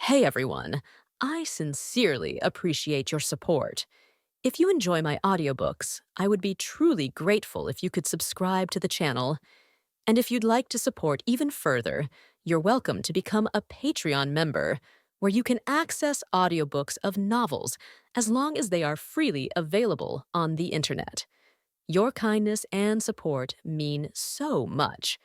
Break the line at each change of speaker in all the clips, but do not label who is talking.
Hey everyone, I sincerely appreciate your support. If you enjoy my audiobooks, I would be truly grateful if you could subscribe to the channel. And if you'd like to support even further, you're welcome to become a Patreon member, where you can access audiobooks of novels as long as they are freely available on the internet. Your kindness and support mean so much.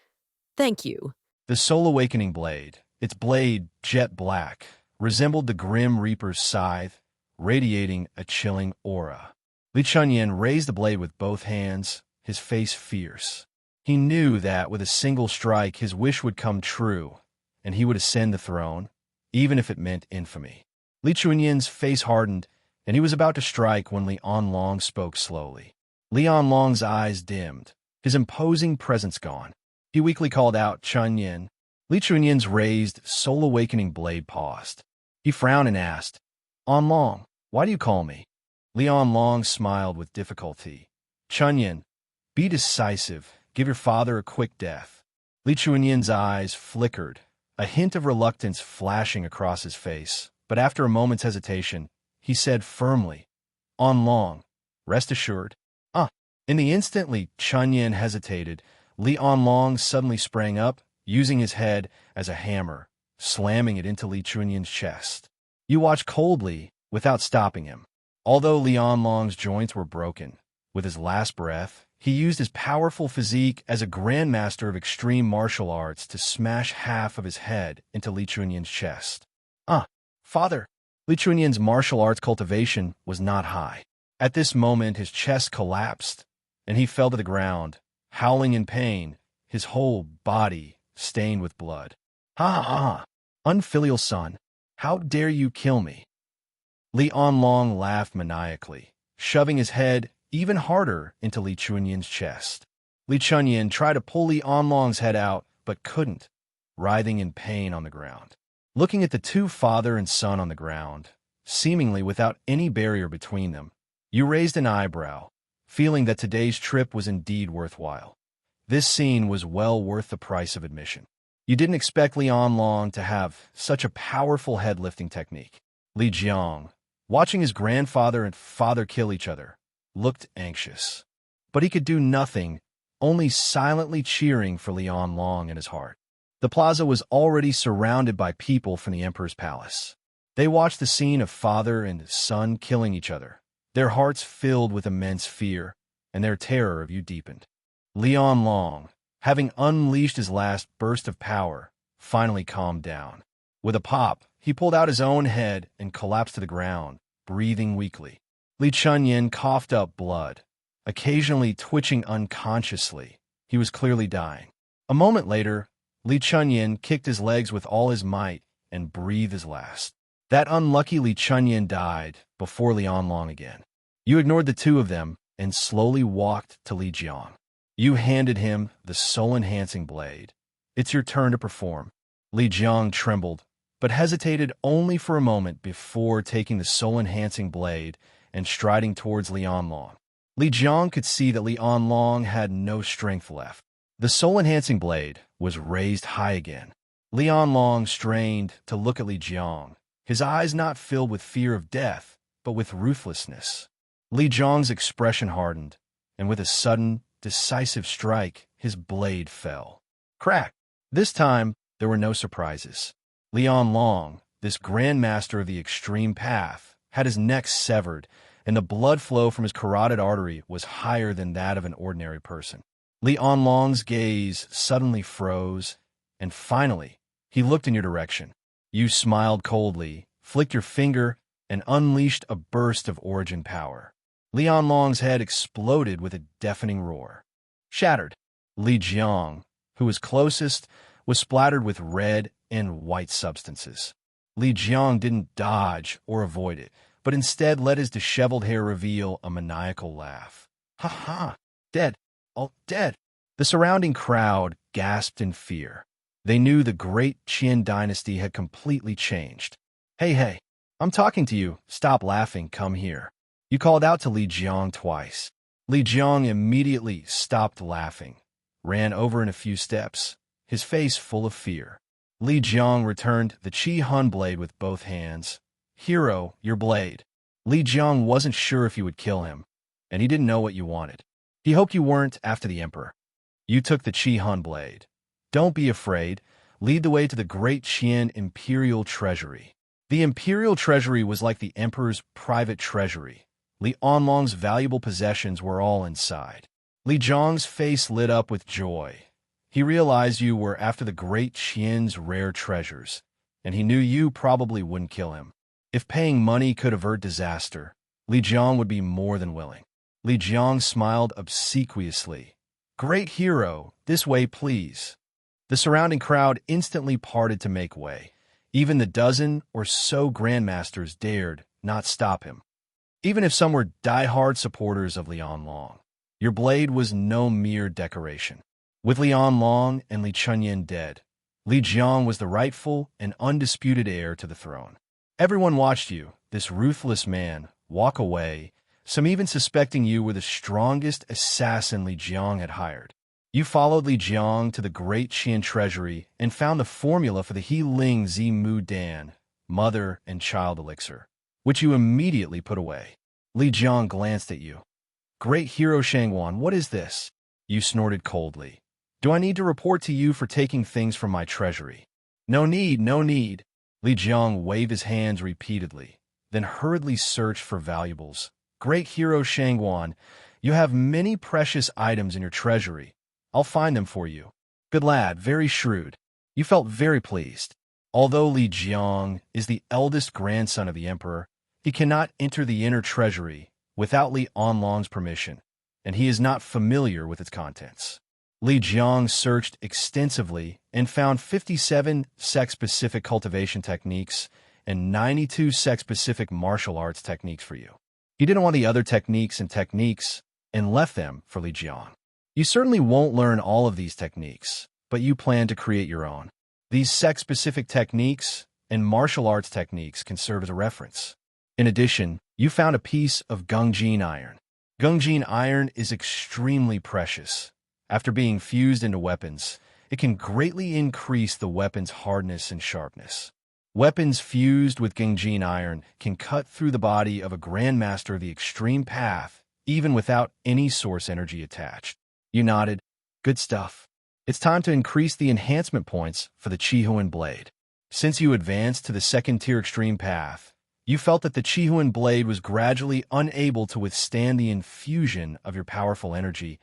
Thank you.
The Soul Awakening blade, its blade jet black, resembled the Grim Reaper's scythe, radiating a chilling aura. Li Chunyin raised the blade with both hands, his face fierce. He knew that with a single strike his wish would come true, and he would ascend the throne, even if it meant infamy. Li Chunyin's face hardened, and he was about to strike when Li Long spoke slowly. Li Long's eyes dimmed, his imposing presence gone. He weakly called out, "Chunyin." Li Chunyin's raised, soul-awakening blade paused. He frowned and asked, "On Long, why do you call me?" Li Long smiled with difficulty. "Chunyin, be decisive. Give your father a quick death." Li Chunyin's eyes flickered, a hint of reluctance flashing across his face. But after a moment's hesitation, he said firmly, "On Long, rest assured." In the instant Li Chunyin hesitated, Li Long suddenly sprang up, using his head as a hammer, slamming it into Li Chunyin's chest. You watched coldly, without stopping him. Although Li Long's joints were broken, with his last breath, he used his powerful physique as a grandmaster of extreme martial arts to smash half of his head into Li Chunyin's chest. Father! Li Chunyin's martial arts cultivation was not high. At this moment his chest collapsed, and he fell to the ground, howling in pain, his whole body stained with blood. "Ha! Unfilial son, how dare you kill me?" Li Long laughed maniacally, shoving his head even harder into Li Chunyin's chest. Li Chunyin tried to pull Li Long's head out, but couldn't, writhing in pain on the ground. Looking at the two father and son on the ground, seemingly without any barrier between them, you raised an eyebrow, feeling that today's trip was indeed worthwhile. This scene was well worth the price of admission. You didn't expect Li Long to have such a powerful head-lifting technique. Li Jiang, watching his grandfather and father kill each other, looked anxious. But he could do nothing, only silently cheering for Li Long in his heart. The plaza was already surrounded by people from the emperor's palace. They watched the scene of father and son killing each other, their hearts filled with immense fear, and their terror of you deepened. Li Long, having unleashed his last burst of power, finally calmed down. With a pop, he pulled out his own head and collapsed to the ground, breathing weakly. Li Chunyin coughed up blood, occasionally twitching unconsciously. He was clearly dying. A moment later, Li Chunyin kicked his legs with all his might and breathed his last. That unlucky Li Chunyin died before Li Long again. You ignored the two of them and slowly walked to Li Jiang. You handed him the soul-enhancing blade. "It's your turn to perform." Li Jiang trembled, but hesitated only for a moment before taking the soul-enhancing blade and striding towards Li Long. Li Jiang could see that Li Long had no strength left. The soul-enhancing blade was raised high again. Li Long strained to look at Li Jiang, his eyes not filled with fear of death, but with ruthlessness. Li Jiang's expression hardened, and with a sudden, decisive strike, his blade fell. Crack! This time, there were no surprises. Li Long, this grandmaster of the extreme path, had his neck severed, and the blood flow from his carotid artery was higher than that of an ordinary person. Li Long's gaze suddenly froze, and finally, he looked in your direction. You smiled coldly, flicked your finger, and unleashed a burst of origin power. Li Long's head exploded with a deafening roar. Shattered. Li Jiang, who was closest, was splattered with red and white substances. Li Jiang didn't dodge or avoid it, but instead let his disheveled hair reveal a maniacal laugh. "Ha ha! Dead! All dead!" The surrounding crowd gasped in fear. They knew the great Qin dynasty had completely changed. Hey, I'm talking to you. Stop laughing, come here." You called out to Li Jiang twice. Li Jiang immediately stopped laughing, ran over in a few steps, his face full of fear. Li Jiang returned the Qi Hun blade with both hands. Hero, your blade. Li Jiang wasn't sure if you would kill him, and he didn't know what you wanted. He hoped you weren't after the emperor. You took the Qi Hun blade. Don't be afraid. Lead the way to the Great Qian Imperial Treasury. The Imperial Treasury was like the emperor's private treasury. Li Onlong's valuable possessions were all inside. Li Jiang's face lit up with joy. He realized you were after the Great Qian's rare treasures, and he knew you probably wouldn't kill him. If paying money could avert disaster, Li Jiang would be more than willing. Li Jiang smiled obsequiously. Great hero, this way please. The surrounding crowd instantly parted to make way. Even the dozen or so grandmasters dared not stop him. Even if some were die-hard supporters of Li Onlong, your blade was no mere decoration. With Li Onlong and Li Chunyan dead, Li Jiang was the rightful and undisputed heir to the throne. Everyone watched you, this ruthless man, walk away, some even suspecting you were the strongest assassin Li Jiang had hired. You followed Li Jiang to the Great Qian Treasury and found the formula for the He Ling Zi Mu Dan, mother and child elixir, which you immediately put away. Li Jiang glanced at you. Great hero Shangwan, what is this? You snorted coldly. Do I need to report to you for taking things from my treasury? No need, no need. Li Jiang waved his hands repeatedly, then hurriedly searched for valuables. Great hero Shangwan, you have many precious items in your treasury. I'll find them for you. Good lad, very shrewd. You felt very pleased. Although Li Jiang is the eldest grandson of the emperor, he cannot enter the inner treasury without Li Onlong's permission, and he is not familiar with its contents. Li Jiang searched extensively and found 57 sex-specific cultivation techniques and 92 sex-specific martial arts techniques for you. He didn't want the other techniques and left them for Li Jiang. You certainly won't learn all of these techniques, but you plan to create your own. These sex-specific techniques and martial arts techniques can serve as a reference. In addition, you found a piece of Gungjin iron. Gungjin iron is extremely precious. After being fused into weapons, it can greatly increase the weapon's hardness and sharpness. Weapons fused with Gungjin iron can cut through the body of a grandmaster of the extreme path, even without any source energy attached. You nodded. Good stuff. It's time to increase the enhancement points for the Qihuan blade. Since you advanced to the second-tier extreme path, you felt that the Qihuan blade was gradually unable to withstand the infusion of your powerful energy,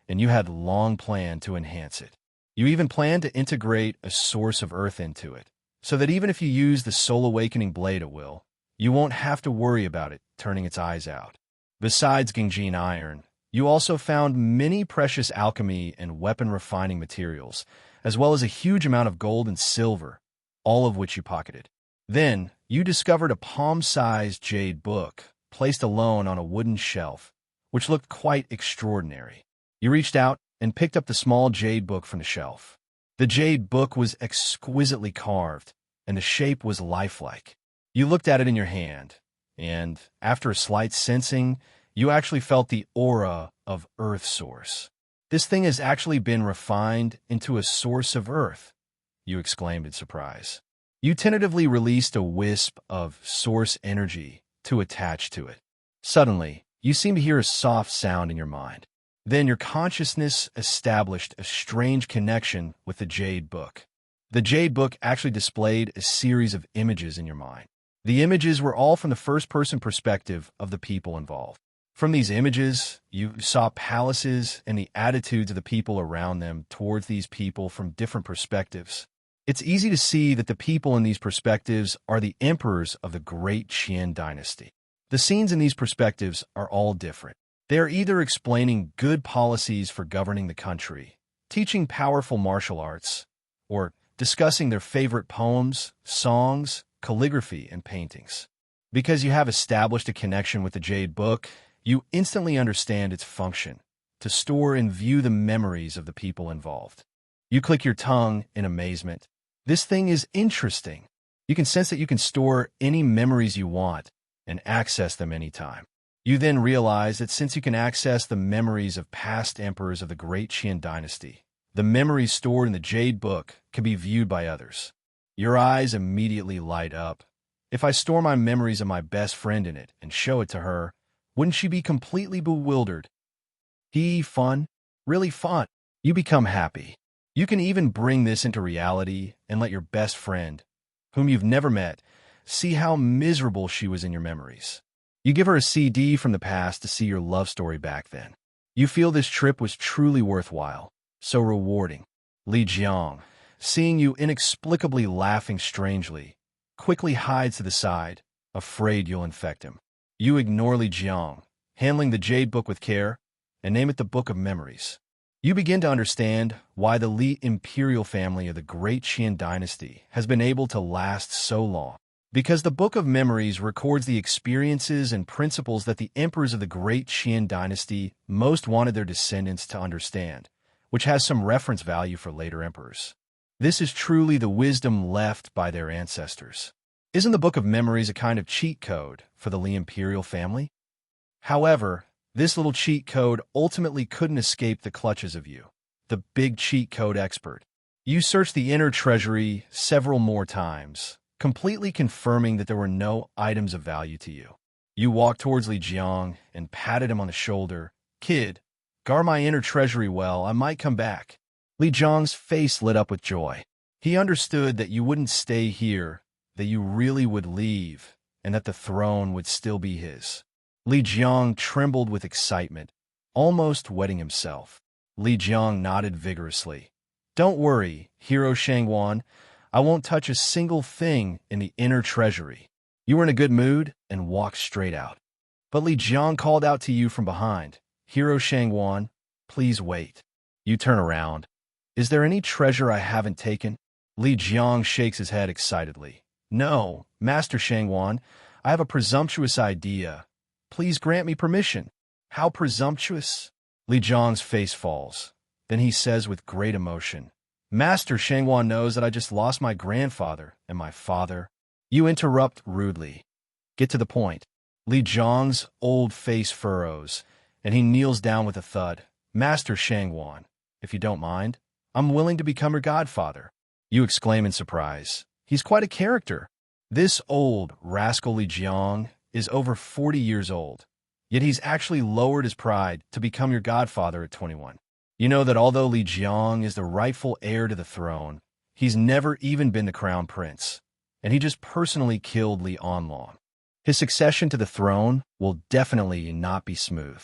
and you had long planned to enhance it. You even planned to integrate a source of earth into it, so that even if you use the Soul Awakening blade at will, you won't have to worry about it turning its eyes out. Besides Gungjin iron, you also found many precious alchemy and weapon refining materials, as well as a huge amount of gold and silver, all of which you pocketed. Then, you discovered a palm-sized jade book, placed alone on a wooden shelf, which looked quite extraordinary. You reached out and picked up the small jade book from the shelf. The jade book was exquisitely carved, and the shape was lifelike. You looked at it in your hand, and, after a slight sensing, you actually felt the aura of Earth Source. This thing has actually been refined into a source of Earth, you exclaimed in surprise. You tentatively released a wisp of source energy to attach to it. Suddenly, you seemed to hear a soft sound in your mind. Then your consciousness established a strange connection with the Jade Book. The Jade Book actually displayed a series of images in your mind. The images were all from the first-person perspective of the people involved. From these images, you saw palaces and the attitudes of the people around them towards these people from different perspectives. It's easy to see that the people in these perspectives are the emperors of the Great Qian dynasty. The scenes in these perspectives are all different. They are either explaining good policies for governing the country, teaching powerful martial arts, or discussing their favorite poems, songs, calligraphy, and paintings. Because you have established a connection with the Jade Book, you instantly understand its function, to store and view the memories of the people involved. You click your tongue in amazement. This thing is interesting. You can sense that you can store any memories you want and access them anytime. You then realize that since you can access the memories of past emperors of the Great Qian dynasty, the memories stored in the Jade Book can be viewed by others. Your eyes immediately light up. If I store my memories of my best friend in it and show it to her, wouldn't she be completely bewildered? Fun? Really fun. You become happy. You can even bring this into reality and let your best friend, whom you've never met, see how miserable she was in your memories. You give her a CD from the past to see your love story back then. You feel this trip was truly worthwhile, so rewarding. Li Jiang, seeing you inexplicably laughing strangely, quickly hides to the side, afraid you'll infect him. You ignore Li Jiang, handling the jade book with care, and name it the Book of Memories. You begin to understand why the Li imperial family of the Great Qian dynasty has been able to last so long. Because the Book of Memories records the experiences and principles that the emperors of the Great Qian dynasty most wanted their descendants to understand, which has some reference value for later emperors. This is truly the wisdom left by their ancestors. Isn't the Book of Memories a kind of cheat code for the Li imperial family? However, this little cheat code ultimately couldn't escape the clutches of you, the big cheat code expert. You searched the inner treasury several more times, completely confirming that there were no items of value to you. You walked towards Li Jiang and patted him on the shoulder. Kid, guard my inner treasury well, I might come back. Li Jiang's face lit up with joy. He understood that you wouldn't stay here, that you really would leave, and that the throne would still be his. Li Jiang trembled with excitement, almost wetting himself. Li Jiang nodded vigorously. Don't worry, Hero Shangwan, I won't touch a single thing in the inner treasury. You were in a good mood and walked straight out. But Li Jiang called out to you from behind. Hero Shangwan, please wait. You turn around. Is there any treasure I haven't taken? Li Jiang shakes his head excitedly. No, Master Shangwan, I have a presumptuous idea. Please grant me permission. How presumptuous? Li Jiang's face falls. Then he says with great emotion, Master Shangwan knows that I just lost my grandfather and my father. You interrupt rudely. Get to the point. Li Jiang's old face furrows, and he kneels down with a thud. Master Shangwan, if you don't mind, I'm willing to become your godfather. You exclaim in surprise. He's quite a character. This old rascal Li Jiang is over 40 years old, yet he's actually lowered his pride to become your godfather at 21. You know that although Li Jiang is the rightful heir to the throne, he's never even been the crown prince, and he just personally killed Li Onlong. His succession to the throne will definitely not be smooth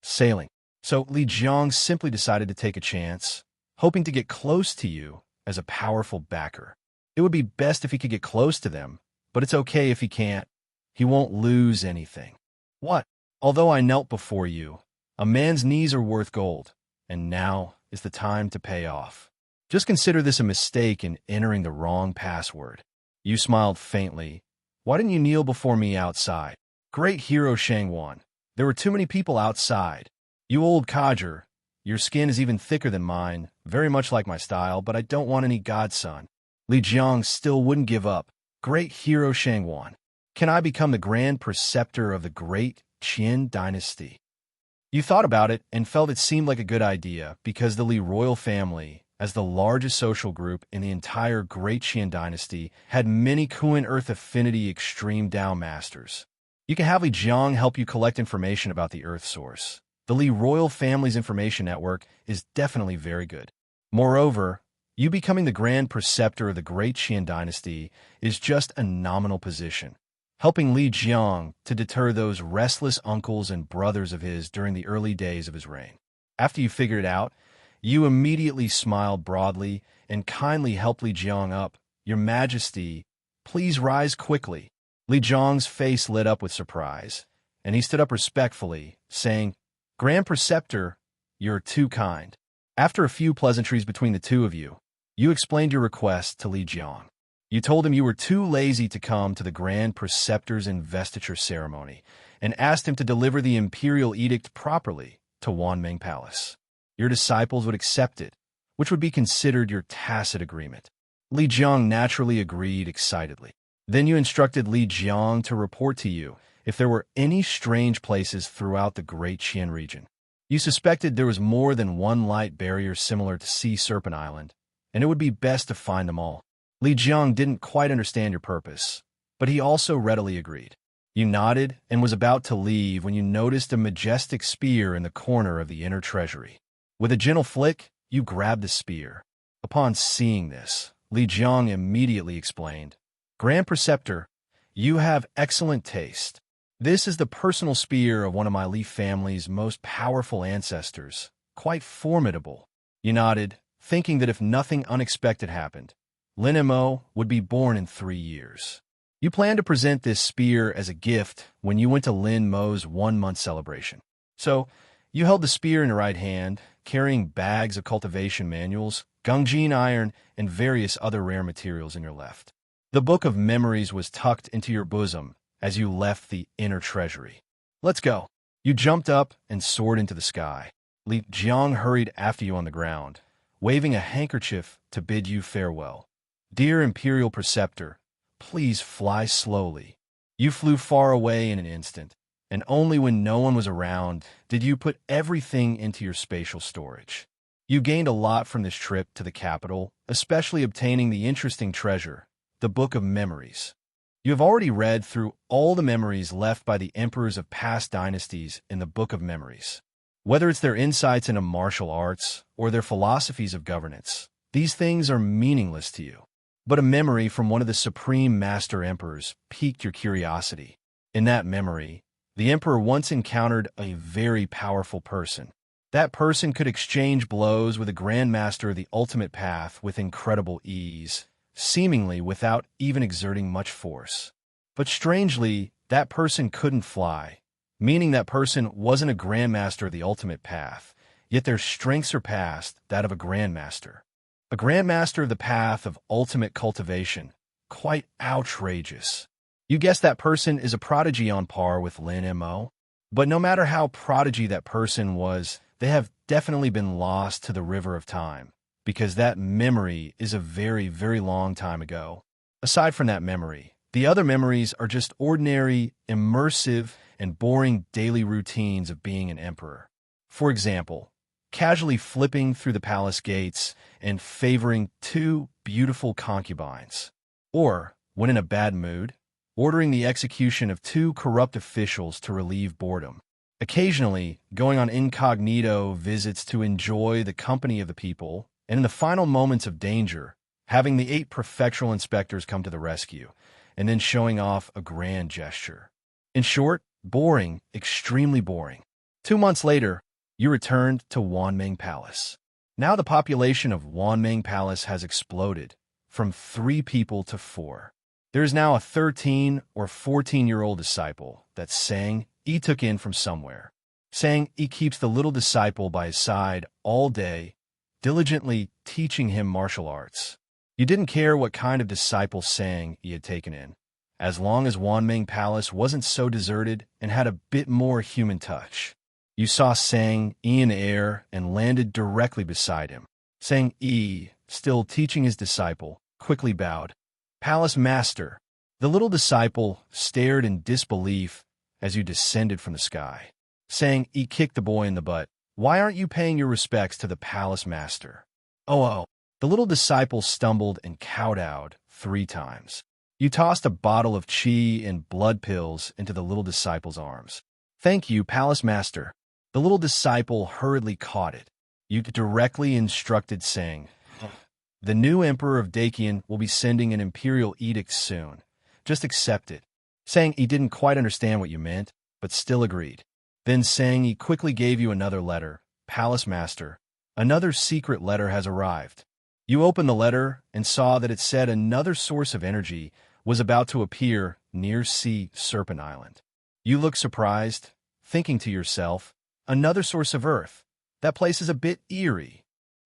sailing. So Li Jiang simply decided to take a chance, hoping to get close to you as a powerful backer. It would be best if he could get close to them, but it's okay if he can't. He won't lose anything. What? Although I knelt before you, a man's knees are worth gold, and now is the time to pay off. Just consider this a mistake in entering the wrong password. You smiled faintly. Why didn't you kneel before me outside? Great Hero Shangwan, there were too many people outside. You old codger, your skin is even thicker than mine, very much like my style, but I don't want any godson. Li Jiang still wouldn't give up. Great Hero Shangwan, can I become the grand preceptor of the Great Qian dynasty? You thought about it and felt it seemed like a good idea because the Li royal family, as the largest social group in the entire Great Qian dynasty, had many Kuan Earth Affinity Extreme Dao Masters. You can have Li Jiang help you collect information about the Earth source. The Li royal family's information network is definitely very good. Moreover, you becoming the grand preceptor of the Great Qian dynasty is just a nominal position, helping Li Jiang to deter those restless uncles and brothers of his during the early days of his reign. After you figured it out, you immediately smiled broadly and kindly helped Li Jiang up. Your Majesty, please rise quickly. Li Jiang's face lit up with surprise, and he stood up respectfully, saying, Grand Preceptor, you're too kind. After a few pleasantries between the two of you, you explained your request to Li Jiang. You told him you were too lazy to come to the Grand Preceptor's investiture ceremony and asked him to deliver the imperial edict properly to Wanmeng Palace. Your disciples would accept it, which would be considered your tacit agreement. Li Jiang naturally agreed excitedly. Then you instructed Li Jiang to report to you if there were any strange places throughout the Great Qian region. You suspected there was more than one light barrier similar to Sea Serpent Island, and it would be best to find them all. Li Jiang didn't quite understand your purpose, but he also readily agreed. You nodded and was about to leave when you noticed a majestic spear in the corner of the inner treasury. With a gentle flick, you grabbed the spear. Upon seeing this, Li Jiang immediately explained, Grand Preceptor, you have excellent taste. This is the personal spear of one of my Li family's most powerful ancestors, quite formidable. You nodded, thinking that if nothing unexpected happened, Lin Mo would be born in 3 years. You planned to present this spear as a gift when you went to Lin Mo's 1-month celebration. So, you held the spear in your right hand, carrying bags of cultivation manuals, Gungjin iron, and various other rare materials in your left. The book of memories was tucked into your bosom as you left the inner treasury. Let's go. You jumped up and soared into the sky. Li Jiang hurried after you on the ground, waving a handkerchief to bid you farewell. Dear Imperial Preceptor, please fly slowly. You flew far away in an instant, and only when no one was around did you put everything into your spatial storage. You gained a lot from this trip to the capital, especially obtaining the interesting treasure, the Book of Memories. You have already read through all the memories left by the emperors of past dynasties in the Book of Memories. Whether it's their insights into martial arts or their philosophies of governance, these things are meaningless to you. But a memory from one of the supreme master emperors piqued your curiosity. In that memory, the emperor once encountered a very powerful person. That person could exchange blows with a grandmaster of the ultimate path with incredible ease, seemingly without even exerting much force. But strangely, that person couldn't fly, meaning that person wasn't a grandmaster of the ultimate path, yet their strength surpassed that of a grandmaster. A grandmaster of the path of ultimate cultivation. Quite outrageous. You guess that person is a prodigy on par with Lin Mo. But no matter how prodigy that person was, they have definitely been lost to the river of time, because that memory is a very, very long time ago. Aside from that memory, the other memories are just ordinary, immersive, and boring daily routines of being an emperor. For example, casually flipping through the palace gates and favoring 2 beautiful concubines. Or, when in a bad mood, ordering the execution of 2 corrupt officials to relieve boredom. Occasionally, going on incognito visits to enjoy the company of the people, and in the final moments of danger, having the 8 prefectural inspectors come to the rescue, and then showing off a grand gesture. In short, boring, extremely boring. 2 months later, you returned to Wanmeng Palace. Now the population of Wanmeng Palace has exploded from 3 people to 4. There is now a 13 or 14-year-old disciple that Sang Yi took in from somewhere. Sang Yi keeps the little disciple by his side all day, diligently teaching him martial arts. You didn't care what kind of disciple Sang Yi had taken in, as long as Wanmeng Palace wasn't so deserted and had a bit more human touch. You saw Sang Yi in the air and landed directly beside him. Sang Yi, still teaching his disciple, quickly bowed. Palace Master. The little disciple stared in disbelief as you descended from the sky. Sang Yi kicked the boy in the butt. Why aren't you paying your respects to the Palace Master? Oh. The little disciple stumbled and kowtowed 3 times. You tossed a bottle of qi and blood pills into the little disciple's arms. Thank you, Palace Master. The little disciple hurriedly caught it. You directly instructed Sang. The new emperor of Dakian will be sending an imperial edict soon. Just accept it. Sang Yi didn't quite understand what you meant, but still agreed. Then Sang Yi quickly gave you another letter. Palace Master, another secret letter has arrived. You opened the letter and saw that it said another source of energy was about to appear near Sea Serpent Island. You looked surprised, thinking to yourself, another source of earth. That place is a bit eerie.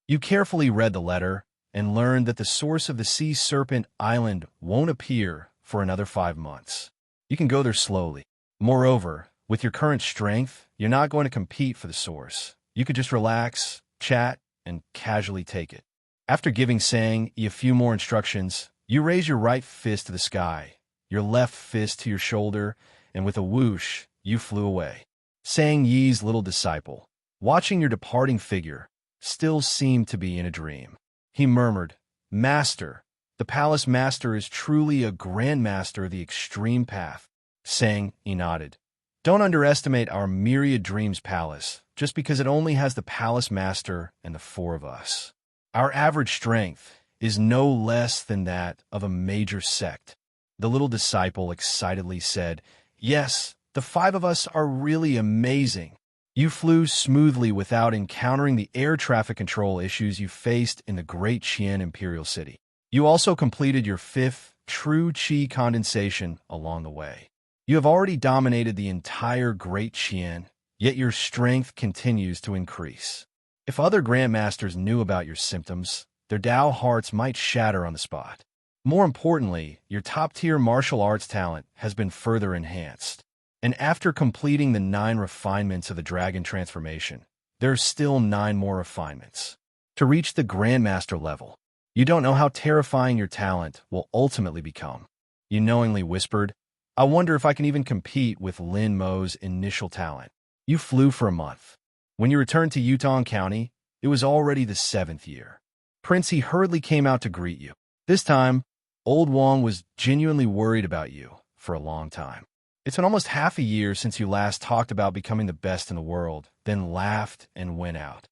You carefully read the letter and learned that the source of the Sea Serpent Island won't appear for another 5 months. You can go there slowly. Moreover, with your current strength, you're not going to compete for the source. You could just relax, chat, and casually take it. After giving Sang Yi a few more instructions, you raise your right fist to the sky, your left fist to your shoulder, and with a whoosh, you flew away. Sang Yi's little disciple, watching your departing figure, still seemed to be in a dream. He murmured, Master, The palace master is truly a grandmaster of the extreme path. Saying, he nodded. Don't underestimate our myriad dreams palace, just because it only has the palace master and the four of us. Our average strength is no less than that of a major sect. The little disciple excitedly said, Yes, the five of us are really amazing. You flew smoothly without encountering the air traffic control issues you faced in the Great Qian Imperial City. You also completed your fifth true Qi condensation along the way. You have already dominated the entire Great Qian, yet your strength continues to increase. If other grandmasters knew about your symptoms, their Dao hearts might shatter on the spot. More importantly, your top-tier martial arts talent has been further enhanced. And after completing the 9 refinements of the dragon transformation, there are still 9 more refinements. To reach the grandmaster level, you don't know how terrifying your talent will ultimately become. You knowingly whispered, I wonder if I can even compete with Lin Mo's initial talent. You flew for a month. When you returned to Yutong County, it was already the 7th year. Prince He hurriedly came out to greet you. This time, Old Wong was genuinely worried about you for a long time. It's been almost half a year since you last talked about becoming the best in the world, then laughed and went out.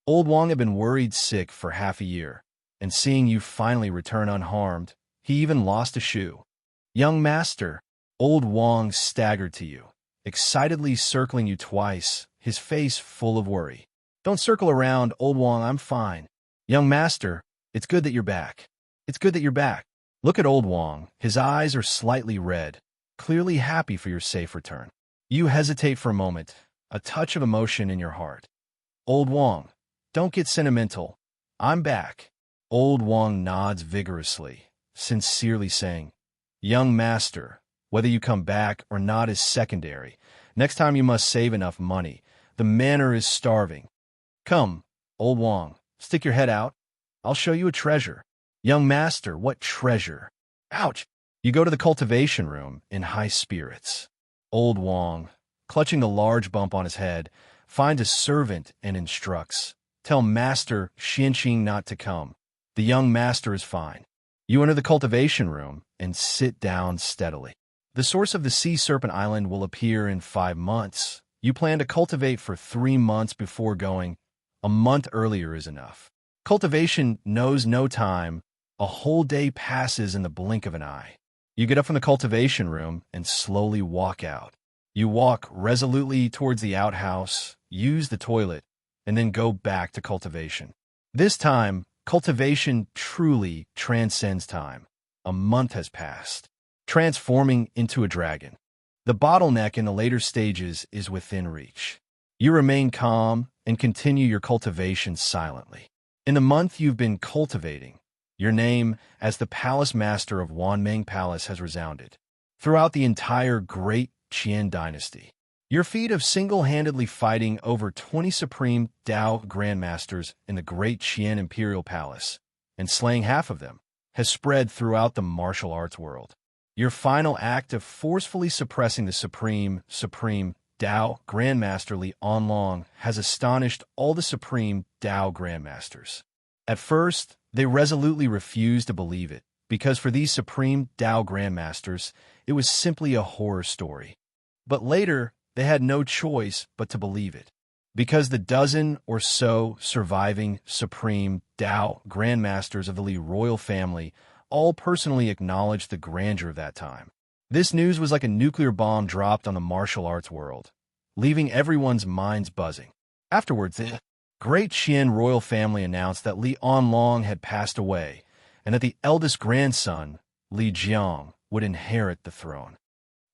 Old Wong had been worried sick for half a year, and seeing you finally return unharmed, he even lost a shoe. Young master, Old Wong staggered to you, excitedly circling you twice, his face full of worry. Don't circle around, Old Wong, I'm fine. Young master, it's good that you're back. It's good that you're back. Look at Old Wong, his eyes are slightly red, clearly happy for your safe return. You hesitate for a moment, a touch of emotion in your heart. Old Wong, don't get sentimental. I'm back. Old Wong nods vigorously, sincerely saying, Young master, whether you come back or not is secondary. Next time you must save enough money. The manor is starving. Come, Old Wong, stick your head out. I'll show you a treasure. Young master, what treasure? Ouch! You go to the cultivation room in high spirits. Old Wong, clutching the large bump on his head, finds a servant and instructs, Tell Master Xianqing not to come. The young master is fine. You enter the cultivation room and sit down steadily. The source of the Sea Serpent Island will appear in 5 months. You plan to cultivate for 3 months before going. A month earlier is enough. Cultivation knows no time. A whole day passes in the blink of an eye. You get up from the cultivation room and slowly walk out. You walk resolutely towards the outhouse, use the toilet, and then go back to cultivation. This time, cultivation truly transcends time. A month has passed, transforming into a dragon. The bottleneck in the later stages is within reach. You remain calm and continue your cultivation silently. In the month you've been cultivating, your name as the Palace Master of Wanmeng Palace has resounded throughout the entire Great Qian Dynasty. Your feat of single-handedly fighting over 20 supreme Dao Grandmasters in the Great Qian Imperial Palace and slaying half of them has spread throughout the martial arts world. Your final act of forcefully suppressing the supreme Dao Grandmaster Li Onlong has astonished all the supreme Dao Grandmasters. At first, they resolutely refused to believe it, because for these supreme Dao Grandmasters, it was simply a horror story. But later, they had no choice but to believe it, because the dozen or so surviving supreme Dao Grandmasters of the Li royal family all personally acknowledged the grandeur of that time. This news was like a nuclear bomb dropped on the martial arts world, leaving everyone's minds buzzing. Afterwards, the Great Qian royal family announced that Li Onlong had passed away, and that the eldest grandson, Li Jiang, would inherit the throne.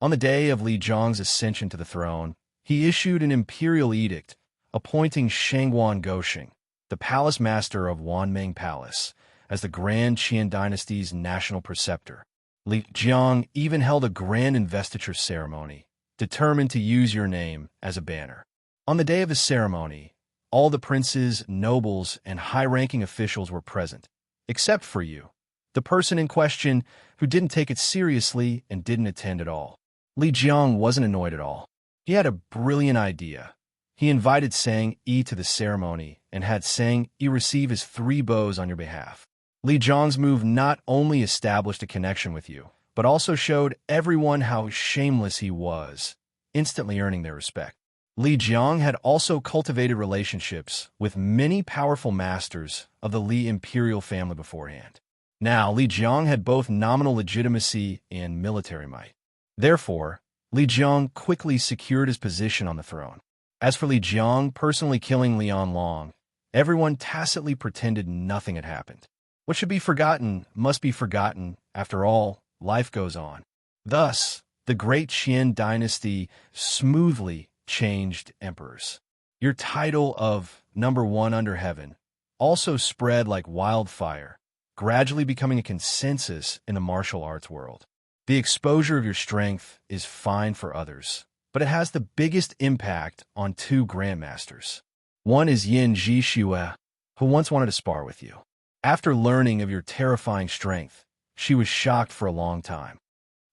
On the day of Li Jiang's ascension to the throne, he issued an imperial edict appointing Shangguan Gosheng, the palace master of Wanmeng Palace, as the Grand Qian Dynasty's national preceptor. Li Jiang even held a grand investiture ceremony, determined to use your name as a banner. On the day of the ceremony, all the princes, nobles, and high-ranking officials were present, except for you, the person in question who didn't take it seriously and didn't attend at all. Li Jiang wasn't annoyed at all. He had a brilliant idea. He invited Sang Yi to the ceremony and had Sang Yi receive his 3 bows on your behalf. Li Jiang's move not only established a connection with you, but also showed everyone how shameless he was, instantly earning their respect. Li Jiang had also cultivated relationships with many powerful masters of the Li imperial family beforehand. Now, Li Jiang had both nominal legitimacy and military might. Therefore, Li Jiang quickly secured his position on the throne. As for Li Jiang personally killing Lian Long, everyone tacitly pretended nothing had happened. What should be forgotten must be forgotten. After all, life goes on. Thus, the great Qin dynasty smoothly changed emperors. Your title of number one under heaven also spread like wildfire, gradually becoming a consensus in the martial arts world. The exposure of your strength is fine for others, but it has the biggest impact on two grandmasters. One is Yin Jishue, who once wanted to spar with you. After learning of your terrifying strength, she was shocked for a long time.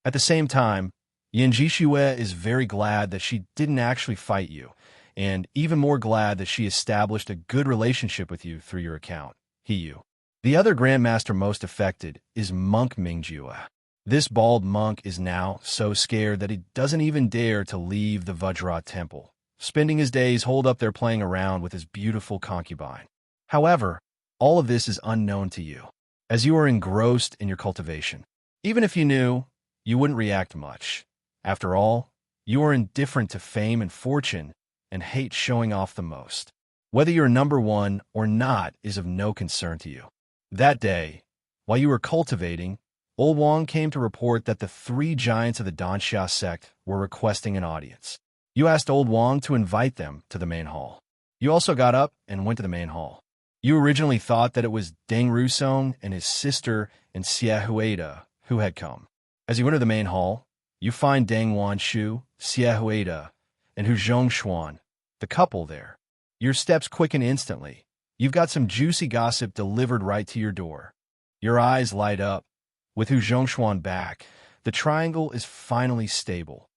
At the same time, Yin Jishue is very glad that she didn't actually fight you, and even more glad that she established a good relationship with you through your account, Hiyu. The other grandmaster most affected is Monk Mingjue. This bald monk is now so scared that he doesn't even dare to leave the Vajra temple, spending his days holed up there playing around with his beautiful concubine. However, all of this is unknown to you, as you are engrossed in your cultivation. Even if you knew, you wouldn't react much. After all, you are indifferent to fame and fortune and hate showing off the most. Whether you're number one or not is of no concern to you. That day, while you were cultivating, Old Wang came to report that the three giants of the Danxia sect were requesting an audience. You asked Old Wang to invite them to the main hall. You also got up and went to the main hall. You originally thought that it was Deng Rusong and his sister and Xie Huida who had come. As you enter the main hall, you find Deng Wanshu, Xie Huida, and Hu Zhongshuan, the couple there. Your steps quicken instantly. You've got some juicy gossip delivered right to your door. Your eyes light up. With Hu Zhongshuan back, the triangle is finally stable.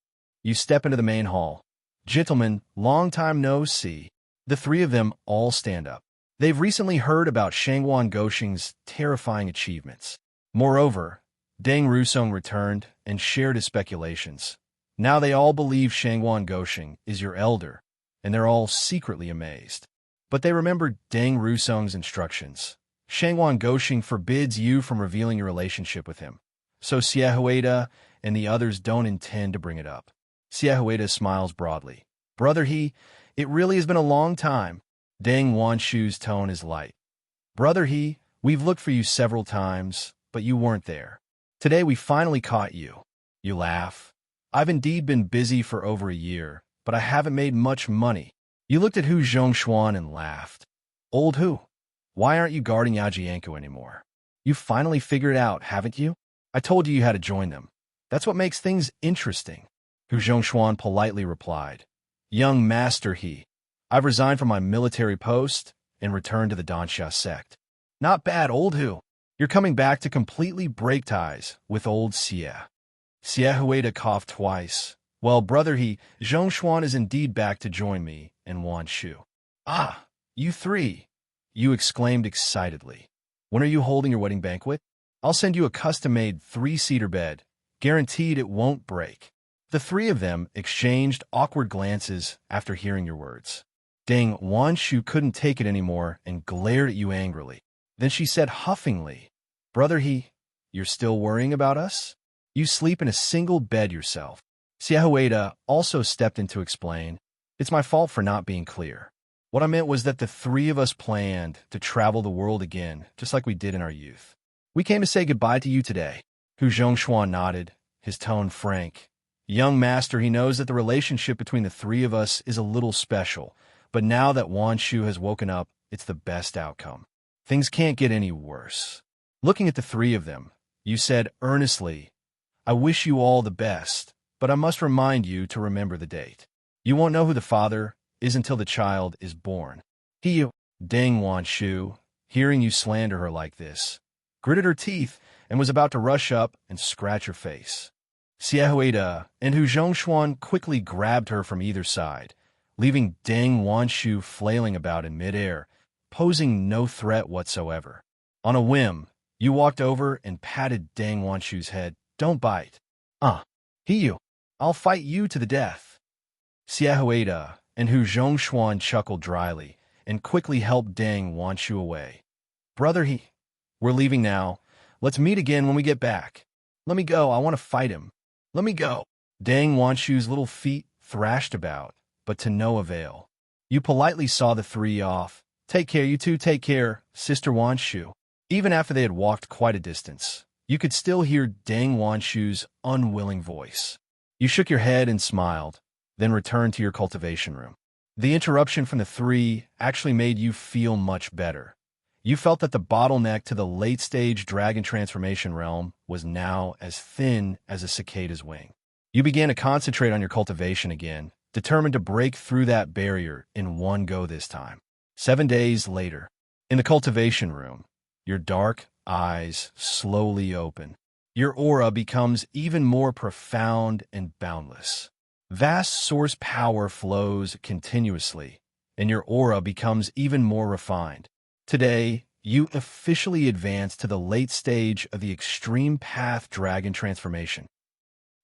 You step into the main hall. Gentlemen, long time no see. The three of them all stand up. They've recently heard about Shangguan Goxing's terrifying achievements. Moreover, Deng Rusong returned and shared his speculations. Now they all believe Shangguan Goxing is your elder, and they're all secretly amazed. But they remember Deng Rusong's instructions. Shangguan Goxing forbids you from revealing your relationship with him, so Xie Huida and the others don't intend to bring it up. Xie Huida smiles broadly. Brother it really has been a long time. Deng Wanshu's tone is light. Brother we've looked for you several times, but you weren't there. Today we finally caught you. You laugh. I've indeed been busy for over a year, but I haven't made much money. You looked at Hu Zhongshuan and laughed. Old Hu, why aren't you guarding Yajianko anymore? You finally figured it out, haven't you? I told you had to join them. That's what makes things interesting. Hu Zhongshuan politely replied. Young master I've resigned from my military post and returned to the Danxia sect. Not bad, old Hu. You're coming back to completely break ties with old Xie. Xie Huida coughed twice. Well, brother Zhongshuan is indeed back to join me and Wanshu. Ah, you three, you exclaimed excitedly. When are you holding your wedding banquet? I'll send you a custom-made 3-seater bed, guaranteed it won't break. The three of them exchanged awkward glances after hearing your words. Deng Wanshu couldn't take it anymore and glared at you angrily. Then she said huffingly, Brother you're still worrying about us? You sleep in a single bed yourself. Xie Huida also stepped in to explain, It's my fault for not being clear. What I meant was that the three of us planned to travel the world again, just like we did in our youth. We came to say goodbye to you today. Hu Zhongshuan nodded, his tone frank. Young master, he knows that the relationship between the three of us is a little special, but now that Wanshu has woken up, it's the best outcome. Things can't get any worse. Looking at the three of them, you said earnestly, I wish you all the best, but I must remind you to remember the date. You won't know who the father is until the child is born. Deng Wanshu, hearing you slander her like this, gritted her teeth and was about to rush up and scratch her face. Xie Huida and Hu Zhongshuan quickly grabbed her from either side, leaving Deng Wanshu flailing about in midair, posing no threat whatsoever. On a whim, You walked over and patted Dang Wanshu's head. Don't bite. He you. I'll fight you to the death. Xiahuada and Hu Zhongshuan chuckled dryly and quickly helped Dang Wanshu away. Brother, we're leaving now. Let's meet again when we get back. Let me go. I want to fight him. Let me go. Dang Wanshu's little feet thrashed about, but to no avail. You politely saw the three off. Take care, you two, take care, Sister Wanshu. Even after they had walked quite a distance, you could still hear Dang Wanshu's unwilling voice. You shook your head and smiled, then returned to your cultivation room. The interruption from the three actually made you feel much better. You felt that the bottleneck to the late-stage dragon transformation realm was now as thin as a cicada's wing. You began to concentrate on your cultivation again, determined to break through that barrier in one go this time. 7 days later, in the cultivation room, your dark eyes slowly open. Your aura becomes even more profound and boundless. Vast source power flows continuously, and your aura becomes even more refined. Today, you officially advance to the late stage of the Extreme Path Dragon Transformation.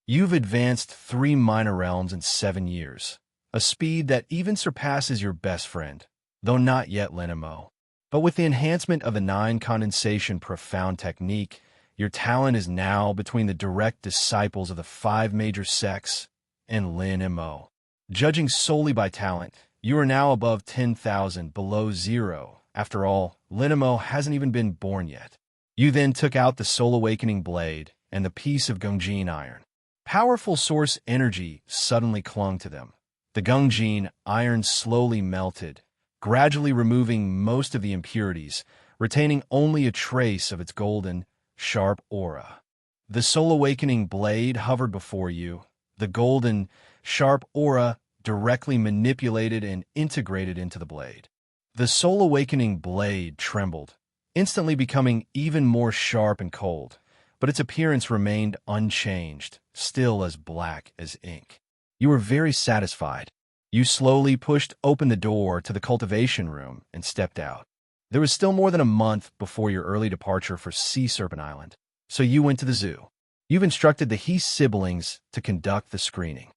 You've advanced 3 minor realms in 7 years, a speed that even surpasses your best friend, though not yet Linimo. But with the enhancement of the 9 condensation profound technique, your talent is now between the direct disciples of the 5 major sects and Lin Mo. Judging solely by talent, you are now above 10,000 below 0. After all, Lin Mo hasn't even been born yet. You then took out the Soul Awakening Blade and the piece of Gungjin iron. Powerful source energy suddenly clung to them. The Gungjin iron slowly melted, gradually removing most of the impurities, retaining only a trace of its golden, sharp aura. The Soul Awakening Blade hovered before you, the golden, sharp aura directly manipulated and integrated into the blade. The Soul Awakening Blade trembled, instantly becoming even more sharp and cold, but its appearance remained unchanged, still as black as ink. You were very satisfied. You slowly pushed open the door to the cultivation room and stepped out. There was still more than a month before your early departure for Sea Serpent Island, so you went to the zoo. You've instructed the He siblings to conduct the screening.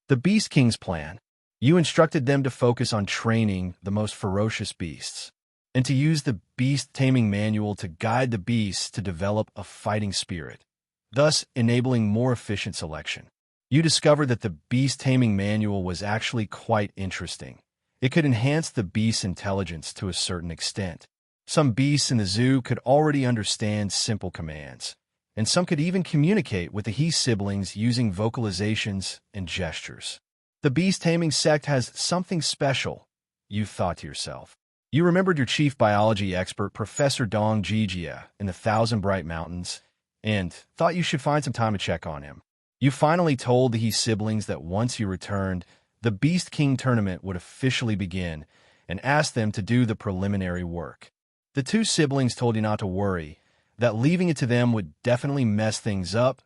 The Beast King's plan. You instructed them to focus on training the most ferocious beasts, and to use the Beast Taming Manual to guide the beasts to develop a fighting spirit, thus enabling more efficient selection. You discovered that the Beast Taming Manual was actually quite interesting. It could enhance the beast's intelligence to a certain extent. Some beasts in the zoo could already understand simple commands, and some could even communicate with the He siblings using vocalizations and gestures. The beast taming sect has something special, you thought to yourself. You remembered your chief biology expert, Professor Dong Jijia, in the Thousand Bright Mountains, and thought you should find some time to check on him. You finally told the He siblings that once you returned, the Beast King tournament would officially begin, and asked them to do the preliminary work. The 2 siblings told you not to worry, that leaving it to them would definitely mess things up.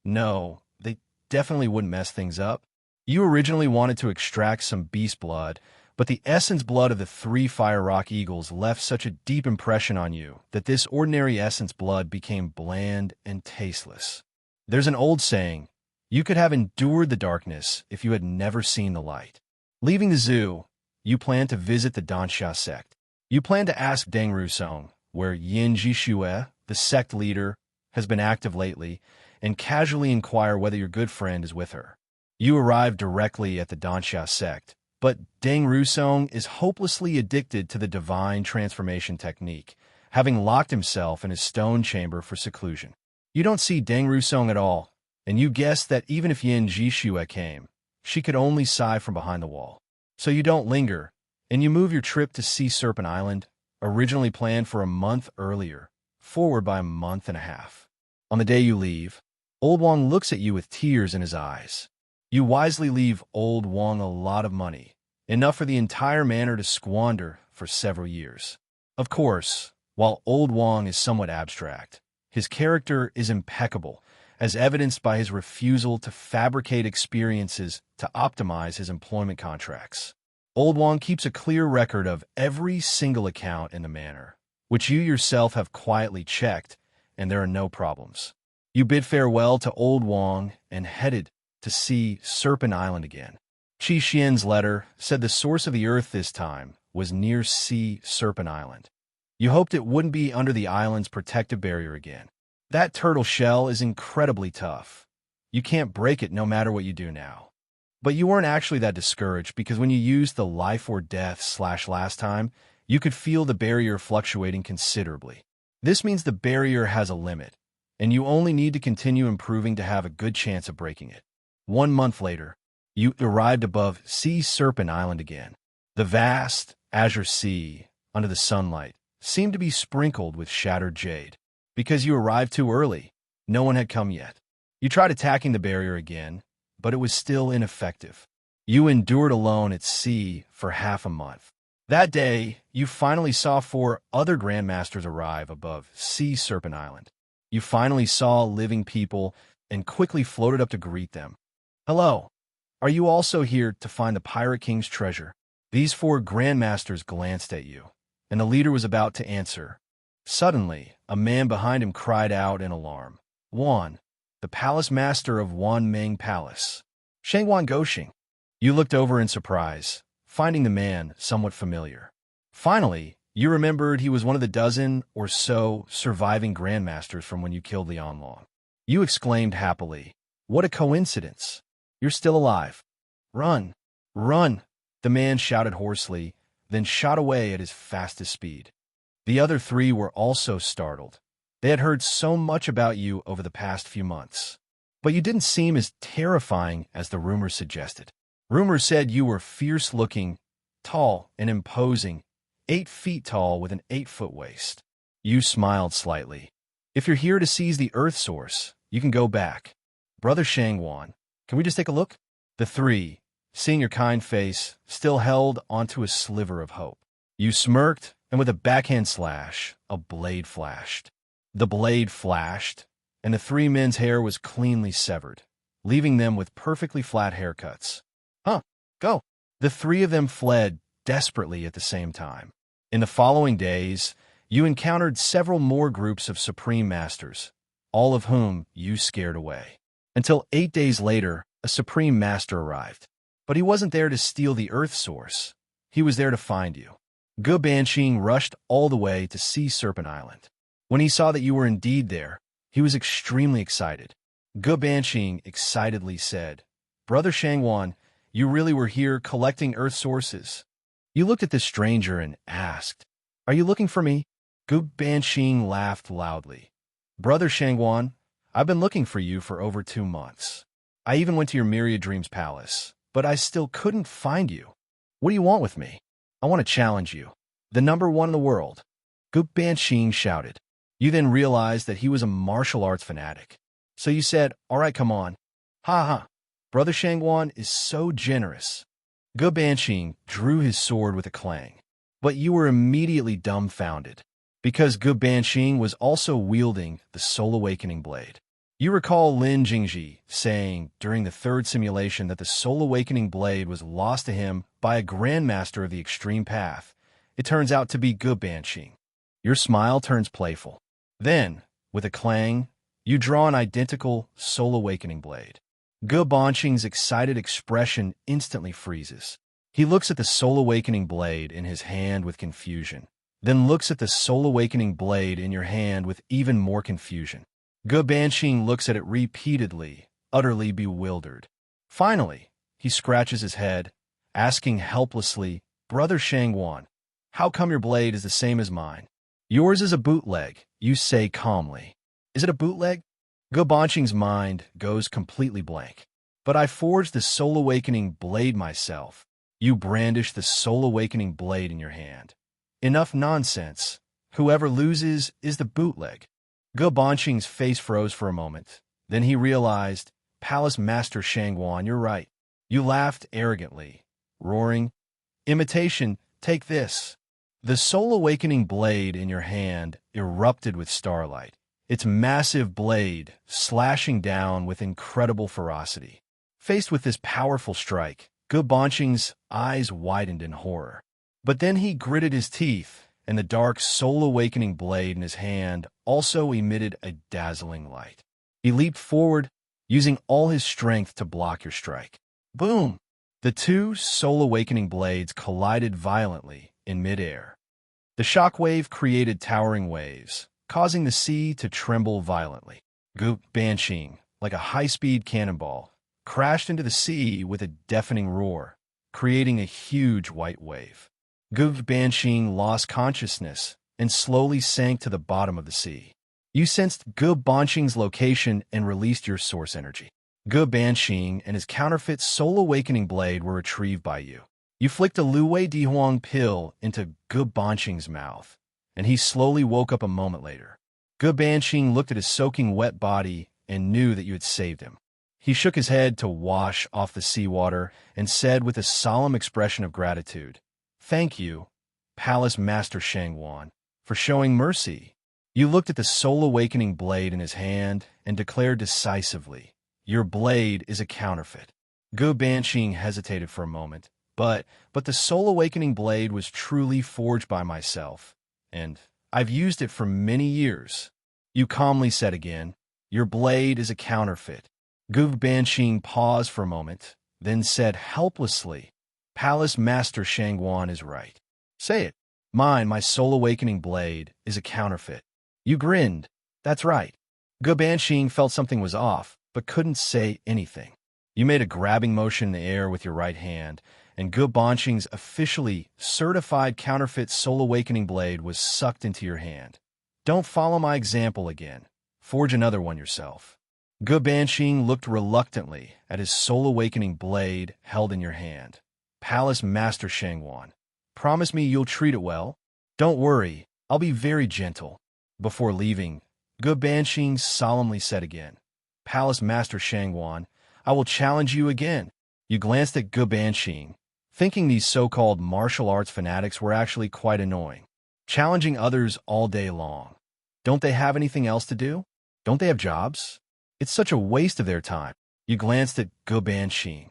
No, they definitely wouldn't mess things up. You originally wanted to extract some beast blood, but the essence blood of the 3 Fire Rock Eagles left such a deep impression on you that this ordinary essence blood became bland and tasteless. There's an old saying, you could have endured the darkness if you had never seen the light. Leaving the zoo, you plan to visit the Dansha sect. You plan to ask Deng Rusong, where Yin Jishue, the sect leader, has been active lately, and casually inquire whether your good friend is with her. You arrive directly at the Dansha sect, but Deng Rusong is hopelessly addicted to the divine transformation technique, having locked himself in his stone chamber for seclusion. You don't see Deng Rusong at all, and you guess that even if Yin Jishue came, she could only sigh from behind the wall. So you don't linger, and you move your trip to Sea Serpent Island, originally planned for a month earlier, forward by a month and a half. On the day you leave, Old Wong looks at you with tears in his eyes. You wisely leave Old Wong a lot of money, enough for the entire manor to squander for several years. Of course, while Old Wong is somewhat abstract, his character is impeccable, as evidenced by his refusal to fabricate experiences to optimize his employment contracts. Old Wong keeps a clear record of every single account in the manor, which you yourself have quietly checked, and there are no problems. You bid farewell to Old Wong and headed to see Serpent Island again. Qi Xian's letter said the source of the earth this time was near Sea Serpent Island. You hoped it wouldn't be under the island's protective barrier again. That turtle shell is incredibly tough. You can't break it no matter what you do now. But you weren't actually that discouraged because when you used the life or death / last time, you could feel the barrier fluctuating considerably. This means the barrier has a limit, and you only need to continue improving to have a good chance of breaking it. 1 month later, you arrived above Sea Serpent Island again. The vast, azure sea, under the sunlight, seemed to be sprinkled with shattered jade. Because you arrived too early, no one had come yet. You tried attacking the barrier again, but it was still ineffective. You endured alone at sea for half a month. That day, you finally saw 4 other Grandmasters arrive above Sea Serpent Island. You finally saw living people and quickly floated up to greet them. Hello. Are you also here to find the Pirate King's treasure? These 4 Grandmasters glanced at you, and the leader was about to answer. Suddenly, a man behind him cried out in alarm. Wan, the palace master of Wanmeng Palace. Shangwan Goxing. You looked over in surprise, finding the man somewhat familiar. Finally, you remembered he was one of the dozen or so surviving Grandmasters from when you killed Lian Long. You exclaimed happily, "What a coincidence! You're still alive. Run! Run!" The man shouted hoarsely, then shot away at his fastest speed. The other 3 were also startled. They had heard so much about you over the past few months. But you didn't seem as terrifying as the rumors suggested. Rumors said you were fierce-looking, tall and imposing, 8 feet tall with an 8-foot waist. You smiled slightly. If you're here to seize the Earth Source, you can go back. Brother Shangwan, can we just take a look? The 3, seeing your kind face, still held onto a sliver of hope. You smirked, and with a backhand slash, a blade flashed. The blade flashed, and the 3 men's hair was cleanly severed, leaving them with perfectly flat haircuts. Go. The 3 of them fled desperately at the same time. In the following days, you encountered several more groups of Supreme Masters, all of whom you scared away. Until 8 days later, a Supreme Master arrived. But he wasn't there to steal the Earth Source. He was there to find you. Ge Banqing rushed all the way to Sea Serpent Island. When he saw that you were indeed there, he was extremely excited. Ge Banqing excitedly said, "Brother Shangwan, you really were here collecting Earth Sources." You looked at this stranger and asked, "Are you looking for me?" Ge Banqing laughed loudly. "Brother Shangwan, I've been looking for you for over 2 months. I even went to your Myriad Dreams Palace, but I still couldn't find you. What do you want with me? I want to challenge you. The number 1 in the world." Ge Banqing shouted. You then realized that he was a martial arts fanatic. So you said, "All right, come on." Ha ha. Brother Shangwan is so generous. Ge Banqing drew his sword with a clang. But you were immediately dumbfounded, because Ge Banqing was also wielding the Soul Awakening blade. You recall Lin Jingji saying during the 3rd simulation that the Soul Awakening blade was lost to him by a Grandmaster of the Extreme Path. It turns out to be Ge Banqing. Your smile turns playful. Then, with a clang, you draw an identical Soul Awakening blade. Ge Banqing's excited expression instantly freezes. He looks at the Soul Awakening blade in his hand with confusion, then looks at the Soul Awakening blade in your hand with even more confusion. Ge Banqing looks at it repeatedly, utterly bewildered. Finally, he scratches his head, asking helplessly, "Brother Shangwan, how come your blade is the same as mine?" "Yours is a bootleg," you say calmly. "Is it a bootleg?" Ge Banqing's mind goes completely blank. "But I forged the Soul Awakening blade myself." You brandish the Soul Awakening blade in your hand. "Enough nonsense. Whoever loses is the bootleg." Ge Banqing's face froze for a moment. Then he realized, "Palace Master Shangwan, you're right." You laughed arrogantly, roaring, "Imitation, take this." The Soul Awakening blade in your hand erupted with starlight, its massive blade slashing down with incredible ferocity. Faced with this powerful strike, Ge Banqing's eyes widened in horror. But then he gritted his teeth and the dark soul-awakening blade in his hand also emitted a dazzling light. He leaped forward, using all his strength to block your strike. Boom! The two soul-awakening blades collided violently in midair. The shockwave created towering waves, causing the sea to tremble violently. Goop Banshee, like a high-speed cannonball, crashed into the sea with a deafening roar, creating a huge white wave. Goop Banshee lost consciousness and slowly sank to the bottom of the sea. You sensed Goop Banshee's location and released your source energy. Goop Banshee and his counterfeit soul-awakening blade were retrieved by you. You flicked a Luwei Dihuang pill into Goop Banshee's mouth, and he slowly woke up a moment later. Goop Banshee looked at his soaking wet body and knew that you had saved him. He shook his head to wash off the seawater and said with a solemn expression of gratitude, "Thank you, Palace Master Shangwan, for showing mercy." You looked at the soul-awakening blade in his hand and declared decisively, "Your blade is a counterfeit." Goop Banshee hesitated for a moment, but the soul-awakening blade was truly forged by myself, and I've used it for many years. You calmly said again, "Your blade is a counterfeit." Goop Banshee paused for a moment, then said helplessly, "Palace Master Shangwan is right." "Say it." "Mine, my soul-awakening blade, is a counterfeit." You grinned. "That's right." Goop Banshee felt something was off, but couldn't say anything. You made a grabbing motion in the air with your right hand, and Goop Banshee's officially certified counterfeit soul-awakening blade was sucked into your hand. "Don't follow my example again. Forge another one yourself." Goop Banshee looked reluctantly at his soul-awakening blade held in your hand. "Palace Master Shangwan, promise me you'll treat it well?" "Don't worry, I'll be very gentle." Before leaving, Goop Banshee solemnly said again, "Palace Master Shangwan, I will challenge you again." You glanced at Goop Banshee, thinking these so-called martial arts fanatics were actually quite annoying. Challenging others all day long. Don't they have anything else to do? Don't they have jobs? It's such a waste of their time. You glanced at Goop Banshee.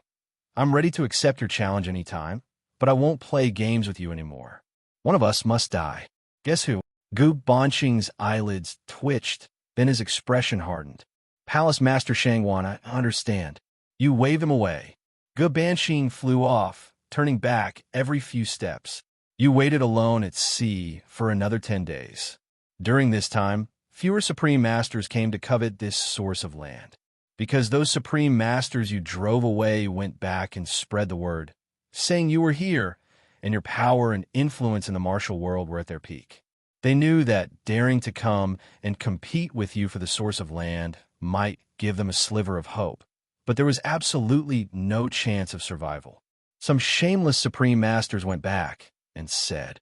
"I'm ready to accept your challenge anytime, but I won't play games with you anymore. One of us must die." "Guess who?" Goop Banshee's eyelids twitched, then his expression hardened. "Palace Master Shangwan, I understand." You waved him away. Goop Banshee flew off, turning back every few steps. You waited alone at sea for another 10 days. During this time, fewer Supreme Masters came to covet this source of land. Because those Supreme Masters you drove away went back and spread the word, saying you were here, and your power and influence in the martial world were at their peak. They knew that daring to come and compete with you for the source of land might give them a sliver of hope, but there was absolutely no chance of survival. Some shameless Supreme Masters went back and said,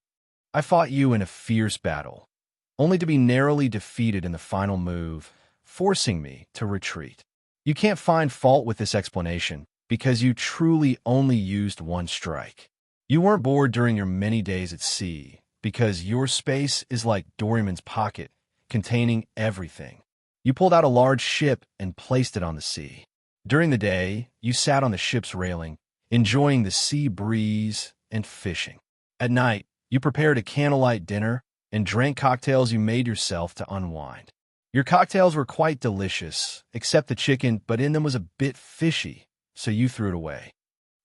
"I fought you in a fierce battle, only to be narrowly defeated in the final move, forcing me to retreat." You can't find fault with this explanation because you truly only used one strike. You weren't bored during your many days at sea, because your space is like Doraemon's pocket, containing everything. You pulled out a large ship and placed it on the sea. During the day, you sat on the ship's railing, enjoying the sea breeze and fishing. At night, you prepared a candlelight dinner and drank cocktails you made yourself to unwind. Your cocktails were quite delicious, except the chicken, but in them was a bit fishy, so you threw it away.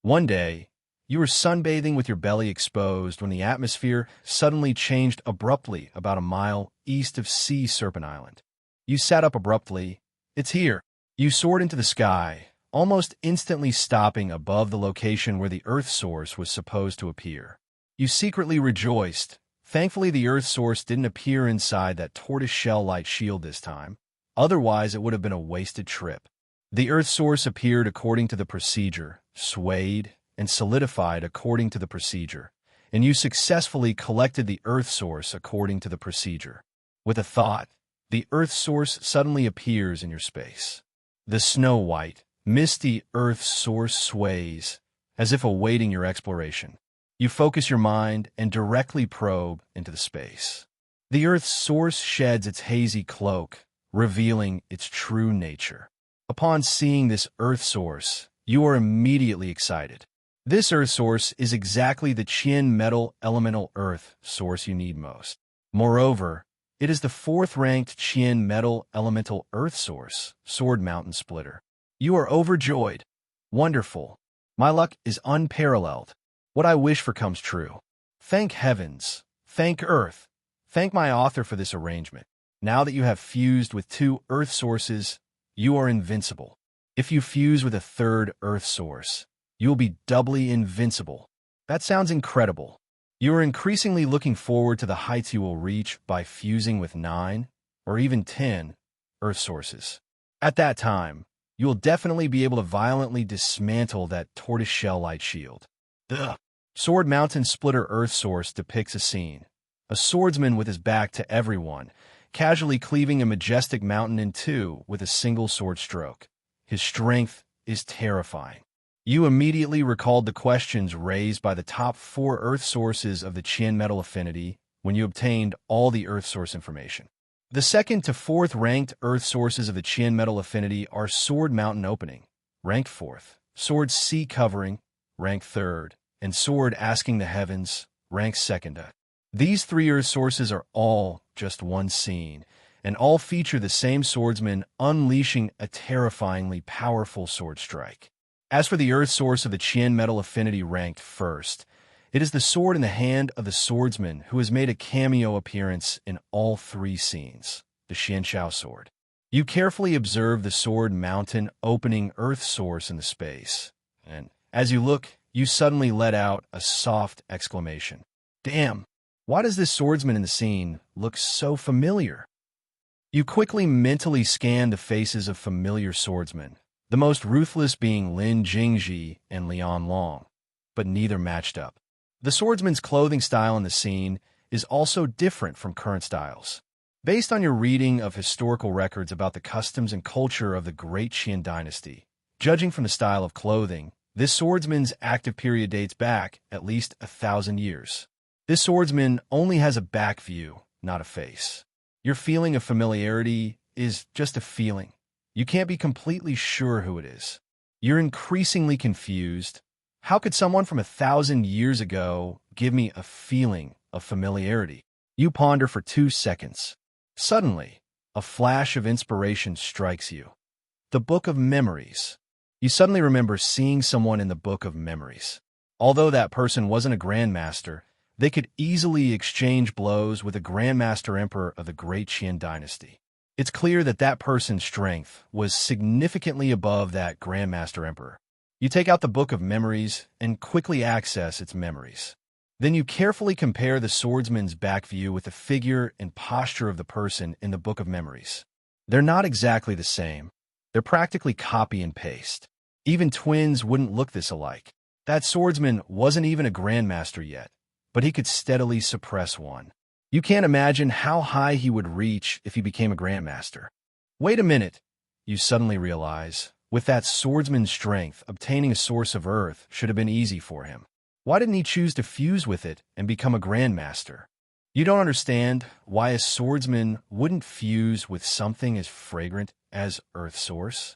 One day, you were sunbathing with your belly exposed when the atmosphere suddenly changed abruptly about a mile east of Sea Serpent Island. You sat up abruptly. "It's here." You soared into the sky, almost instantly stopping above the location where the Earth source was supposed to appear. You secretly rejoiced. Thankfully, the Earth source didn't appear inside that tortoise-shell light shield this time. Otherwise, it would have been a wasted trip. The Earth source appeared according to the procedure, swayed, and solidified according to the procedure, and you successfully collected the Earth source according to the procedure. With a thought, the Earth source suddenly appears in your space. The snow-white, misty Earth source sways, as if awaiting your exploration. You focus your mind and directly probe into the space. The Earth's source sheds its hazy cloak, revealing its true nature. Upon seeing this Earth source, you are immediately excited. This earth source is exactly the Qian metal elemental earth source you need most. Moreover, it is the fourth-ranked Qian metal elemental earth source, Sword Mountain Splitter. You are overjoyed. Wonderful. My luck is unparalleled. What I wish for comes true. Thank heavens. Thank earth. Thank my author for this arrangement. Now that you have fused with two earth sources, you are invincible. If you fuse with a third earth source, you will be doubly invincible. That sounds incredible. You are increasingly looking forward to the heights you will reach by fusing with 9 or even 10 earth sources. At that time, you will definitely be able to violently dismantle that tortoiseshell light shield. The Sword Mountain Splitter Earth Source depicts a scene. A swordsman with his back to everyone, casually cleaving a majestic mountain in two with a single sword stroke. His strength is terrifying. You immediately recalled the questions raised by the top 4 Earth sources of the Qian Metal Affinity when you obtained all the Earth source information. The second to fourth ranked Earth sources of the Qian Metal Affinity are Sword Mountain Opening, ranked 4th, Sword Sea Covering, ranked 3rd, and Sword Asking the Heavens, ranked 2nd. These 3 Earth sources are all just one scene, and all feature the same swordsman unleashing a terrifyingly powerful sword strike. As for the Earth source of the Qian Metal Affinity ranked 1st, it is the sword in the hand of the swordsman who has made a cameo appearance in all 3 scenes, the Xianxiao sword. You carefully observe the Sword Mountain opening Earth source in the space, and as you look, you suddenly let out a soft exclamation. Damn, why does this swordsman in the scene look so familiar? You quickly mentally scan the faces of familiar swordsmen, the most ruthless being Lin Jingji and Lian Long, but neither matched up. The swordsman's clothing style in the scene is also different from current styles. Based on your reading of historical records about the customs and culture of the Great Qian dynasty, judging from the style of clothing, this swordsman's active period dates back at least 1,000 years. This swordsman only has a back view, not a face. Your feeling of familiarity is just a feeling. You can't be completely sure who it is. You're increasingly confused. How could someone from 1,000 years ago give me a feeling of familiarity? You ponder for 2 seconds. Suddenly, a flash of inspiration strikes you. The Book of Memories. You suddenly remember seeing someone in the Book of Memories. Although that person wasn't a grandmaster, they could easily exchange blows with the Grandmaster Emperor of the Great Qian dynasty. It's clear that that person's strength was significantly above that Grandmaster Emperor. You take out the Book of Memories and quickly access its memories. Then you carefully compare the swordsman's back view with the figure and posture of the person in the Book of Memories. They're not exactly the same. They're practically copy and paste. Even twins wouldn't look this alike. That swordsman wasn't even a grandmaster yet, but he could steadily suppress one. You can't imagine how high he would reach if he became a grandmaster. Wait a minute, you suddenly realize. With that swordsman's strength, obtaining a source of earth should have been easy for him. Why didn't he choose to fuse with it and become a grandmaster? You don't understand why a swordsman wouldn't fuse with something as fragrant as earth source?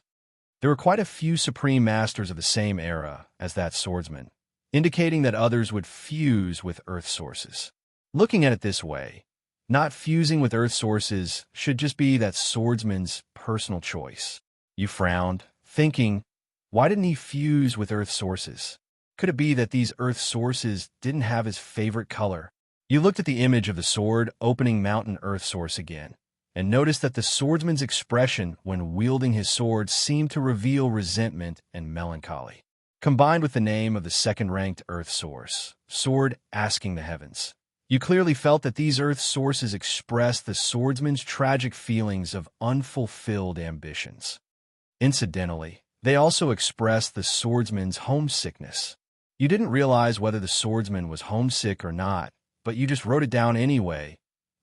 There were quite a few supreme masters of the same era as that swordsman, indicating that others would fuse with earth sources. Looking at it this way, not fusing with earth sources should just be that swordsman's personal choice. You frowned, thinking, why didn't he fuse with earth sources? Could it be that these earth sources didn't have his favorite color? You looked at the image of the sword opening mountain earth source again, and noticed that the swordsman's expression when wielding his sword seemed to reveal resentment and melancholy. Combined with the name of the second-ranked earth source, Sword Asking the Heavens, you clearly felt that these earth sources expressed the swordsman's tragic feelings of unfulfilled ambitions. Incidentally, they also expressed the swordsman's homesickness. You didn't realize whether the swordsman was homesick or not, but you just wrote it down anyway.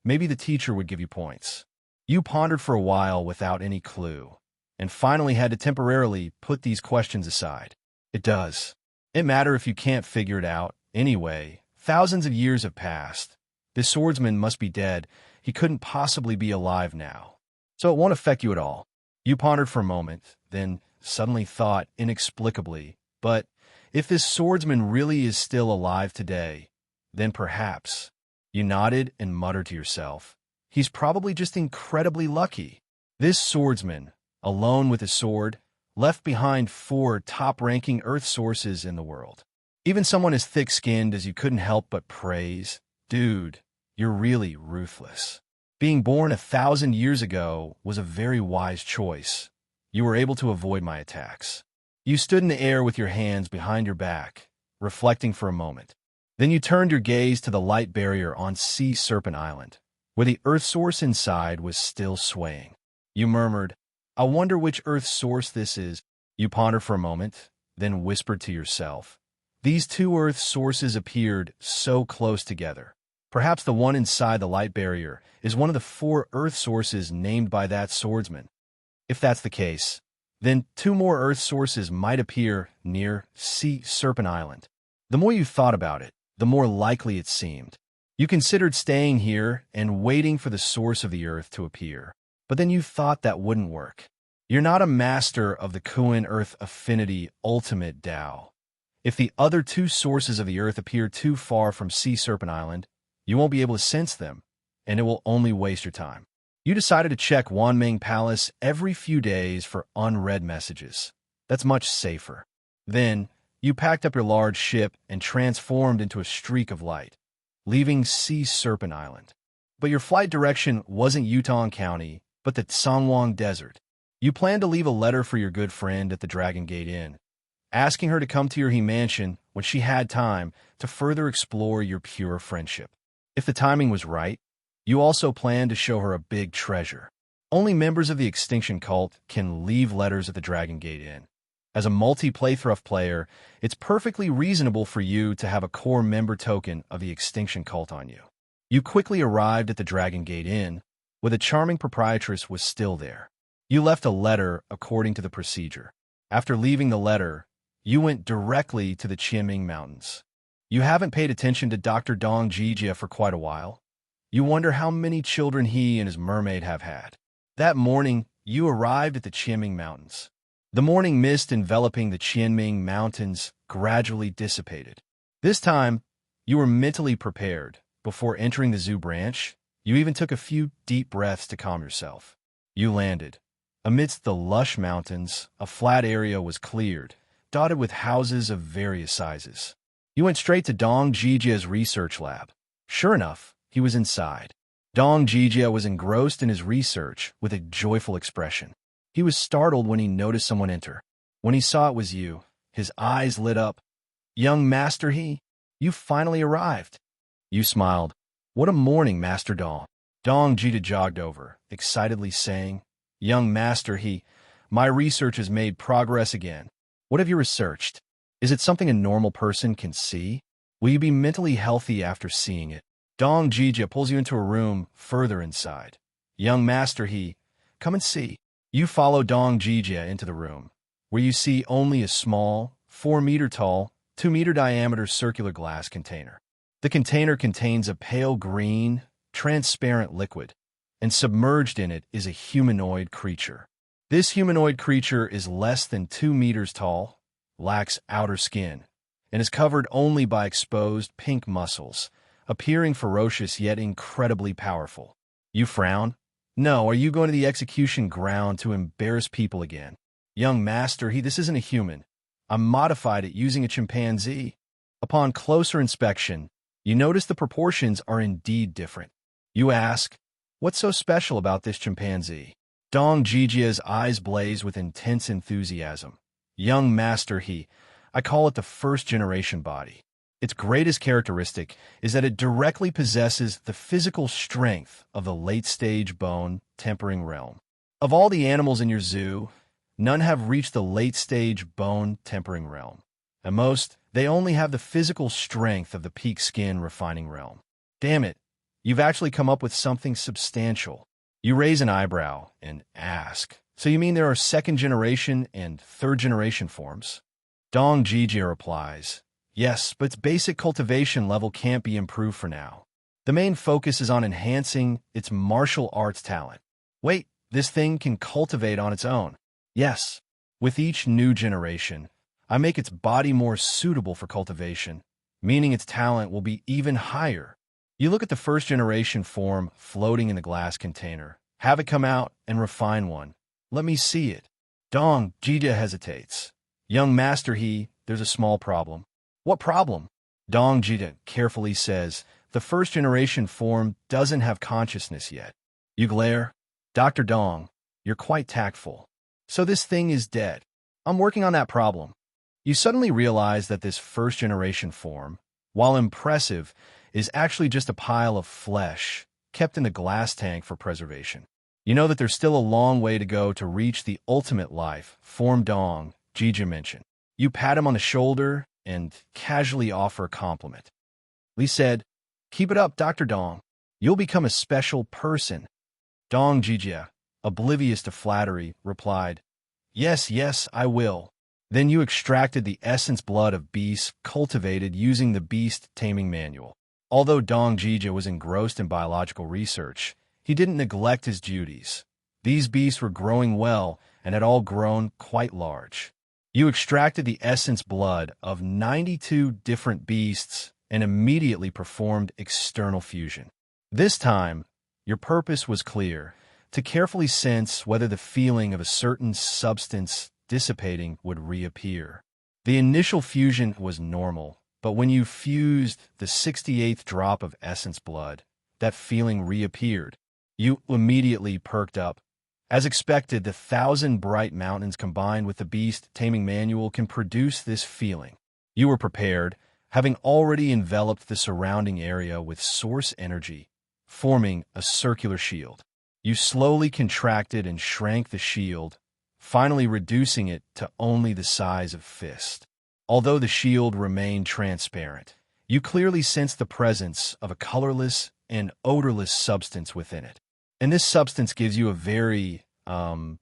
Maybe the teacher would give you points. You pondered for a while without any clue, and finally had to temporarily put these questions aside. It does. It matter if you can't figure it out. Anyway, thousands of years have passed. This swordsman must be dead. He couldn't possibly be alive now. So it won't affect you at all. You pondered for a moment, then suddenly thought inexplicably, but If this swordsman really is still alive today, then perhaps. You nodded and muttered to yourself, he's probably just incredibly lucky. This swordsman, alone with his sword, left behind 4 top-ranking Earth sources in the world. Even someone as thick-skinned as you couldn't help but praise. Dude, you're really ruthless. Being born 1,000 years ago was a very wise choice. You were able to avoid my attacks. You stood in the air with your hands behind your back, reflecting for a moment. Then you turned your gaze to the light barrier on Sea Serpent Island, where the Earth source inside was still swaying. You murmured, I wonder which Earth source this is. You pondered for a moment, then whispered to yourself. These 2 Earth sources appeared so close together. Perhaps the one inside the light barrier is one of the 4 Earth sources named by that swordsman. If that's the case, then 2 more Earth sources might appear near Sea Serpent Island. The more you thought about it, the more likely it seemed. You considered staying here and waiting for the source of the Earth to appear, but then you thought that wouldn't work. You're not a master of the Kuan Earth Affinity Ultimate Tao. If the other 2 sources of the Earth appear too far from Sea Serpent Island, you won't be able to sense them, and it will only waste your time. You decided to check Wanming Palace every few days for unread messages. That's much safer. Then, you packed up your large ship and transformed into a streak of light, leaving Sea Serpent Island. But your flight direction wasn't Yutong County, but the Sangwang Desert. You planned to leave a letter for your good friend at the Dragon Gate Inn, asking her to come to your mansion when she had time to further explore your pure friendship. If the timing was right, you also planned to show her a big treasure. Only members of the Extinction Cult can leave letters at the Dragon Gate Inn. As a multi-playthrough player, it's perfectly reasonable for you to have a core member token of the Extinction Cult on you. You quickly arrived at the Dragon Gate Inn, where the charming proprietress was still there. You left a letter according to the procedure. After leaving the letter, you went directly to the Qianming Mountains. You haven't paid attention to Dr. Dong Jijia for quite a while. You wonder how many children he and his mermaid have had. That morning, you arrived at the Qianming Mountains. The morning mist enveloping the Qianming Mountains gradually dissipated. This time, you were mentally prepared. Before entering the zoo branch, you even took a few deep breaths to calm yourself. You landed. Amidst the lush mountains, a flat area was cleared, dotted with houses of various sizes. You went straight to Dong Jijia's research lab. Sure enough, he was inside. Dong Jijia was engrossed in his research with a joyful expression. He was startled when he noticed someone enter. When he saw it was you, his eyes lit up. Young Master He, you finally arrived. You smiled. What a morning, Master Dong. Dong Jijia jogged over, excitedly saying, Young Master He, my research has made progress again. What have you researched? Is it something a normal person can see? Will you be mentally healthy after seeing it? Dong Jijia pulls you into a room further inside. Young Master He, come and see. You follow Dong Jijia into the room, where you see only a small, 4-meter-tall, 2-meter-diameter circular glass container. The container contains a pale green, transparent liquid, and submerged in it is a humanoid creature. This humanoid creature is less than 2 meters tall, lacks outer skin, and is covered only by exposed pink muscles, appearing ferocious yet incredibly powerful. You frown. No, are you going to the execution ground to embarrass people again? Young Master He, this isn't a human. I modified it using a chimpanzee. Upon closer inspection, you notice the proportions are indeed different. You ask, what's so special about this chimpanzee? Dong Jijia's eyes blaze with intense enthusiasm. Young Master He, I call it the first-generation body. Its greatest characteristic is that it directly possesses the physical strength of the late-stage bone tempering realm. Of all the animals in your zoo, none have reached the late-stage bone tempering realm. At most, they only have the physical strength of the peak skin refining realm. Damn it, you've actually come up with something substantial. You raise an eyebrow and ask, so you mean there are second-generation and third-generation forms? Dong Jijia replies, yes, but its basic cultivation level can't be improved for now. The main focus is on enhancing its martial arts talent. Wait, this thing can cultivate on its own. Yes. With each new generation, I make its body more suitable for cultivation, meaning its talent will be even higher. You look at the first-generation form floating in the glass container. Have it come out and refine one. Let me see it. Dong, Jija hesitates. Young master there's a small problem. What problem? Dong Jija carefully says, the first-generation form doesn't have consciousness yet. You glare. Dr. Dong, you're quite tactful. So this thing is dead. I'm working on that problem. You suddenly realize that this first-generation form, while impressive, is actually just a pile of flesh kept in a glass tank for preservation. You know that there's still a long way to go to reach the ultimate life, form Dong, Jija mentioned. You pat him on the shoulder and casually offer a compliment. Li said, keep it up, Dr. Dong. You'll become a special person. Dong Jija, oblivious to flattery, replied, yes, yes, I will. Then you extracted the essence blood of beasts cultivated using the beast taming manual. Although Dong Jija was engrossed in biological research, he didn't neglect his duties. These beasts were growing well and had all grown quite large. You extracted the essence blood of 92 different beasts and immediately performed external fusion. This time, your purpose was clear, to carefully sense whether the feeling of a certain substance dissipating would reappear. The initial fusion was normal, but when you fused the 68th drop of essence blood, that feeling reappeared. You immediately perked up. As expected, the 1,000 bright mountains combined with the beast taming manual can produce this feeling. You were prepared, having already enveloped the surrounding area with source energy, forming a circular shield. You slowly contracted and shrank the shield, finally reducing it to only the size of fist. Although the shield remained transparent, you clearly sensed the presence of a colorless and odorless substance within it. And this substance gives you a very,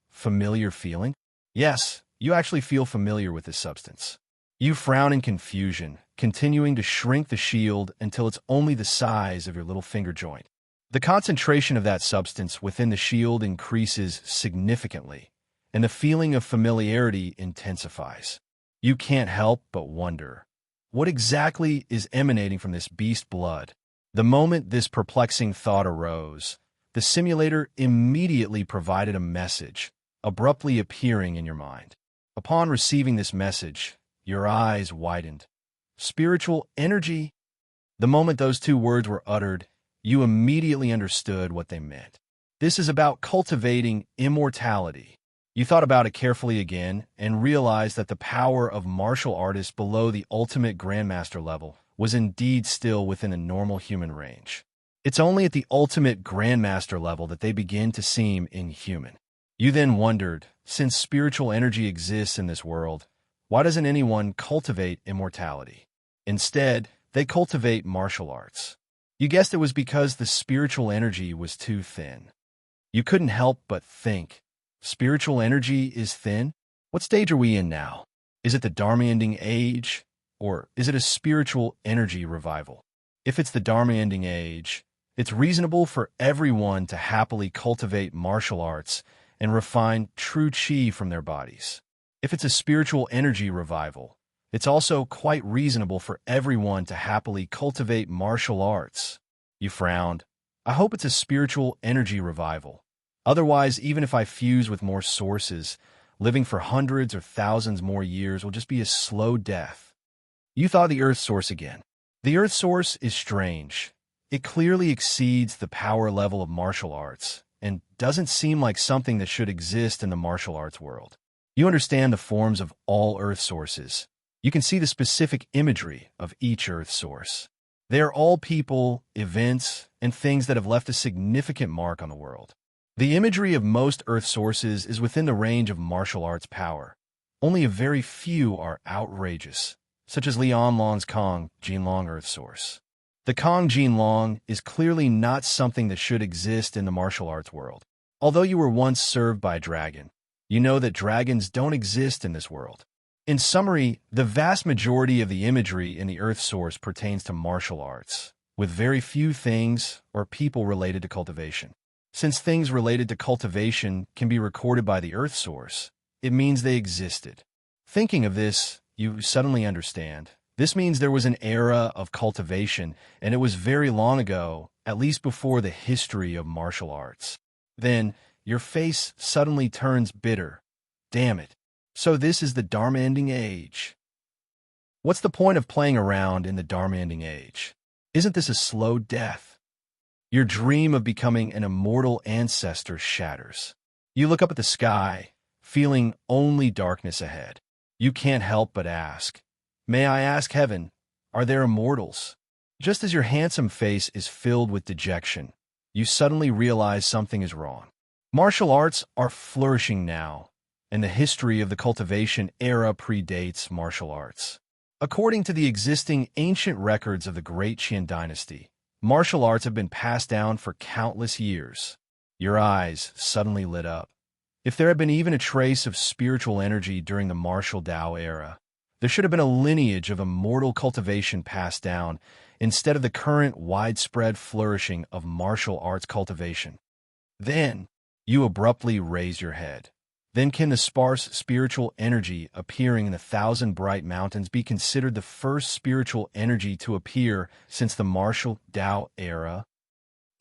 familiar feeling. Yes, you actually feel familiar with this substance. You frown in confusion, continuing to shrink the shield until it's only the size of your little finger joint. The concentration of that substance within the shield increases significantly, and the feeling of familiarity intensifies. You can't help but wonder, what exactly is emanating from this beast blood? The moment this perplexing thought arose, the simulator immediately provided a message, abruptly appearing in your mind. Upon receiving this message, your eyes widened. Spiritual energy? The moment those two words were uttered, you immediately understood what they meant. This is about cultivating immortality. You thought about it carefully again and realized that the power of martial artists below the ultimate grandmaster level was indeed still within a normal human range. It's only at the ultimate grandmaster level that they begin to seem inhuman. You then wondered, since spiritual energy exists in this world, why doesn't anyone cultivate immortality? Instead, they cultivate martial arts. You guessed it was because the spiritual energy was too thin. You couldn't help but think, spiritual energy is thin? What stage are we in now? Is it the Dharma-ending age, or is it a spiritual energy revival? If it's the Dharma-ending age, it's reasonable for everyone to happily cultivate martial arts and refine true chi from their bodies. If it's a spiritual energy revival, it's also quite reasonable for everyone to happily cultivate martial arts. You frowned. I hope it's a spiritual energy revival. Otherwise, even if I fuse with more sources, living for hundreds or thousands more years will just be a slow death. You thought the Earth Source again. The Earth Source is strange. It clearly exceeds the power level of martial arts and doesn't seem like something that should exist in the martial arts world. You understand the forms of all Earth Sources. You can see the specific imagery of each Earth Source. They are all people, events, and things that have left a significant mark on the world. The imagery of most Earth Sources is within the range of martial arts power. Only a very few are outrageous, such as Lian Long's Kong Jinlong Earth Source. The Kong Jinlong is clearly not something that should exist in the martial arts world. Although you were once served by a dragon, you know that dragons don't exist in this world. In summary, the vast majority of the imagery in the Earth Source pertains to martial arts, with very few things or people related to cultivation. Since things related to cultivation can be recorded by the Earth Source, it means they existed. Thinking of this, you suddenly understand. This means there was an era of cultivation, and it was very long ago, at least before the history of martial arts. Then, your face suddenly turns bitter. Damn it. So this is the Dharma ending age. What's the point of playing around in the Dharma ending age? Isn't this a slow death? Your dream of becoming an immortal ancestor shatters. You look up at the sky, feeling only darkness ahead. You can't help but ask, may I ask heaven, are there immortals? Just as your handsome face is filled with dejection, you suddenly realize something is wrong. Martial arts are flourishing now, and the history of the cultivation era predates martial arts. According to the existing ancient records of the Great Qian dynasty, martial arts have been passed down for countless years. Your eyes suddenly lit up. If there had been even a trace of spiritual energy during the martial Tao era, there should have been a lineage of immortal cultivation passed down instead of the current widespread flourishing of martial arts cultivation. Then, you abruptly raise your head. Then can the sparse spiritual energy appearing in the 1,000 bright mountains be considered the first spiritual energy to appear since the martial Tao era?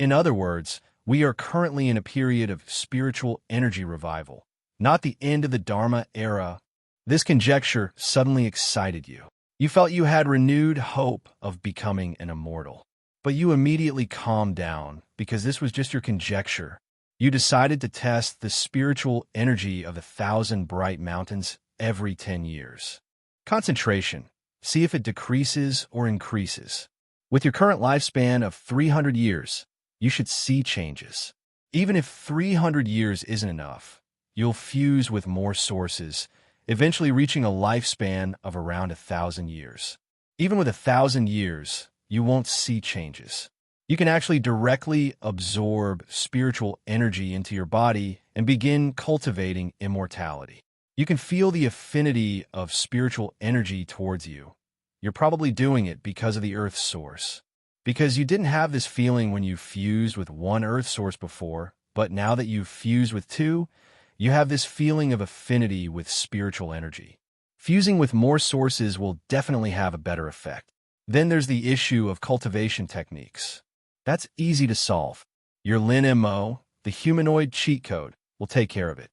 In other words, we are currently in a period of spiritual energy revival, not the end of the Dharma era. This conjecture suddenly excited you. You felt you had renewed hope of becoming an immortal. But you immediately calmed down because this was just your conjecture. You decided to test the spiritual energy of the 1,000 bright mountains every 10 years. Concentration. See if it decreases or increases. With your current lifespan of 300 years, you should see changes. Even if 300 years isn't enough, you'll fuse with more sources, eventually reaching a lifespan of around 1,000 years. Even with 1,000 years, you won't see changes. You can actually directly absorb spiritual energy into your body and begin cultivating immortality. You can feel the affinity of spiritual energy towards you. You're probably doing it because of the Earth source. Because you didn't have this feeling when you fused with one Earth source before, but now that you've fused with two, you have this feeling of affinity with spiritual energy. Fusing with more sources will definitely have a better effect. Then there's the issue of cultivation techniques. That's easy to solve. Your Lin Mo, the humanoid cheat code, will take care of it.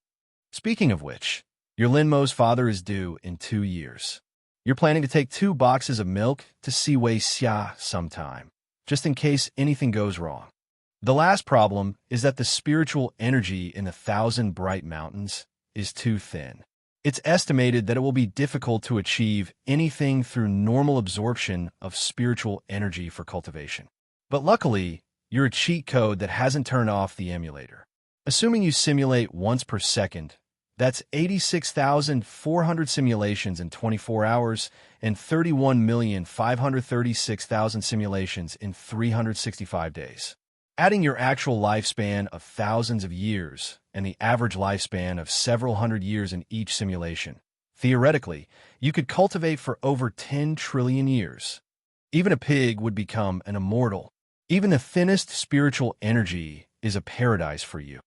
Speaking of which, your Lin Mo's father is due in 2 years. You're planning to take 2 boxes of milk to see Wei Xia sometime, just in case anything goes wrong. The last problem is that the spiritual energy in the 1,000 bright mountains is too thin. It's estimated that it will be difficult to achieve anything through normal absorption of spiritual energy for cultivation. But luckily, you're a cheat code that hasn't turned off the emulator. Assuming you simulate once per second, that's 86,400 simulations in 24 hours and 31,536,000 simulations in 365 days. Adding your actual lifespan of thousands of years and the average lifespan of several hundred years in each simulation, theoretically, you could cultivate for over 10 trillion years. Even a pig would become an immortal. Even the thinnest spiritual energy is a paradise for you.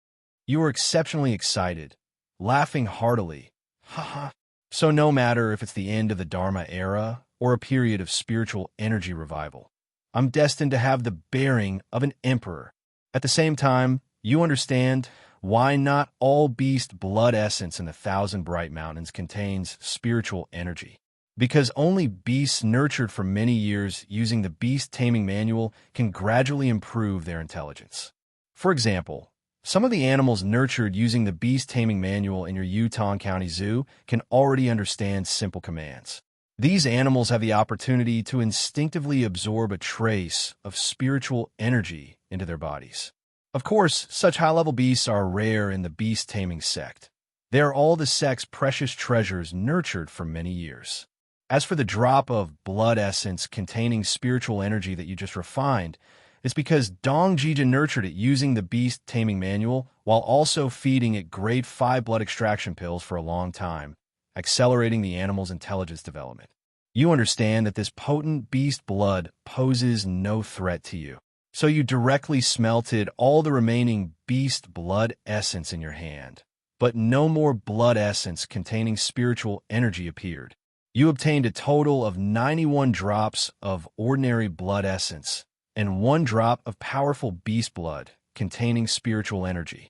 You are exceptionally excited, laughing heartily. Haha. So no matter if it's the end of the Dharma era or a period of spiritual energy revival, I'm destined to have the bearing of an emperor. At the same time, you understand why not all beast blood essence in the 1,000 bright mountains contains spiritual energy. Because only beasts nurtured for many years using the Beast Taming Manual can gradually improve their intelligence. For example, some of the animals nurtured using the Beast Taming Manual in your Utah County Zoo can already understand simple commands. These animals have the opportunity to instinctively absorb a trace of spiritual energy into their bodies. Of course, such high-level beasts are rare in the beast taming sect. They are all the sect's precious treasures nurtured for many years. As for the drop of blood essence containing spiritual energy that you just refined, it's because Dong Jija nurtured it using the Beast Taming Manual while also feeding it grade 5 blood extraction pills for a long time, accelerating the animal's intelligence development. You understand that this potent beast blood poses no threat to you, so you directly smelted all the remaining beast blood essence in your hand. But no more blood essence containing spiritual energy appeared. You obtained a total of 91 drops of ordinary blood essence and 1 drop of powerful beast blood containing spiritual energy.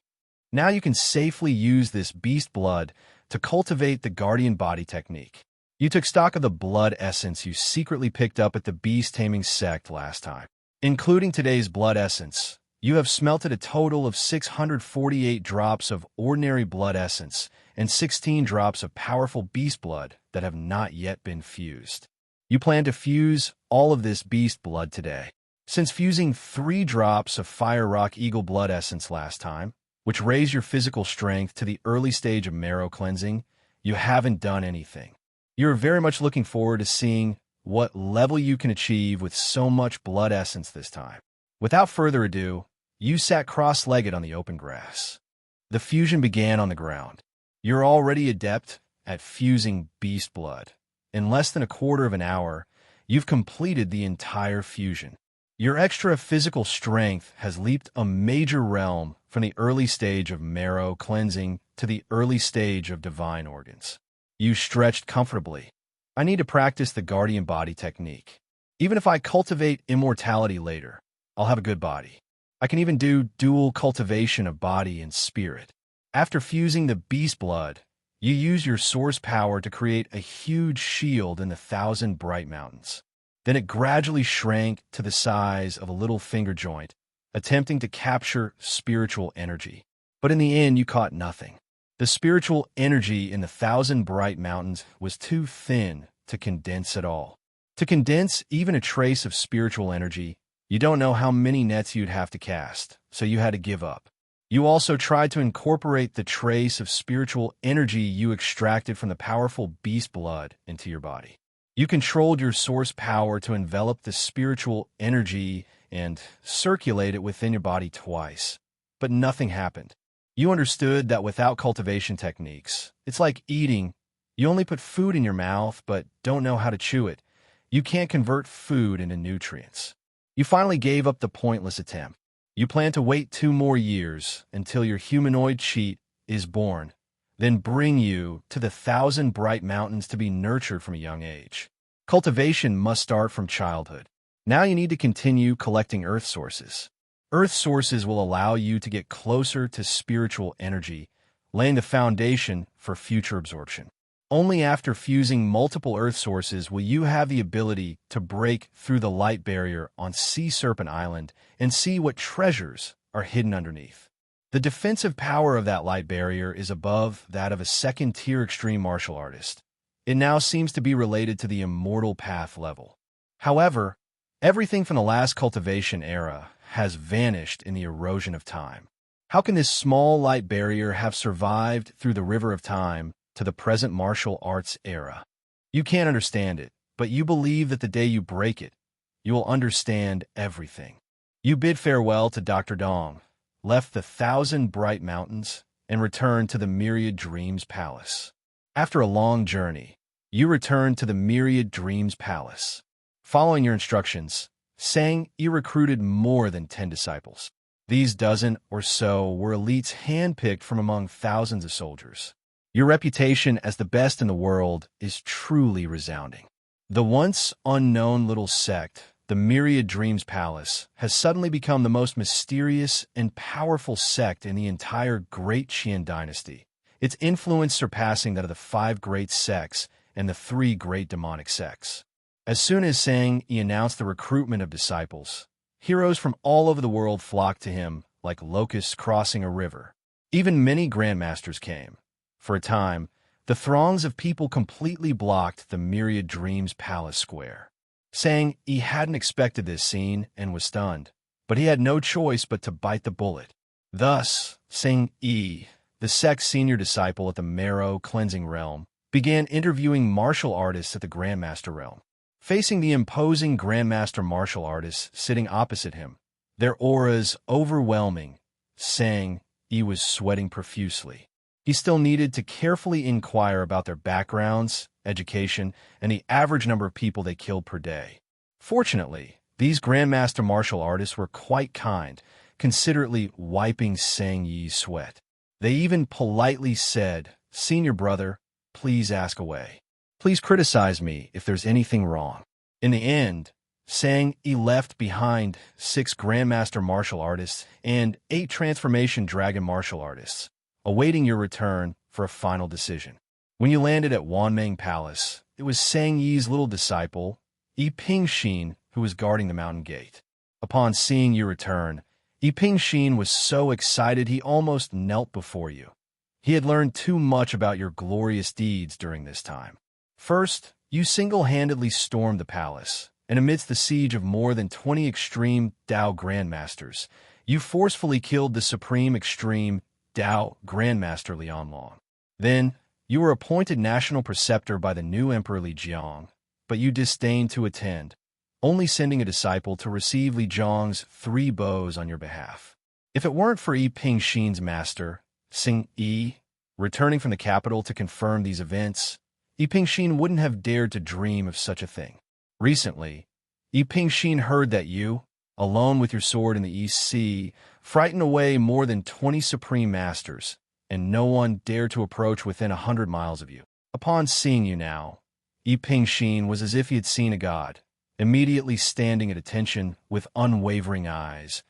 Now you can safely use this beast blood to cultivate the guardian body technique. You took stock of the blood essence you secretly picked up at the beast taming sect last time. Including today's blood essence, you have smelted a total of 648 drops of ordinary blood essence and 16 drops of powerful beast blood that have not yet been fused. You plan to fuse all of this beast blood today. Since fusing 3 drops of Fire Rock Eagle blood essence last time, which raised your physical strength to the early stage of marrow cleansing, you haven't done anything. You're very much looking forward to seeing what level you can achieve with so much blood essence this time. Without further ado, you sat cross-legged on the open grass. The fusion began on the ground. You're already adept at fusing beast blood. In less than a quarter of an hour, you've completed the entire fusion. Your extra physical strength has leaped a major realm from the early stage of marrow cleansing to the early stage of divine organs. You stretched comfortably. I need to practice the guardian body technique. Even if I cultivate immortality later, I'll have a good body. I can even do dual cultivation of body and spirit. After fusing the beast blood, you use your source power to create a huge shield in the 1,000 bright mountains. Then it gradually shrank to the size of a little finger joint, attempting to capture spiritual energy. But in the end, you caught nothing. The spiritual energy in the 1,000 bright mountains was too thin to condense at all. To condense even a trace of spiritual energy, you don't know how many nets you'd have to cast, so you had to give up. You also tried to incorporate the trace of spiritual energy you extracted from the powerful beast blood into your body. You controlled your source power to envelop the spiritual energy and circulate it within your body twice, but nothing happened. You understood that without cultivation techniques, it's like eating. You only put food in your mouth but don't know how to chew it. You can't convert food into nutrients. You finally gave up the pointless attempt. You plan to wait 2 more years until your humanoid cheat is born, then bring you to the 1,000 bright mountains to be nurtured from a young age. Cultivation must start from childhood. Now you need to continue collecting earth sources. Earth sources will allow you to get closer to spiritual energy, laying the foundation for future absorption. Only after fusing multiple earth sources will you have the ability to break through the light barrier on Sea Serpent Island and see what treasures are hidden underneath. The defensive power of that light barrier is above that of a second-tier extreme martial artist. It now seems to be related to the immortal path level. However, everything from the last cultivation era has vanished in the erosion of time. How can this small light barrier have survived through the river of time to the present martial arts era? You can't understand it, but you believe that the day you break it, you will understand everything. You bid farewell to Dr. Dong, left the 1,000 bright mountains, and returned to the Myriad Dreams Palace. After a long journey, you returned to the Myriad Dreams Palace. Following your instructions, Sang Yi recruited more than 10 disciples. These dozen or so were elites handpicked from among thousands of soldiers. Your reputation as the best in the world is truly resounding. The once unknown little sect, the Myriad Dreams Palace, has suddenly become the most mysterious and powerful sect in the entire Great Qian dynasty, its influence surpassing that of the 5 great sects and the 3 great demonic sects. As soon as Sang Yi announced the recruitment of disciples, heroes from all over the world flocked to him like locusts crossing a river. Even many grandmasters came. For a time, the throngs of people completely blocked the Myriad Dreams Palace square. Sang Yi hadn't expected this scene and was stunned, but he had no choice but to bite the bullet. Thus, Sang Yi, the sect's senior disciple at the Marrow Cleansing Realm, began interviewing martial artists at the Grandmaster Realm. Facing the imposing Grandmaster martial artists sitting opposite him, their auras overwhelming, Sang Yi was sweating profusely. He still needed to carefully inquire about their backgrounds, education, and the average number of people they killed per day. Fortunately, these Grandmaster martial artists were quite kind, considerately wiping Sang Yi's sweat. They even politely said, "Senior brother, please ask away." Please criticize me if there's anything wrong. In the end, Sang Yi left behind 6 Grandmaster martial artists and 8 Transformation Dragon martial artists, awaiting your return for a final decision. When you landed at Wanmeng Palace, it was Sang Yi's little disciple, Yi Pingxin, who was guarding the mountain gate. Upon seeing you return, Yi Pingxin was so excited he almost knelt before you. He had learned too much about your glorious deeds during this time. First, you single-handedly stormed the palace, and amidst the siege of more than 20 extreme Dao Grandmasters, you forcefully killed the supreme extreme Dao Grandmaster Lianlong. Then, you were appointed national preceptor by the new Emperor Li Jiang, but you disdained to attend, only sending a disciple to receive Li Jiang's 3 bows on your behalf. If it weren't for Yi Pingxin's master, Sing Yi, returning from the capital to confirm these events, Yi Pingxin wouldn't have dared to dream of such a thing. Recently, Yi Pingxin heard that you, alone with your sword in the East Sea, frightened away more than 20 supreme masters, and no one dared to approach within 100 miles of you. Upon seeing you now, Yi Pingxin was as if he had seen a god, immediately standing at attention with unwavering eyes.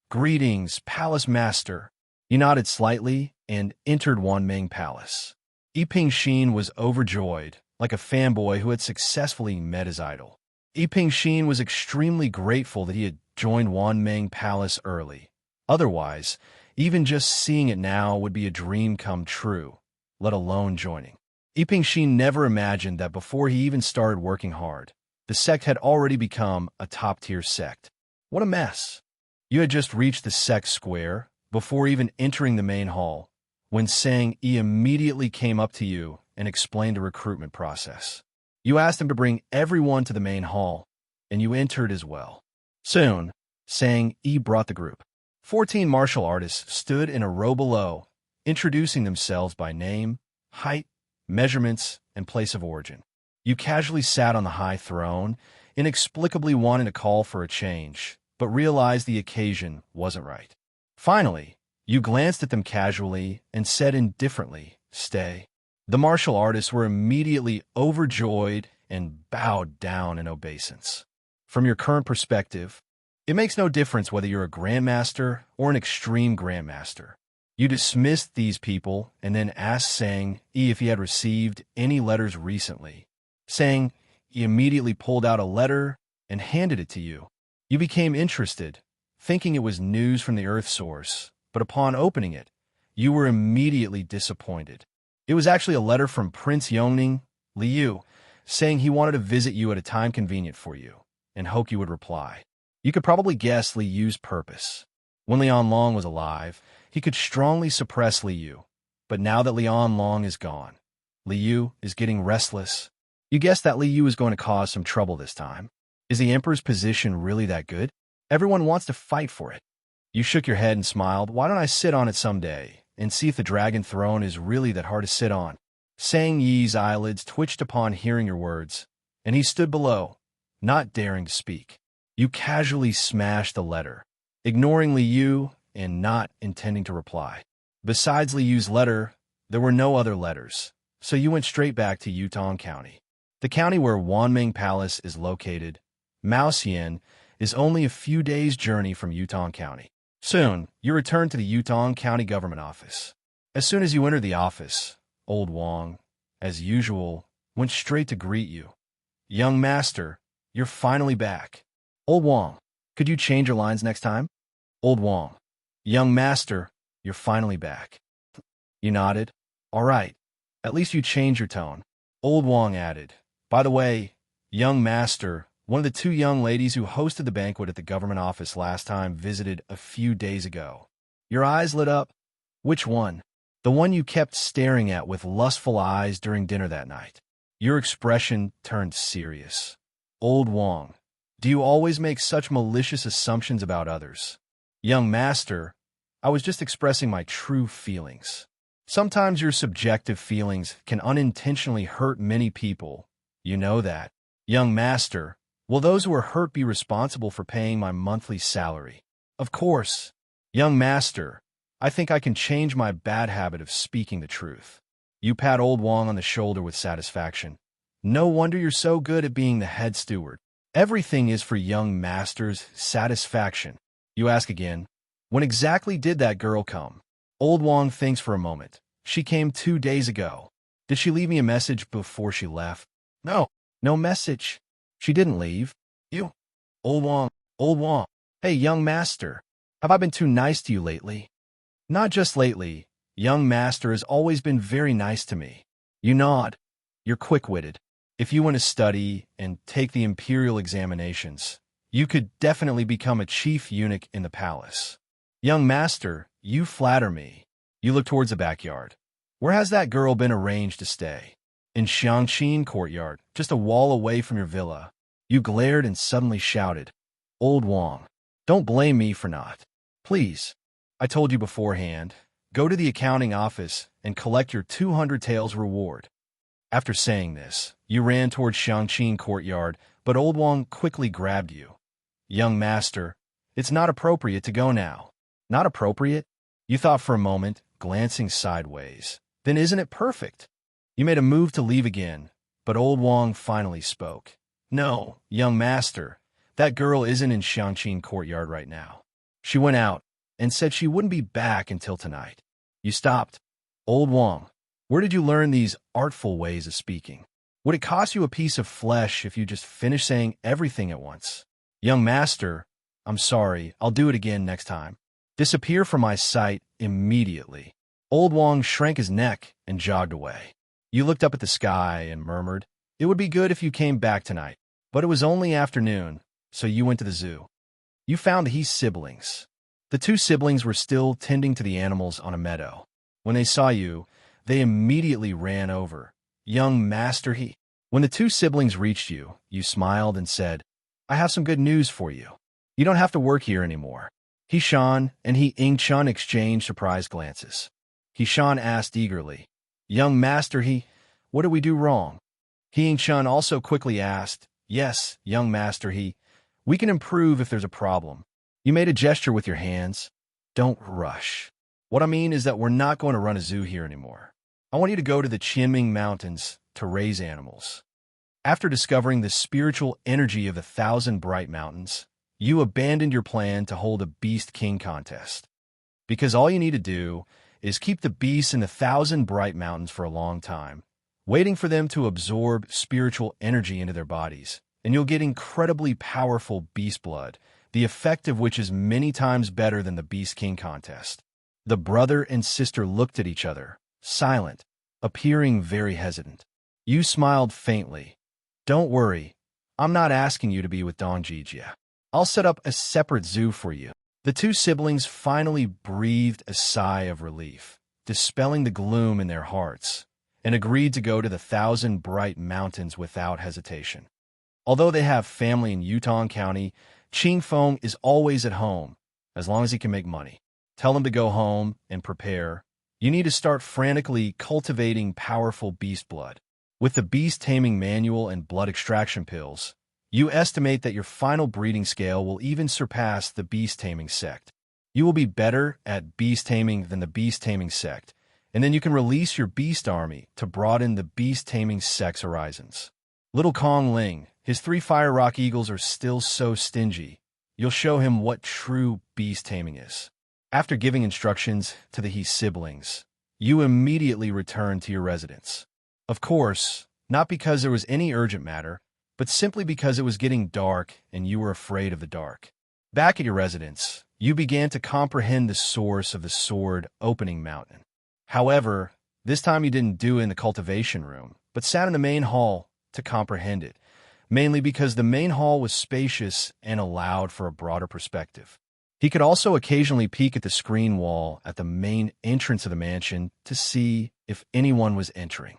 "Greetings, Palace Master." You nodded slightly and entered Wanmeng Palace. Yi Pingxin was overjoyed, like a fanboy who had successfully met his idol. Yi Pingxin was extremely grateful that he had joined Wanmeng Palace early. Otherwise, even just seeing it now would be a dream come true, let alone joining. Yi Pingxin never imagined that before he even started working hard, the sect had already become a top-tier sect. What a mess! You had just reached the sect square, before even entering the main hall, when Sang Yi immediately came up to you and explained the recruitment process. You asked him to bring everyone to the main hall, and you entered as well. Soon, Sang Yi brought the group. 14 martial artists stood in a row below, introducing themselves by name, height, measurements, and place of origin. You casually sat on the high throne, inexplicably wanting to call for a change, but realized the occasion wasn't right. Finally, you glanced at them casually and said indifferently, "Stay." The martial artists were immediately overjoyed and bowed down in obeisance. From your current perspective, it makes no difference whether you're a grandmaster or an extreme grandmaster. You dismissed these people and then asked Sang Yi if he had received any letters recently. Sang Yi immediately pulled out a letter and handed it to you. You became interested, thinking it was news from the Earth Source, but upon opening it, you were immediately disappointed. It was actually a letter from Prince Yongning, Liu, saying he wanted to visit you at a time convenient for you, and hoped you would reply. You could probably guess Liu's purpose. When Lianlong was alive, he could strongly suppress Liu, but now that Lianlong is gone, Liu is getting restless. You guessed that Liu is going to cause some trouble this time. Is the Emperor's position really that good? Everyone wants to fight for it. You shook your head and smiled. Why don't I sit on it someday and see if the dragon throne is really that hard to sit on? Sang Yi's eyelids twitched upon hearing your words, and he stood below, not daring to speak. You casually smashed the letter, ignoring Liu and not intending to reply. Besides Liu's letter, there were no other letters, so you went straight back to Yutong County. The county where Wanmeng Palace is located, Maoxian, is only a few days' journey from Yutong County. Soon, you return to the Yutong County Government Office. As soon as you enter the office, Old Wang, as usual, went straight to greet you. "Young master, you're finally back." Old Wang, could you change your lines next time? Old Wang, "Young master, you're finally back." You nodded. "All right, at least you changed your tone." Old Wang added, "By the way, young master, one of the 2 young ladies who hosted the banquet at the government office last time visited a few days ago." Your eyes lit up. "Which one?" "The one you kept staring at with lustful eyes during dinner that night." Your expression turned serious. Old Wang, do you always make such malicious assumptions about others? Young master, I was just expressing my true feelings. Sometimes your subjective feelings can unintentionally hurt many people. You know that. Young master, will those who are hurt be responsible for paying my monthly salary? Of course. Young master, I think I can change my bad habit of speaking the truth. You pat Old Wang on the shoulder with satisfaction. No wonder you're so good at being the head steward. Everything is for young master's satisfaction. You ask again, when exactly did that girl come? Old Wong thinks for a moment. She came 2 days ago. Did she leave me a message before she left? No, no message. She didn't leave. You. Old Wong, Old Wong. Hey, young master. Have I been too nice to you lately? Not just lately. Young master has always been very nice to me. You nod. You're quick-witted. If you want to study and take the imperial examinations, you could definitely become a chief eunuch in the palace. Young master, you flatter me. You look towards the backyard. Where has that girl been arranged to stay? In Xiangqin courtyard, just a wall away from your villa. You glared and suddenly shouted, Old Wong, don't blame me for not. Please, I told you beforehand, go to the accounting office and collect your 200 taels reward. After saying this, you ran towards Xiangqin courtyard, but Old Wong quickly grabbed you. Young master, it's not appropriate to go now. Not appropriate? You thought for a moment, glancing sideways. Then isn't it perfect? You made a move to leave again, but Old Wong finally spoke. No, young master, that girl isn't in Xiangqin courtyard right now. She went out and said she wouldn't be back until tonight. You stopped. Old Wong, where did you learn these artful ways of speaking? Would it cost you a piece of flesh if you just finished saying everything at once? Young master, I'm sorry, I'll do it again next time. Disappear from my sight immediately. Old Wong shrank his neck and jogged away. You looked up at the sky and murmured, it would be good if you came back tonight. But it was only afternoon, so you went to the zoo. You found the He siblings. The two siblings were still tending to the animals on a meadow. When they saw you, they immediately ran over. Young Master He. When the two siblings reached you, you smiled and said, I have some good news for you. You don't have to work here anymore. He Shan and He Ingchun exchanged surprised glances. He Shan asked eagerly, Young Master He, what did we do wrong? He Ingchun also quickly asked, Yes, young Master He, we can improve if there's a problem. You made a gesture with your hands. Don't rush. What I mean is that we're not going to run a zoo here anymore. I want you to go to the Qianming Mountains to raise animals. After discovering the spiritual energy of the 1,000 Bright Mountains, you abandoned your plan to hold a Beast King contest. Because all you need to do is keep the beasts in the 1,000 Bright Mountains for a long time, waiting for them to absorb spiritual energy into their bodies, and you'll get incredibly powerful beast blood, the effect of which is many times better than the Beast King contest. The brother and sister looked at each other, silent, appearing very hesitant. You smiled faintly. Don't worry, I'm not asking you to be with Dong Jijia. I'll set up a separate zoo for you. The two siblings finally breathed a sigh of relief, dispelling the gloom in their hearts, and agreed to go to the 1,000 Bright Mountains without hesitation. Although they have family in Yutong County, Qing Feng is always at home, as long as he can make money. Tell him to go home and prepare. You need to start frantically cultivating powerful beast blood. With the beast taming manual and blood extraction pills, you estimate that your final breeding scale will even surpass the beast taming sect. You will be better at beast taming than the beast taming sect, and then you can release your beast army to broaden the beast taming sect's horizons. Little Kong Ling, his 3 fire rock eagles are still so stingy. You'll show him what true beast taming is. After giving instructions to the He siblings, you immediately return to your residence. Of course, not because there was any urgent matter, but simply because it was getting dark and you were afraid of the dark. Back at your residence, you began to comprehend the source of the sword opening mountain. However, this time you didn't do it in the cultivation room, but sat in the main hall to comprehend it, mainly because the main hall was spacious and allowed for a broader perspective. He could also occasionally peek at the screen wall at the main entrance of the mansion to see if anyone was entering.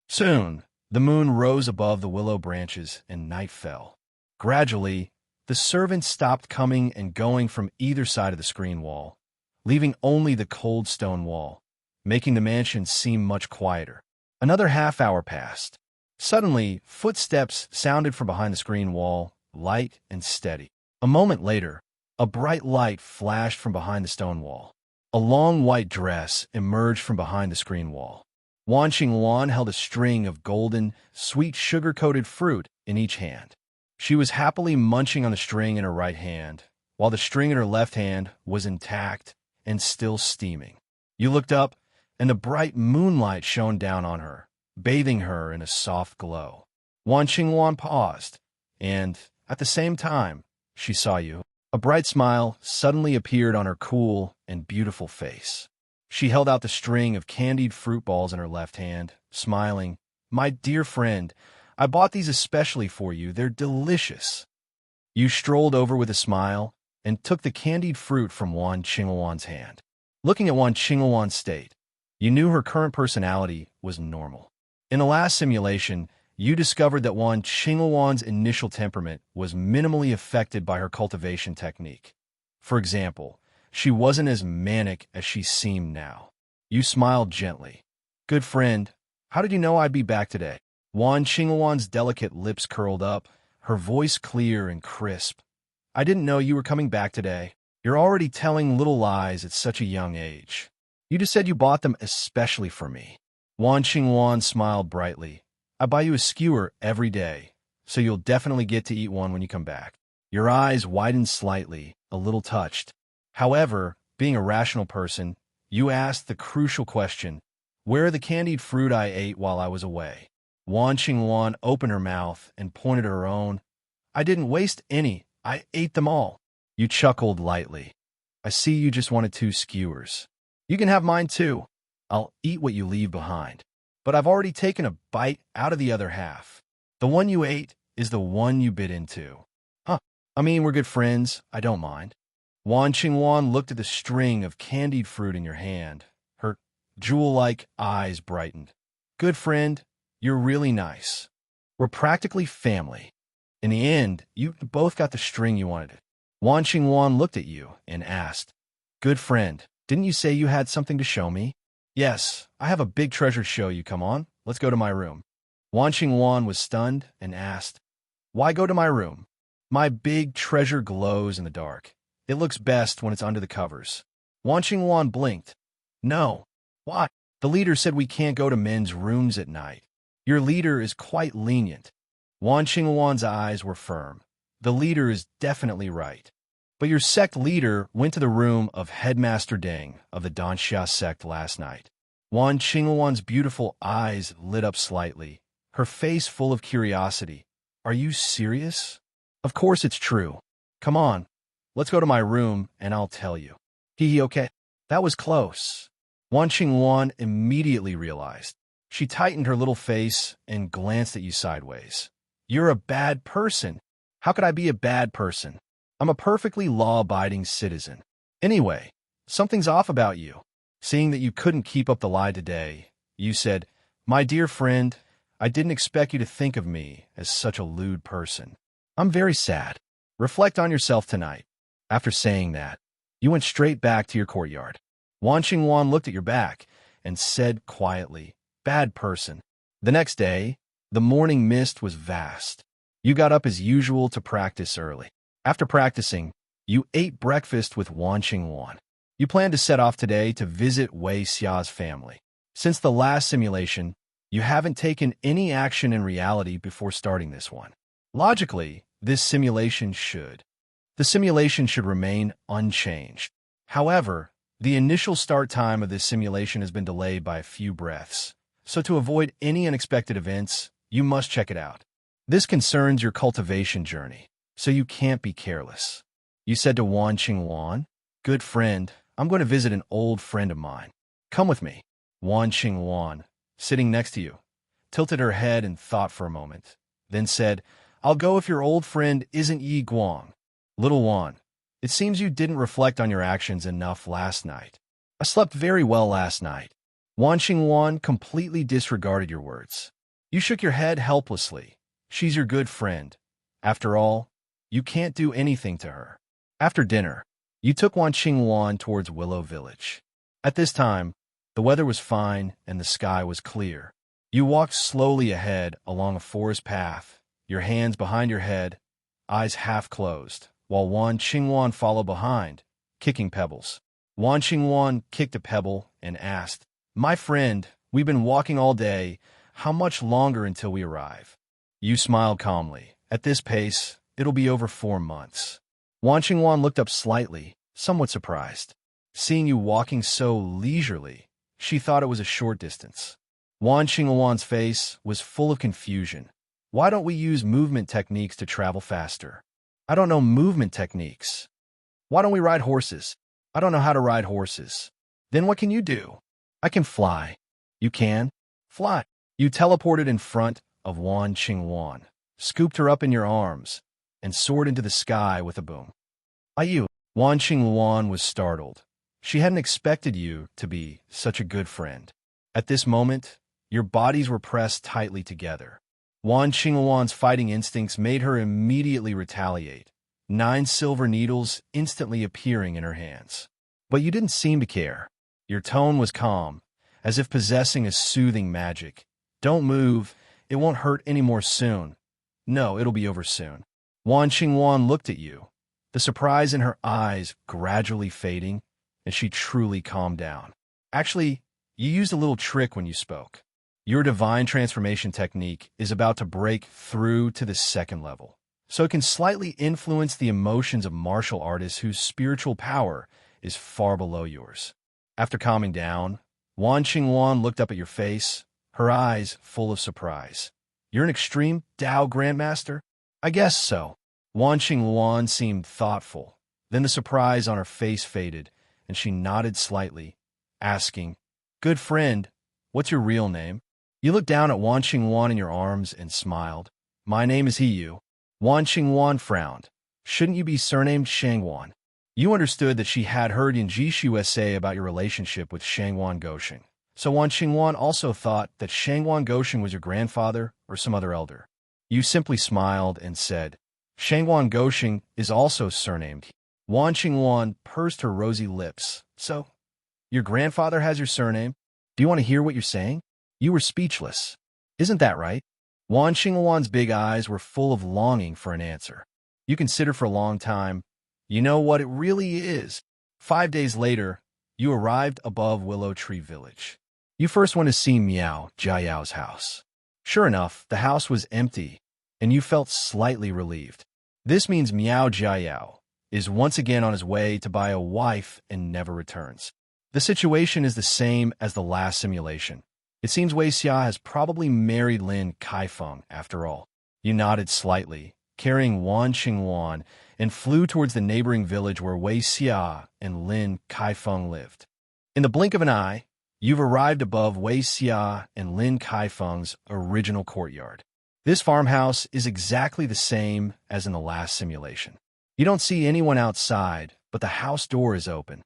Soon, the moon rose above the willow branches and night fell. Gradually, the servants stopped coming and going from either side of the screen wall, leaving only the cold stone wall, making the mansion seem much quieter. Another half-hour passed. Suddenly, footsteps sounded from behind the screen wall, light and steady. A moment later, a bright light flashed from behind the stone wall. A long white dress emerged from behind the screen wall. Wan Qingwan held a string of golden, sweet sugar-coated fruit in each hand. She was happily munching on the string in her right hand, while the string in her left hand was intact and still steaming. You looked up, and the bright moonlight shone down on her, bathing her in a soft glow. Wan Qingwan paused, and, at the same time, she saw you. A bright smile suddenly appeared on her cool and beautiful face. She held out the string of candied fruit balls in her left hand, smiling. "My dear friend, I bought these especially for you. They're delicious." You strolled over with a smile and took the candied fruit from Wan Qingwan's hand. Looking at Wan Qingwan's state, you knew her current personality was normal. In the last simulation, you discovered that Wan Qingwan's initial temperament was minimally affected by her cultivation technique. For example, she wasn't as manic as she seemed now. You smiled gently. "Good friend, how did you know I'd be back today?" Wan Qingwan's delicate lips curled up, her voice clear and crisp. "I didn't know you were coming back today. You're already telling little lies at such a young age. You just said you bought them especially for me." Wan Qingwan smiled brightly. "I buy you a skewer every day, so you'll definitely get to eat one when you come back." Your eyes widened slightly, a little touched. However, being a rational person, you asked the crucial question, "Where are the candied fruit I ate while I was away?" Wan Qingwan opened her mouth and pointed at her own. "I didn't waste any. I ate them all." You chuckled lightly. "I see you just wanted 2 skewers. You can have mine too. I'll eat what you leave behind. But I've already taken a bite out of the other half. The one you ate is the one you bit into." "Huh. I mean, we're good friends. I don't mind." Wan Qingwan looked at the string of candied fruit in your hand. Her jewel-like eyes brightened. "Good friend, you're really nice. We're practically family." In the end, you both got the string you wanted. Wan Qingwan looked at you and asked, "Good friend, didn't you say you had something to show me?" "Yes, I have a big treasure to show you. Come on, let's go to my room." Wan Qingwan was stunned and asked, "Why go to my room?" "My big treasure glows in the dark. It looks best when it's under the covers." Wan Qingwan blinked. "No. Why?" "The leader said we can't go to men's rooms at night. Your leader is quite lenient." Wan Qingwan's eyes were firm. "The leader is definitely right. But your sect leader went to the room of Headmaster Deng of the Danxia sect last night." Wan Qingwan's beautiful eyes lit up slightly, her face full of curiosity. "Are you serious?" "Of course it's true. Come on, let's go to my room and I'll tell you." "Hee okay. That was close." Wan Qingwan immediately realized. She tightened her little face and glanced at you sideways. "You're a bad person." "How could I be a bad person? I'm a perfectly law-abiding citizen. Anyway, something's off about you." Seeing that you couldn't keep up the lie today, you said, "My dear friend, I didn't expect you to think of me as such a lewd person. I'm very sad. Reflect on yourself tonight." After saying that, you went straight back to your courtyard. Wan Qingwan looked at your back and said quietly, "Bad person." The next day, the morning mist was vast. You got up as usual to practice early. After practicing, you ate breakfast with Wan Qingwan. You planned to set off today to visit Wei Xia's family. Since the last simulation, you haven't taken any action in reality before starting this one. Logically, this simulation should. The simulation should remain unchanged. However, the initial start time of this simulation has been delayed by a few breaths, so to avoid any unexpected events, you must check it out. This concerns your cultivation journey, so you can't be careless. You said to Wan Qingwan, "Good friend, I'm going to visit an old friend of mine. Come with me." Wan Qingwan, sitting next to you, tilted her head and thought for a moment, then said, "I'll go if your old friend isn't Yi Guang." "Little Wan, it seems you didn't reflect on your actions enough last night." "I slept very well last night." Wan Qingwan completely disregarded your words. You shook your head helplessly. She's your good friend. After all, you can't do anything to her. After dinner, you took Wan Qingwan towards Willow Village. At this time, the weather was fine and the sky was clear. You walked slowly ahead along a forest path, your hands behind your head, eyes half closed, while Wan Qingwan followed behind, kicking pebbles. Wan Qingwan kicked a pebble and asked, "My friend, We've been walking all day. How much longer until we arrive? You smiled calmly. At this pace, it'll be over 4 months. Wan Qingwan looked up slightly, somewhat surprised. Seeing you walking so leisurely, she thought it was a short distance. Wan Qingwan's face was full of confusion. Why don't we use movement techniques to travel faster? I don't know movement techniques. Why don't we ride horses? I don't know how to ride horses. Then what can you do? I can fly. You can? Fly. You teleported in front of Wan Qingwan, scooped her up in your arms, and soared into the sky with a boom. You. Wan Qingwan was startled. She hadn't expected you to be such a good friend. At this moment, your bodies were pressed tightly together. Wan Qingwan's fighting instincts made her immediately retaliate, 9 silver needles instantly appearing in her hands. But you didn't seem to care. Your tone was calm, as if possessing a soothing magic. Don't move. It won't hurt anymore soon. No, it'll be over soon. Wan Qingwan looked at you, the surprise in her eyes gradually fading, and she truly calmed down. Actually, you used a little trick when you spoke. Your divine transformation technique is about to break through to the second level, so it can slightly influence the emotions of martial artists whose spiritual power is far below yours. After calming down, Wan Qingwan looked up at your face, her eyes full of surprise. You're an extreme Dao Grandmaster? I guess so. Wan Qingwan seemed thoughtful. Then the surprise on her face faded, and she nodded slightly, asking, "Good friend, what's your real name?" You looked down at Wan Qingwan in your arms and smiled. "My name is Hiyu." Wan Qingwan frowned. "Shouldn't you be surnamed Shangwan?" You understood that she had heard in Jishu say about your relationship with Shangwan Gosheng. So Wan Qingwan also thought that Shangwan Gosheng was your grandfather or some other elder. You simply smiled and said, "Shangwan Gosheng is also surnamed." Wan Qingwan pursed her rosy lips. "So, your grandfather has your surname? Do you want to hear what you're saying?" You were speechless. "Isn't that right?" Wan Qingwan's big eyes were full of longing for an answer. You considered for a long time. "You know what it really is." 5 days later, you arrived above Willow Tree Village. You first went to see Miao Jiao's house. Sure enough, the house was empty, and you felt slightly relieved. This means Miao Jiao is once again on his way to buy a wife and never returns. The situation is the same as the last simulation. It seems Wei Xia has probably married Lin Kaifeng after all. You nodded slightly, carrying Wan Qingwan, and flew towards the neighboring village where Wei Xia and Lin Kaifeng lived. In the blink of an eye, you've arrived above Wei Xia and Lin Kaifeng's original courtyard. This farmhouse is exactly the same as in the last simulation. You don't see anyone outside, but the house door is open.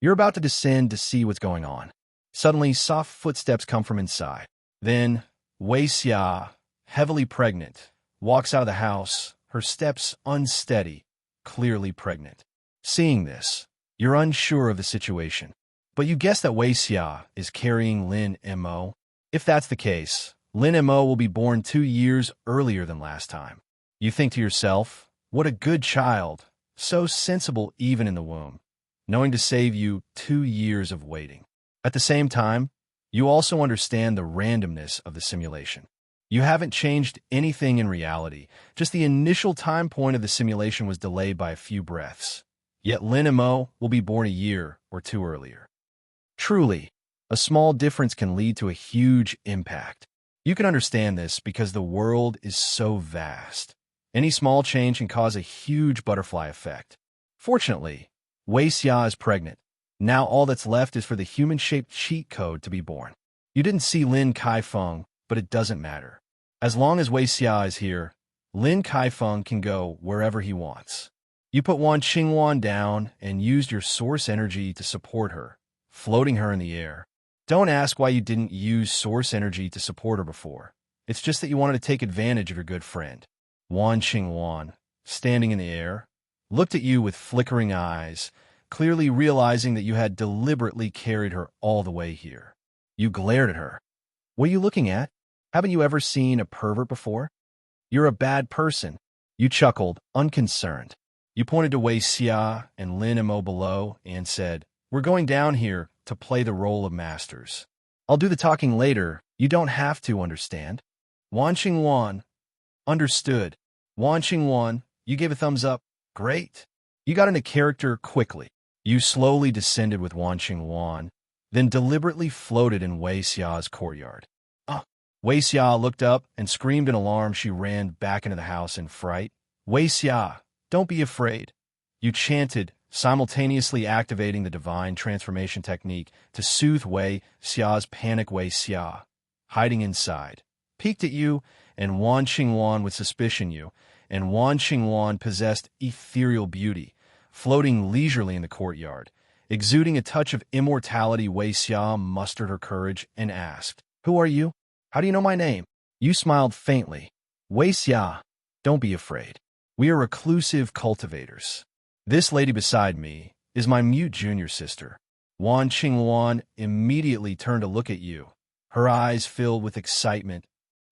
You're about to descend to see what's going on. Suddenly, soft footsteps come from inside. Then, Wei Xia, heavily pregnant, walks out of the house, her steps unsteady, clearly pregnant. Seeing this, you're unsure of the situation. But you guess that Wei Xia is carrying Lin Mo. If that's the case, Lin Mo will be born 2 years earlier than last time. You think to yourself, what a good child, so sensible even in the womb, knowing to save you 2 years of waiting. At the same time, you also understand the randomness of the simulation. You haven't changed anything in reality, just the initial time point of the simulation was delayed by a few breaths. Yet Lin Mo will be born a year or 2 earlier. Truly, a small difference can lead to a huge impact. You can understand this because the world is so vast. Any small change can cause a huge butterfly effect. Fortunately, Wei Xia is pregnant. Now all that's left is for the human-shaped cheat code to be born. You didn't see Lin Kaifeng, but it doesn't matter. As long as Wei Xia is here, Lin Kaifeng can go wherever he wants. You put Wan Qingwan down and used your source energy to support her, floating her in the air. Don't ask why you didn't use source energy to support her before. It's just that you wanted to take advantage of your good friend. Wan Qingwan, standing in the air, looked at you with flickering eyes, clearly realizing that you had deliberately carried her all the way here. You glared at her. "What are you looking at? Haven't you ever seen a pervert before? You're a bad person." You chuckled, unconcerned. You pointed to Wei Xia and Lin Mo below and said, "We're going down here to play the role of masters. I'll do the talking later. You don't have to understand. Wan Qingwan, understood. Wan Qingwan, you gave a thumbs up. Great. You got into character quickly. You slowly descended with Wan Qingwan, then deliberately floated in Wei Xia's courtyard. Wei Xia looked up and screamed in alarm. She ran back into the house in fright. Wei Xia, don't be afraid. You chanted, simultaneously activating the divine transformation technique to soothe Wei Xia's panic. Wei Xia, hiding inside, peeked at you, and Wan Qingwan with suspicion you, and Wan Qingwan possessed ethereal beauty, floating leisurely in the courtyard, exuding a touch of immortality. Wei Xia mustered her courage and asked, "Who are you? How do you know my name?" You smiled faintly. Wei Xia, don't be afraid. We are reclusive cultivators. This lady beside me is my mute junior sister. Wan Qingwan immediately turned to look at you, her eyes filled with excitement.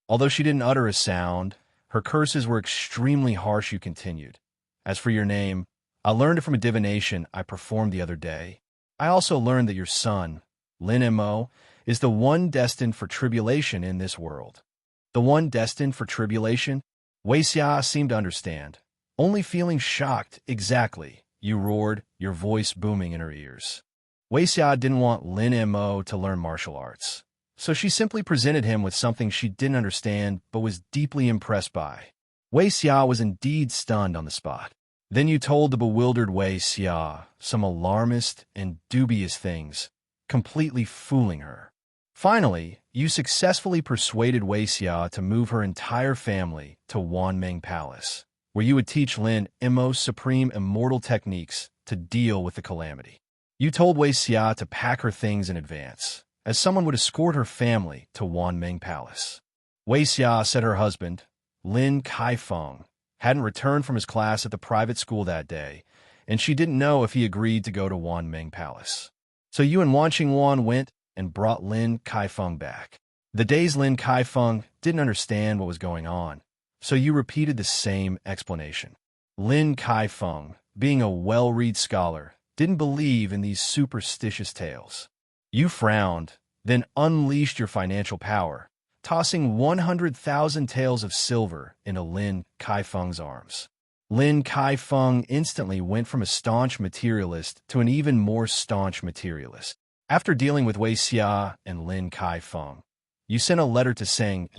Although she didn't utter a sound, her curses were extremely harsh. You continued. As for your name, I learned it from a divination I performed the other day. I also learned that your son, Lin Mo, is the one destined for tribulation in this world. The one destined for tribulation? Wei Xia seemed to understand, only feeling shocked. Exactly, you roared, your voice booming in her ears. Wei Xia didn't want Lin Mo to learn martial arts, so she simply presented him with something she didn't understand but was deeply impressed by. Wei Xia was indeed stunned on the spot. Then you told the bewildered Wei Xia some alarmist and dubious things, completely fooling her. Finally, you successfully persuaded Wei Xia to move her entire family to Wanmeng Palace, where you would teach Lin Mo's supreme immortal techniques to deal with the calamity. You told Wei Xia to pack her things in advance, as someone would escort her family to Wanmeng Palace. Wei Xia said her husband, Lin Kaifeng, hadn't returned from his class at the private school that day, and she didn't know if he agreed to go to Wanmeng Palace. So you and Wan Qingwan went and brought Lin Kaifeng back. The dazed Lin Kaifeng didn't understand what was going on, so you repeated the same explanation. Lin Kaifeng, being a well-read scholar, didn't believe in these superstitious tales. You frowned, then unleashed your financial power, tossing 100,000 taels of silver into Lin Kaifeng's arms. Lin Kaifeng instantly went from a staunch materialist to an even more staunch materialist. After dealing with Wei Xia and Lin Kaifeng, you sent a letter to Seng,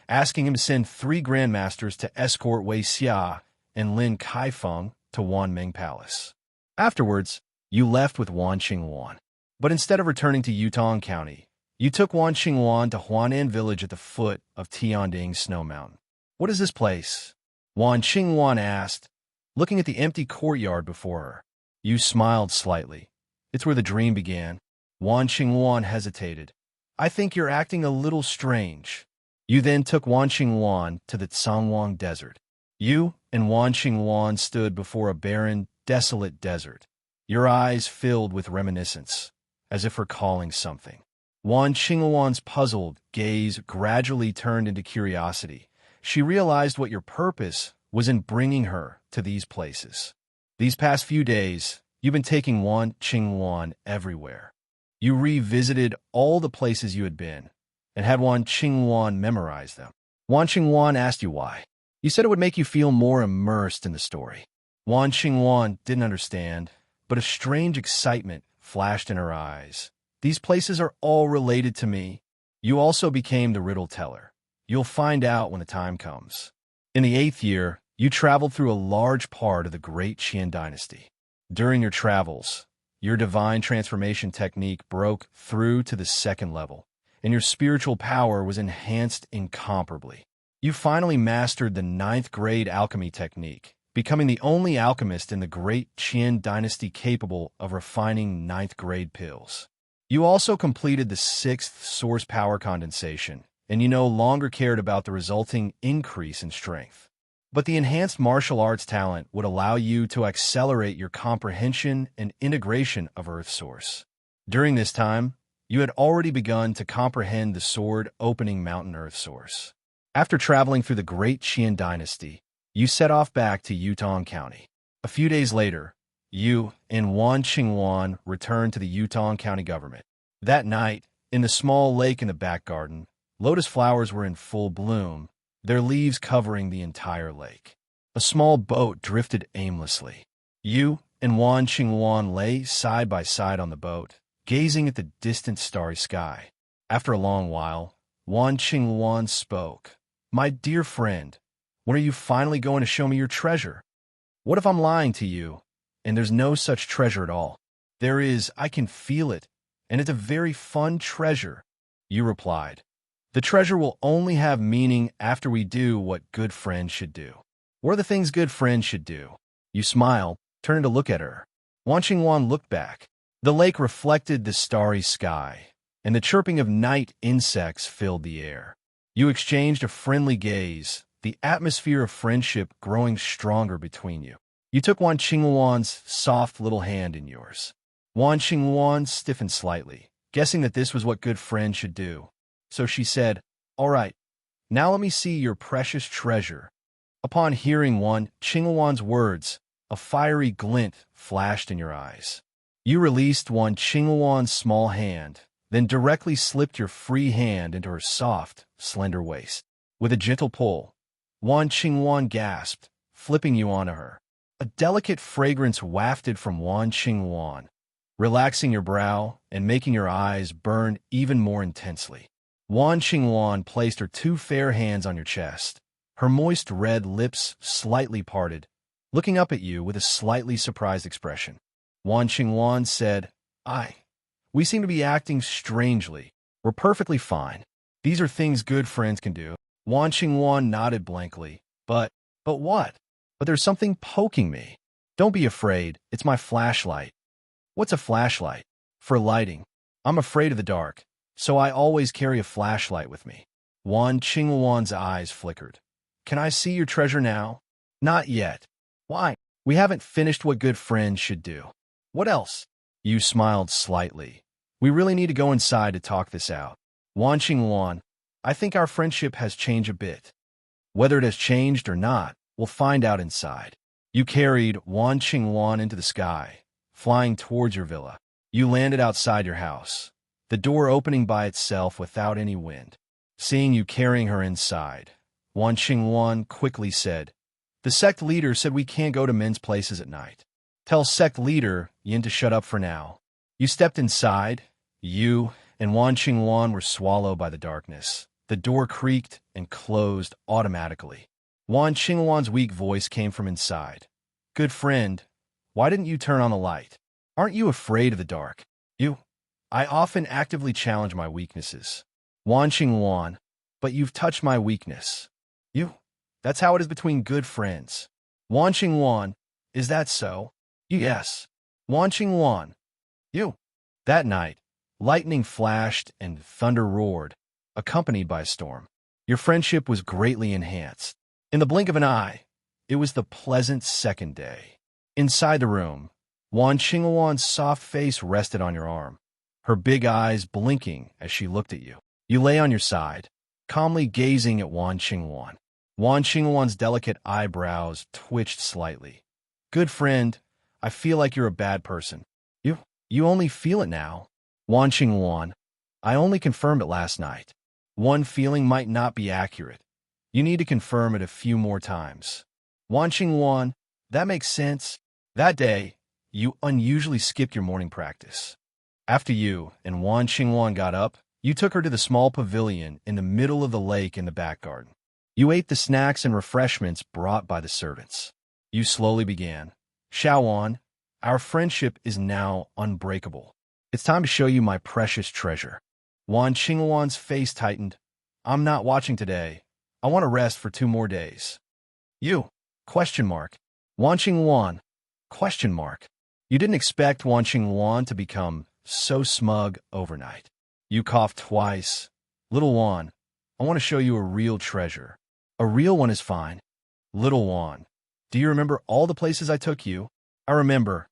asking him to send 3 grandmasters to escort Wei Xia and Lin Kaifeng to Wanmeng Palace. Afterwards, you left with Wan Qingwan. But instead of returning to Yutong County, you took Wan Qingwan to Huanan Village at the foot of Tianding Snow Mountain. What is this place? Wan Qingwan asked, looking at the empty courtyard before her. You smiled slightly. It's where the dream began. Wan Qingwan hesitated. I think you're acting a little strange. You then took Wan Qingwan to the Tsangwang Desert. You and Wan Qingwan stood before a barren, desolate desert, your eyes filled with reminiscence, as if recalling something. Wan Qingwan's puzzled gaze gradually turned into curiosity. She realized what your purpose was in bringing her to these places. These past few days, you've been taking Wan Qingwan everywhere. You revisited all the places you had been, and had Wan Qingwan memorize them. Wan Qingwan asked you why. You said it would make you feel more immersed in the story. Wan Qingwan didn't understand, but a strange excitement flashed in her eyes. These places are all related to me. You also became the riddle teller. You'll find out when the time comes. In the 8th year, you traveled through a large part of the Great Qian Dynasty. During your travels, your divine transformation technique broke through to the 2nd level, and your spiritual power was enhanced incomparably. You finally mastered the 9th grade alchemy technique, becoming the only alchemist in the Great Qian Dynasty capable of refining 9th grade pills. You also completed the 6th source power condensation, and you no longer cared about the resulting increase in strength. But the enhanced martial arts talent would allow you to accelerate your comprehension and integration of Earth Source. During this time, you had already begun to comprehend the sword-opening Mountain Earth Source. After traveling through the Great Qian Dynasty, you set off back to Yutong County. A few days later, you and Wan Qingwan returned to the Yutong County government. That night, In the small lake in the back garden, lotus flowers were in full bloom, their leaves covering the entire lake. A small boat drifted aimlessly. You and Wan Qingwan lay side by side on the boat, gazing at the distant starry sky. After a long while, Wan Qingwan spoke. My dear friend, when are you finally going to show me your treasure? What if I'm lying to you, and there's no such treasure at all? There is, I can feel it, and it's a very fun treasure. You replied. The treasure will only have meaning after we do what good friends should do. What are the things good friends should do? You smiled, turning to look at her. Wan Qingwan looked back. The lake reflected the starry sky, and the chirping of night insects filled the air. You exchanged a friendly gaze, the atmosphere of friendship growing stronger between you. You took Wan Qingwan's soft little hand in yours. Wan Qingwan stiffened slightly, guessing that this was what good friends should do. So she said, All right, now let me see your precious treasure. Upon hearing Wan Qingwan's words, a fiery glint flashed in your eyes. You released Wan Qingwan's small hand, then directly slipped your free hand into her soft, slender waist. With a gentle pull, Wan Qingwan gasped, flipping you onto her. A delicate fragrance wafted from Wan Qingwan, relaxing your brow and making your eyes burn even more intensely. Wan Qingwan placed her two fair hands on your chest, her moist red lips slightly parted, looking up at you with a slightly surprised expression. Wan Qingwan said, We seem to be acting strangely. We're perfectly fine. These are things good friends can do. Wan Qingwan nodded blankly. But what? But there's something poking me. Don't be afraid. It's my flashlight. What's a flashlight? For lighting. I'm afraid of the dark, so I always carry a flashlight with me. Wan Qingwan's eyes flickered. Can I see your treasure now? Not yet. Why? We haven't finished what good friends should do. What else? You smiled slightly. We really need to go inside to talk this out. Wan Qingwan, I think our friendship has changed a bit. Whether it has changed or not, we'll find out inside. You carried Wan Qingwan into the sky, flying towards your villa. You landed outside your house, the door opening by itself without any wind. Seeing you carrying her inside, Wan Qingwan quickly said, The sect leader said we can't go to men's places at night. Tell sect leader Yin to shut up for now. You stepped inside. You and Wan Qingwan were swallowed by the darkness. The door creaked and closed automatically. Wan Qingwan's weak voice came from inside. Good friend, why didn't you turn on the light? Aren't you afraid of the dark? I often actively challenge my weaknesses. Wan Qingwan, but you've touched my weakness. That's how it is between good friends. Wan Qingwan, is that so? Yes. Wan Qingwan, That night, lightning flashed and thunder roared, accompanied by a storm. Your friendship was greatly enhanced. In the blink of an eye, it was the pleasant second day. Inside the room, Wan Qingwan's soft face rested on your arm, her big eyes blinking as she looked at you. You lay on your side, calmly gazing at Wan Qingwan. Wan Qingwan's delicate eyebrows twitched slightly. Good friend, I feel like you're a bad person. You only feel it now. Wan Qingwan, I only confirmed it last night. One feeling might not be accurate. You need to confirm it a few more times. Wan Qingwan, that makes sense. That day, you unusually skipped your morning practice. After you and Wan Qingwan got up, you took her to the small pavilion in the middle of the lake in the back garden. You ate the snacks and refreshments brought by the servants. You slowly began. Xiaowan, our friendship is now unbreakable. It's time to show you my precious treasure. Wan Qingwan's face tightened. I'm not watching today. I want to rest for 2 more days. You? Question mark. Wan Qingwan? Question mark. You didn't expect Wan Qingwan to become so smug overnight. You coughed twice. Little Wan, I want to show you a real treasure. A real one is fine. Little Wan, do you remember all the places I took you? I remember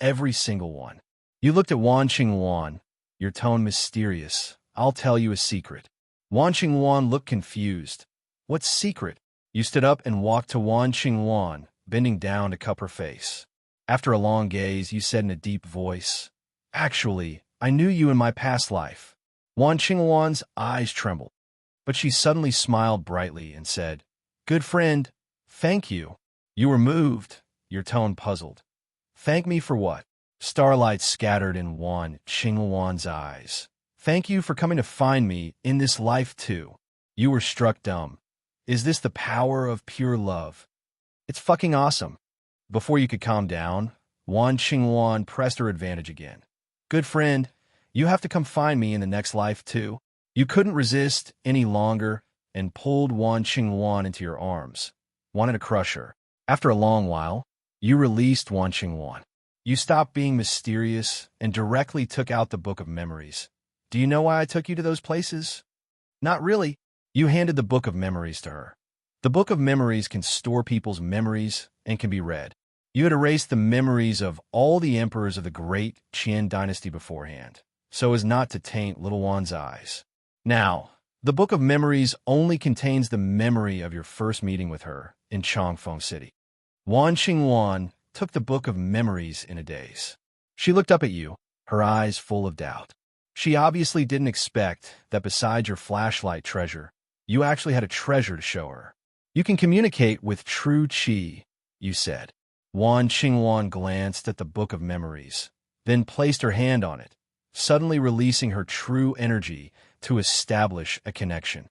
every single one. You looked at Wan Qingwan, your tone mysterious. I'll tell you a secret. Wan Qingwan looked confused. What secret? You stood up and walked to Wan Qingwan, bending down to cup her face. After a long gaze, you said in a deep voice, Actually, I knew you in my past life. Wan Qingwan's eyes trembled, but she suddenly smiled brightly and said, Good friend, thank you. You were moved, your tone puzzled. Thank me for what? Starlight scattered in Wan Qingwan's eyes. Thank you for coming to find me in this life too. You were struck dumb. Is this the power of pure love? It's fucking awesome. Before you could calm down, Wan Qingwan pressed her advantage again. Good friend, you have to come find me in the next life too. You couldn't resist any longer and pulled Wan Qingwan into your arms, wanted to crush her. After a long while, you released Wan Qingwan. You stopped being mysterious and directly took out the Book of Memories. Do you know why I took you to those places? Not really. You handed the Book of Memories to her. The Book of Memories can store people's memories and can be read. You had erased the memories of all the emperors of the great Qian dynasty beforehand, so as not to taint little Wan's eyes. Now, the Book of Memories only contains the memory of your first meeting with her in Chongfeng City. Wan Qingwan took the Book of Memories in a daze. She looked up at you, her eyes full of doubt. She obviously didn't expect that besides your flashlight treasure, you actually had a treasure to show her. You can communicate with true Qi, you said. Wan Qingwan glanced at the Book of Memories, then placed her hand on it, suddenly releasing her true energy to establish a connection.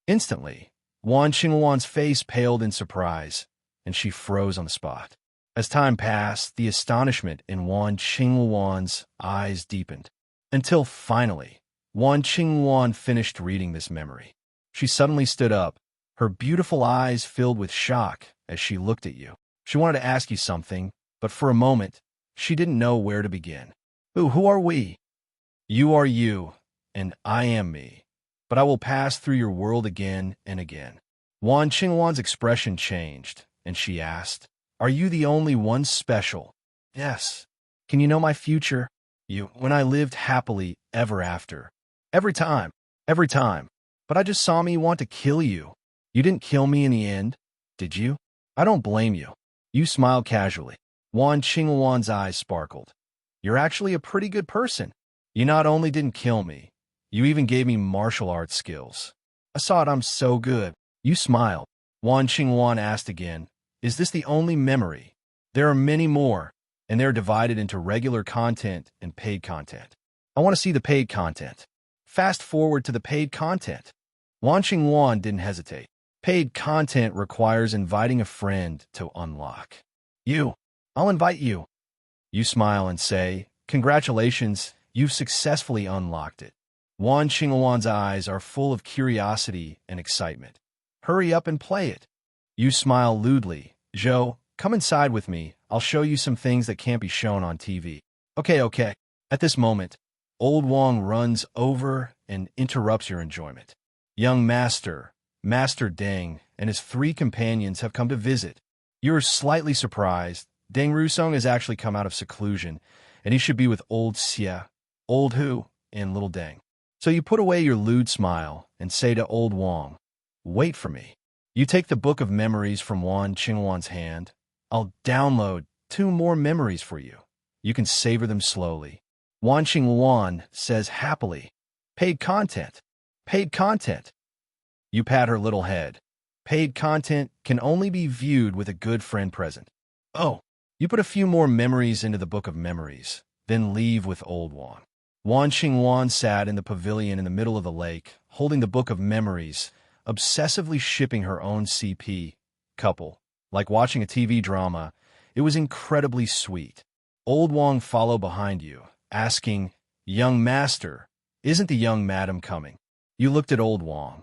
Instantly, Wan Qingwan's face paled in surprise, and she froze on the spot. As time passed, the astonishment in Wan Qingwan's eyes deepened, until finally, Wan Qingwan finished reading this memory. She suddenly stood up, her beautiful eyes filled with shock as she looked at you. She wanted to ask you something, but for a moment, she didn't know where to begin. Who are we? You are you, and I am me. But I will pass through your world again and again. Wan Qingwan's expression changed, and she asked, Are you the only one special? Yes. Can you know my future? When I lived happily ever after. Every time. But I just saw me want to kill you. You didn't kill me in the end, did you? I don't blame you. You smiled casually. Wan Qingwan's eyes sparkled. You're actually a pretty good person. You not only didn't kill me, you even gave me martial arts skills. I saw it, I'm so good. You smiled. Wan Qingwan asked again, Is this the only memory? There are many more, and they're divided into regular content and paid content. I want to see the paid content. Fast forward to the paid content. Wan Qingwan didn't hesitate. Paid content requires inviting a friend to unlock. I'll invite you. You smile and say, Congratulations, you've successfully unlocked it. Wan Qingwan's eyes are full of curiosity and excitement. Hurry up and play it. You smile lewdly. Zhou, come inside with me. I'll show you some things that can't be shown on TV. Okay. At this moment, Old Wang runs over and interrupts your enjoyment. Young Master Deng, and his 3 companions have come to visit. You're slightly surprised. Deng Rusong has actually come out of seclusion, and he should be with Old Xie, Old Hu, and Little Deng. So you put away your lewd smile and say to Old Wang, Wait for me. You take the Book of Memories from Wan Qingwan's hand. I'll download 2 more memories for you. You can savor them slowly. Wan Qingwan says happily, Paid content. You pat her little head. Paid content can only be viewed with a good friend present. Oh, you put a few more memories into the Book of Memories, then leave with Old Wang. Wan Qingwan sat in the pavilion in the middle of the lake, holding the Book of Memories, obsessively shipping her own CP couple. Like watching a TV drama, it was incredibly sweet. Old Wang followed behind you, asking, Young Master, isn't the young madam coming? You looked at Old Wang.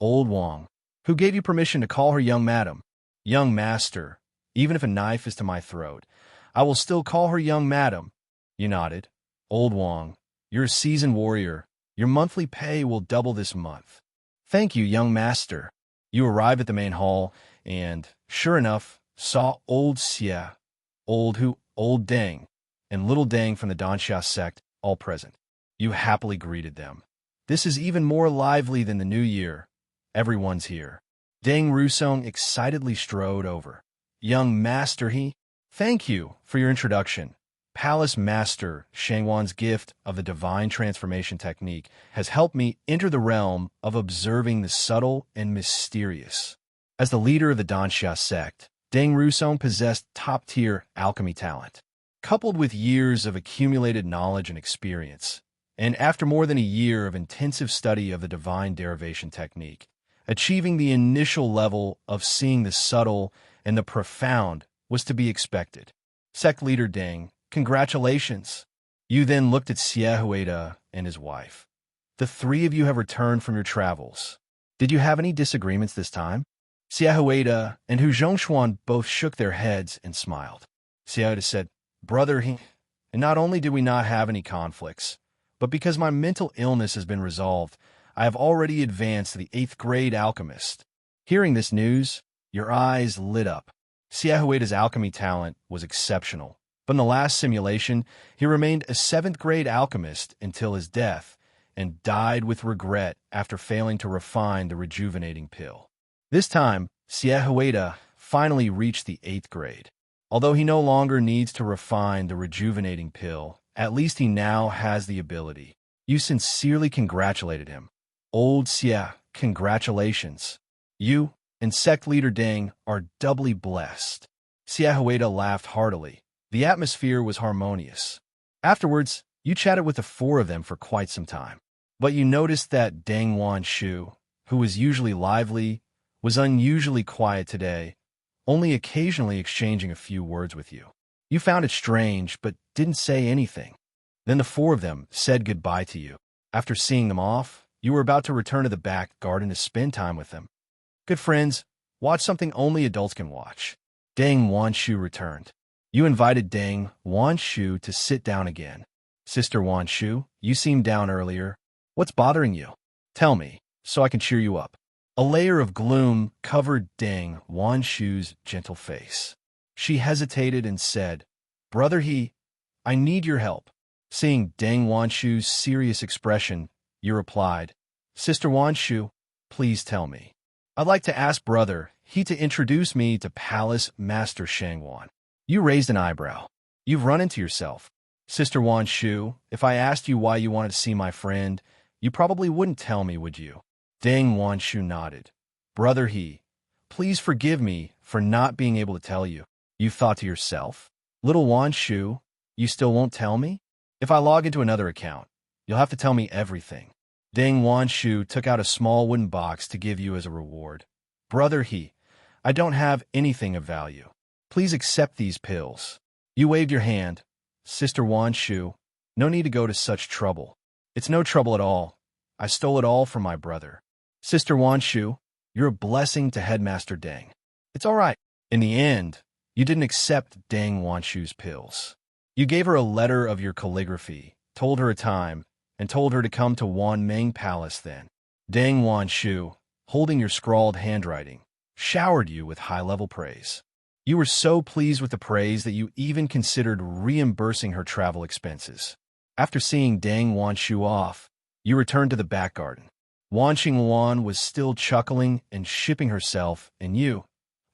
Old Wang, who gave you permission to call her young madam? Young Master, even if a knife is to my throat, I will still call her young madam. You nodded. Old Wang, you're a seasoned warrior. Your monthly pay will double this month. Thank you, young master. You arrived at the main hall and, sure enough, saw Old Xie, Old Hu, Old Deng, and Little Deng from the Danxia sect all present. You happily greeted them. This is even more lively than the new year. Everyone's here. Deng Rusong excitedly strode over. Young master he? Thank you for your introduction. Palace Master Shangwan's gift of the divine transformation technique has helped me enter the realm of observing the subtle and mysterious. As the leader of the Danxia sect, Deng Rusong possessed top-tier alchemy talent, coupled with years of accumulated knowledge and experience. And after more than a year of intensive study of the divine derivation technique, achieving the initial level of seeing the subtle and the profound was to be expected. Sect leader Deng, congratulations. You then looked at Xie Huida and his wife. The three of you have returned from your travels. Did you have any disagreements this time? Xie Huida and Hu Zhongshuan both shook their heads and smiled. Xie Huida said, Brother He, and not only did we not have any conflicts, but because my mental illness has been resolved, I have already advanced to the 8th grade alchemist. Hearing this news, your eyes lit up. Xie Huida's alchemy talent was exceptional, but in the last simulation, he remained a 7th grade alchemist until his death, and died with regret after failing to refine the rejuvenating pill. This time, Xie Huida finally reached the 8th grade. Although he no longer needs to refine the rejuvenating pill, at least he now has the ability. You sincerely congratulated him. Old Xie, congratulations. You and sect leader Deng are doubly blessed. Xie Huida laughed heartily. The atmosphere was harmonious. Afterwards, you chatted with the four of them for quite some time. But you noticed that Deng Wanshu, who was usually lively, was unusually quiet today, only occasionally exchanging a few words with you. You found it strange, but didn't say anything. Then the four of them said goodbye to you. After seeing them off, you were about to return to the back garden to spend time with them. Good friends, watch something only adults can watch. Deng Wanshu returned. You invited Deng Wanshu to sit down again. Sister Wanshu, you seemed down earlier. What's bothering you? Tell me, so I can cheer you up. A layer of gloom covered Deng Wanshu's gentle face. She hesitated and said, Brother He, I need your help. Seeing Deng Wanshu's serious expression, you replied, Sister Wanshu, please tell me. I'd like to ask Brother He to introduce me to Palace Master Shangwan. You raised an eyebrow. You've run into yourself. Sister Wanshu, if I asked you why you wanted to see my friend, you probably wouldn't tell me, would you? Deng Wanshu nodded. Brother He, please forgive me for not being able to tell you. You thought to yourself, Little Wanshu, you still won't tell me? If I log into another account, you'll have to tell me everything. Deng Wanshu took out a small wooden box to give you as a reward. Brother He, I don't have anything of value. Please accept these pills. You waved your hand. Sister Wanshu, no need to go to such trouble. It's no trouble at all. I stole it all from my brother. Sister Wanshu, you're a blessing to Headmaster Deng. It's all right. In the end, you didn't accept Deng Wanshu's pills. You gave her a letter of your calligraphy, told her a time, and told her to come to Wanmeng Palace then. Deng Wanshu, holding your scrawled handwriting, showered you with high-level praise. You were so pleased with the praise that you even considered reimbursing her travel expenses. After seeing Deng Wanshu off, you returned to the back garden. Wan Xingwan was still chuckling and shipping herself and you,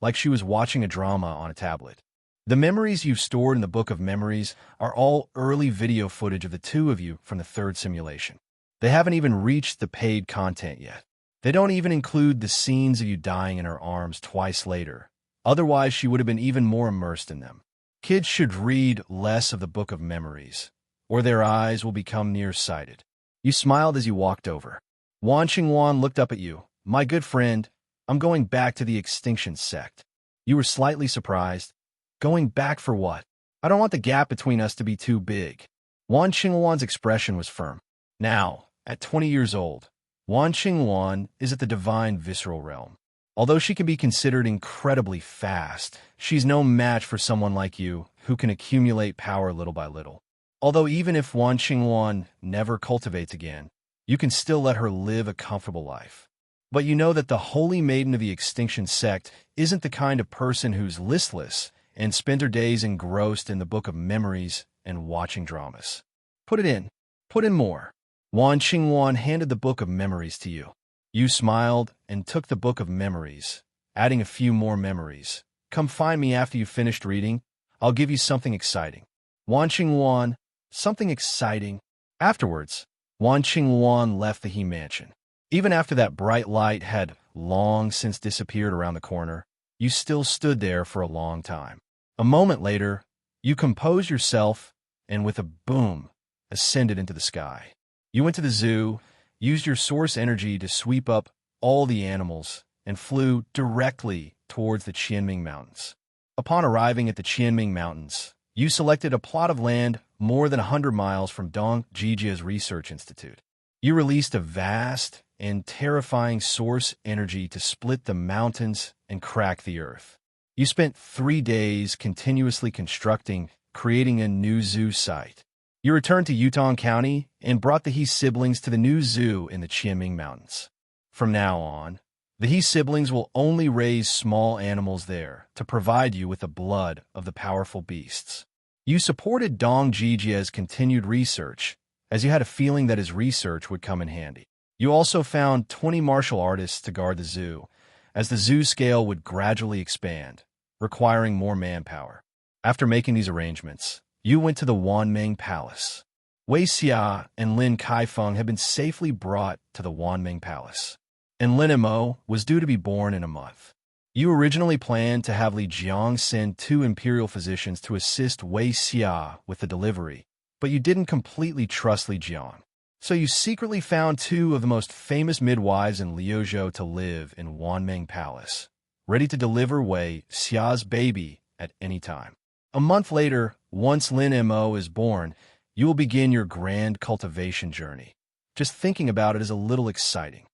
like she was watching a drama on a tablet. The memories you've stored in the Book of Memories are all early video footage of the two of you from the 3rd simulation. They haven't even reached the paid content yet. They don't even include the scenes of you dying in her arms twice later. Otherwise, she would have been even more immersed in them. Kids should read less of the Book of Memories, or their eyes will become nearsighted. You smiled as you walked over. Wan Xingwan looked up at you. My good friend, I'm going back to the extinction sect. You were slightly surprised. Going back for what? I don't want the gap between us to be too big. Wan Xingwan's expression was firm. Now, at 20 years old, Wan Xingwan is at the divine visceral realm. Although she can be considered incredibly fast, she's no match for someone like you who can accumulate power little by little. Although even if Wan Xingwan never cultivates again, you can still let her live a comfortable life. But you know that the Holy Maiden of the Extinction Sect isn't the kind of person who's listless and spent her days engrossed in the Book of Memories and watching dramas. Put it in. Put in more. Wan Xingwan handed the Book of Memories to you. You smiled and took the Book of Memories, adding a few more memories. Come find me after you've finished reading. I'll give you something exciting. Wan Qingwan, something exciting. Afterwards, Wan Qingwan left the He mansion. Even after that bright light had long since disappeared around the corner, you still stood there for a long time. A moment later, you composed yourself and with a boom, ascended into the sky. You went to the zoo, used your source energy to sweep up all the animals, and flew directly towards the Qianming Mountains. Upon arriving at the Qianming Mountains, you selected a plot of land more than 100 miles from Dong Jijia's research institute. You released a vast and terrifying source energy to split the mountains and crack the earth. You spent 3 days continuously constructing, creating a new zoo site. You returned to Yutong County and brought the He siblings to the new zoo in the Qianming Mountains. From now on, the He siblings will only raise small animals there to provide you with the blood of the powerful beasts. You supported Dong Jijia's continued research, as you had a feeling that his research would come in handy. You also found 20 martial artists to guard the zoo, as the zoo scale would gradually expand, requiring more manpower. After making these arrangements, you went to the Wanming Palace. Wei Xia and Lin Kaifeng had been safely brought to the Wanming Palace, and Lin Mo was due to be born in a month. You originally planned to have Li Jiang send 2 imperial physicians to assist Wei Xia with the delivery, but you didn't completely trust Li Jiang. So you secretly found 2 of the most famous midwives in Liuzhou to live in Wanming Palace, ready to deliver Wei Xia's baby at any time. A month later, once Lin Mo is born, you will begin your grand cultivation journey. Just thinking about it is a little exciting.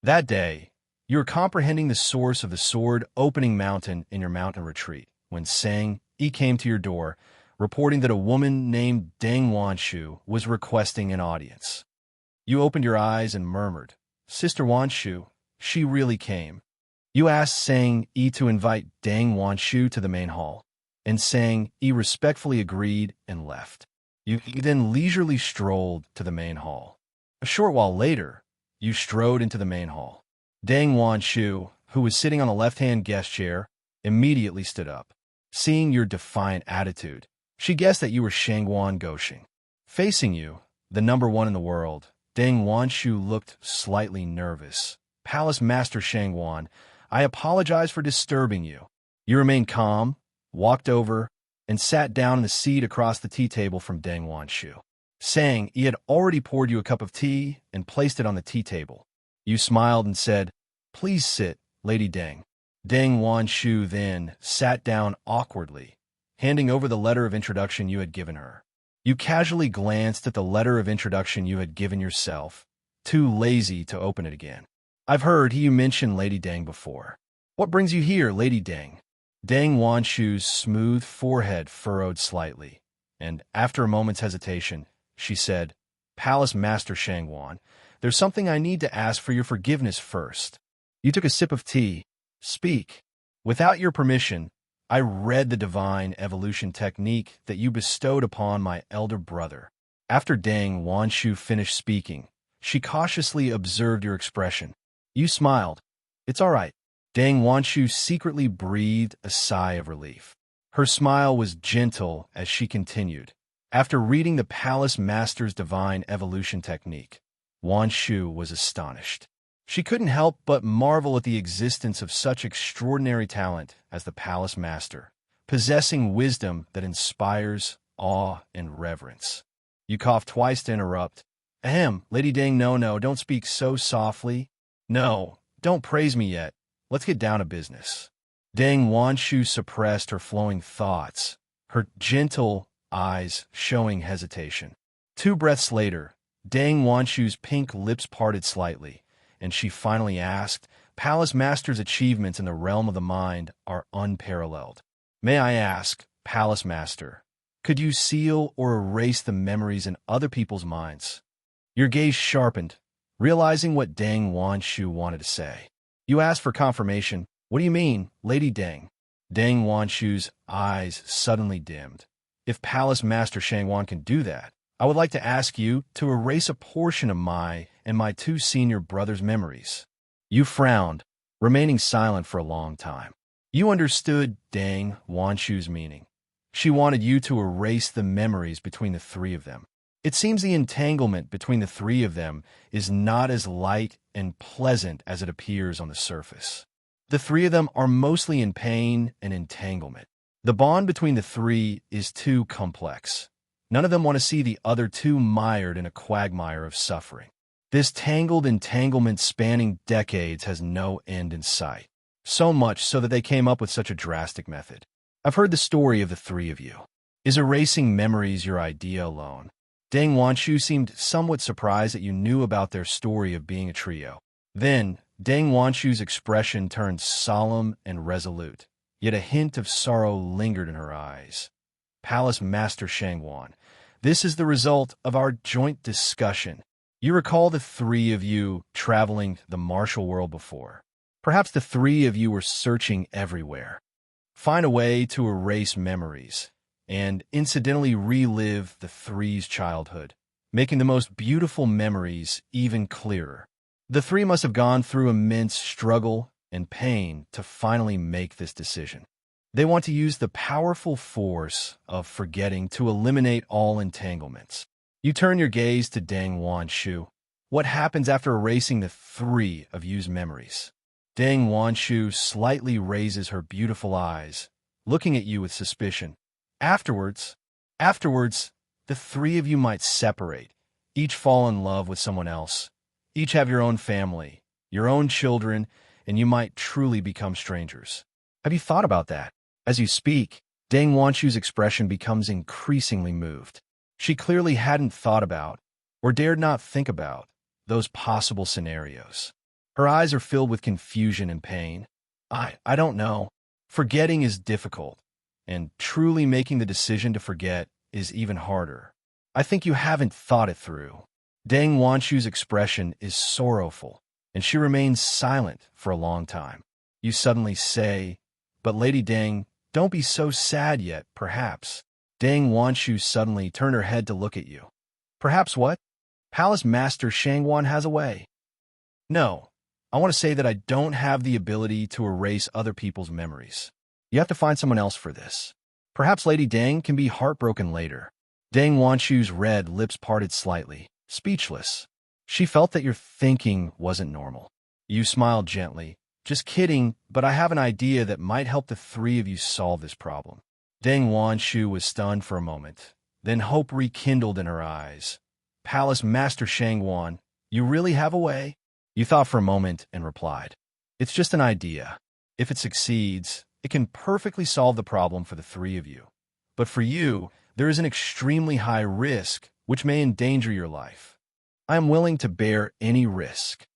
That day, you are comprehending the source of the sword opening mountain in your mountain retreat when Sang Yi came to your door, reporting that a woman named Deng Wanshu was requesting an audience. You opened your eyes and murmured, "Sister Wanshu, she really came." You asked Sang Yi to invite Deng Wanshu to the main hall, and Sang Yi respectfully agreed and left. You then leisurely strolled to the main hall. A short while later, you strode into the main hall. Deng Wanshu, who was sitting on the left-hand guest chair, immediately stood up. Seeing your defiant attitude, she guessed that you were Shangguan Goshing. Facing you, the number 1 in the world, Deng Wanshu looked slightly nervous. "Palace Master Shangguan, I apologize for disturbing you." You remained calm, walked over, and sat down in the seat across the tea table from Deng Wanshu. Sang Yi had already poured you a cup of tea and placed it on the tea table. You smiled and said, "Please sit, Lady Deng." Deng Wanshu then sat down awkwardly, handing over the letter of introduction you had given her. You casually glanced at the letter of introduction you had given yourself, too lazy to open it again. "I've heard you mention Lady Deng before. What brings you here, Lady Deng?" Deng Wanshu's smooth forehead furrowed slightly, and after a moment's hesitation, she said, "Palace Master Shangguan, there's something I need to ask for your forgiveness first." You took a sip of tea. "Speak." "Without your permission, I read the divine evolution technique that you bestowed upon my elder brother." After Deng Wanshu finished speaking, she cautiously observed your expression. You smiled. "It's all right." Deng Wanshu secretly breathed a sigh of relief. Her smile was gentle as she continued. After reading the Palace Master's divine evolution technique, Wanshu was astonished. She couldn't help but marvel at the existence of such extraordinary talent as the Palace Master, possessing wisdom that inspires awe and reverence. You coughed twice to interrupt. "Ahem, Lady Deng, no, don't speak so softly. No, don't praise me yet. Let's get down to business." Deng Wanshu suppressed her flowing thoughts, her gentle eyes showing hesitation. 2 breaths later, Deng Wanshu's pink lips parted slightly, and she finally asked, "Palace Master's achievements in the realm of the mind are unparalleled. May I ask, Palace Master, could you seal or erase the memories in other people's minds?" Your gaze sharpened, realizing what Deng Wanshu wanted to say. You asked for confirmation. "What do you mean, Lady Deng?" Deng Wanshu's eyes suddenly dimmed. "If Palace Master Shangguan can do that, I would like to ask you to erase a portion of my and my 2 senior brothers' memories." You frowned, remaining silent for a long time. You understood Deng Wanshu's meaning. She wanted you to erase the memories between the three of them. It seems the entanglement between the three of them is not as light and pleasant as it appears on the surface. The three of them are mostly in pain and entanglement. The bond between the three is too complex. None of them want to see the other two mired in a quagmire of suffering. This tangled entanglement spanning decades has no end in sight. So much so that they came up with such a drastic method. I've heard the story of the three of you. Is erasing memories your idea alone? Deng Wanshu seemed somewhat surprised that you knew about their story of being a trio. Then, Deng Wanshu's expression turned solemn and resolute, yet a hint of sorrow lingered in her eyes. Palace Master Shangwan, this is the result of our joint discussion. You recall the three of you traveling the martial world before. Perhaps the three of you were searching everywhere. Find a way to erase memories and incidentally relive the three's childhood, making the most beautiful memories even clearer. The three must have gone through immense struggle and pain to finally make this decision. They want to use the powerful force of forgetting to eliminate all entanglements. You turn your gaze to Deng Wanshu. What happens after erasing the three of you's memories? Deng Wanshu slightly raises her beautiful eyes, looking at you with suspicion. Afterwards, the three of you might separate, each fall in love with someone else, each have your own family, your own children, and you might truly become strangers. Have you thought about that? As you speak, Deng Wanshu's expression becomes increasingly moved. She clearly hadn't thought about, or dared not think about, those possible scenarios. Her eyes are filled with confusion and pain. I don't know. Forgetting is difficult, and truly making the decision to forget is even harder. I think you haven't thought it through. Deng Wanshu's expression is sorrowful, and she remains silent for a long time. You suddenly say, "But Lady Deng, don't be so sad yet, perhaps." Deng Wanshu suddenly turned her head to look at you. Perhaps what? Palace Master Shangwan has a way. No, I want to say that I don't have the ability to erase other people's memories. You have to find someone else for this. Perhaps Lady Deng can be heartbroken later. Deng Wanshu's red lips parted slightly, speechless. She felt that your thinking wasn't normal. You smiled gently. Just kidding, but I have an idea that might help the three of you solve this problem. Deng Wanshu was stunned for a moment. Then hope rekindled in her eyes. Palace Master Shangwan, you really have a way? You thought for a moment and replied, "It's just an idea. If it succeeds, it can perfectly solve the problem for the three of you. But for you, there is an extremely high risk which may endanger your life. I am willing to bear any risk."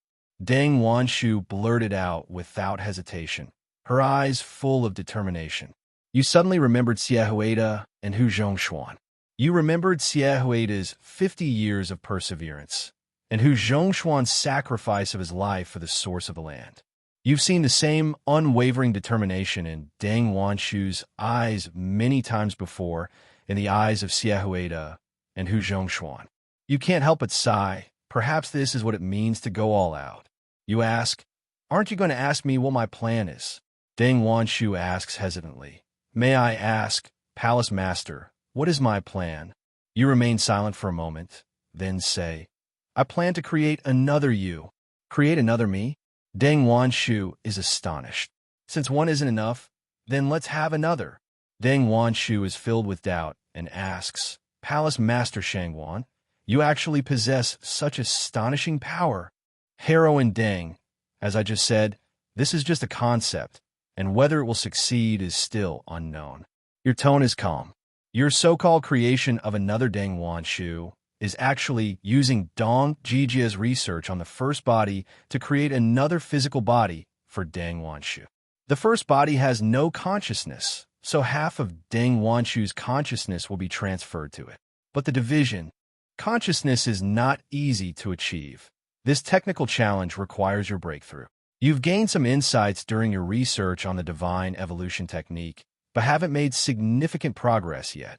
Deng Wanshu blurted out without hesitation, her eyes full of determination. You suddenly remembered Xie Huida and Hu Zhongshuan. You remembered Xie Huida's 50 years of perseverance, and Hu Zhongshuan's sacrifice of his life for the source of the land. You've seen the same unwavering determination in Deng Wanshu's eyes many times before in the eyes of Xie Huida and Hu Zhongshuan. You can't help but sigh. Perhaps this is what it means to go all out. You ask, "Aren't you going to ask me what my plan is?" Deng Wanshu asks hesitantly, "May I ask, Palace Master, what is my plan?" You remain silent for a moment, then say, "I plan to create another you." Create another me? Deng Wanshu is astonished. Since one isn't enough, then let's have another. Deng Wanshu is filled with doubt and asks, "Palace Master Shangwan, you actually possess such astonishing power." Heroine Deng, as I just said, this is just a concept, and whether it will succeed is still unknown. Your tone is calm. Your so-called creation of another Deng Wanshu is actually using Dong Jijia's research on the first body to create another physical body for Deng Wanshu. The first body has no consciousness, so half of Deng Wanshu's consciousness will be transferred to it. But the division, consciousness is not easy to achieve. This technical challenge requires your breakthrough. You've gained some insights during your research on the divine evolution technique, but haven't made significant progress yet.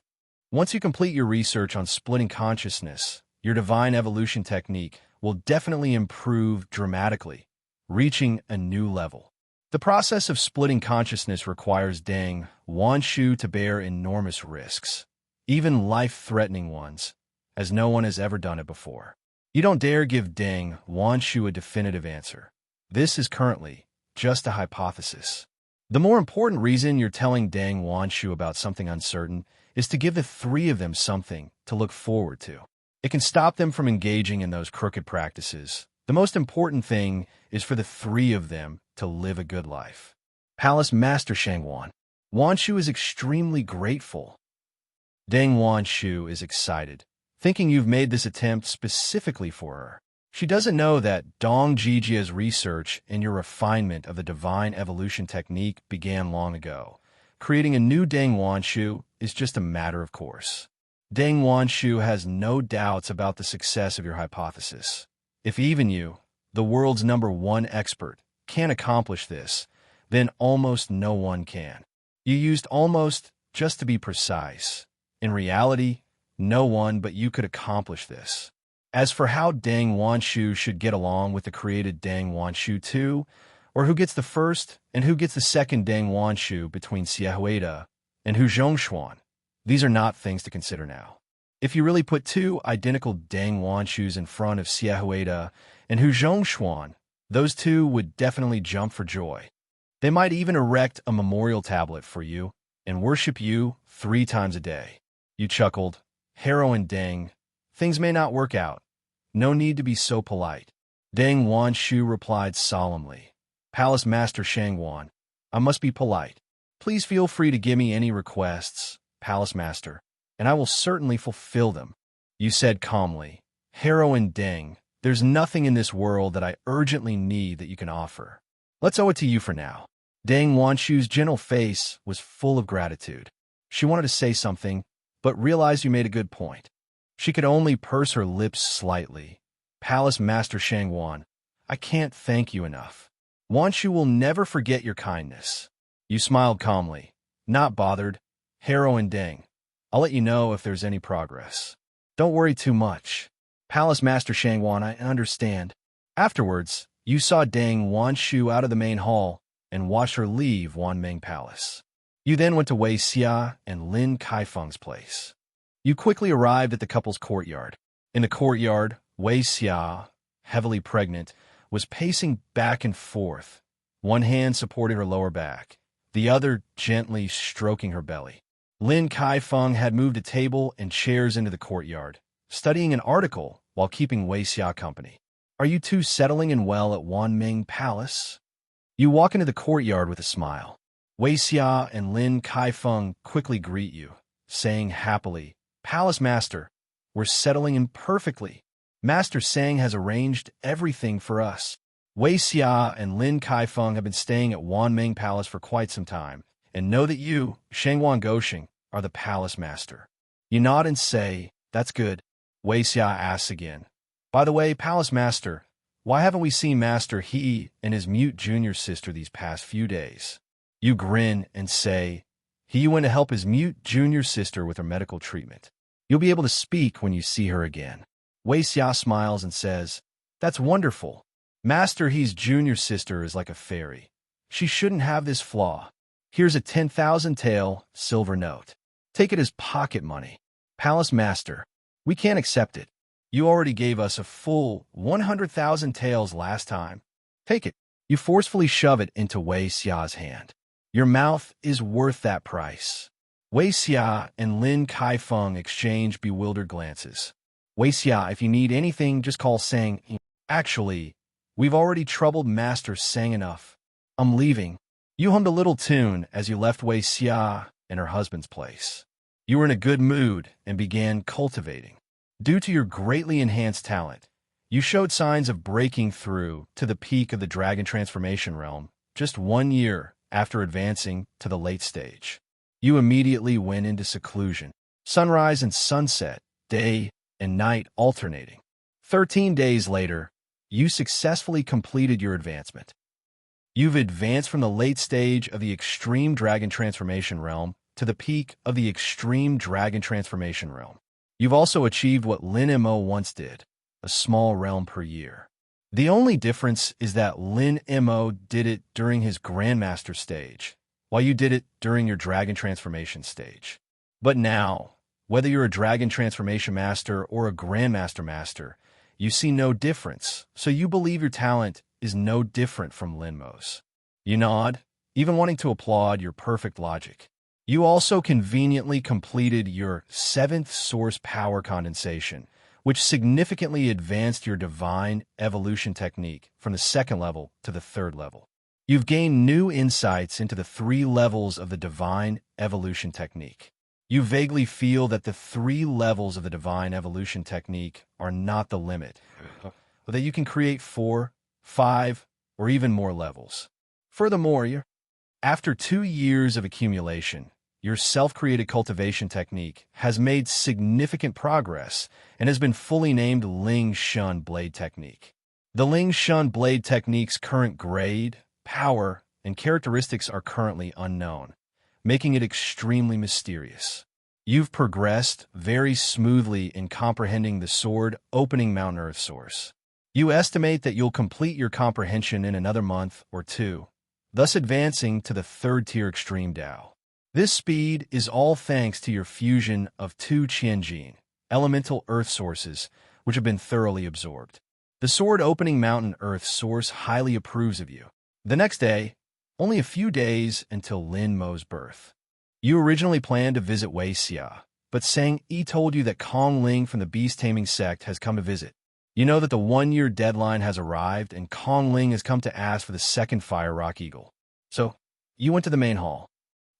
Once you complete your research on splitting consciousness, your divine evolution technique will definitely improve dramatically, reaching a new level. The process of splitting consciousness requires Deng Wanshu to bear enormous risks, even life-threatening ones, as no one has ever done it before. You don't dare give Deng Wanshu a definitive answer. This is currently just a hypothesis. The more important reason you're telling Deng Wanshu about something uncertain is to give the three of them something to look forward to. It can stop them from engaging in those crooked practices. The most important thing is for the three of them to live a good life. Palace Master Shangwan. Wanshu is extremely grateful. Deng Wanshu is excited, thinking you've made this attempt specifically for her. She doesn't know that Dong Jijia's research in your refinement of the divine evolution technique began long ago. Creating a new Deng Wanshu is just a matter of course. Deng Wanshu has no doubts about the success of your hypothesis. If even you, the world's #1 expert, can't accomplish this, then almost no one can. You used almost just to be precise. In reality, no one but you could accomplish this. As for how Deng Wanshu should get along with the created Deng Wanshu 2, or who gets the first and who gets the second Deng Wanshu between Xiehuida and Hu Zhongshuan, these are not things to consider now. If you really put two identical Deng Wanshus in front of Xiehuida and Hu Zhongshuan, those two would definitely jump for joy. They might even erect a memorial tablet for you and worship you 3 times a day. You chuckled. Heroine Deng, things may not work out. No need to be so polite. Deng Wanshu replied solemnly. Palace Master Shangwan, I must be polite. Please feel free to give me any requests, Palace Master, and I will certainly fulfill them. You said calmly. Heroine Deng, there's nothing in this world that I urgently need that you can offer. Let's owe it to you for now. Deng Wanshu's gentle face was full of gratitude. She wanted to say something, but realized you made a good point. She could only purse her lips slightly. Palace Master Shangwan, I can't thank you enough. Wanshu will never forget your kindness. You smiled calmly. Not bothered. Heroine Deng, I'll let you know if there's any progress. Don't worry too much. Palace Master Shangwan, I understand. Afterwards, you saw Deng Wanshu out of the main hall and watched her leave Wanmeng Palace. You then went to Wei Xia and Lin Kaifeng's place. You quickly arrived at the couple's courtyard. In the courtyard, Wei Xia, heavily pregnant, was pacing back and forth, one hand supporting her lower back, the other gently stroking her belly. Lin Kaifeng had moved a table and chairs into the courtyard, studying an article while keeping Wei Xia company. Are you two settling in well at Wanmeng Palace? You walk into the courtyard with a smile. Wei Xia and Lin Kaifeng quickly greet you, saying happily, Palace Master, we're settling in perfectly. Master Sang has arranged everything for us. Wei Xia and Lin Kaifeng have been staying at Wanmeng Palace for quite some time, and know that you, Shangwan Gosheng, are the Palace Master. You nod and say, that's good. Wei Xia asks again. By the way, Palace Master, why haven't we seen Master He and his mute junior sister these past few days? You grin and say, he went to help his mute junior sister with her medical treatment. You'll be able to speak when you see her again. Wei Xia smiles and says, that's wonderful. Master He's junior sister is like a fairy. She shouldn't have this flaw. Here's a 10,000 tael silver note. Take it as pocket money. Palace Master, we can't accept it. You already gave us a full 100,000 taels last time. Take it. You forcefully shove it into Wei Xia's hand. Your mouth is worth that price. Wei Xia and Lin Kaifeng exchange bewildered glances. Wei Xia, if you need anything, just call Sang. Actually, we've already troubled Master Sang enough. I'm leaving. You hummed a little tune as you left Wei Xia and her husband's place. You were in a good mood and began cultivating. Due to your greatly enhanced talent, you showed signs of breaking through to the peak of the Dragon Transformation realm just 1 year after advancing to the late stage. You immediately went into seclusion. Sunrise and sunset, day and night alternating. 13 days later, you successfully completed your advancement. You've advanced from the late stage of the Extreme Dragon Transformation realm to the peak of the Extreme Dragon Transformation realm. You've also achieved what Lin Mo once did, a small realm per year. The only difference is that Lin Mo did it during his Grandmaster stage, while you did it during your dragon transformation stage. But now, whether you're a dragon transformation master or a grandmaster master, you see no difference, so you believe your talent is no different from Linmo's. You nod, even wanting to applaud your perfect logic. You also conveniently completed your 7th source power condensation, which significantly advanced your divine evolution technique from the 2nd level to the 3rd level. You've gained new insights into the 3 levels of the divine evolution technique. You vaguely feel that the 3 levels of the divine evolution technique are not the limit, but that you can create 4, 5, or even more levels. Furthermore, after 2 years of accumulation, your self-created cultivation technique has made significant progress and has been fully named Ling Shun Blade Technique. The Ling Shun Blade Technique's current grade, power, and characteristics are currently unknown, making it extremely mysterious. You've progressed very smoothly in comprehending the sword opening Mountain Earth source. You estimate that you'll complete your comprehension in another month or 2, thus advancing to the 3rd tier Extreme Dao. This speed is all thanks to your fusion of 2 Qianjin, elemental earth sources, which have been thoroughly absorbed. The sword opening Mountain Earth source highly approves of you. The next day, only a few days until Lin Mo's birth. You originally planned to visit Wei Xia, but Sang Yi told you that Kong Ling from the beast taming sect has come to visit. You know that the 1-year deadline has arrived and Kong Ling has come to ask for the 2nd Fire Rock Eagle. So, you went to the main hall.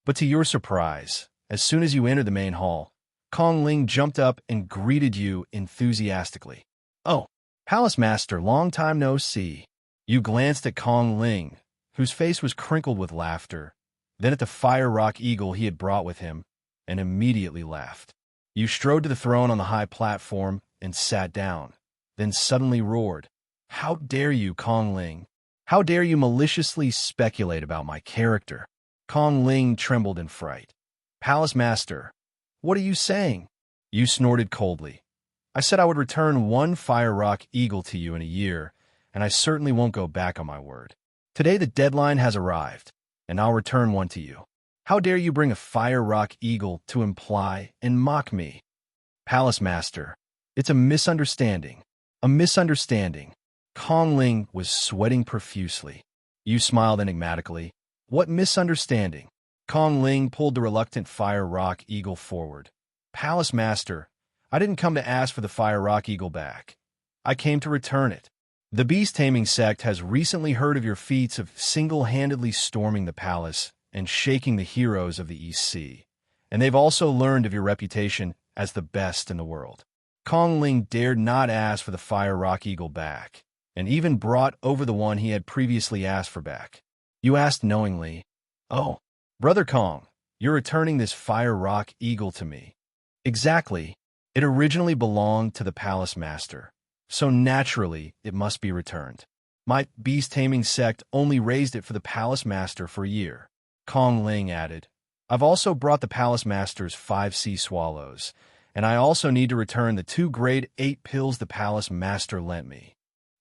But to your surprise, as soon as you entered the main hall, Kong Ling jumped up and greeted you enthusiastically. "Oh, Palace Master, long time no see." You glanced at Kong Ling, whose face was crinkled with laughter, then at the Fire Rock Eagle he had brought with him, and immediately laughed. You strode to the throne on the high platform and sat down, then suddenly roared, "How dare you, Kong Ling? How dare you maliciously speculate about my character?" Kong Ling trembled in fright. "Palace Master, what are you saying?" You snorted coldly. "I said I would return 1 Fire Rock Eagle to you in a year, and I certainly won't go back on my word. Today the deadline has arrived, and I'll return one to you. How dare you bring a Fire Rock Eagle to imply and mock me?" "Palace Master, it's a misunderstanding. A misunderstanding." Kong Ling was sweating profusely. You smiled enigmatically. "What misunderstanding?" Kong Ling pulled the reluctant Fire Rock Eagle forward. "Palace Master, I didn't come to ask for the Fire Rock Eagle back. I came to return it. The beast taming sect has recently heard of your feats of single-handedly storming the palace and shaking the heroes of the East Sea, and they've also learned of your reputation as the best in the world." Kong Ling dared not ask for the Fire Rock Eagle back, and even brought over the one he had previously asked for back. You asked knowingly, "Oh, Brother Kong, you're returning this Fire Rock Eagle to me." "Exactly. It originally belonged to the Palace Master, so naturally it must be returned. My beast-taming sect only raised it for the Palace Master for a year." Kong Ling added, "I've also brought the Palace Master's 5 sea swallows, and I also need to return the 2 grade 8 pills the Palace Master lent me."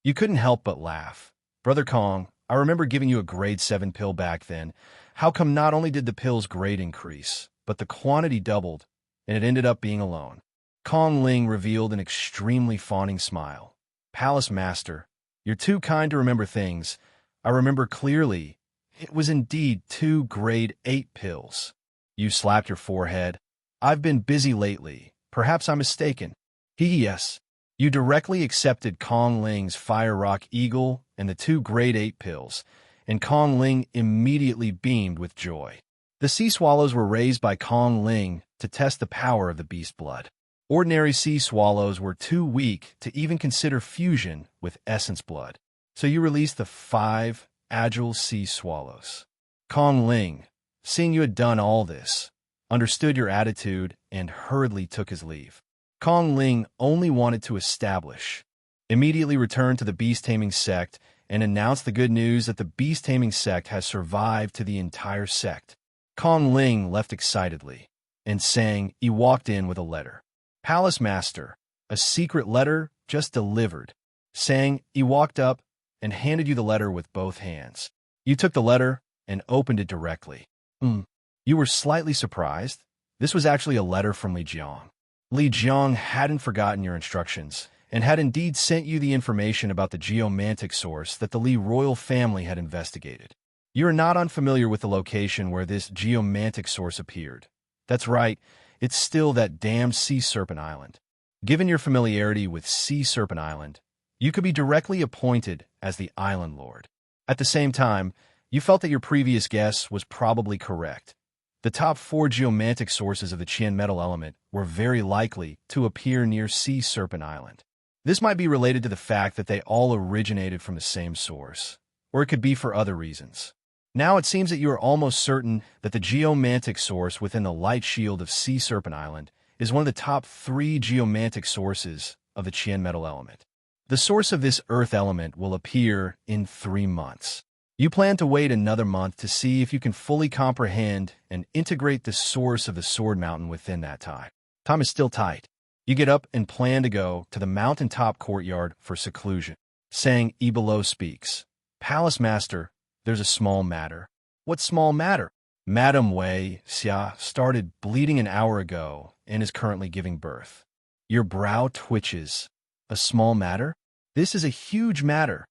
You couldn't help but laugh. "Brother Kong, I remember giving you a grade 7 pill back then. How come not only did the pill's grade increase, but the quantity doubled, and it ended up being alone?" Kong Ling revealed an extremely fawning smile. "Palace Master, you're too kind to remember things. I remember clearly. It was indeed 2 grade 8 pills." You slapped your forehead. "I've been busy lately. Perhaps I'm mistaken." Yes. You directly accepted Kong Ling's Fire Rock Eagle and the 2 grade 8 pills, and Kong Ling immediately beamed with joy. The sea swallows were raised by Kong Ling to test the power of the beast blood. Ordinary sea swallows were too weak to even consider fusion with essence blood, so you released the 5 agile sea swallows. Kong Ling, seeing you had done all this, understood your attitude and hurriedly took his leave. Kong Ling only wanted to establish, immediately returned to the beast-taming sect and announced the good news that the beast-taming sect has survived to the entire sect. Kong Ling left excitedly, and Sang Yi walked in with a letter. "Palace Master, a secret letter just delivered." Sang Yi walked up and handed you the letter with both hands. You took the letter and opened it directly. Hmm. You were slightly surprised. This was actually a letter from Li Jiang. Li Jiang hadn't forgotten your instructions and had indeed sent you the information about the geomantic source that the Li royal family had investigated. You are not unfamiliar with the location where this geomantic source appeared. That's right, it's still that damned Sea Serpent Island. Given your familiarity with Sea Serpent Island, you could be directly appointed as the Island Lord. At the same time, you felt that your previous guess was probably correct. The top 4 geomantic sources of the Qian metal element were very likely to appear near Sea Serpent Island. This might be related to the fact that they all originated from the same source, or it could be for other reasons. Now it seems that you are almost certain that the geomantic source within the light shield of Sea Serpent Island is one of the top 3 geomantic sources of the Qian metal element. The source of this earth element will appear in 3 months. You plan to wait another month to see if you can fully comprehend and integrate the source of the Sword Mountain within that time. Time is still tight. You get up and plan to go to the mountaintop courtyard for seclusion, saying Ibalo speaks. Palace Master, there's a small matter. What small matter? Madame Wei Xia started bleeding an hour ago and is currently giving birth. Your brow twitches. A small matter? This is a huge matter.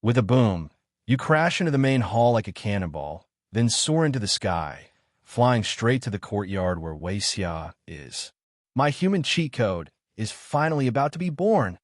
With a boom, you crash into the main hall like a cannonball, then soar into the sky, flying straight to the courtyard where Wei Xia is. My human cheat code is finally about to be born.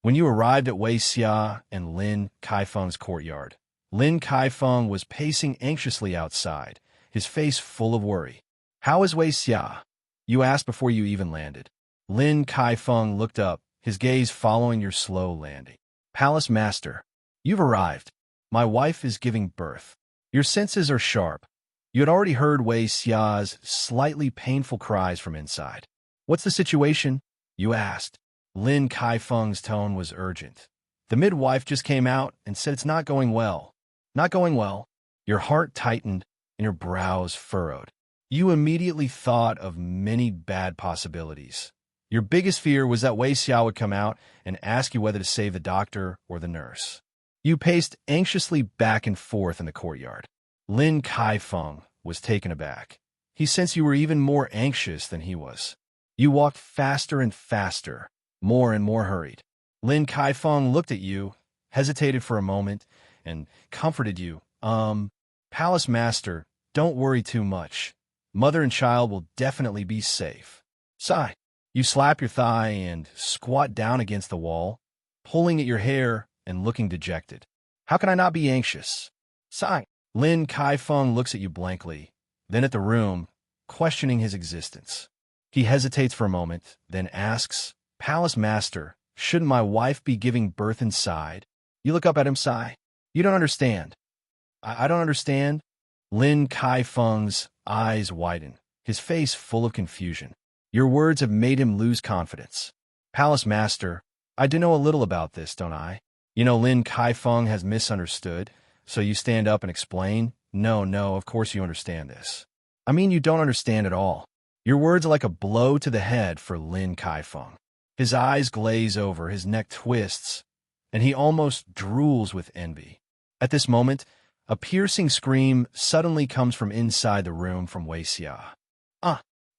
When you arrived at Wei Xia and Lin Kaifeng's courtyard, Lin Kaifeng was pacing anxiously outside, his face full of worry. How is Wei Xia? You asked before you even landed. Lin Kaifeng looked up, his gaze following your slow landing. Palace Master, you've arrived. My wife is giving birth. Your senses are sharp. You had already heard Wei Xia's slightly painful cries from inside. What's the situation? You asked. Lin Kaifeng's tone was urgent. The midwife just came out and said it's not going well. Not going well. Your heart tightened and your brows furrowed. You immediately thought of many bad possibilities. Your biggest fear was that Wei Xia would come out and ask you whether to save the doctor or the nurse. You paced anxiously back and forth in the courtyard. Lin Kaifeng was taken aback. He sensed you were even more anxious than he was. You walked faster and faster, more and more hurried. Lin Kaifeng looked at you, hesitated for a moment, and comforted you. Palace Master, don't worry too much. Mother and child will definitely be safe. Sigh. You slap your thigh and squat down against the wall, pulling at your hair and looking dejected. How can I not be anxious? Sigh. Lin Kaifeng looks at you blankly, then at the room, questioning his existence. He hesitates for a moment, then asks, Palace Master, shouldn't my wife be giving birth inside? You look up at him, sigh. You don't understand. I don't understand. Lin Kaifeng's eyes widen, his face full of confusion. Your words have made him lose confidence. Palace Master, I do know a little about this, don't I? You know Lin Kaifeng has misunderstood, so you stand up and explain? No, of course you understand this. I mean you don't understand at all. Your words are like a blow to the head for Lin Kaifeng. His eyes glaze over, his neck twists, and he almost drools with envy. At this moment, a piercing scream suddenly comes from inside the room from Wei Xia.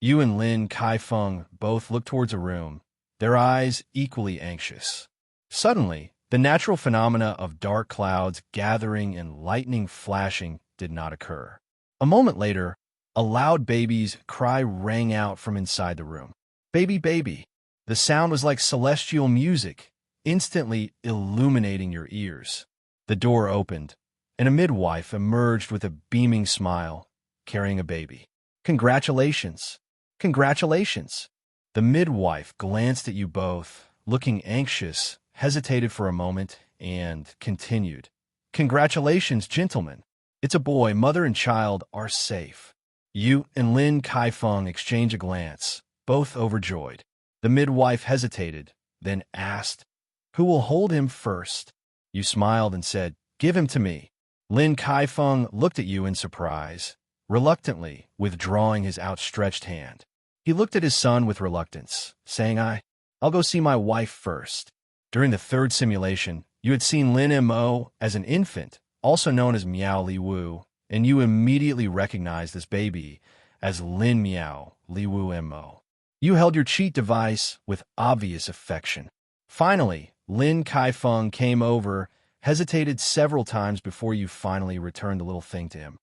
You and Lin Kaifeng both look towards a room, their eyes equally anxious. Suddenly, the natural phenomena of dark clouds gathering and lightning flashing did not occur. A moment later, a loud baby's cry rang out from inside the room. Baby, baby. The sound was like celestial music, instantly illuminating your ears. The door opened, and a midwife emerged with a beaming smile, carrying a baby. Congratulations. Congratulations. The midwife glanced at you both, looking anxious, hesitated for a moment, and continued. Congratulations, gentlemen. It's a boy. Mother and child are safe. You and Lin Kaifeng exchange a glance, both overjoyed. The midwife hesitated, then asked, Who will hold him first? You smiled and said, Give him to me. Lin Kaifeng looked at you in surprise, reluctantly withdrawing his outstretched hand. He looked at his son with reluctance, saying, I'll go see my wife first. During the third simulation, you had seen Lin Mo as an infant, also known as Miao Li Wu, and you immediately recognized this baby as Lin Miao Liwu Mo. You held your cheat device with obvious affection. Finally, Lin Kaifeng came over, hesitated several times before you finally returned the little thing to him.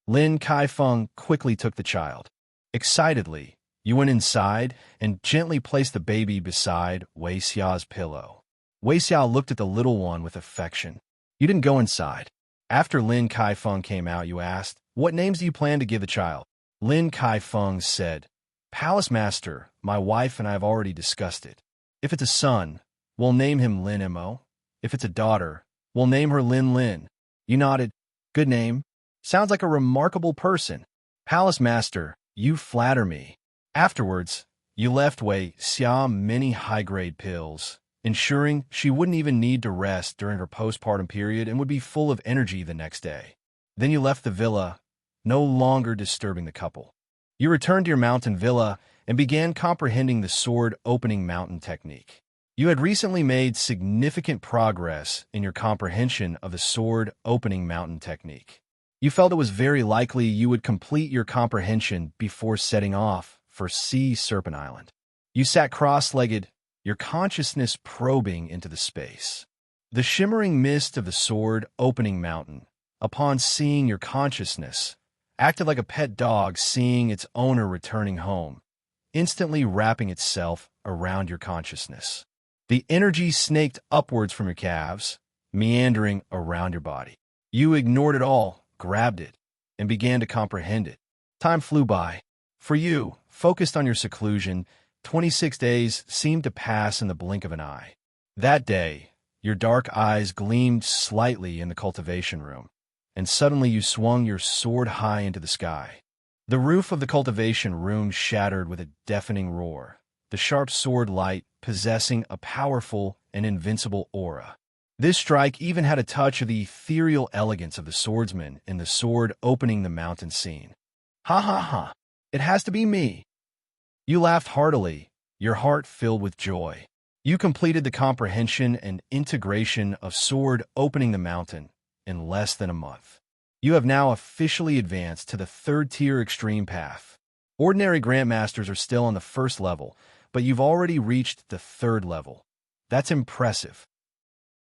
Lin Kaifeng quickly took the child. Excitedly, you went inside and gently placed the baby beside Wei Xiao's pillow. Wei Xiao looked at the little one with affection. You didn't go inside. After Lin Kaifeng came out, you asked, "What names do you plan to give the child?" Lin Kaifeng said, "Palace Master, my wife and I have already discussed it. If it's a son, we'll name him Lin Mo. If it's a daughter, we'll name her Lin Lin." You nodded. "Good name. Sounds like a remarkable person." "Palace Master, you flatter me." Afterwards, you left Wei Xiao many high-grade pills, ensuring she wouldn't even need to rest during her postpartum period and would be full of energy the next day. Then you left the villa, no longer disturbing the couple. You returned to your mountain villa and began comprehending the sword opening mountain technique. You had recently made significant progress in your comprehension of the sword opening mountain technique. You felt it was very likely you would complete your comprehension before setting off for Sea Serpent Island. You sat cross-legged, your consciousness probing into the space. The shimmering mist of the sword opening mountain, upon seeing your consciousness, acted like a pet dog seeing its owner returning home, instantly wrapping itself around your consciousness. The energy snaked upwards from your calves, meandering around your body. You ignored it all, grabbed it, and began to comprehend it. Time flew by. For you, focused on your seclusion, 26 days seemed to pass in the blink of an eye. That day, your dark eyes gleamed slightly in the cultivation room, and suddenly you swung your sword high into the sky. The roof of the cultivation room shattered with a deafening roar, the sharp sword light possessing a powerful and invincible aura. This strike even had a touch of the ethereal elegance of the swordsman in the sword opening the mountain scene. "Ha ha ha! It has to be me!" You laughed heartily, your heart filled with joy. You completed the comprehension and integration of sword opening the mountain in less than a month. You have now officially advanced to the third-tier extreme path. Ordinary Grandmasters are still on the first level, but you've already reached the third level. That's impressive.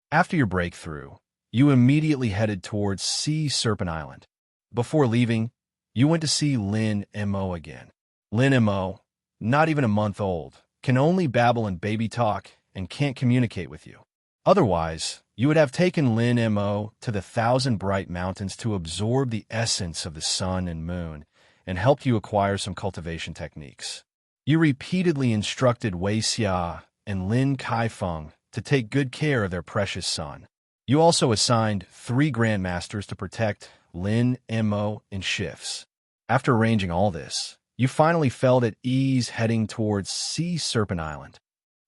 After your breakthrough, you immediately headed towards Sea Serpent Island. Before leaving, you went to see Lin Mo again. Lin Mo, not even a month old, can only babble in baby talk and can't communicate with you. Otherwise, you would have taken Lin Mo to the Thousand Bright Mountains to absorb the essence of the sun and moon and helped you acquire some cultivation techniques. You repeatedly instructed Wei Xia and Lin Kaifeng to take good care of their precious son. You also assigned 3 Grandmasters to protect Lin Mo in shifts. After arranging all this, you finally felt at ease heading towards Sea Serpent Island.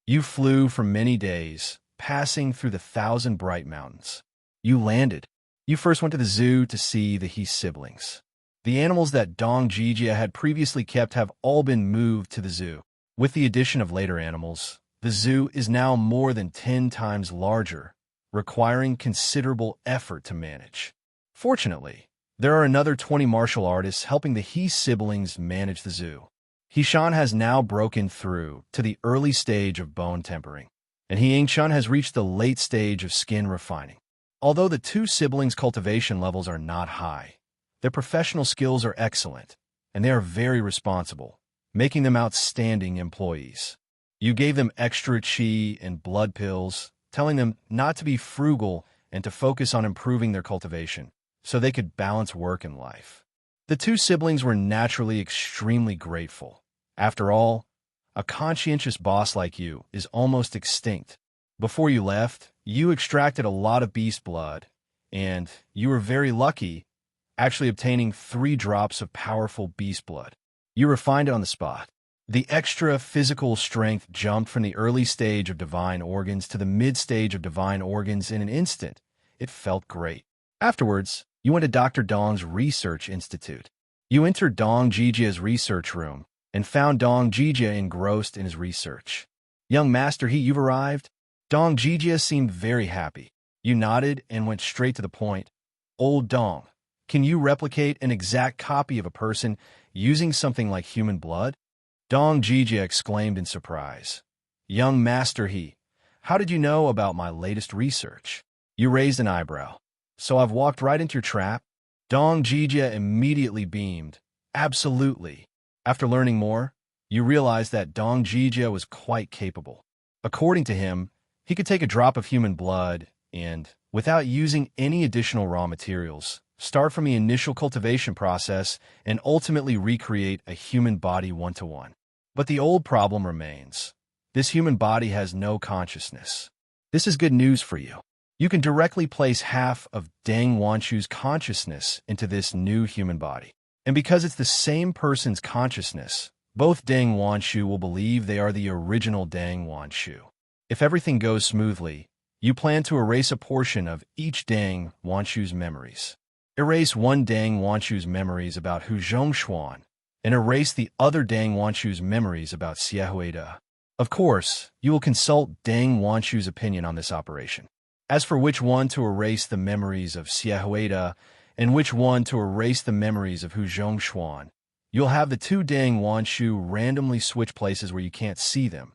You flew for many days, passing through the Thousand Bright Mountains. You landed. You first went to the zoo to see the He siblings. The animals that Dong Jijia had previously kept have all been moved to the zoo. With the addition of later animals, the zoo is now more than 10 times larger, requiring considerable effort to manage. Fortunately, there are another 20 martial artists helping the He siblings manage the zoo. Hishan has now broken through to the early stage of bone tempering, and He Yingchun has reached the late stage of skin refining. Although the 2 siblings' cultivation levels are not high, their professional skills are excellent, and they are very responsible, making them outstanding employees. You gave them extra qi and blood pills, telling them not to be frugal and to focus on improving their cultivation, so they could balance work and life. The 2 siblings were naturally extremely grateful. After all, a conscientious boss like you is almost extinct. Before you left, you extracted a lot of beast blood, and you were very lucky, actually obtaining 3 drops of powerful beast blood. You refined it on the spot. The extra physical strength jumped from the early stage of divine organs to the mid-stage of divine organs in an instant. It felt great. Afterwards, you went to Dr. Dong's Research Institute. You entered Dong Jijia's research room and found Dong Jijia engrossed in his research. "Young Master He, you've arrived?" Dong Jijia seemed very happy. You nodded and went straight to the point. "Old Dong, Can you replicate an exact copy of a person using something like human blood? Dong Jijia exclaimed in surprise. Young Master He, how did you know about my latest research? You raised an eyebrow. So I've walked right into your trap? Dong Jijia immediately beamed. Absolutely. After learning more, you realized that Dong Jijia was quite capable. According to him, he could take a drop of human blood and, without using any additional raw materials, start from the initial cultivation process and ultimately recreate a human body one-to-one. But the old problem remains. This human body has no consciousness. This is good news for you. You can directly place half of Dang Wanchu's consciousness into this new human body. And because it's the same person's consciousness, both Dang Wanchu will believe they are the original Dang Wanchu. If everything goes smoothly, you plan to erase a portion of each Dang Wanchu's memories. Erase one Dang Wanchu's memories about Hu Zhongshuan, and erase the other Dang Wanchu's memories about Xiehuida. Of course, you will consult Dang Wanchu's opinion on this operation. As for which one to erase the memories of Xiehuida and which one to erase the memories of Hu Zhongshuan, you'll have the two Dang Wanchu randomly switch places where you can't see them,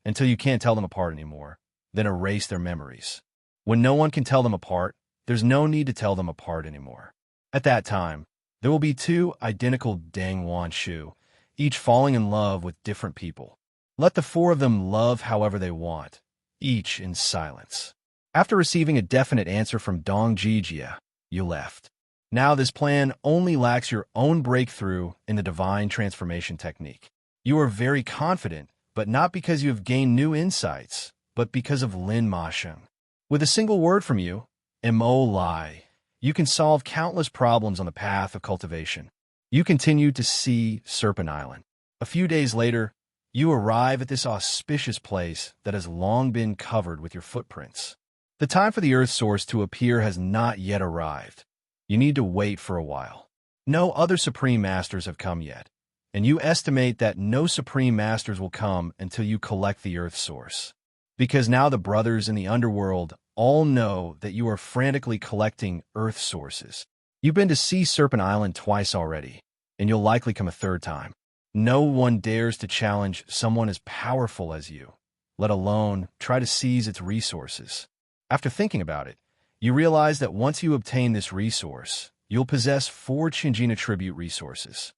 until you can't tell them apart anymore, then erase their memories. When no one can tell them apart, there's no need to tell them apart anymore. At that time, there will be two identical Dang Wanchu, each falling in love with different people. Let the four of them love however they want, each in silence. After receiving a definite answer from Dong Jijia, you left. Now this plan only lacks your own breakthrough in the divine transformation technique. You are very confident, but not because you have gained new insights, but because of Lin Ma Sheng. With a single word from you, Mo Lai, you can solve countless problems on the path of cultivation. You continue to see Serpent Island. A few days later, you arrive at this auspicious place that has long been covered with your footprints. The time for the Earth Source to appear has not yet arrived. You need to wait for a while. No other Supreme Masters have come yet, and you estimate that no Supreme Masters will come until you collect the Earth Source. Because now the brothers in the underworld all know that you are frantically collecting Earth Sources. You've been to Sea Serpent Island twice already, and you'll likely come a third time. No one dares to challenge someone as powerful as you, let alone try to seize its resources. After thinking about it, you realize that once you obtain this resource, you'll possess 4 Qingjin tribute resources.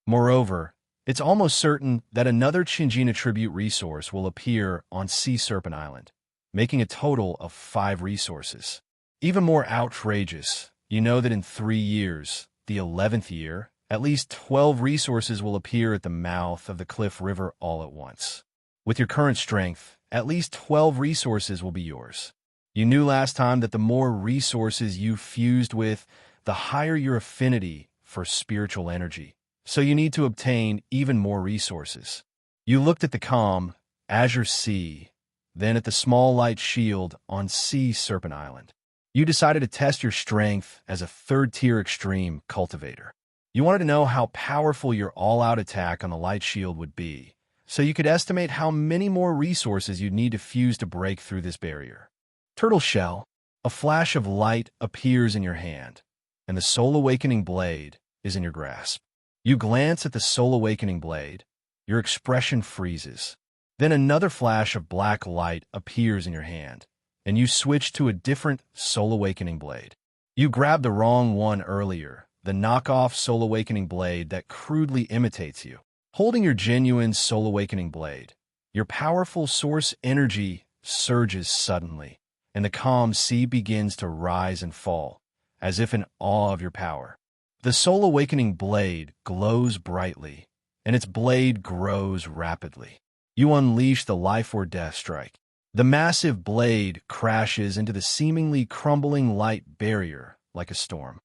Moreover, it's almost certain that another Qingjin tribute resource will appear on Sea Serpent Island, making a total of 5 resources. Even more outrageous, you know that in 3 years, the 11th year, at least 12 resources will appear at the mouth of the Cliff River all at once. With your current strength, at least 12 resources will be yours. You knew last time that the more resources you fused with, the higher your affinity for spiritual energy. So you need to obtain even more resources. You looked at the calm, azure sea, then at the small light shield on Sea Serpent Island. You decided to test your strength as a third-tier extreme cultivator. You wanted to know how powerful your all-out attack on the light shield would be, so you could estimate how many more resources you'd need to fuse to break through this barrier. Turtle shell, a flash of light appears in your hand, and the Soul Awakening blade is in your grasp. You glance at the Soul Awakening blade, your expression freezes. Then another flash of black light appears in your hand, and you switch to a different Soul Awakening blade. You grabbed the wrong one earlier, the knockoff Soul Awakening blade that crudely imitates you. Holding your genuine Soul Awakening blade, your powerful source energy surges suddenly, and the calm sea begins to rise and fall, as if in awe of your power. The Soul Awakening blade glows brightly, and its blade grows rapidly. You unleash the life or death strike. The massive blade crashes into the seemingly crumbling light barrier like a storm.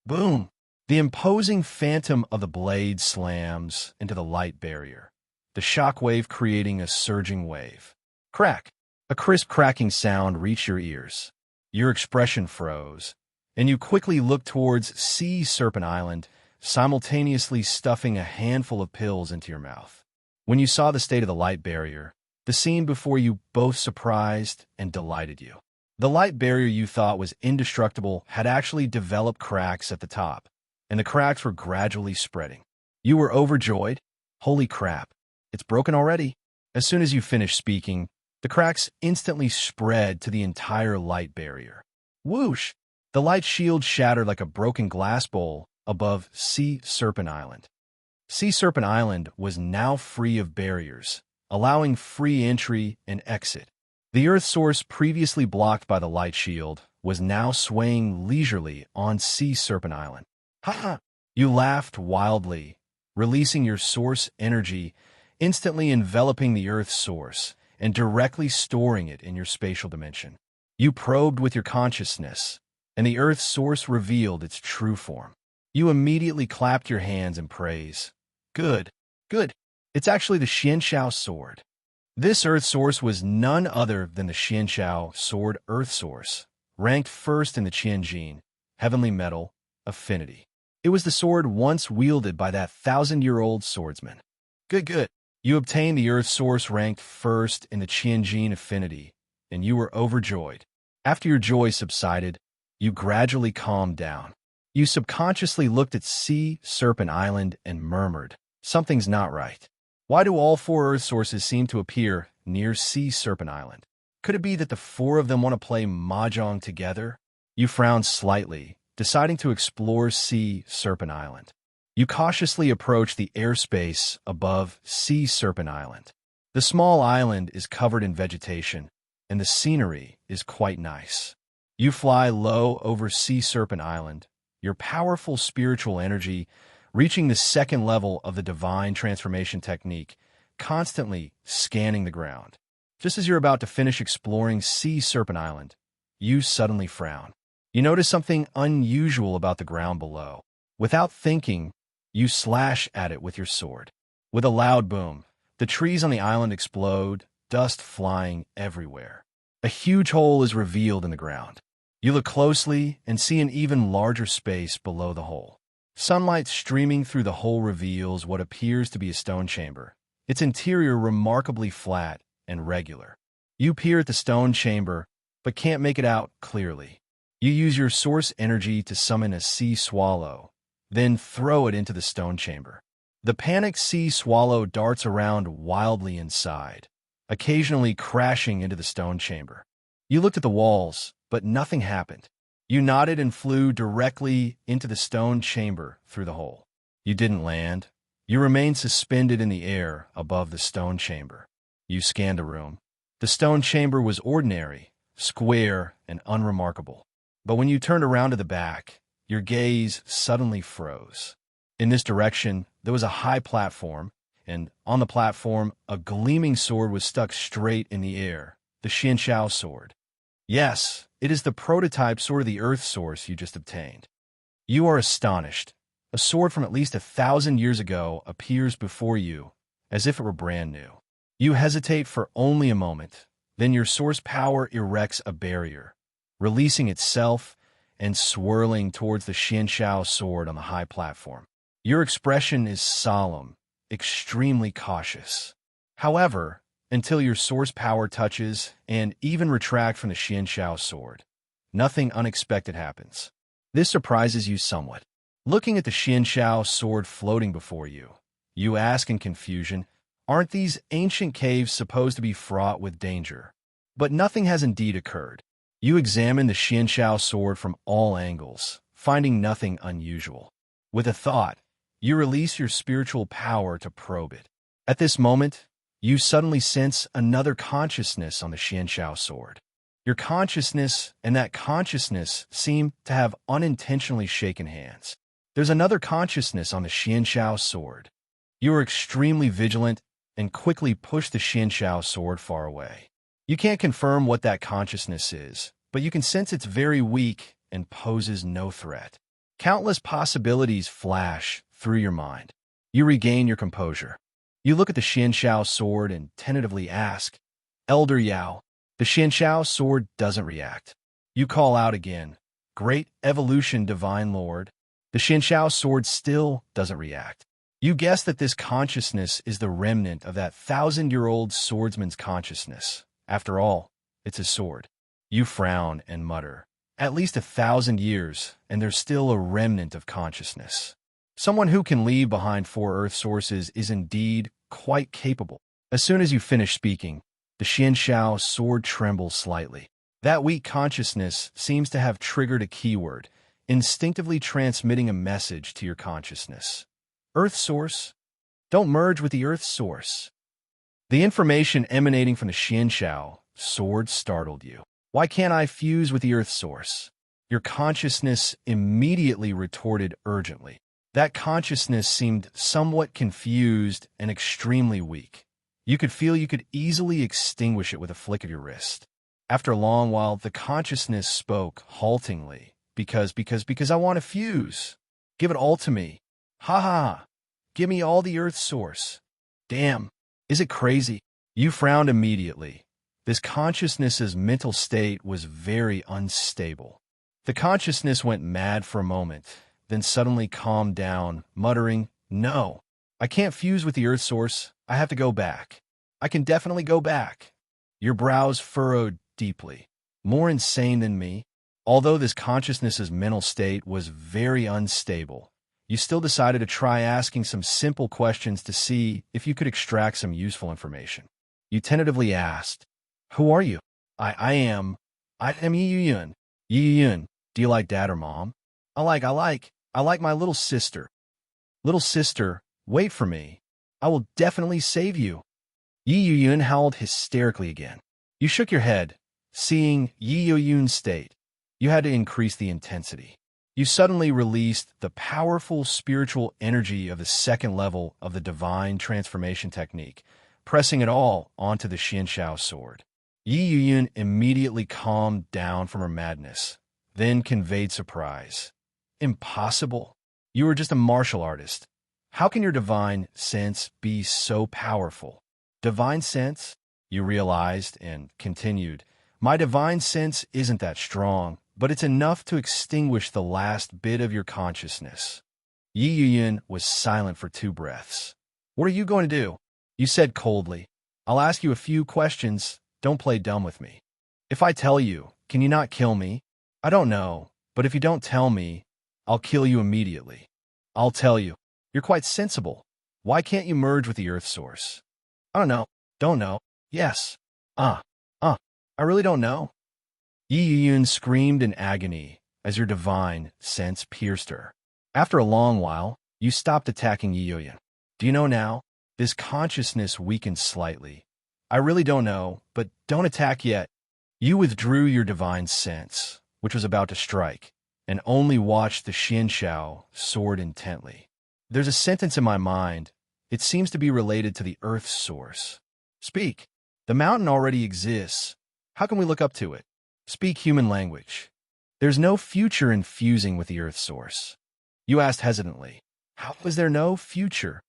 Boom! The imposing phantom of the blade slams into the light barrier, the shockwave creating a surging wave. Crack! A crisp cracking sound reached your ears. Your expression froze, and you quickly looked towards Sea Serpent Island, simultaneously stuffing a handful of pills into your mouth. When you saw the state of the light barrier, the scene before you both surprised and delighted you. The light barrier you thought was indestructible had actually developed cracks at the top, and the cracks were gradually spreading. You were overjoyed. Holy crap, it's broken already. As soon as you finished speaking, the cracks instantly spread to the entire light barrier. Whoosh! The light shield shattered like a broken glass bowl above Sea Serpent Island. Sea Serpent Island was now free of barriers, allowing free entry and exit. The Earth source previously blocked by the light shield was now swaying leisurely on Sea Serpent Island. Ha ha! You laughed wildly, releasing your source energy, instantly enveloping the Earth's source and directly storing it in your spatial dimension. You probed with your consciousness, and the Earth's source revealed its true form. You immediately clapped your hands in praise. Good, good. It's actually the Xianxiao sword. This Earth source was none other than the Xianxiao sword Earth source, ranked first in the Qianjin, heavenly metal, affinity. It was the sword once wielded by that 1,000-year-old swordsman. Good, good. You obtained the Earth source ranked first in the Qianjin affinity, and you were overjoyed. After your joy subsided, you gradually calmed down. You subconsciously looked at Sea Serpent Island and murmured, "Something's not right. Why do all 4 Earth sources seem to appear near Sea Serpent Island? Could it be that the 4 of them want to play mahjong together?" You frowned slightly, deciding to explore Sea Serpent Island. You cautiously approach the airspace above Sea Serpent Island. The small island is covered in vegetation, and the scenery is quite nice. You fly low over Sea Serpent Island, your powerful spiritual energy reaching the 2nd level of the divine transformation technique, constantly scanning the ground. Just as you're about to finish exploring Sea Serpent Island, you suddenly frown. You notice something unusual about the ground below. Without thinking, you slash at it with your sword. With a loud boom, the trees on the island explode, dust flying everywhere. A huge hole is revealed in the ground. You look closely and see an even larger space below the hole. Sunlight streaming through the hole reveals what appears to be a stone chamber, its interior remarkably flat and regular. You peer at the stone chamber, but can't make it out clearly. You use your source energy to summon a sea swallow, then throw it into the stone chamber. The panicked sea swallow darts around wildly inside, occasionally crashing into the stone chamber. You looked at the walls, but nothing happened. You nodded and flew directly into the stone chamber through the hole. You didn't land. You remained suspended in the air above the stone chamber. You scanned the room. The stone chamber was ordinary, square, and unremarkable. But when you turned around to the back, your gaze suddenly froze. In this direction, there was a high platform, and on the platform, a gleaming sword was stuck straight in the air, the Xianxiao sword. Yes, it is the prototype sword of the Earth source you just obtained. You are astonished. A sword from at least 1,000 years ago appears before you, as if it were brand new. You hesitate for only a moment, then your source power erects a barrier, releasing itself and swirling towards the Xianxiao sword on the high platform. Your expression is solemn, extremely cautious. However, until your source power touches and even retract from the Xianxiao sword, nothing unexpected happens. This surprises you somewhat. Looking at the Xianxiao sword floating before you, you ask in confusion, aren't these ancient caves supposed to be fraught with danger? But nothing has indeed occurred. You examine the Xianxiao sword from all angles, finding nothing unusual. With a thought, you release your spiritual power to probe it. At this moment, you suddenly sense another consciousness on the Xianxiao sword. Your consciousness and that consciousness seem to have unintentionally shaken hands. There's another consciousness on the Xianxiao sword. You are extremely vigilant and quickly push the Xianxiao sword far away. You can't confirm what that consciousness is, but you can sense it's very weak and poses no threat. Countless possibilities flash through your mind. You regain your composure. You look at the Xianxiao sword and tentatively ask, "Elder Yao." The Xianxiao sword doesn't react. You call out again, "Great evolution, Divine Lord." The Xianxiao sword still doesn't react. You guess that this consciousness is the remnant of that 1,000-year-old swordsman's consciousness. After all, it's a sword. You frown and mutter. At least 1,000 years, and there's still a remnant of consciousness. Someone who can leave behind 4 Earth sources is indeed quite capable. As soon as you finish speaking, the Xianxiao sword trembles slightly. That weak consciousness seems to have triggered a keyword, instinctively transmitting a message to your consciousness. Earth source? Don't merge with the Earth source. The information emanating from the Xianxiao sword startled you. Why can't I fuse with the Earth source? Your consciousness immediately retorted urgently. That consciousness seemed somewhat confused and extremely weak. You could feel you could easily extinguish it with a flick of your wrist. After a long while, the consciousness spoke haltingly. Because I want to fuse. Give it all to me. Ha ha. Give me all the Earth source. Damn. Is it crazy? You frowned immediately. This consciousness's mental state was very unstable. The consciousness went mad for a moment, then suddenly calmed down, muttering, "No, I can't fuse with the Earth source. I have to go back. I can definitely go back." Your brows furrowed deeply. More insane than me? Although this consciousness's mental state was very unstable, you still decided to try asking some simple questions to see if you could extract some useful information. You tentatively asked, "Who are you?" I am Yi Yun. Yi Yun, do you like dad or mom?" I like my little sister." "Little sister, wait for me. I will definitely save you." Yi Yun howled hysterically again. You shook your head, seeing Yi Yun's state. You had to increase the intensity. You suddenly released the powerful spiritual energy of the second level of the divine transformation technique, pressing it all onto the Xianxiao sword. Yi Yun immediately calmed down from her madness, then conveyed surprise. "Impossible. You are just a martial artist. How can your divine sense be so powerful?" "Divine sense?" you realized and continued. "My divine sense isn't that strong, but it's enough to extinguish the last bit of your consciousness." Yi Yun was silent for 2 breaths. "What are you going to do?" You said coldly. "I'll ask you a few questions. Don't play dumb with me." "If I tell you, can you not kill me?" "I don't know, but if you don't tell me, I'll kill you immediately." "I'll tell you. You're quite sensible. Why can't you merge with the Earth source?" "I don't know. Don't know. Yes. I really don't know." Yi Yun screamed in agony as your divine sense pierced her. After a long while, you stopped attacking Yi Yun. "Do you know now?" This consciousness weakened slightly. "I really don't know, but don't attack yet." You withdrew your divine sense, which was about to strike, and only watched the Xianxiao sword intently. "There's a sentence in my mind. It seems to be related to the Earth's source." "Speak. The mountain already exists. How can we look up to it?" "Speak human language." "There's no future in fusing with the Earth source." You asked hesitantly, "How is there no future?"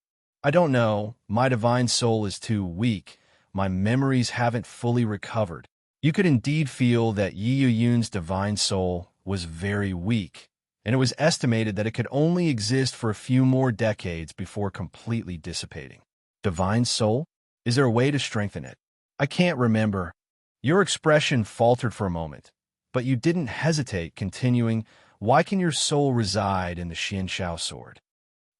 "I don't know. My divine soul is too weak. My memories haven't fully recovered." You could indeed feel that Yi Yun's divine soul was very weak, and it was estimated that it could only exist for a few more decades before completely dissipating. Divine soul? Is there a way to strengthen it? "I can't remember." Your expression faltered for a moment, but you didn't hesitate, continuing, "Why can your soul reside in the Xianxiao sword?"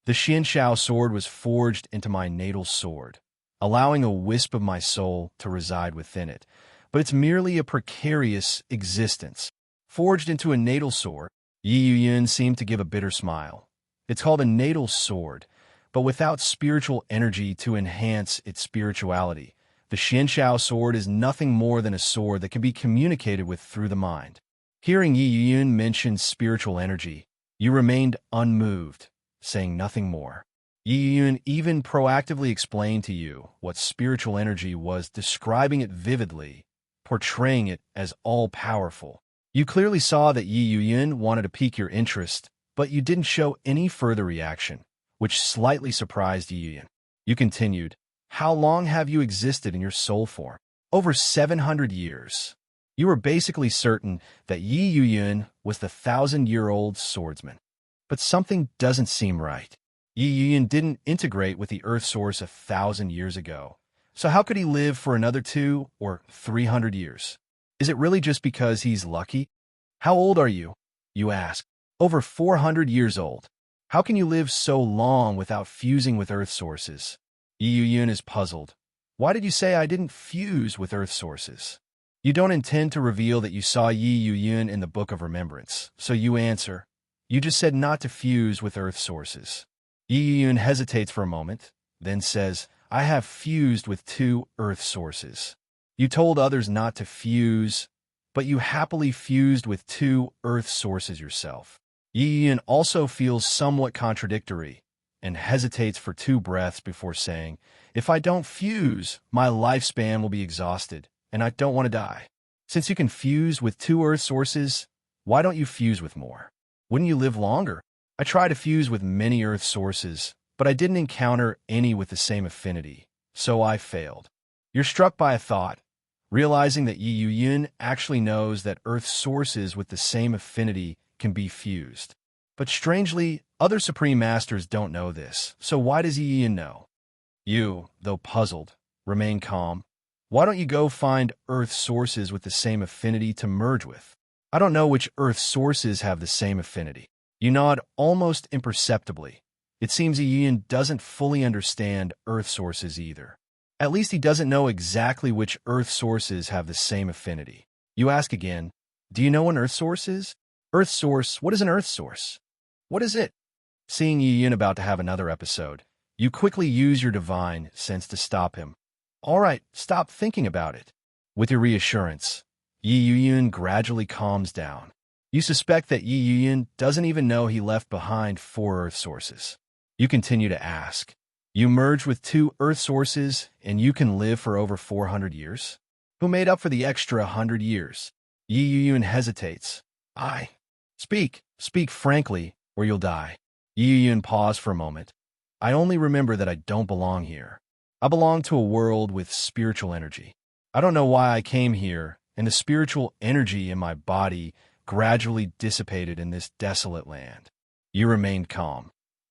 "The Xianxiao sword was forged into my natal sword, allowing a wisp of my soul to reside within it, but it's merely a precarious existence." "Forged into a natal sword?" Yi Yun seemed to give a bitter smile. "It's called a natal sword, but without spiritual energy to enhance its spirituality. The Xianxiao sword is nothing more than a sword that can be communicated with through the mind." Hearing Yi Yun mention spiritual energy, you remained unmoved, saying nothing more. Yi Yun even proactively explained to you what spiritual energy was, describing it vividly, portraying it as all-powerful. You clearly saw that Yi Yun wanted to pique your interest, but you didn't show any further reaction, which slightly surprised Yi Yun. You continued, "How long have you existed in your soul form?" "Over 700 years. You were basically certain that Yi Yun was the 1,000-year-old swordsman. But something doesn't seem right. Yi Yun didn't integrate with the Earth source 1,000 years ago. So how could he live for another 2 or 300 years? Is it really just because he's lucky? How old are you? You ask. Over 400 years old. How can you live so long without fusing with Earth sources? Yi Yun is puzzled. Why did you say I didn't fuse with Earth sources? You don't intend to reveal that you saw Yi Yun in the Book of Remembrance, so you answer. You just said not to fuse with Earth sources. Yi Yun hesitates for a moment, then says, I have fused with 2 Earth sources. You told others not to fuse, but you happily fused with 2 Earth sources yourself. Yi Yun also feels somewhat contradictory and hesitates for 2 breaths before saying, if I don't fuse, my lifespan will be exhausted, and I don't want to die. Since you can fuse with 2 Earth sources, why don't you fuse with more? Wouldn't you live longer? I tried to fuse with many Earth sources, but I didn't encounter any with the same affinity, so I failed. You're struck by a thought, realizing that Yi Yun actually knows that Earth sources with the same affinity can be fused. But strangely, other Supreme Masters don't know this, so why does Yi Yun know? You, though puzzled, remain calm. Why don't you go find Earth sources with the same affinity to merge with? I don't know which Earth sources have the same affinity. You nod almost imperceptibly. It seems Yi Yun doesn't fully understand Earth sources either. At least he doesn't know exactly which Earth sources have the same affinity. You ask again, do you know what an Earth source is? Earth source, what is an Earth source? What is it? Seeing Yi Yun about to have another episode, you quickly use your divine sense to stop him. All right, stop thinking about it. With your reassurance, Yi Yun gradually calms down. You suspect that Yi Yun doesn't even know he left behind 4 Earth sources. You continue to ask. You merge with 2 Earth sources, and you can live for over 400 years? Who made up for the extra 100 years? Yi Yun hesitates. I. Speak frankly, or you'll die. Yi Yun paused for a moment. I only remember that I don't belong here. I belong to a world with spiritual energy. I don't know why I came here, and the spiritual energy in my body gradually dissipated in this desolate land. You remained calm.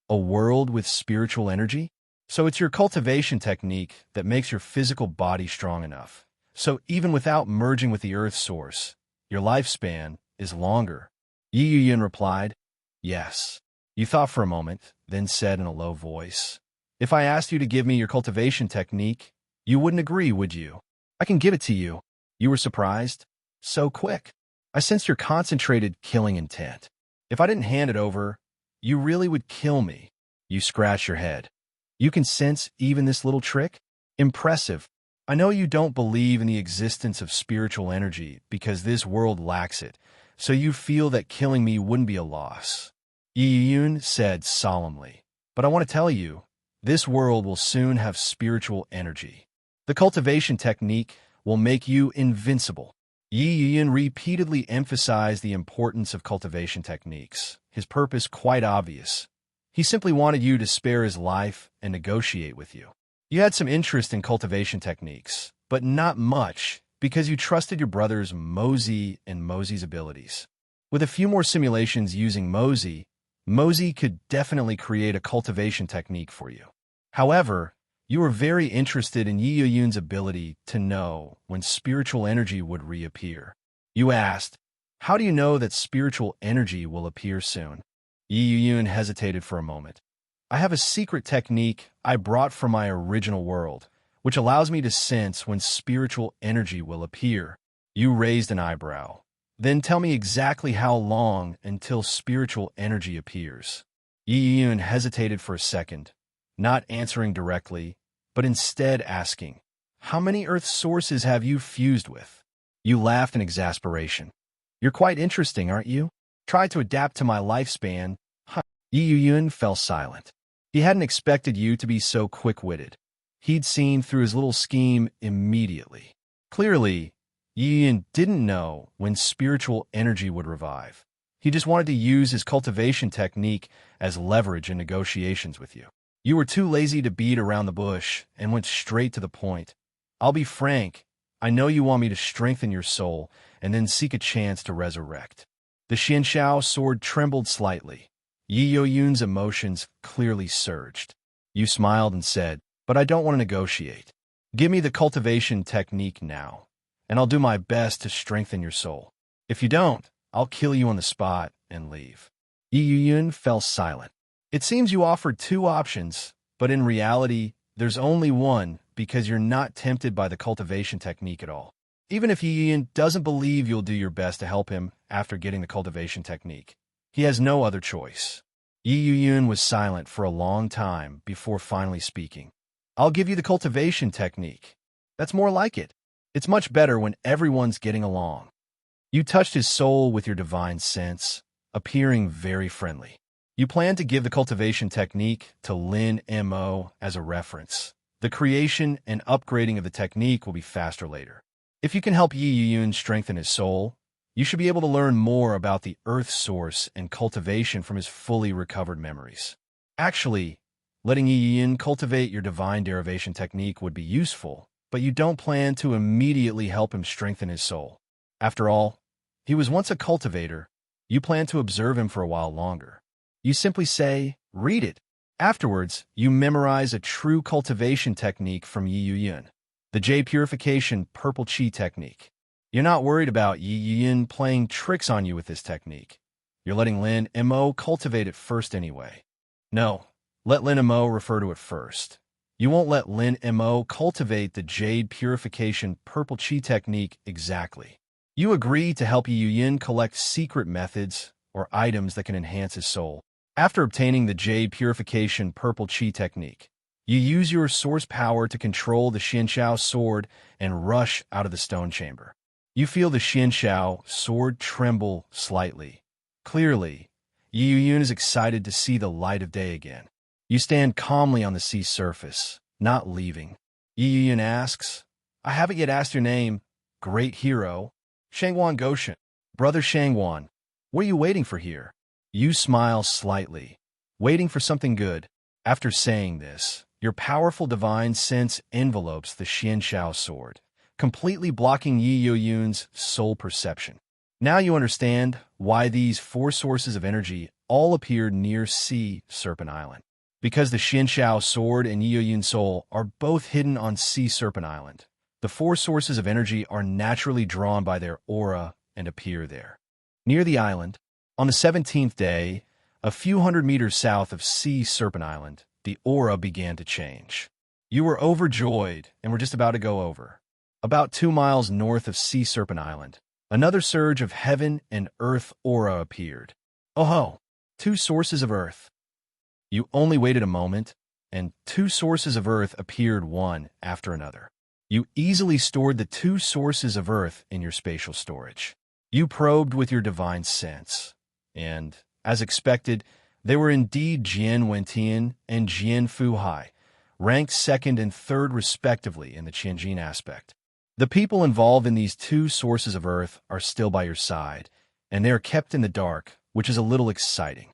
A world with spiritual energy? So it's your cultivation technique that makes your physical body strong enough. So even without merging with the Earth source, your lifespan is longer. Yi Yun replied, yes. You thought for a moment, then said in a low voice, if I asked you to give me your cultivation technique, you wouldn't agree, would you? I can give it to you. You were surprised? So quick. I sensed your concentrated killing intent. If I didn't hand it over, you really would kill me. You scratch your head. You can sense even this little trick? Impressive. I know you don't believe in the existence of spiritual energy because this world lacks it, so you feel that killing me wouldn't be a loss. Yi Yun said solemnly, but I want to tell you, this world will soon have spiritual energy. The cultivation technique will make you invincible. Yi Yun repeatedly emphasized the importance of cultivation techniques, his purpose quite obvious. He simply wanted you to spare his life and negotiate with you. You had some interest in cultivation techniques, but not much because you trusted your brothers Mosey and Mosey's abilities. With a few more simulations using Mosey could definitely create a cultivation technique for you. However, you were very interested in Yi Yun's ability to know when spiritual energy would reappear. You asked, how do you know that spiritual energy will appear soon? Yi Yun hesitated for a moment. I have a secret technique I brought from my original world, which allows me to sense when spiritual energy will appear. You raised an eyebrow. Then tell me exactly how long until spiritual energy appears. Yi Yun hesitated for a second, not answering directly, but instead asking, how many Earth sources have you fused with? You laughed in exasperation. You're quite interesting, aren't you? Try to adapt to my lifespan. Yi Yun fell silent. He hadn't expected you to be so quick-witted. He'd seen through his little scheme immediately. Clearly, Yi Yun didn't know when spiritual energy would revive. He just wanted to use his cultivation technique as leverage in negotiations with you. You were too lazy to beat around the bush and went straight to the point. I'll be frank, I know you want me to strengthen your soul and then seek a chance to resurrect. The Xianxiao sword trembled slightly. Yi Yun's emotions clearly surged. You smiled and said, but I don't want to negotiate. Give me the cultivation technique now. and I'll do my best to strengthen your soul. If you don't, I'll kill you on the spot and leave." Yi Yun fell silent. It seems you offered two options, but in reality, there's only one because you're not tempted by the cultivation technique at all. Even if Yi Yun doesn't believe you'll do your best to help him after getting the cultivation technique, he has no other choice. Yi Yun was silent for a long time before finally speaking. "I'll give you the cultivation technique. That's more like it. It's much better when everyone's getting along." You touched his soul with your divine sense, appearing very friendly. You plan to give the cultivation technique to Lin Mo as a reference. The creation and upgrading of the technique will be faster later. If you can help Yi Yun strengthen his soul, you should be able to learn more about the earth source and cultivation from his fully recovered memories. Actually, letting Yi Yun cultivate your divine derivation technique would be useful, but you don't plan to immediately help him strengthen his soul. After all, he was once a cultivator. You plan to observe him for a while longer. You simply say, "Read it." Afterwards, you memorize a true cultivation technique from Yi Yun, the Jade Purification Purple Chi technique. You're not worried about Yi Yun playing tricks on you with this technique. You're letting Lin Mo cultivate it first anyway. No, let Lin Mo refer to it first. You won't let Lin Mo cultivate the Jade Purification Purple Chi technique exactly. You agree to help Yi Yun collect secret methods or items that can enhance his soul. After obtaining the Jade Purification Purple Chi technique, you use your source power to control the Xianxiao sword and rush out of the stone chamber. You feel the Xianxiao sword tremble slightly. Clearly, Yi Yun is excited to see the light of day again. You stand calmly on the sea surface, not leaving. Yi Yun asks, "I haven't yet asked your name, great hero." "Shangwan Goshen." "Brother Shangwan, what are you waiting for here?" You smile slightly, waiting for something good. After saying this, your powerful divine sense envelopes the Xianxiao sword, completely blocking Yi Yun's soul perception. Now you understand why these four sources of energy all appeared near Sea Serpent Island. Because the Xianxiao sword and Yi Yun's soul are both hidden on Sea Serpent Island, the four sources of energy are naturally drawn by their aura and appear there. Near the island, on the 17th day, a few hundred meters south of Sea Serpent Island, the aura began to change. You were overjoyed and were just about to go over. About 2 miles north of Sea Serpent Island, another surge of heaven and earth aura appeared. Oh ho! 2 sources of earth. You only waited a moment, and 2 sources of earth appeared one after another. You easily stored the 2 sources of earth in your spatial storage. You probed with your divine sense. And, as expected, they were indeed Jian Wentian and Jian Fuhai, ranked 2nd and 3rd respectively in the Qianjin aspect. The people involved in these 2 sources of earth are still by your side, and they are kept in the dark, which is a little exciting.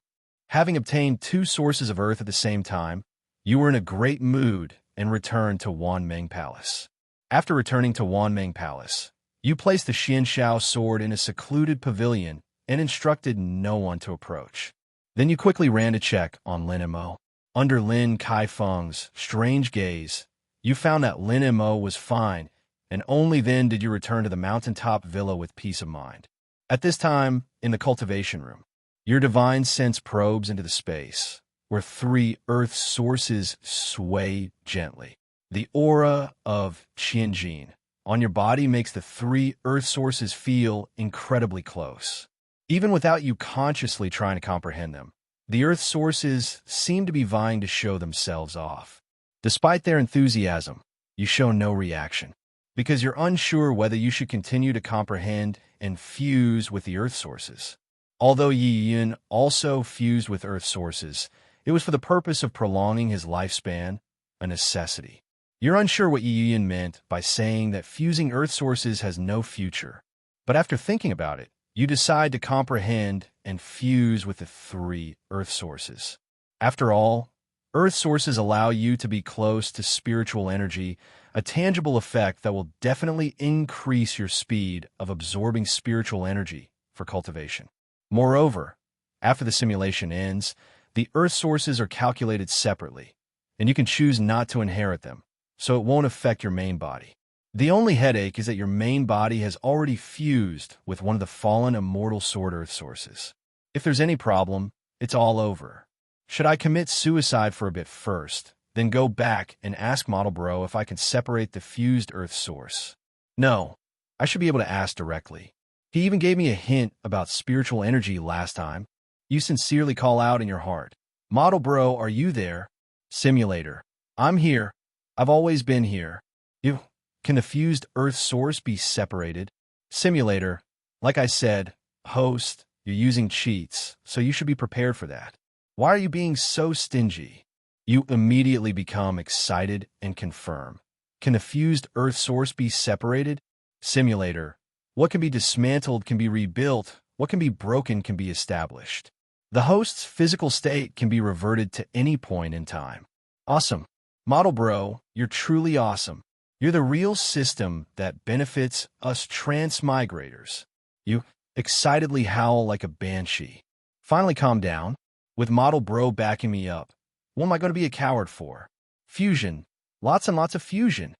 Having obtained 2 sources of earth at the same time, you were in a great mood and returned to Wanmeng Palace. After returning to Wanmeng Palace, you placed the Xianxiao sword in a secluded pavilion and instructed no one to approach. Then you quickly ran to check on Lin Mo. Under Lin Kaifeng's strange gaze, you found that Lin Mo was fine, and only then did you return to the mountaintop villa with peace of mind. At this time, in the cultivation room, your divine sense probes into the space, where 3 earth sources sway gently. The aura of Qianjin on your body makes the 3 earth sources feel incredibly close. Even without you consciously trying to comprehend them, the earth sources seem to be vying to show themselves off. Despite their enthusiasm, you show no reaction, because you're unsure whether you should continue to comprehend and fuse with the earth sources. Although Yi Yun also fused with earth sources, it was for the purpose of prolonging his lifespan, a necessity. You're unsure what Yi Yun meant by saying that fusing earth sources has no future, but after thinking about it, you decide to comprehend and fuse with the 3 earth sources. After all, earth sources allow you to be close to spiritual energy, a tangible effect that will definitely increase your speed of absorbing spiritual energy for cultivation. Moreover, after the simulation ends, the earth sources are calculated separately, and you can choose not to inherit them, so it won't affect your main body. The only headache is that your main body has already fused with one of the fallen immortal sword earth sources. If there's any problem, it's all over. Should I commit suicide for a bit first, then go back and ask Model Bro if I can separate the fused earth source? No, I should be able to ask directly. He even gave me a hint about spiritual energy last time. You sincerely call out in your heart. Model Bro, are you there? Simulator. I'm here. I've always been here. You. Can the fused earth source be separated? Simulator. Like I said, host, you're using cheats, so you should be prepared for that. Why are you being so stingy? You immediately become excited and confirm. Can the fused earth source be separated? Simulator. What can be dismantled can be rebuilt. What can be broken can be established. The host's physical state can be reverted to any point in time. Awesome. Model Bro, you're truly awesome. You're the real system that benefits us transmigrators. You excitedly howl like a banshee. Finally calm down. With Model Bro backing me up, what am I going to be a coward for? Fusion. Lots and lots of fusion.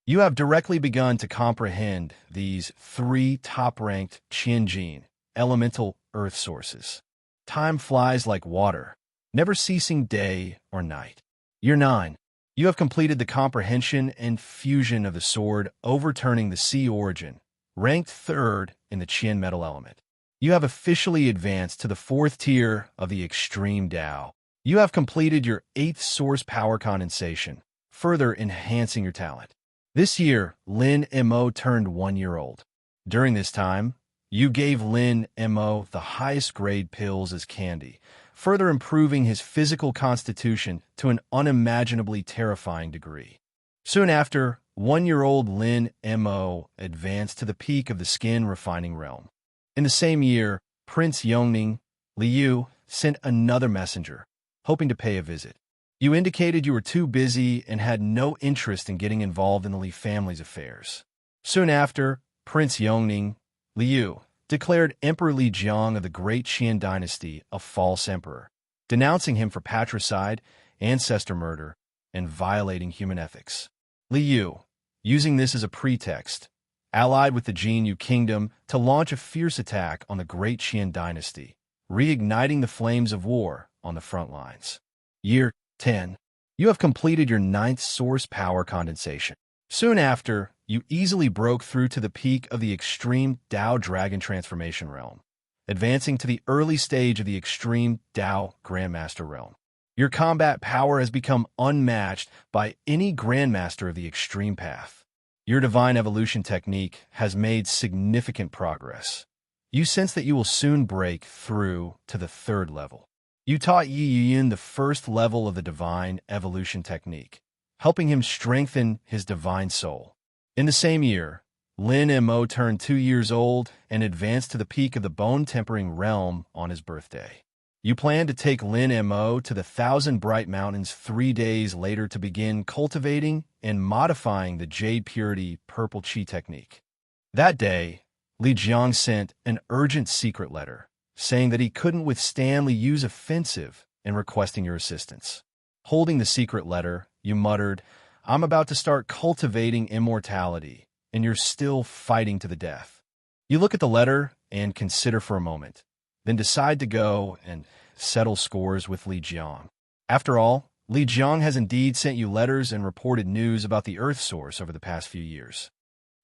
You have directly begun to comprehend these 3 top-ranked Qianjin, elemental earth sources. Time flies like water, never ceasing day or night. Year 9. You have completed the comprehension and fusion of the sword, overturning the Sea Origin, ranked 3rd in the Qian metal element. You have officially advanced to the 4th tier of the Extreme Tao. You have completed your 8th source power condensation, further enhancing your talent. This year, Lin Mo turned 1 year old. During this time, you gave Lin Mo the highest grade pills as candy, further improving his physical constitution to an unimaginably terrifying degree. Soon after, 1-year-old Lin Mo advanced to the peak of the skin refining realm. In the same year, Prince Yongning, Liu, sent another messenger, hoping to pay a visit. You indicated you were too busy and had no interest in getting involved in the Li family's affairs. Soon after, Prince Yongning, Liu, declared Emperor Li Jiang of the Great Qian dynasty a false emperor, denouncing him for patricide, ancestor murder, and violating human ethics. Liu, using this as a pretext, allied with the Jinyu kingdom to launch a fierce attack on the Great Qian dynasty, reigniting the flames of war on the front lines. Year 10. You have completed your 9th source power condensation. Soon after, you easily broke through to the peak of the Extreme Tao Dragon Transformation Realm, advancing to the early stage of the Extreme Tao Grandmaster Realm. Your combat power has become unmatched by any Grandmaster of the Extreme Path. Your Divine Evolution technique has made significant progress. You sense that you will soon break through to the 3rd level. You taught Yi Yun the 1st level of the Divine Evolution technique, helping him strengthen his divine soul. In the same year, Lin Mo turned 2 years old and advanced to the peak of the bone-tempering realm on his birthday. You plan to take Lin Mo to the 1,000 Bright Mountains 3 days later to begin cultivating and modifying the Jade Purity Purple Qi technique. That day, Li Jiang sent an urgent secret letter, saying that he couldn't withstand Li Yu's offensive and requesting your assistance. Holding the secret letter, you muttered, "I'm about to start cultivating immortality, and you're still fighting to the death." You look at the letter and consider for a moment, then decide to go and settle scores with Li Jiang. After all, Li Jiang has indeed sent you letters and reported news about the Earth Source over the past few years.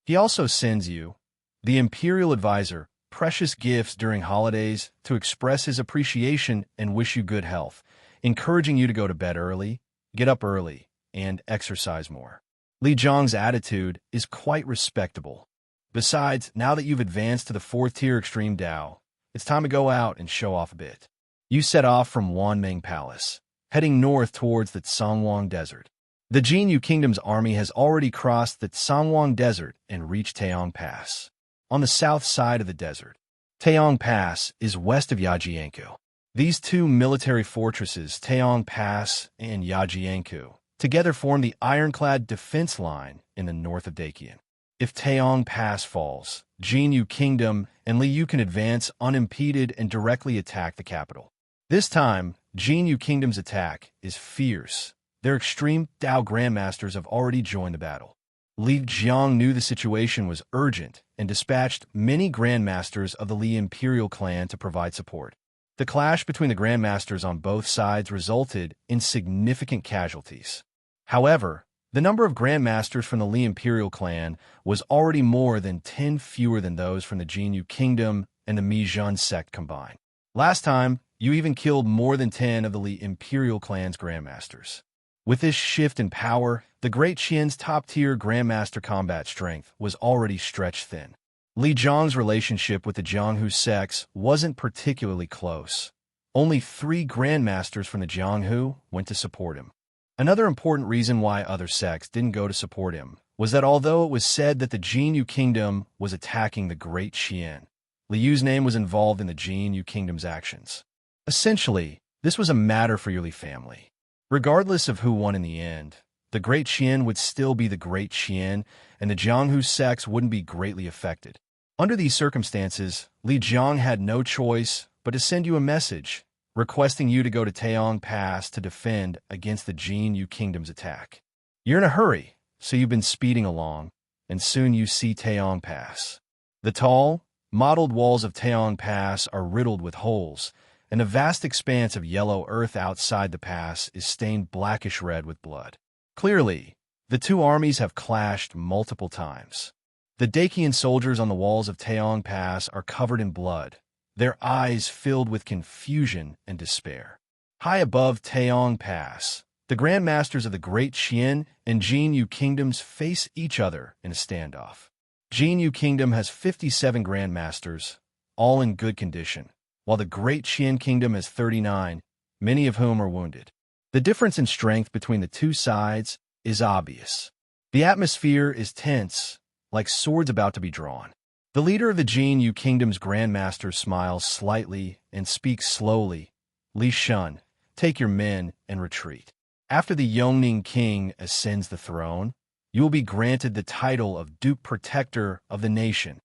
He also sends you, the Imperial Advisor, precious gifts during holidays to express his appreciation and wish you good health, encouraging you to go to bed early, get up early, and exercise more. Li Jiang's attitude is quite respectable. Besides, now that you've advanced to the 4th tier Extreme Tao, it's time to go out and show off a bit. You set off from Wanmeng Palace, heading north towards the Songwang Desert. The Jinyu Kingdom's army has already crossed the Songwang Desert and reached Taeyong Pass. On the south side of the desert, Taeyong Pass is west of Yajiankou. These 2 military fortresses, Taeyong Pass and Yajiankou, together form the ironclad defense line in the north of Dakian. If Taeyong Pass falls, Jinyu Kingdom and Liu can advance unimpeded and directly attack the capital. This time, Jinyu Kingdom's attack is fierce. Their Extreme Tao Grandmasters have already joined the battle. Li Jiang knew the situation was urgent and dispatched many grandmasters of the Li imperial clan to provide support. The clash between the grandmasters on both sides resulted in significant casualties. However, the number of grandmasters from the Li imperial clan was already more than 10 fewer than those from the Jinyu kingdom and the Mijun sect combined. Last time, you even killed more than 10 of the Li imperial clan's grandmasters. With this shift in power, the Great Qian's top-tier grandmaster combat strength was already stretched thin. Li Jiang's relationship with the Jianghu sects wasn't particularly close. Only 3 grandmasters from the Jianghu went to support him. Another important reason why other sects didn't go to support him was that although it was said that the Jinyu kingdom was attacking the Great Qian, Liu's name was involved in the Jinyu kingdom's actions. Essentially, this was a matter for your Li family. Regardless of who won in the end, the Great Qian would still be the Great Qian, and the Jianghu sects wouldn't be greatly affected. Under these circumstances, Li Jiang had no choice but to send you a message, requesting you to go to Taeyong Pass to defend against the Jinyu kingdom's attack. You're in a hurry, so you've been speeding along, and soon you see Taeyong Pass. The tall, mottled walls of Taeyong Pass are riddled with holes, and a vast expanse of yellow earth outside the pass is stained blackish-red with blood. Clearly, the two armies have clashed multiple times. The Dacian soldiers on the walls of Taeyong Pass are covered in blood, their eyes filled with confusion and despair. High above Taeyong Pass, the grandmasters of the Great Qian and Jinyu kingdoms face each other in a standoff. Jinyu kingdom has 57 grandmasters, all in good condition, while the Great Qian kingdom has 39, many of whom are wounded. The difference in strength between the two sides is obvious. The atmosphere is tense, like swords about to be drawn. The leader of the Jinyu kingdom's grandmaster smiles slightly and speaks slowly. Li Shun, take your men and retreat. After the Yongning king ascends the throne, you will be granted the title of Duke Protector of the nation.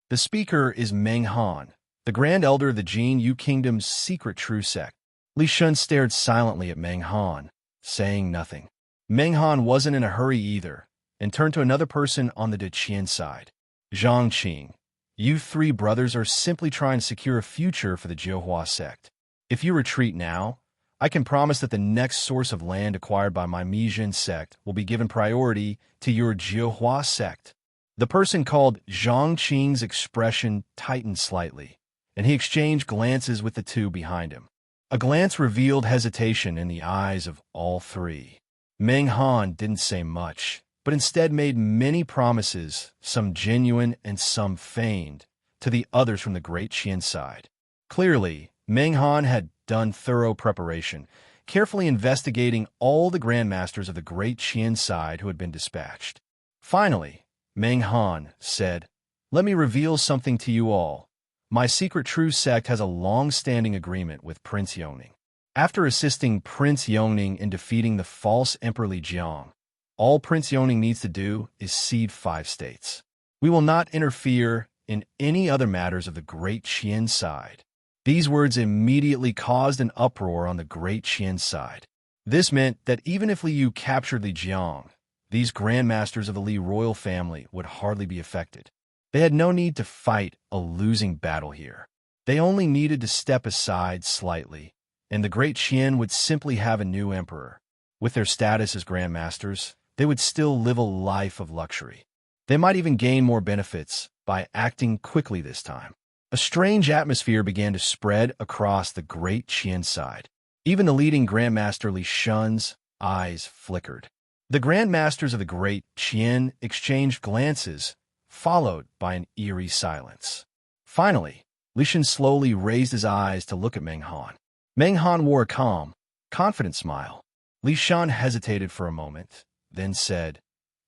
The speaker is Meng Han, the Grand Elder of the Jinyu kingdom's secret true sect. Li Shun stared silently at Meng Han, saying nothing. Meng Han wasn't in a hurry either, and turned to another person on the Deqian side. Zhang Qing, you 3 brothers are simply trying to secure a future for the Jiuhua sect. If you retreat now, I can promise that the next source of land acquired by my Mijin sect will be given priority to your Jiuhua sect. The person called Zhang Qing's expression tightened slightly, and he exchanged glances with the two behind him. A glance revealed hesitation in the eyes of all 3. Meng Han didn't say much, but instead made many promises, some genuine and some feigned, to the others from the Great Qian side. Clearly, Meng Han had done thorough preparation, carefully investigating all the grandmasters of the Great Qian side who had been dispatched. Finally, Meng Han said, "Let me reveal something to you all. My secret true sect has a long-standing agreement with Prince Yongning. After assisting Prince Yongning in defeating the false Emperor Li Jiang, all Prince Yongning needs to do is cede 5 states. We will not interfere in any other matters of the Great Qian side." These words immediately caused an uproar on the Great Qian side. This meant that even if Liu captured Li Jiang, these grandmasters of the Li royal family would hardly be affected. They had no need to fight a losing battle here. They only needed to step aside slightly, and the Great Qian would simply have a new emperor. With their status as grandmasters, they would still live a life of luxury. They might even gain more benefits by acting quickly this time. A strange atmosphere began to spread across the Great Qian side. Even the leading grandmaster Li Shun's eyes flickered. The grandmasters of the Great Qian exchanged glances, followed by an eerie silence. Finally, Li Shun slowly raised his eyes to look at Meng Han. Meng Han wore a calm, confident smile. Li Shun hesitated for a moment, then said,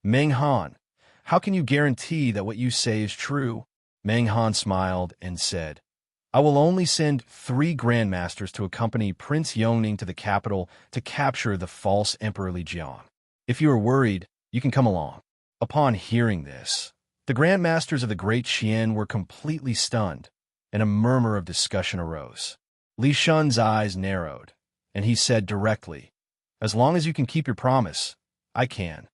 "Meng Han, how can you guarantee that what you say is true?" Meng Han smiled and said, "I will only send 3 grandmasters to accompany Prince Yongning to the capital to capture the false Emperor Li Jiang. If you are worried, you can come along." Upon hearing this, the grandmasters of the Great Qian were completely stunned, and a murmur of discussion arose. Li Shun's eyes narrowed, and he said directly, "As long as you can keep your promise, I can."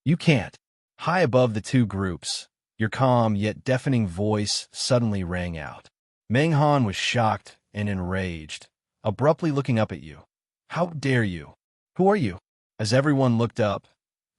"You can't." High above the two groups, your calm yet deafening voice suddenly rang out. Meng Han was shocked and enraged, abruptly looking up at you. How dare you? Who are you? As everyone looked up,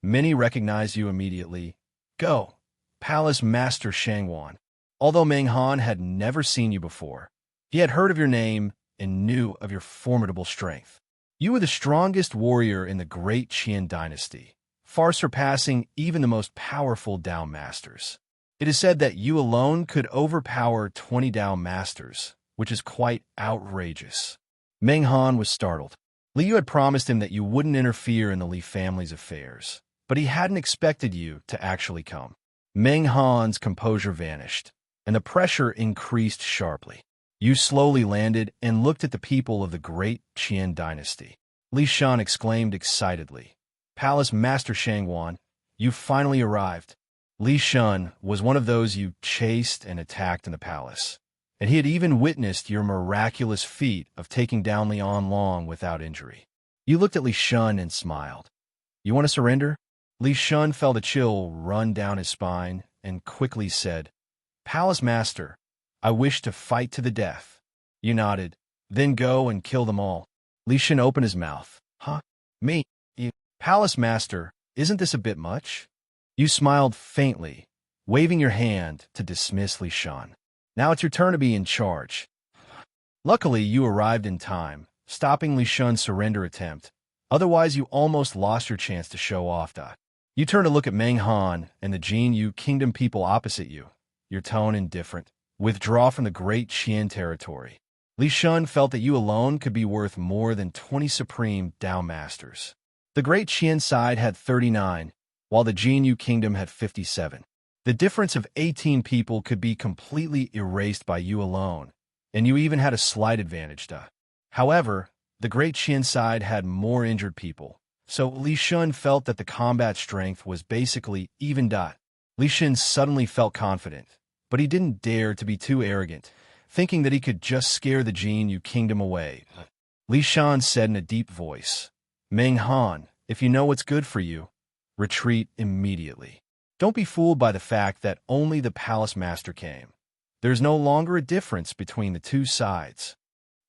many recognized you immediately. Go, Palace Master Shangwan. Although Meng Han had never seen you before, he had heard of your name and knew of your formidable strength. You were the strongest warrior in the great Qian dynasty, far surpassing even the most powerful Dao masters. It is said that you alone could overpower 20 Dao masters, which is quite outrageous. Meng Han was startled. Li Yu had promised him that you wouldn't interfere in the Li family's affairs, but he hadn't expected you to actually come. Meng Han's composure vanished, and the pressure increased sharply. You slowly landed and looked at the people of the great Qian dynasty. Li Shan exclaimed excitedly, Palace Master Shangwan, you've finally arrived. Li Shan was one of those you chased and attacked in the palace, and he had even witnessed your miraculous feat of taking down Lian Long without injury. You looked at Li Shan and smiled. You want to surrender? Li Shan felt a chill run down his spine and quickly said, Palace Master, I wish to fight to the death. You nodded. Then go and kill them all. Li Shan opened his mouth. Huh? Me? You? Palace Master, isn't this a bit much? You smiled faintly, waving your hand to dismiss Li Shan. Now it's your turn to be in charge. Luckily, you arrived in time, stopping Li Shan's surrender attempt. Otherwise, you almost lost your chance to show off. You turned to look at Meng Han and the Jin Yu Kingdom people opposite you, your tone indifferent. Withdraw from the great Qian territory. Li Shan felt that you alone could be worth more than 20 supreme Dao masters. The great Qian side had 39, while the Jin Yu Kingdom had 57. The difference of 18 people could be completely erased by you alone, and you even had a slight advantage. However, the great Qian side had more injured people, so Li Shan felt that the combat strength was basically even. Li Shan suddenly felt confident, but he didn't dare to be too arrogant, thinking that he could just scare the Jin Yu Kingdom away. Li Shan said in a deep voice, Meng Han, if you know what's good for you, retreat immediately. Don't be fooled by the fact that only the Palace Master came. There's no longer a difference between the two sides.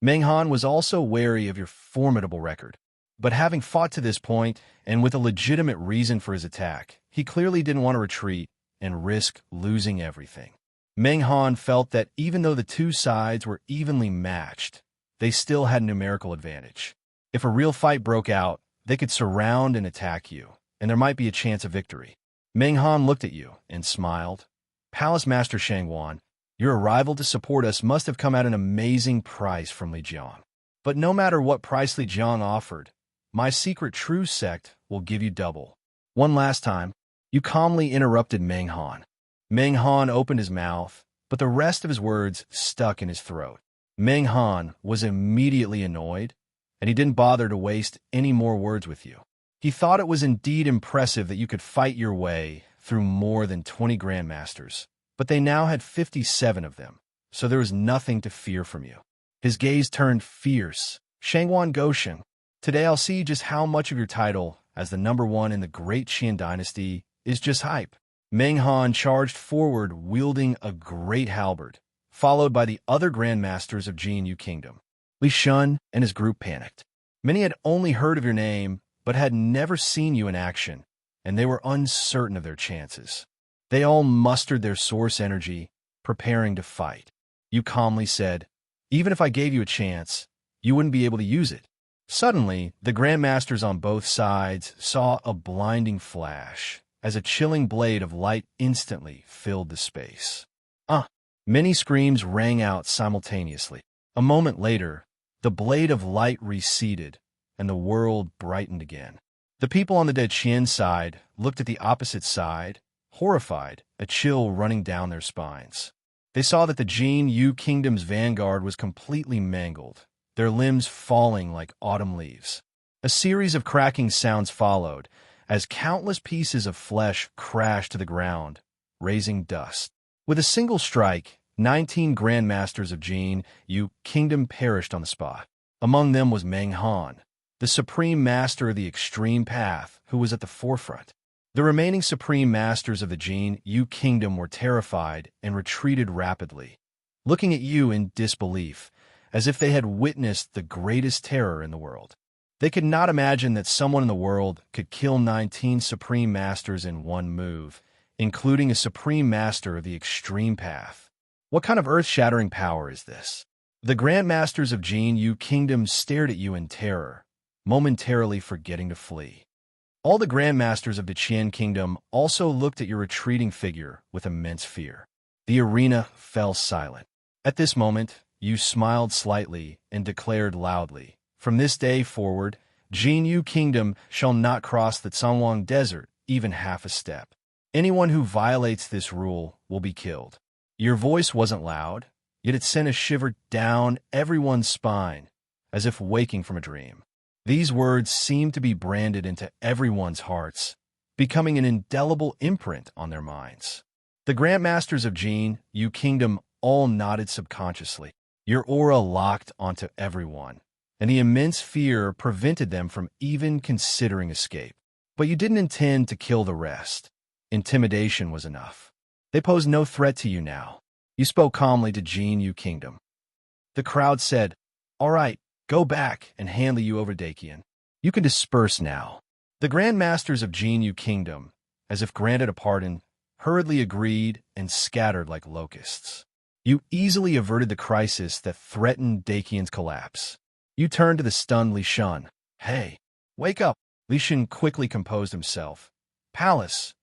Meng Han was also wary of your formidable record, but having fought to this point, and with a legitimate reason for his attack, he clearly didn't want to retreat and risk losing everything. Meng Han felt that even though the two sides were evenly matched, they still had numerical advantage. If a real fight broke out, they could surround and attack you, and there might be a chance of victory. Meng Han looked at you and smiled. Palace Master Shangwan, your arrival to support us must have come at an amazing price from Li Jiang. But no matter what price Li Jiang offered, my secret true sect will give you double. One last time, you calmly interrupted Meng Han. Meng Han opened his mouth, but the rest of his words stuck in his throat. Meng Han was immediately annoyed, and he didn't bother to waste any more words with you. He thought it was indeed impressive that you could fight your way through more than 20 grandmasters, but they now had 57 of them, so there was nothing to fear from you. His gaze turned fierce. Shangwan Goshen, today I'll see just how much of your title as the #1 in the great Qian dynasty is just hype. Meng Han charged forward wielding a great halberd, followed by the other grandmasters of Jin Yu Kingdom. Li Shan and his group panicked. Many had only heard of your name, but had never seen you in action, and they were uncertain of their chances. They all mustered their source energy, preparing to fight. You calmly said, even if I gave you a chance, you wouldn't be able to use it. Suddenly, the grandmasters on both sides saw a blinding flash, as a chilling blade of light instantly filled the space. Many screams rang out simultaneously. A moment later, the blade of light receded, and the world brightened again. The people on the dead Qian side looked at the opposite side, horrified, a chill running down their spines. They saw that the Jin Yu Kingdom's vanguard was completely mangled, their limbs falling like autumn leaves. A series of cracking sounds followed, as countless pieces of flesh crashed to the ground, raising dust. With a single strike, 19 grandmasters of Jin Yu Kingdom perished on the spot. Among them was Meng Han, the supreme master of the extreme path, who was at the forefront. The remaining supreme masters of the Jin Yu kingdom were terrified and retreated rapidly, looking at you in disbelief, as if they had witnessed the greatest terror in the world. They could not imagine that someone in the world could kill 19 supreme masters in one move, including a supreme master of the extreme path. What kind of earth-shattering power is this? The Grand Masters of Jin Yu kingdom stared at you in terror, momentarily forgetting to flee. All the Grand Masters of the Qian kingdom also looked at your retreating figure with immense fear. The arena fell silent. At this moment, you smiled slightly and declared loudly, "From this day forward, Jin Yu kingdom shall not cross the Cangwang desert even half a step. Anyone who violates this rule will be killed." Your voice wasn't loud, yet it sent a shiver down everyone's spine, as if waking from a dream. These words seemed to be branded into everyone's hearts, becoming an indelible imprint on their minds. The Grandmasters of Jin Yu kingdom all nodded subconsciously. Your aura locked onto everyone, and the immense fear prevented them from even considering escape. But you didn't intend to kill the rest. Intimidation was enough. They posed no threat to you now. You spoke calmly to Jin Yu kingdom. The crowd said, "All right, go back and hand the Yu over Dakian. You can disperse now." The Grand Masters of Jin Yu kingdom, as if granted a pardon, hurriedly agreed and scattered like locusts. You easily averted the crisis that threatened Dakian's collapse. You turned to the stunned Li Shun. "Hey, wake up!" Li Shun quickly composed himself. Palace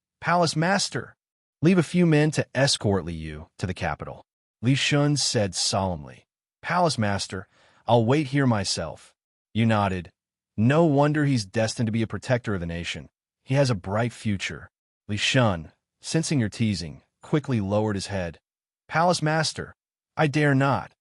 Master! Leave a few men to escort Li Yu to the capital." Li Shun said solemnly. "Palace Master, I'll wait here myself." You nodded. "No wonder he's destined to be a protector of the nation. He has a bright future." Li Shun, sensing your teasing, quickly lowered his head. "Palace Master, I dare not.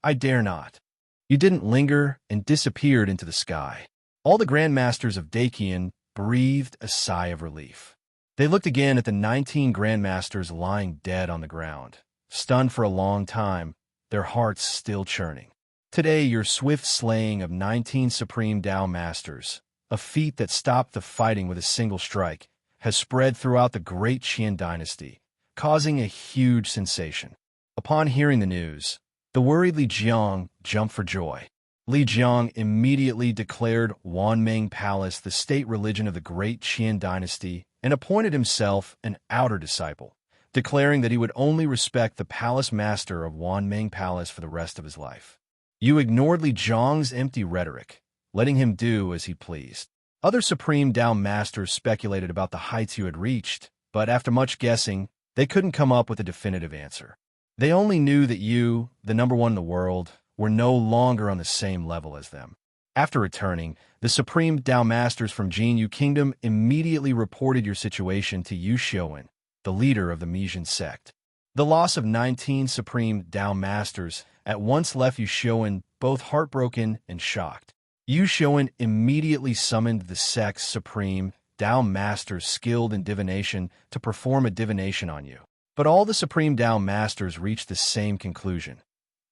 I dare not." You didn't linger and disappeared into the sky. All the Grand Masters of Dakian breathed a sigh of relief. They looked again at the 19 Grand Masters lying dead on the ground, stunned for a long time, their hearts still churning. Today, your swift slaying of 19 Supreme Tao Masters, a feat that stopped the fighting with a single strike, has spread throughout the great Qian dynasty, causing a huge sensation. Upon hearing the news, the worried Li Jiang jumped for joy. Li Jiang immediately declared Wanming Palace the state religion of the great Qian dynasty and appointed himself an outer disciple, declaring that he would only respect the palace master of Wanming Palace for the rest of his life. You ignored Li Jiang's empty rhetoric, letting him do as he pleased. Other Supreme Tao Masters speculated about the heights you had reached, but after much guessing, they couldn't come up with a definitive answer. They only knew that you, the number one in the world, were no longer on the same level as them. After returning, the Supreme Tao Masters from Jin Yu Kingdom immediately reported your situation to Yu Xiuan, the leader of the Mijin sect. The loss of 19 Supreme Tao Masters at once left Yu Xiuan both heartbroken and shocked. Yu Xiuan immediately summoned the sect's Supreme Tao Masters skilled in divination to perform a divination on you. But all the Supreme Tao Masters reached the same conclusion.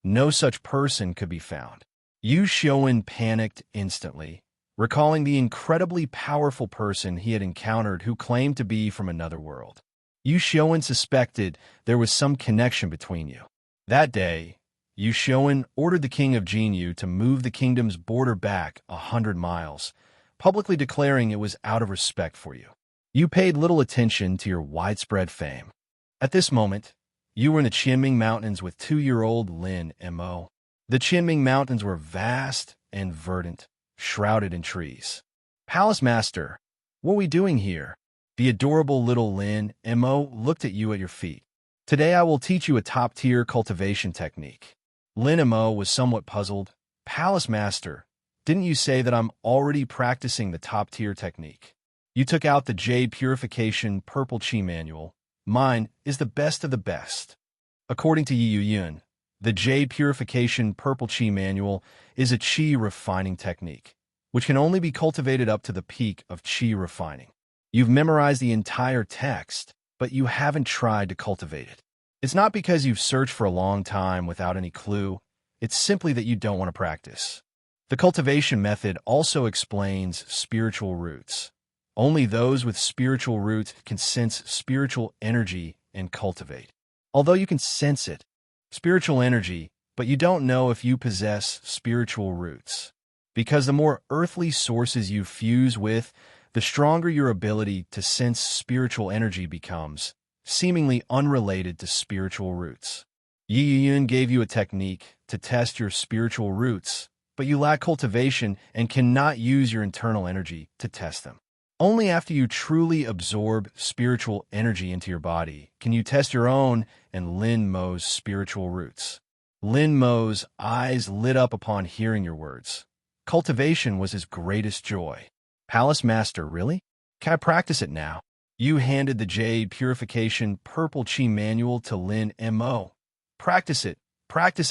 No such person could be found. Yu Xiuan panicked instantly, recalling the incredibly powerful person he had encountered who claimed to be from another world. Yu Xiuan suspected there was some connection between you. That day, Yu Xiuan ordered the king of Jin Yu to move the kingdom's border back 100 miles, publicly declaring it was out of respect for you. You paid little attention to your widespread fame. At this moment, you were in the Qianming Mountains with 2-year-old Lin Mo. The Qianming Mountains were vast and verdant, shrouded in trees. "Palace Master, what are we doing here?" The adorable little Lin Mo looked at you at your feet. "Today I will teach you a top-tier cultivation technique." Lin Mo was somewhat puzzled. "Palace Master, didn't you say that I'm already practicing the top-tier technique?" You took out the Jade Purification Purple Qi Manual. "Mine is the best of the best." According to Yi Yun, the Jade Purification Purple Qi Manual is a Qi refining technique, which can only be cultivated up to the peak of Qi refining. You've memorized the entire text, but you haven't tried to cultivate it. It's not because you've searched for a long time without any clue. It's simply that you don't want to practice. The cultivation method also explains spiritual roots. Only those with spiritual roots can sense spiritual energy and cultivate. Although you can sense it, spiritual energy, but you don't know if you possess spiritual roots. Because the more earthly sources you fuse with, the stronger your ability to sense spiritual energy becomes, seemingly unrelated to spiritual roots. Yi Yun gave you a technique to test your spiritual roots, but you lack cultivation and cannot use your internal energy to test them. Only after you truly absorb spiritual energy into your body can you test your own and Lin Mo's spiritual roots. Lin Mo's eyes lit up upon hearing your words. Cultivation was his greatest joy. Palace Master, really? Can I practice it now? You handed the Jade Purification Purple Chi Manual to Lin Mo. Practice it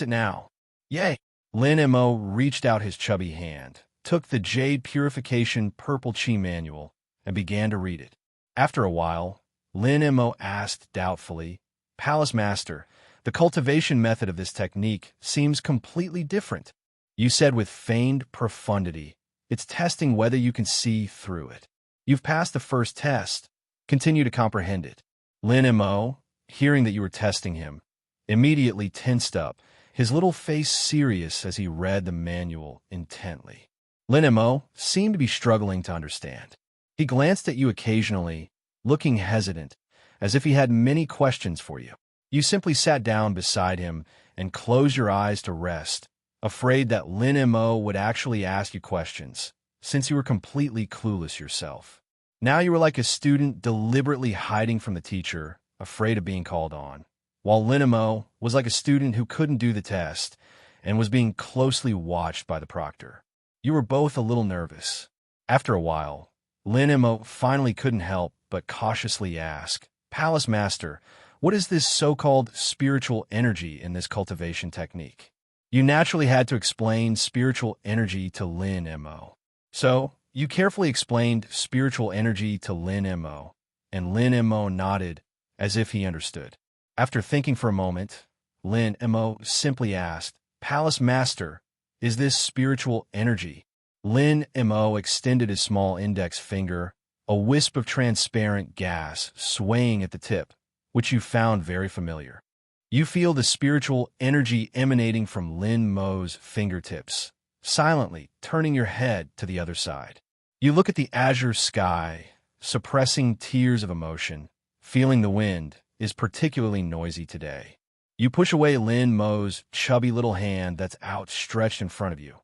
now. Yay! Lin Mo reached out his chubby hand, took the Jade Purification Purple Chi Manual, and began to read it. After a while, Lin Mo asked doubtfully, Palace Master, the cultivation method of this technique seems completely different. You said with feigned profundity, it's testing whether you can see through it. You've passed the first test. Continue to comprehend it. Lin Mo, hearing that you were testing him, immediately tensed up, his little face serious as he read the manual intently. Lin Mo seemed to be struggling to understand. He glanced at you occasionally, looking hesitant, as if he had many questions for you. You simply sat down beside him and closed your eyes to rest, afraid that Lin Mo would actually ask you questions, since you were completely clueless yourself. Now you were like a student deliberately hiding from the teacher, afraid of being called on, while Lin Mo was like a student who couldn't do the test and was being closely watched by the proctor. You were both a little nervous. After a while, Lin Mo finally couldn't help but cautiously ask, Palace Master, what is this so-called spiritual energy in this cultivation technique? You naturally had to explain spiritual energy to Lin Mo. So, you carefully explained spiritual energy to Lin Mo, and Lin Mo nodded as if he understood. After thinking for a moment, Lin Mo simply asked, Palace Master, is this spiritual energy? Lin Mo extended his small index finger, a wisp of transparent gas swaying at the tip, which you found very familiar. You feel the spiritual energy emanating from Lin Mo's fingertips, silently turning your head to the other side. You look at the azure sky, suppressing tears of emotion, feeling the wind is particularly noisy today. You push away Lin Mo's chubby little hand that's outstretched in front of you.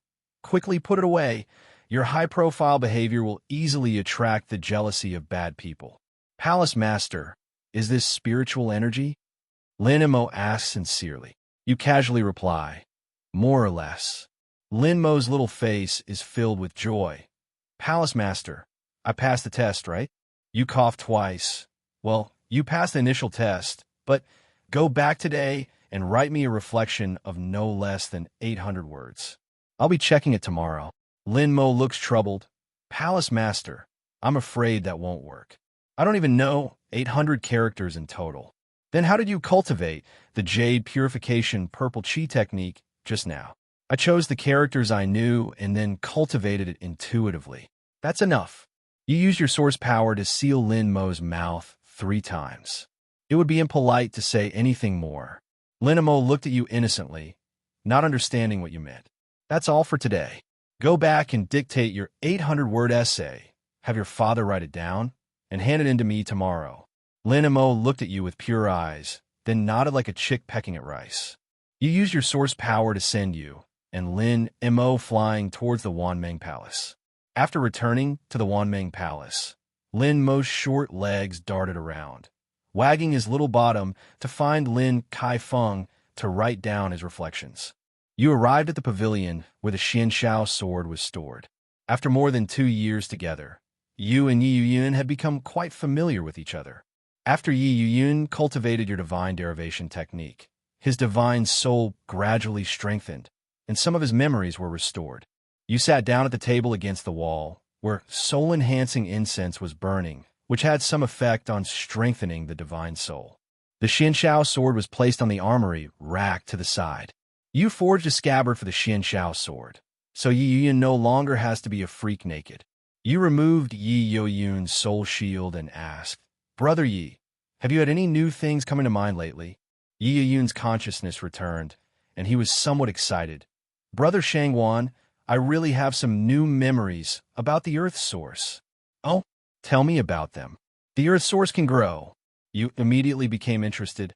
Quickly put it away. Your high-profile behavior will easily attract the jealousy of bad people. Palace Master, is this spiritual energy? Lin Mo asks sincerely. You casually reply, more or less. Lin Mo's little face is filled with joy. Palace Master, I passed the test, right? You cough twice. Well, you passed the initial test, but go back today and write me a reflection of no less than 800 words. I'll be checking it tomorrow. Lin Mo looks troubled. Palace Master, I'm afraid that won't work. I don't even know 800 characters in total. Then how did you cultivate the Jade Purification Purple Chi technique just now? I chose the characters I knew and then cultivated it intuitively. That's enough. You used your source power to seal Lin Mo's mouth 3 times. It would be impolite to say anything more. Lin Mo looked at you innocently, not understanding what you meant. That's all for today. Go back and dictate your 800-word essay, have your father write it down, and hand it in to me tomorrow. Lin Mo looked at you with pure eyes, then nodded like a chick pecking at rice. You used your source power to send you, and Lin Mo flying towards the Wanmeng Palace. After returning to the Wanmeng Palace, Lin Mo's short legs darted around, wagging his little bottom to find Lin Kaifeng to write down his reflections. You arrived at the pavilion where the Xianxiao sword was stored. After more than 2 years together, you and Yi Yun had become quite familiar with each other. After Yi Yun cultivated your divine derivation technique, his divine soul gradually strengthened, and some of his memories were restored. You sat down at the table against the wall, where soul-enhancing incense was burning, which had some effect on strengthening the divine soul. The Xianxiao sword was placed on the armory rack to the side. You forged a scabbard for the Xianxiao sword, so Yi Yun no longer has to be a freak naked. You removed Yi Yo-Yun's soul shield and asked, Brother Yi, have you had any new things coming to mind lately? Yi Yo-Yun's consciousness returned, and he was somewhat excited. Brother Shangwan, I really have some new memories about the Earth Source. Oh, tell me about them. The Earth Source can grow. You immediately became interested.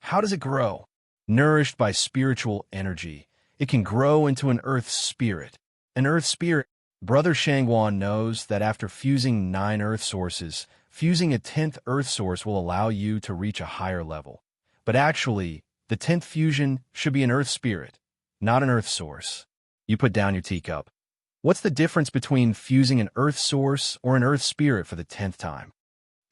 How does it grow? Nourished by spiritual energy, it can grow into an Earth Spirit. An Earth Spirit. Brother Shangwan knows that after fusing 9 Earth sources, fusing a 10th Earth source will allow you to reach a higher level. But actually, the 10th fusion should be an Earth Spirit, not an Earth source. You put down your teacup. What's the difference between fusing an Earth source or an Earth Spirit for the 10th time?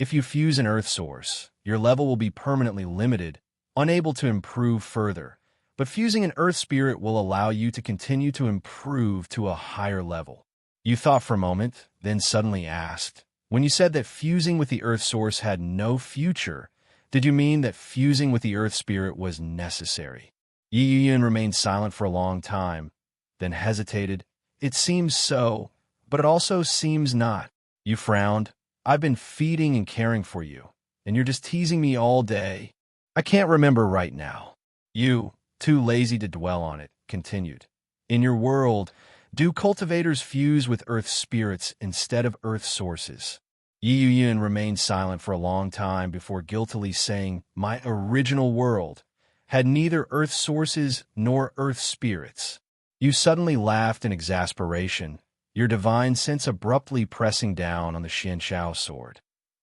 If you fuse an Earth source, your level will be permanently limited, unable to improve further. But fusing an Earth Spirit will allow you to continue to improve to a higher level. You thought for a moment, then suddenly asked, when you said that fusing with the Earth Source had no future, did you mean that fusing with the Earth Spirit was necessary? Yi Yun remained silent for a long time, then hesitated. It seems so, but it also seems not. You frowned. I've been feeding and caring for you, and you're just teasing me all day. I can't remember right now. You, too lazy to dwell on it, continued. In your world, do cultivators fuse with Earth spirits instead of Earth sources? Yi Yun remained silent for a long time before guiltily saying, My original world had neither Earth sources nor Earth spirits. You suddenly laughed in exasperation, your divine sense abruptly pressing down on the Xianxiao sword.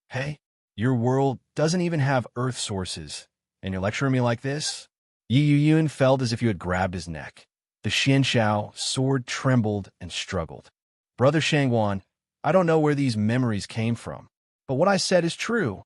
Hey, your world doesn't even have Earth sources, and you're lecturing me like this? Yi Yun felt as if you had grabbed his neck. The Xianxiao sword trembled and struggled. Brother Shangwan, I don't know where these memories came from, but what I said is true.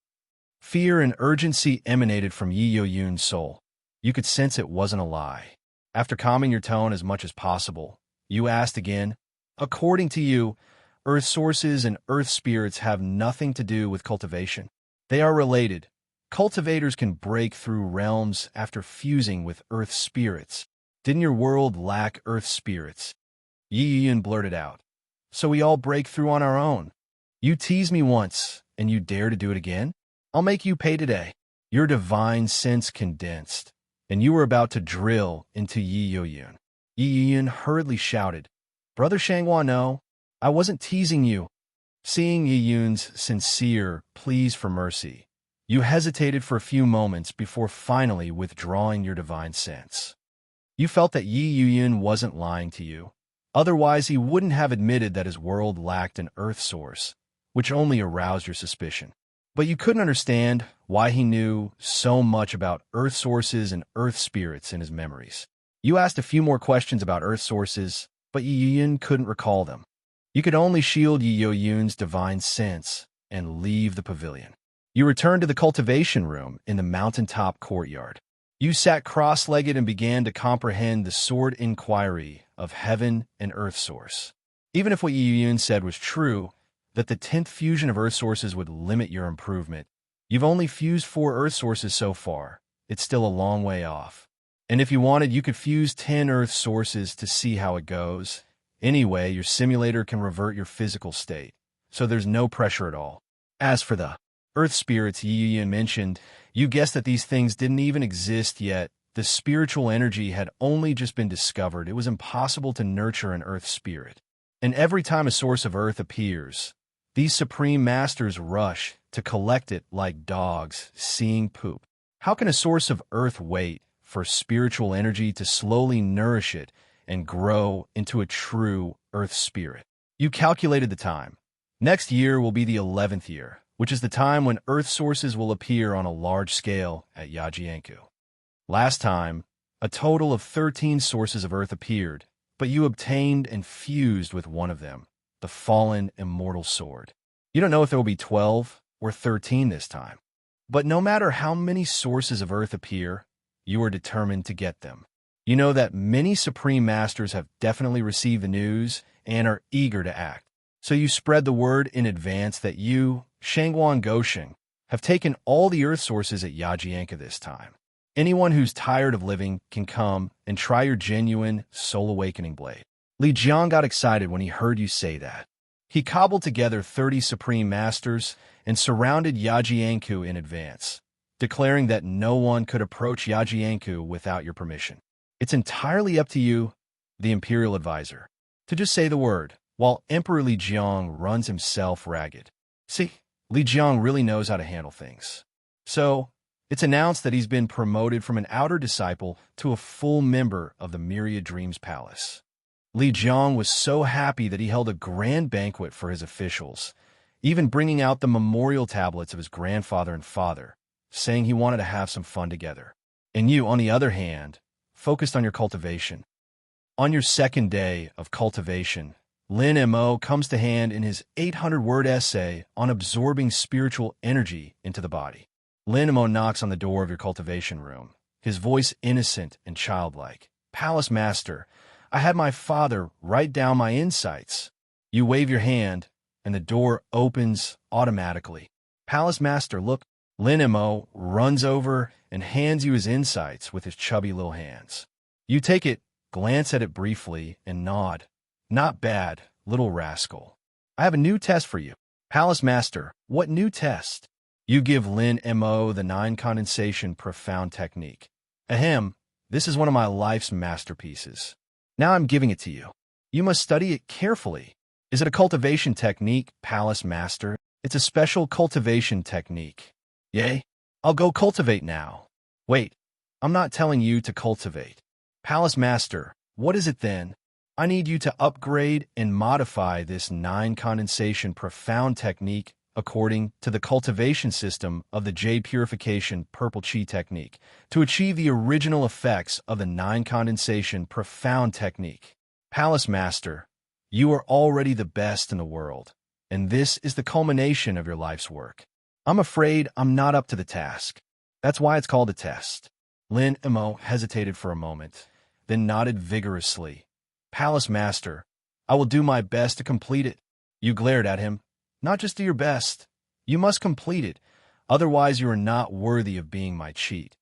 Fear and urgency emanated from Yi Yo-Yun's soul. You could sense it wasn't a lie. After calming your tone as much as possible, you asked again, according to you, Earth sources and Earth spirits have nothing to do with cultivation. They are related. Cultivators can break through realms after fusing with Earth spirits. Didn't your world lack Earth spirits? Yi Yun blurted out. So we all break through on our own. You teased me once, and you dare to do it again? I'll make you pay today. Your divine sense condensed, and you were about to drill into Yi Yo-Yun. Yi Yun hurriedly shouted, Brother Shangwan, no, I wasn't teasing you. Seeing Yi Yun's sincere pleas for mercy, you hesitated for a few moments before finally withdrawing your divine sense. You felt that Yi Yun wasn't lying to you. Otherwise, he wouldn't have admitted that his world lacked an Earth source, which only aroused your suspicion. But you couldn't understand why he knew so much about Earth sources and Earth spirits in his memories. You asked a few more questions about Earth sources, but Yi Yun couldn't recall them. You could only shield Yi Yo-Yun's divine sense and leave the pavilion. You returned to the cultivation room in the mountaintop courtyard. You sat cross-legged and began to comprehend the sword inquiry of heaven and Earth source. Even if what Yi Yun said was true, that the 10th fusion of Earth sources would limit your improvement, you've only fused 4 Earth sources so far. It's still a long way off. And if you wanted, you could fuse 10 Earth sources to see how it goes. Anyway, your simulator can revert your physical state, so there's no pressure at all. As for the Earth spirits Yi Yun mentioned, you guessed that these things didn't even exist yet. The spiritual energy had only just been discovered. It was impossible to nurture an Earth spirit. And every time a source of Earth appears, these supreme masters rush to collect it like dogs seeing poop. How can a source of Earth wait for spiritual energy to slowly nourish it and grow into a true Earth spirit? You calculated the time. Next year will be the 11th year, which is the time when Earth sources will appear on a large scale at Yajianku. Last time, a total of 13 sources of Earth appeared, but you obtained and fused with one of them, the fallen immortal sword. You don't know if there will be 12 or 13 this time. But no matter how many sources of Earth appear, you are determined to get them. You know that many Supreme Masters have definitely received the news and are eager to act. So you spread the word in advance that you, Shangwan Gosheng, have taken all the Earth sources at Yajianka this time. Anyone who's tired of living can come and try your genuine Soul Awakening blade. Li Jiang got excited when he heard you say that. He cobbled together 30 supreme masters and surrounded Yajianku in advance, declaring that no one could approach Yajianku without your permission. It's entirely up to you, the imperial advisor, to just say the word, while Emperor Li Jiang runs himself ragged. See, Li Jiang really knows how to handle things. So, it's announced that he's been promoted from an outer disciple to a full member of the Myriad Dreams Palace. Li Jiang was so happy that he held a grand banquet for his officials, even bringing out the memorial tablets of his grandfather and father, saying he wanted to have some fun together. And you, on the other hand, focused on your cultivation. On your second day of cultivation, Lin Mo comes to hand in his 800-word essay on absorbing spiritual energy into the body. Lin Mo knocks on the door of your cultivation room, his voice innocent and childlike. "Palace Master, I had my father write down my insights." You wave your hand, and the door opens automatically. "Palace Master, look." Lin Mo runs over and hands you his insights with his chubby little hands. You take it, glance at it briefly, and nod. "Not bad, little rascal. I have a new test for you." "Palace Master, what new test?" You give Lin Mo the 9 condensation profound technique. "Ahem, this is one of my life's masterpieces. Now I'm giving it to you. You must study it carefully." "Is it a cultivation technique, Palace Master?" "It's a special cultivation technique." "Yay, I'll go cultivate now." "Wait, I'm not telling you to cultivate." "Palace Master, what is it then?" "I need you to upgrade and modify this 9 condensation profound technique according to the cultivation system of the Jade Purification Purple Chi technique to achieve the original effects of the 9 condensation profound technique." "Palace Master, you are already the best in the world, and this is the culmination of your life's work. I'm afraid I'm not up to the task. That's why it's called a test." Lin Mo hesitated for a moment, then nodded vigorously. "Palace Master, I will do my best to complete it." You glared at him. "Not just do your best. You must complete it. Otherwise, you are not worthy of being my cheat.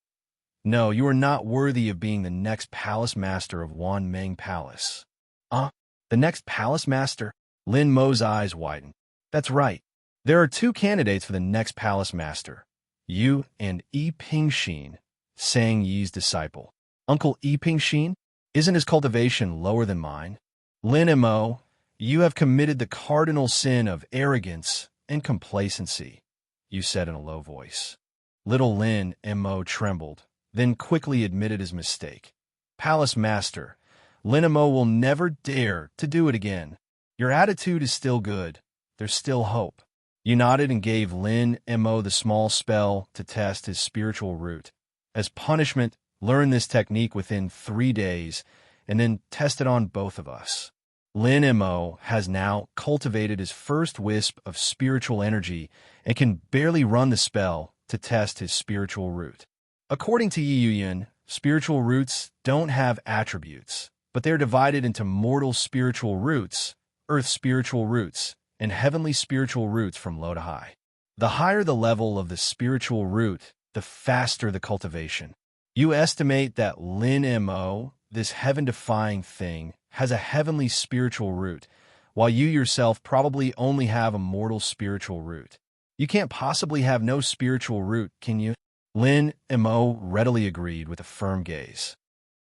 No, you are not worthy of being the next Palace Master of Wanmeng Palace." The next Palace Master?" Lin Mo's eyes widened. "That's right. There are 2 candidates for the next Palace Master. You and Yi Pingxin, Sang Yi's disciple." "Uncle Yi Pingxin? Isn't his cultivation lower than mine?" "Lin Mo, you have committed the cardinal sin of arrogance and complacency," you said in a low voice. Little Lin Mo trembled, then quickly admitted his mistake. "Palace Master, Lin Mo will never dare to do it again. Your attitude is still good. There's still hope." You nodded and gave Lin Mo the small spell to test his spiritual root. As punishment, learn this technique within 3 days, and then test it on both of us. Lin Mo has now cultivated his first wisp of spiritual energy and can barely run the spell to test his spiritual root. According to Yi Yuyan, spiritual roots don't have attributes, but they're divided into mortal spiritual roots, earth spiritual roots, and heavenly spiritual roots from low to high. The higher the level of the spiritual root, the faster the cultivation. You estimate that Lin Mo, this heaven-defying thing, has a heavenly spiritual root, while you yourself probably only have a mortal spiritual root. You can't possibly have no spiritual root, can you? Lin Mo readily agreed with a firm gaze.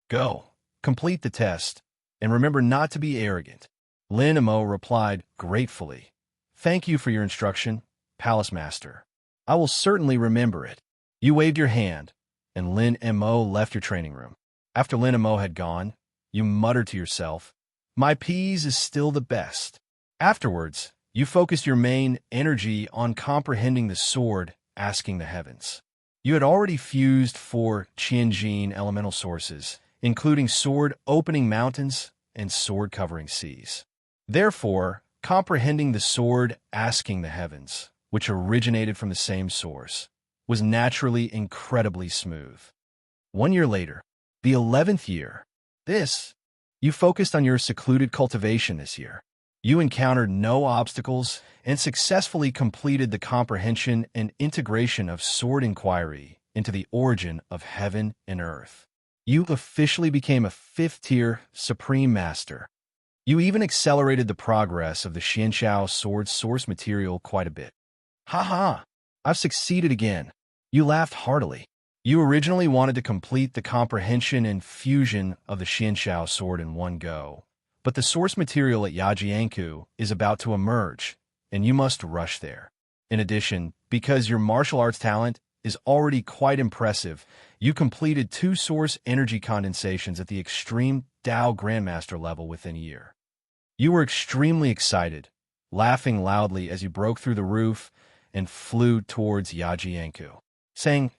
"Go, complete the test, and remember not to be arrogant." Lin Mo replied gratefully. "Thank you for your instruction, Palace Master. I will certainly remember it." You waved your hand, and Lin Mo left your training room. After Lin Mo had gone, you muttered to yourself, "My peas is still the best." Afterwards, you focused your main energy on comprehending the sword, asking the heavens. You had already fused 4 Qianjin elemental sources, including sword opening mountains and sword covering seas. Therefore, comprehending the sword asking the heavens, which originated from the same source, was naturally incredibly smooth. 1 year later, the 11th year, you focused on your secluded cultivation this year. You encountered no obstacles and successfully completed the comprehension and integration of sword inquiry into the origin of heaven and earth. You officially became a 5th-tier Supreme Master. You even accelerated the progress of the Xianxiao sword's source material quite a bit. Ha ha! I've succeeded again. You laughed heartily. You originally wanted to complete the comprehension and fusion of the Xianxiao sword in one go, but the source material at Yajianku is about to emerge, and you must rush there. In addition, because your martial arts talent is already quite impressive, you completed 2 source energy condensations at the extreme Dao Grandmaster level within a year. You were extremely excited, laughing loudly as you broke through the roof and flew towards Yajianku. Saying,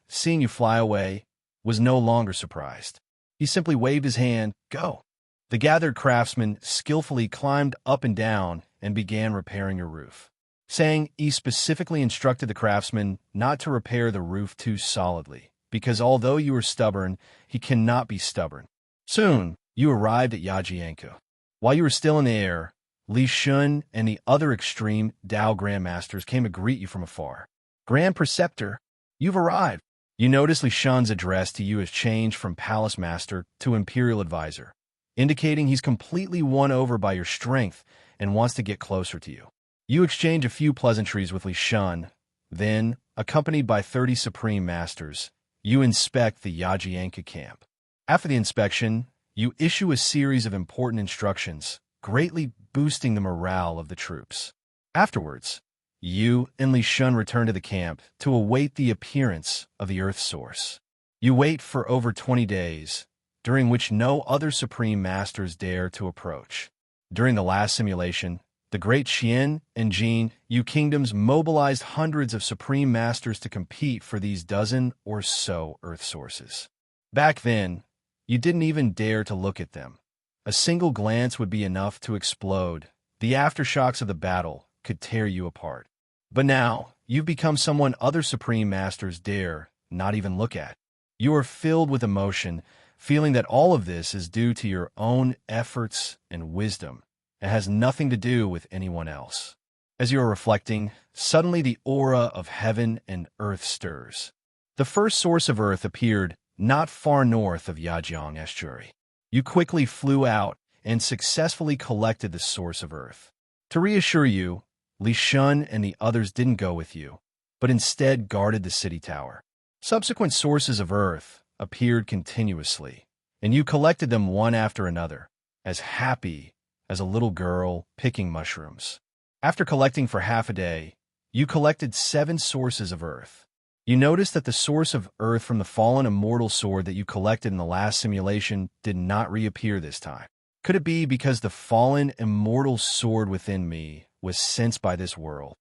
seeing you fly away, was no longer surprised. He simply waved his hand, go. The gathered craftsmen skillfully climbed up and down and began repairing your roof. Saying, specifically instructed the craftsman not to repair the roof too solidly, because although you are stubborn, he cannot be stubborn. Soon, you arrived at Yajianku. While you were still in the air, Li Shun and the other extreme Dao Grandmasters came to greet you from afar. Grand Preceptor, you've arrived. You notice Li Shun's address to you has changed from Palace Master to Imperial Advisor, indicating he's completely won over by your strength and wants to get closer to you. You exchange a few pleasantries with Li Shun, then, accompanied by 30 Supreme Masters, you inspect the Yajianka camp. After the inspection, you issue a series of important instructions, greatly boosting the morale of the troops. Afterwards, you and Li Shun return to the camp to await the appearance of the Earth Source. You wait for over 20 days, during which no other Supreme Masters dare to approach. During the last simulation, the great Qian and Jin Yu kingdoms mobilized hundreds of Supreme Masters to compete for these dozen or so Earth Sources. Back then, you didn't even dare to look at them. A single glance would be enough to explode. The aftershocks of the battle could tear you apart. But now, you've become someone other Supreme Masters dare not even look at. You are filled with emotion, feeling that all of this is due to your own efforts and wisdom. It has nothing to do with anyone else. As you are reflecting, suddenly the aura of heaven and earth stirs. The first source of earth appeared not far north of Yajiang Estuary. You quickly flew out and successfully collected the source of earth. To reassure you, Li Shun and the others didn't go with you, but instead guarded the city tower. Subsequent sources of earth appeared continuously, and you collected them one after another, as happy as a little girl picking mushrooms. After collecting for half a day, you collected 7 sources of earth. You noticed that the source of earth from the fallen immortal sword that you collected in the last simulation did not reappear this time. Could it be because the fallen immortal sword within me was sensed by this world?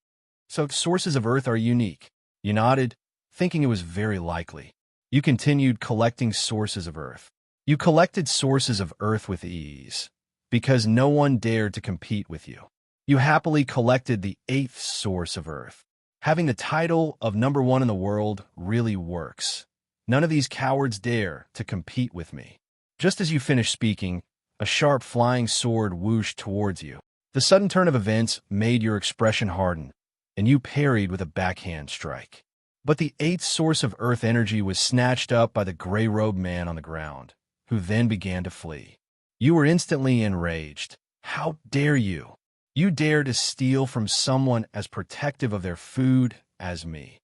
So sources of earth are unique. You nodded, thinking it was very likely. You continued collecting sources of earth. You collected sources of earth with ease, because no one dared to compete with you. You happily collected the 8th source of earth. Having the title of #1 in the world really works. None of these cowards dare to compete with me. Just as you finished speaking, a sharp flying sword whooshed towards you. The sudden turn of events made your expression harden, and you parried with a backhand strike. But the 8th source of earth energy was snatched up by the gray-robed man on the ground, who then began to flee. You were instantly enraged. How dare you? You dare to steal from someone as protective of their food as me.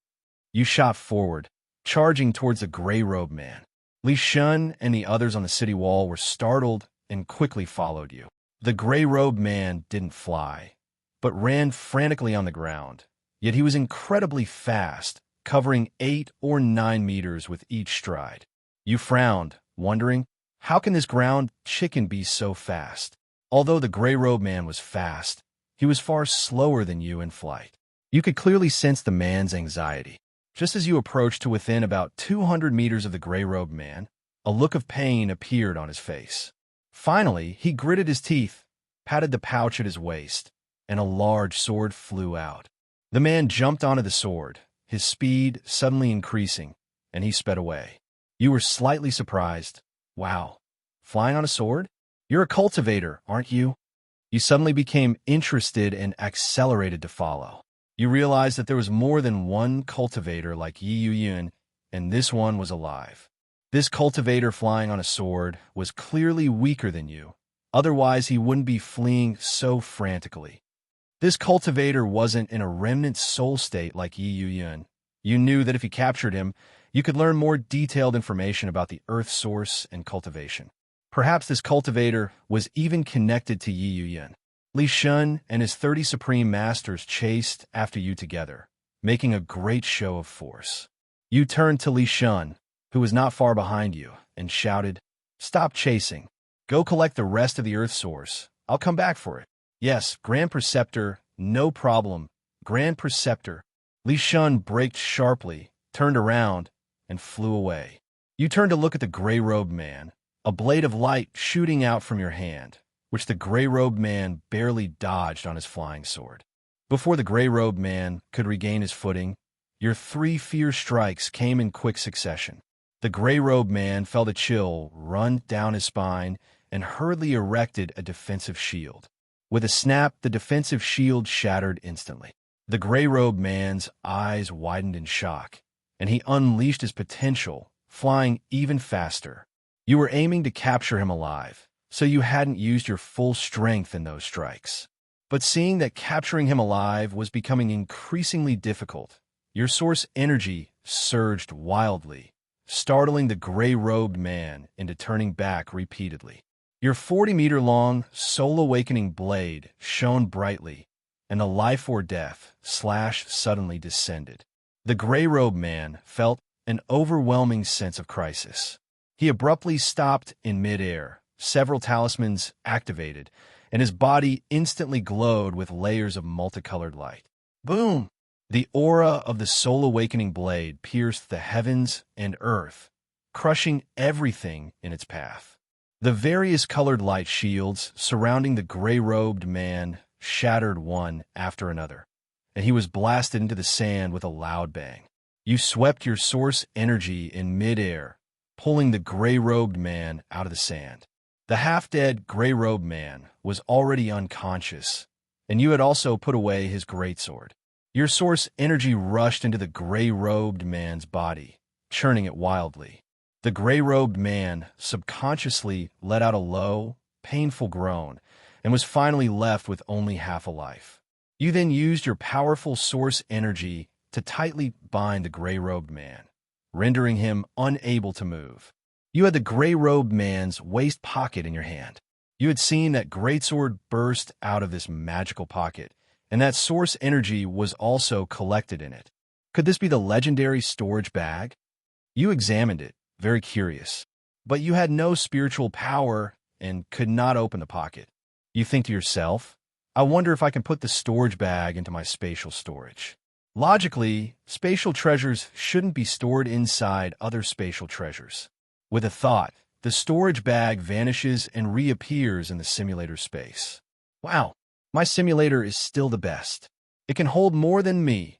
You shot forward, charging towards the gray-robed man. Li Shun and the others on the city wall were startled and quickly followed you. The gray-robed man didn't fly, but ran frantically on the ground. Yet he was incredibly fast, covering 8 or 9 meters with each stride. You frowned, wondering, how can this ground chicken be so fast? Although the gray-robed man was fast, he was far slower than you in flight. You could clearly sense the man's anxiety. Just as you approached to within about 200 meters of the gray-robed man, a look of pain appeared on his face. Finally, he gritted his teeth, patted the pouch at his waist, and a large sword flew out. The man jumped onto the sword, his speed suddenly increasing, and he sped away. You were slightly surprised. Wow, flying on a sword? You're a cultivator, aren't you? You suddenly became interested and accelerated to follow. You realized that there was more than one cultivator like Yi Yuyun, and this one was alive. This cultivator flying on a sword was clearly weaker than you, Otherwise, he wouldn't be fleeing so frantically. This cultivator wasn't in a remnant soul state like Yi Yun. You knew that if you captured him, you could learn more detailed information about the Earth source and cultivation. Perhaps this cultivator was even connected to Yi Yun. Li Shun and his 30 supreme masters chased after you together, making a great show of force. You turned to Li Shun, who was not far behind you, and shouted, "Stop chasing. Go collect the rest of the Earth source. I'll come back for it." "Yes, Grand Preceptor, no problem. Grand Preceptor." Li Shun braked sharply, turned around, and flew away. You turned to look at the gray-robed man, a blade of light shooting out from your hand, which the gray-robed man barely dodged on his flying sword. Before the gray-robed man could regain his footing, your 3 fierce strikes came in quick succession. The gray-robed man felt a chill run down his spine and hurriedly erected a defensive shield. With a snap, the defensive shield shattered instantly. The gray-robed man's eyes widened in shock, and he unleashed his potential, flying even faster. You were aiming to capture him alive, so you hadn't used your full strength in those strikes. But seeing that capturing him alive was becoming increasingly difficult, your source energy surged wildly, startling the gray-robed man into turning back repeatedly. Your 40-meter-long, soul-awakening blade shone brightly, and the life or death slash suddenly descended. The gray-robed man felt an overwhelming sense of crisis. He abruptly stopped in midair, several talismans activated, and his body instantly glowed with layers of multicolored light. Boom! The aura of the soul-awakening blade pierced the heavens and earth, crushing everything in its path. The various colored light shields surrounding the gray-robed man shattered one after another, and he was blasted into the sand with a loud bang. You swept your source energy in midair, pulling the gray-robed man out of the sand. The half-dead gray-robed man was already unconscious, and you had also put away his greatsword. Your source energy rushed into the gray-robed man's body, churning it wildly. The gray-robed man subconsciously let out a low, painful groan and was finally left with only half a life. You then used your powerful source energy to tightly bind the gray-robed man, rendering him unable to move. You had the gray-robed man's waist pocket in your hand. You had seen that greatsword burst out of this magical pocket, and that source energy was also collected in it. Could this be the legendary storage bag? You examined it, very curious, but you had no spiritual power and could not open the pocket. You think to yourself, I wonder if I can put the storage bag into my spatial storage. Logically, spatial treasures shouldn't be stored inside other spatial treasures. With a thought, the storage bag vanishes and reappears in the simulator space. Wow, my simulator is still the best. It can hold more than me,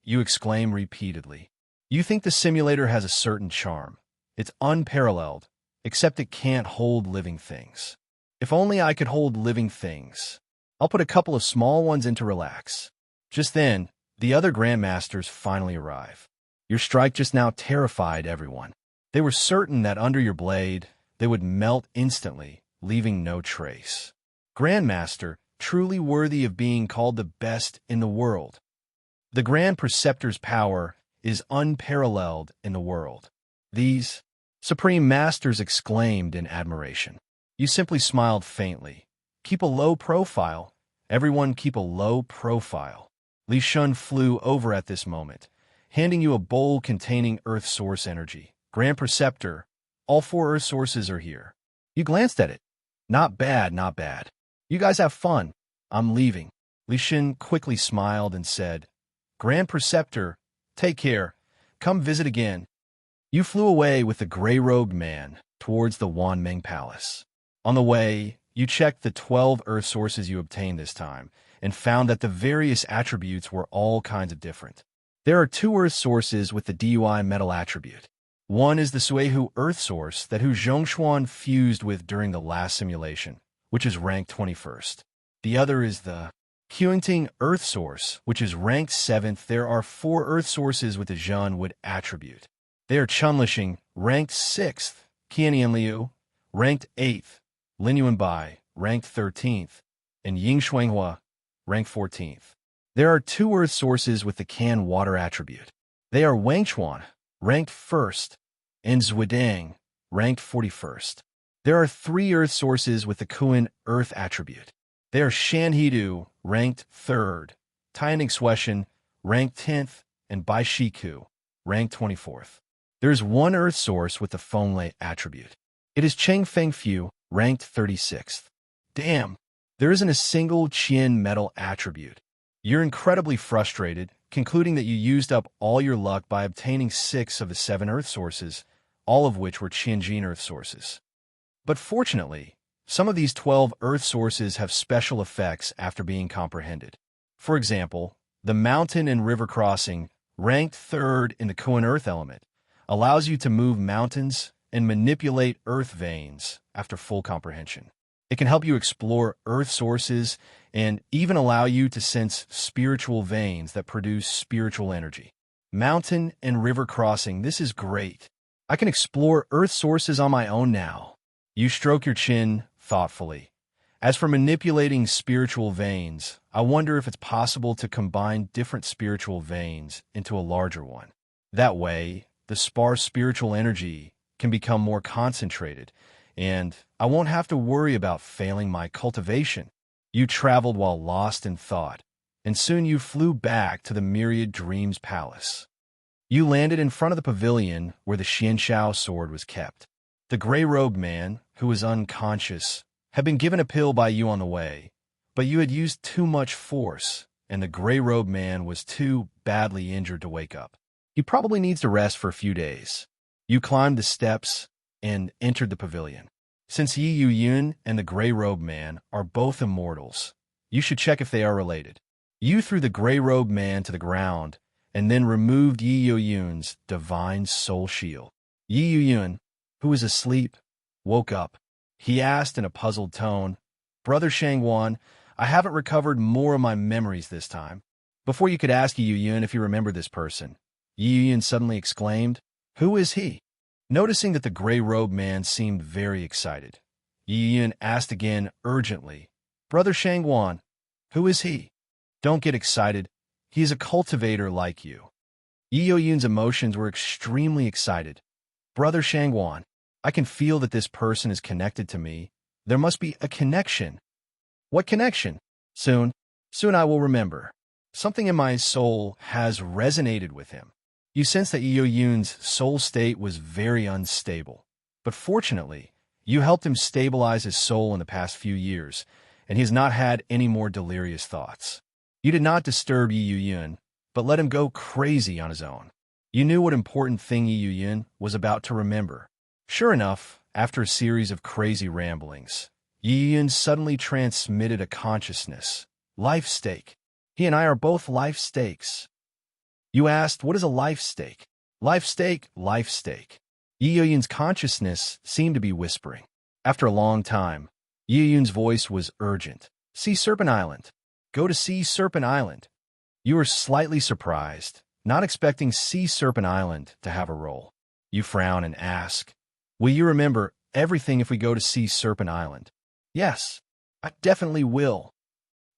you exclaim repeatedly. You think the simulator has a certain charm. It's unparalleled, except it can't hold living things. If only I could hold living things. I'll put a couple of small ones in to relax. Just then, the other Grandmasters finally arrive. Your strike just now terrified everyone. They were certain that under your blade, they would melt instantly, leaving no trace. Grandmaster, truly worthy of being called the best in the world. The Grand Preceptor's power is unparalleled in the world. These Supreme Masters exclaimed in admiration. You simply smiled faintly. Keep a low profile. Everyone keep a low profile. Li Shun flew over at this moment, handing you a bowl containing Earth Source energy. Grand Preceptor, all 4 Earth Sources are here. You glanced at it. Not bad, not bad. You guys have fun. I'm leaving. Li Shun quickly smiled and said, Grand Preceptor, take care. Come visit again. You flew away with the gray-robed man towards the Wanmeng Palace. On the way, you checked the 12 Earth Sources you obtained this time and found that the various attributes were all kinds of different. There are 2 Earth Sources with the DUI metal attribute. One is the Suehu Earth Source that Hu Zhongshuan fused with during the last simulation, which is ranked 21st. The other is the Qingting Earth Source, which is ranked 7th. There are 4 Earth Sources with the Zhenwood attribute. They are Chunlishing, ranked 6th, Qianian Liu, ranked 8th, Linyuan Bai, ranked 13th, and Yingshuanghua, ranked 14th. There are two Earth sources with the Can water attribute. They are Wangchuan, ranked 1st, and Zhuidang, ranked 41st. There are three Earth sources with the Kuan Earth attribute. They are Shanhidu, ranked 3rd, Tianixueshan, ranked 10th, and Baishiku, ranked 24th. There is one Earth source with the Fenglei attribute. It is Chengfengfu, ranked 36th. Damn, there isn't a single Qian metal attribute. You're incredibly frustrated, concluding that you used up all your luck by obtaining 6 of the 7 Earth sources, all of which were Qianjin Earth sources. But fortunately, some of these 12 Earth sources have special effects after being comprehended. For example, the mountain and river crossing, ranked 3rd in the Kuan Earth element, allows you to move mountains and manipulate Earth veins after full comprehension. It can help you explore Earth sources and even allow you to sense spiritual veins that produce spiritual energy. Mountain and river crossing, this is great. I can explore Earth sources on my own now. You stroke your chin thoughtfully. As for manipulating spiritual veins, I wonder if it's possible to combine different spiritual veins into a larger one. That way, the sparse spiritual energy can become more concentrated, and I won't have to worry about failing my cultivation. You traveled while lost in thought, and soon you flew back to the Myriad Dreams Palace. You landed in front of the pavilion where the Xianshao sword was kept. The gray-robed man, who was unconscious, had been given a pill by you on the way, but you had used too much force, and the gray-robed man was too badly injured to wake up. He probably needs to rest for a few days. You climbed the steps and entered the pavilion. Since Yi Yun and the gray-robed man are both immortals, you should check if they are related. You threw the gray-robed man to the ground and then removed Yi Yun's divine soul shield. Yi Yun, who was asleep, woke up. He asked in a puzzled tone, "Brother Shangwan, I haven't recovered more of my memories this time." Before you could ask Yi Yun if he remembered this person, Yi Yun suddenly exclaimed, "Who is he?" Noticing that the gray-robed man seemed very excited, Yi Yun asked again urgently, "Brother Shangwan, who is he?" "Don't get excited. He is a cultivator like you." Yi Yun's emotions were extremely excited. "Brother Shangwan, I can feel that this person is connected to me. There must be a connection." "What connection?" Soon I will remember. Something in my soul has resonated with him." You sense that Yi Yun's soul state was very unstable, but fortunately, you helped him stabilize his soul in the past few years, and he has not had any more delirious thoughts. You did not disturb Yi Yun, but let him go crazy on his own. You knew what important thing Yi Yun was about to remember. Sure enough, after a series of crazy ramblings, Yi Yun suddenly transmitted a consciousness. Life stake. He and I are both life stakes. You asked, "What is a life stake?" "Life stake, life stake." Yi Yun's consciousness seemed to be whispering. After a long time, Yi Yun's voice was urgent. "Sea Serpent Island. Go to Sea Serpent Island." You were slightly surprised, not expecting Sea Serpent Island to have a role. You frown and ask, "Will you remember everything if we go to Sea Serpent Island?" "Yes, I definitely will."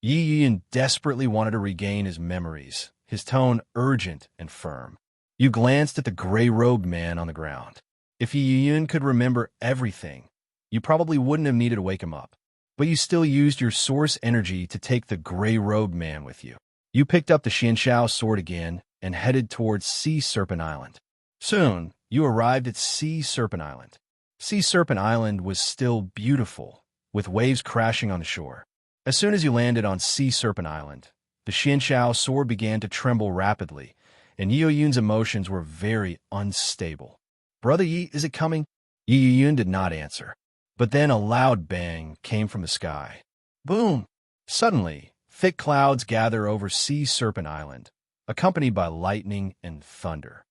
Yi Yun desperately wanted to regain his memories, his tone urgent and firm. You glanced at the gray-robed man on the ground. If Yi Yun could remember everything, you probably wouldn't have needed to wake him up. But you still used your source energy to take the gray-robed man with you. You picked up the Xianshao sword again and headed towards Sea Serpent Island. Soon, you arrived at Sea Serpent Island. Sea Serpent Island was still beautiful, with waves crashing on the shore. As soon as you landed on Sea Serpent Island, the Xianshao sword began to tremble rapidly, and Yi Yun's emotions were very unstable. "Brother Yi, is it coming?" Yi Yun did not answer. But then a loud bang came from the sky. Boom! Suddenly, thick clouds gather over Sea Serpent Island, accompanied by lightning and thunder.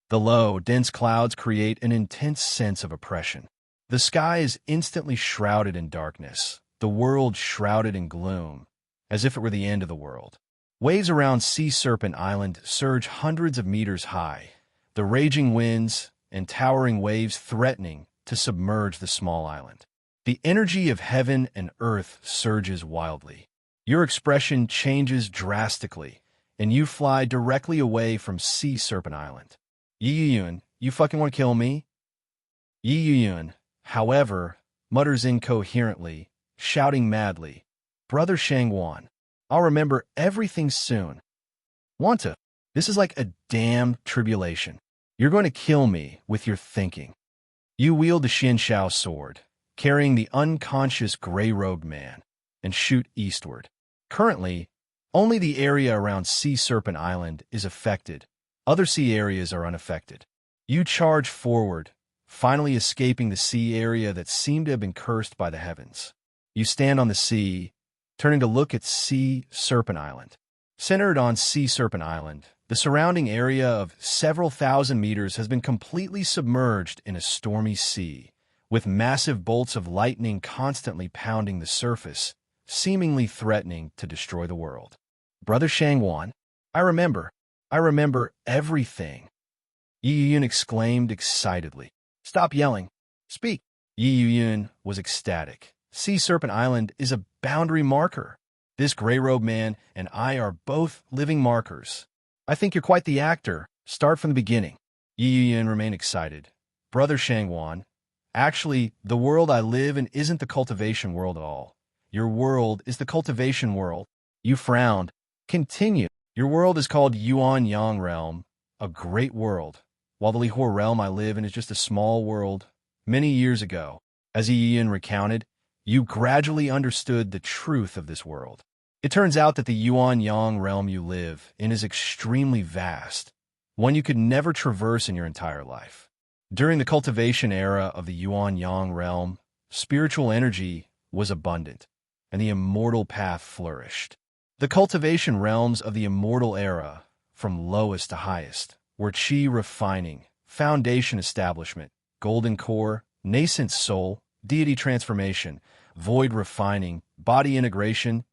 The low, dense clouds create an intense sense of oppression. The sky is instantly shrouded in darkness, the world shrouded in gloom, as if it were the end of the world. Waves around Sea Serpent Island surge hundreds of meters high, the raging winds and towering waves threatening to submerge the small island. The energy of heaven and earth surges wildly. Your expression changes drastically, and you fly directly away from Sea Serpent Island. Yi Yun, you fucking want to kill me? Yi Yun, however, mutters incoherently, shouting madly, Brother Shangwan, I'll remember everything soon. Want to? This is like a damn tribulation. You're going to kill me with your thinking. You wield the Xin Shao sword, carrying the unconscious gray-robed man, and shoot eastward. Currently, only the area around Sea Serpent Island is affected. Other sea areas are unaffected. You charge forward, finally escaping the sea area that seemed to have been cursed by the heavens. You stand on the sea, turning to look at Sea Serpent Island. Centered on Sea Serpent Island, the surrounding area of several thousand meters has been completely submerged in a stormy sea, with massive bolts of lightning constantly pounding the surface, seemingly threatening to destroy the world. Brother Shangwan, I remember everything. Yi Yun exclaimed excitedly. Stop yelling. Speak. Yi Yun was ecstatic. Sea Serpent Island is a boundary marker. This gray-robed man and I are both living markers. I think you're quite the actor. Start from the beginning. Yi Yun remained excited. Brother Shangwan, actually, the world I live in isn't the cultivation world at all. Your world is the cultivation world. You frowned. Continue. Your world is called Yuan Yang Realm, a great world, while the Lihor realm I live in is just a small world. Many years ago, as Yi Yun recounted, you gradually understood the truth of this world. It turns out that the Yuan Yang realm you live in is extremely vast, one you could never traverse in your entire life. During the cultivation era of the Yuan Yang realm, spiritual energy was abundant, and the immortal path flourished. The cultivation realms of the immortal era, from lowest to highest, were chi refining, foundation establishment, golden core, nascent soul, deity transformation, void refining, body integration,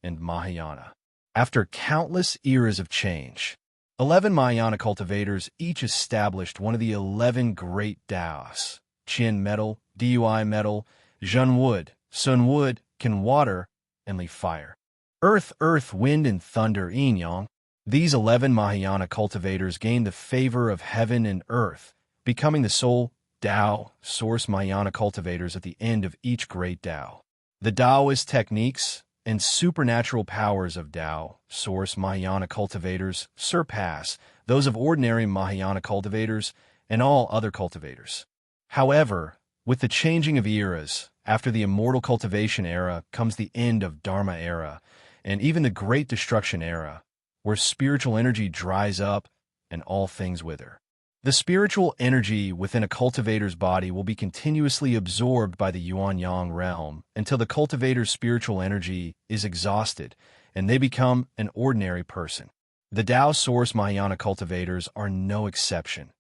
and Mahayana. After countless eras of change, 11 Mahayana cultivators each established one of the 11 great Taos: Qin metal, Dui metal, Zhen wood, Sun wood, Qin water, and Li fire. Earth, wind, and thunder, yin yang. These 11 Mahayana cultivators gained the favor of heaven and earth, becoming the sole Tao source Mahayana cultivators at the end of each great Tao. The Taoist techniques and supernatural powers of Tao source Mahayana cultivators surpass those of ordinary Mahayana cultivators and all other cultivators. However, with the changing of eras, after the immortal cultivation era comes the end of Dharma era, and even the Great Destruction era, where spiritual energy dries up and all things wither. The spiritual energy within a cultivator's body will be continuously absorbed by the Yuan Yang realm until the cultivator's spiritual energy is exhausted and they become an ordinary person. The Tao Source Mahayana cultivators are no exception.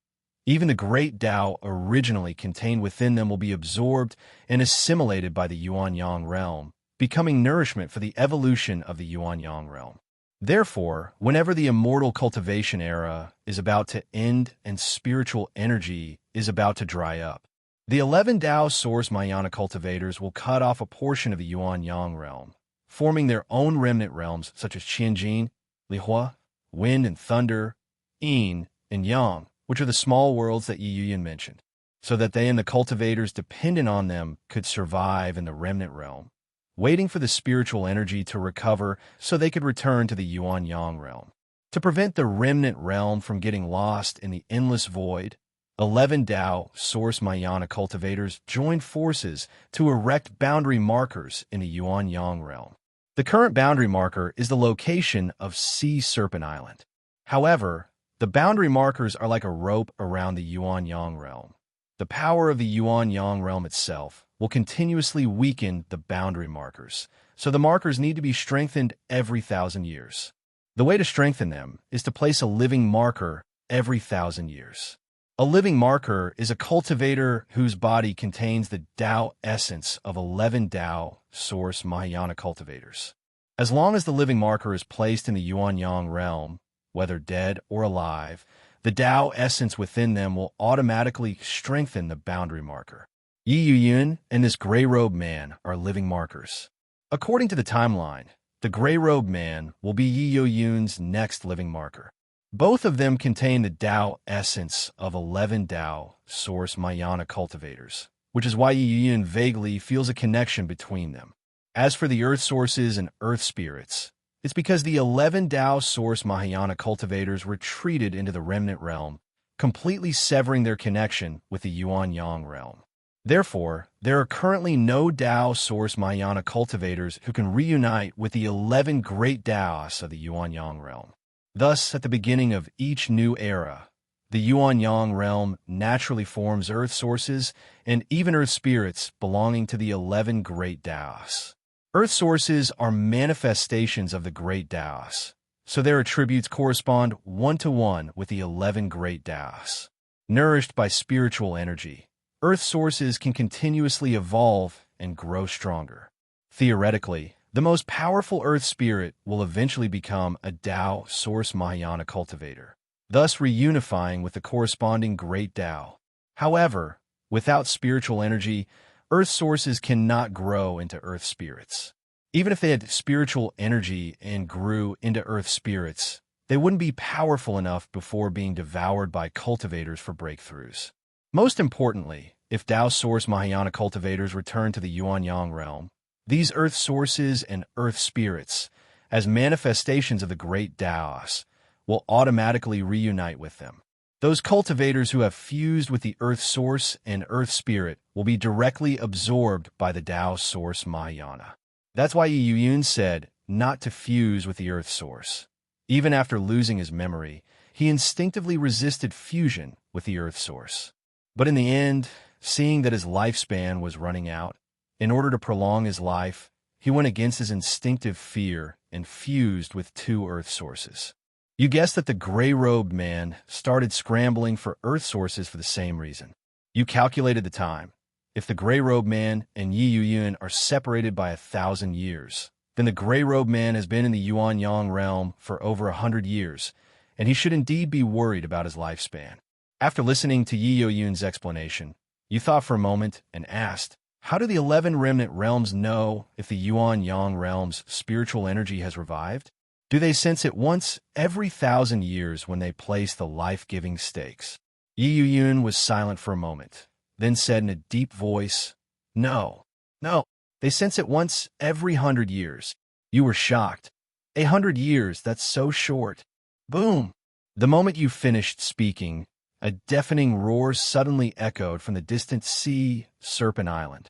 Even the great Tao originally contained within them will be absorbed and assimilated by the Yuan Yang realm, becoming nourishment for the evolution of the Yuan Yang realm. Therefore, whenever the immortal cultivation era is about to end and spiritual energy is about to dry up, the 11 Tao Source Mahayana cultivators will cut off a portion of the Yuan Yang realm, forming their own remnant realms such as Qianjin, Lihua, Wind and Thunder, Yin, and Yang, which are the small worlds that Yi Yuyan mentioned, so that they and the cultivators dependent on them could survive in the remnant realm, waiting for the spiritual energy to recover so they could return to the Yuan Yang realm. To prevent the remnant realm from getting lost in the endless void, 11 Tao Source Mahayana cultivators joined forces to erect boundary markers in the Yuan Yang realm. The current boundary marker is the location of Sea Serpent Island. However, the boundary markers are like a rope around the Yuan Yang realm. The power of the Yuan Yang realm itself will continuously weaken the boundary markers, so the markers need to be strengthened every 1,000 years. The way to strengthen them is to place a living marker every 1,000 years. A living marker is a cultivator whose body contains the Tao essence of 11 Tao Source Mahayana cultivators. As long as the living marker is placed in the Yuan Yang realm, whether dead or alive, the Tao essence within them will automatically strengthen the boundary marker. Yi Yun and this gray-robed man are living markers. According to the timeline, the gray-robed man will be Yi Yun's next living marker. Both of them contain the Tao essence of 11 Tao source Mahayana cultivators, which is why Yi Yun vaguely feels a connection between them. As for the earth sources and earth spirits, it's because the 11 Tao source Mahayana cultivators retreated into the remnant realm, completely severing their connection with the Yuan Yang realm. Therefore, there are currently no Tao source Mahayana cultivators who can reunite with the 11 great Taos of the Yuan Yang realm. Thus, at the beginning of each new era, the Yuan Yang realm naturally forms earth sources and even earth spirits belonging to the 11 great Taos. Earth sources are manifestations of the great Taos, so their attributes correspond one-to-one with the 11 great Taos. Nourished by spiritual energy, earth sources can continuously evolve and grow stronger. Theoretically, the most powerful earth spirit will eventually become a Tao source Mahayana cultivator, thus reunifying with the corresponding great Tao. However, without spiritual energy, earth sources cannot grow into earth spirits. Even if they had spiritual energy and grew into earth spirits, they wouldn't be powerful enough before being devoured by cultivators for breakthroughs. Most importantly, if Tao source Mahayana cultivators return to the Yuan Yang realm, these earth sources and earth spirits, as manifestations of the great Taos, will automatically reunite with them. Those cultivators who have fused with the earth source and earth spirit will be directly absorbed by the Tao source Mahayana. That's why Yi Yun said not to fuse with the earth source. Even after losing his memory, he instinctively resisted fusion with the earth source. But in the end, seeing that his lifespan was running out, in order to prolong his life, he went against his instinctive fear and fused with two earth sources. You guessed that the gray-robed man started scrambling for earth sources for the same reason. You calculated the time. If the gray-robed man and Yi Yun are separated by 1,000 years, then the gray-robed man has been in the Yuan Yang realm for over 100 years, and he should indeed be worried about his lifespan. After listening to Yi Yun's explanation, you thought for a moment and asked, how do the 11 remnant realms know if the Yuan Yang realm's spiritual energy has revived? Do they sense it once every 1,000 years when they place the life-giving stakes? Yi Yun was silent for a moment, then said in a deep voice, No. They sense it once every 100 years. You were shocked. 100 years, that's so short. Boom! The moment you finished speaking, a deafening roar suddenly echoed from the distant sea, Serpent Island.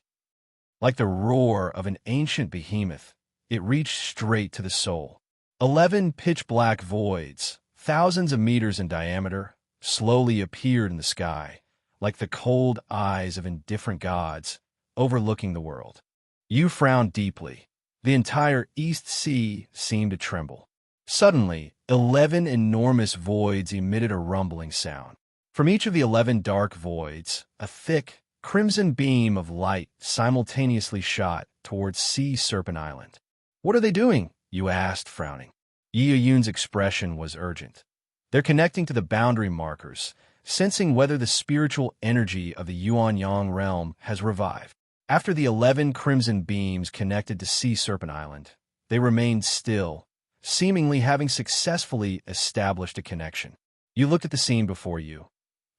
Like the roar of an ancient behemoth, it reached straight to the soul. 11 pitch-black voids, thousands of meters in diameter, slowly appeared in the sky, like the cold eyes of indifferent gods, overlooking the world. You frowned deeply. The entire East Sea seemed to tremble. Suddenly, 11 enormous voids emitted a rumbling sound. From each of the 11 dark voids, a thick, crimson beam of light simultaneously shot towards Sea Serpent Island. What are they doing? You asked, frowning. Yi Yun's expression was urgent. They're connecting to the boundary markers, sensing whether the spiritual energy of the Yuan Yang realm has revived. After the 11 crimson beams connected to Sea Serpent Island, they remained still, seemingly having successfully established a connection. You looked at the scene before you.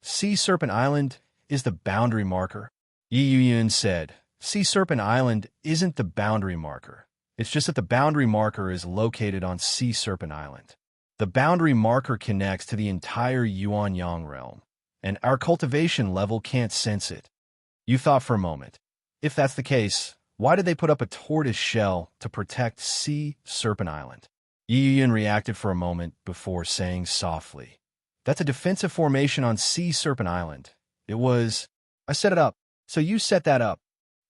Sea Serpent Island is the boundary marker. Yi Yun said, Sea Serpent Island isn't the boundary marker. It's just that the boundary marker is located on Sea Serpent Island. The boundary marker connects to the entire Yuan Yang realm, and our cultivation level can't sense it. You thought for a moment. If that's the case, why did they put up a tortoise shell to protect Sea Serpent Island? Yi Yun reacted for a moment before saying softly, That's a defensive formation on Sea Serpent Island. I set it up, so you set that up.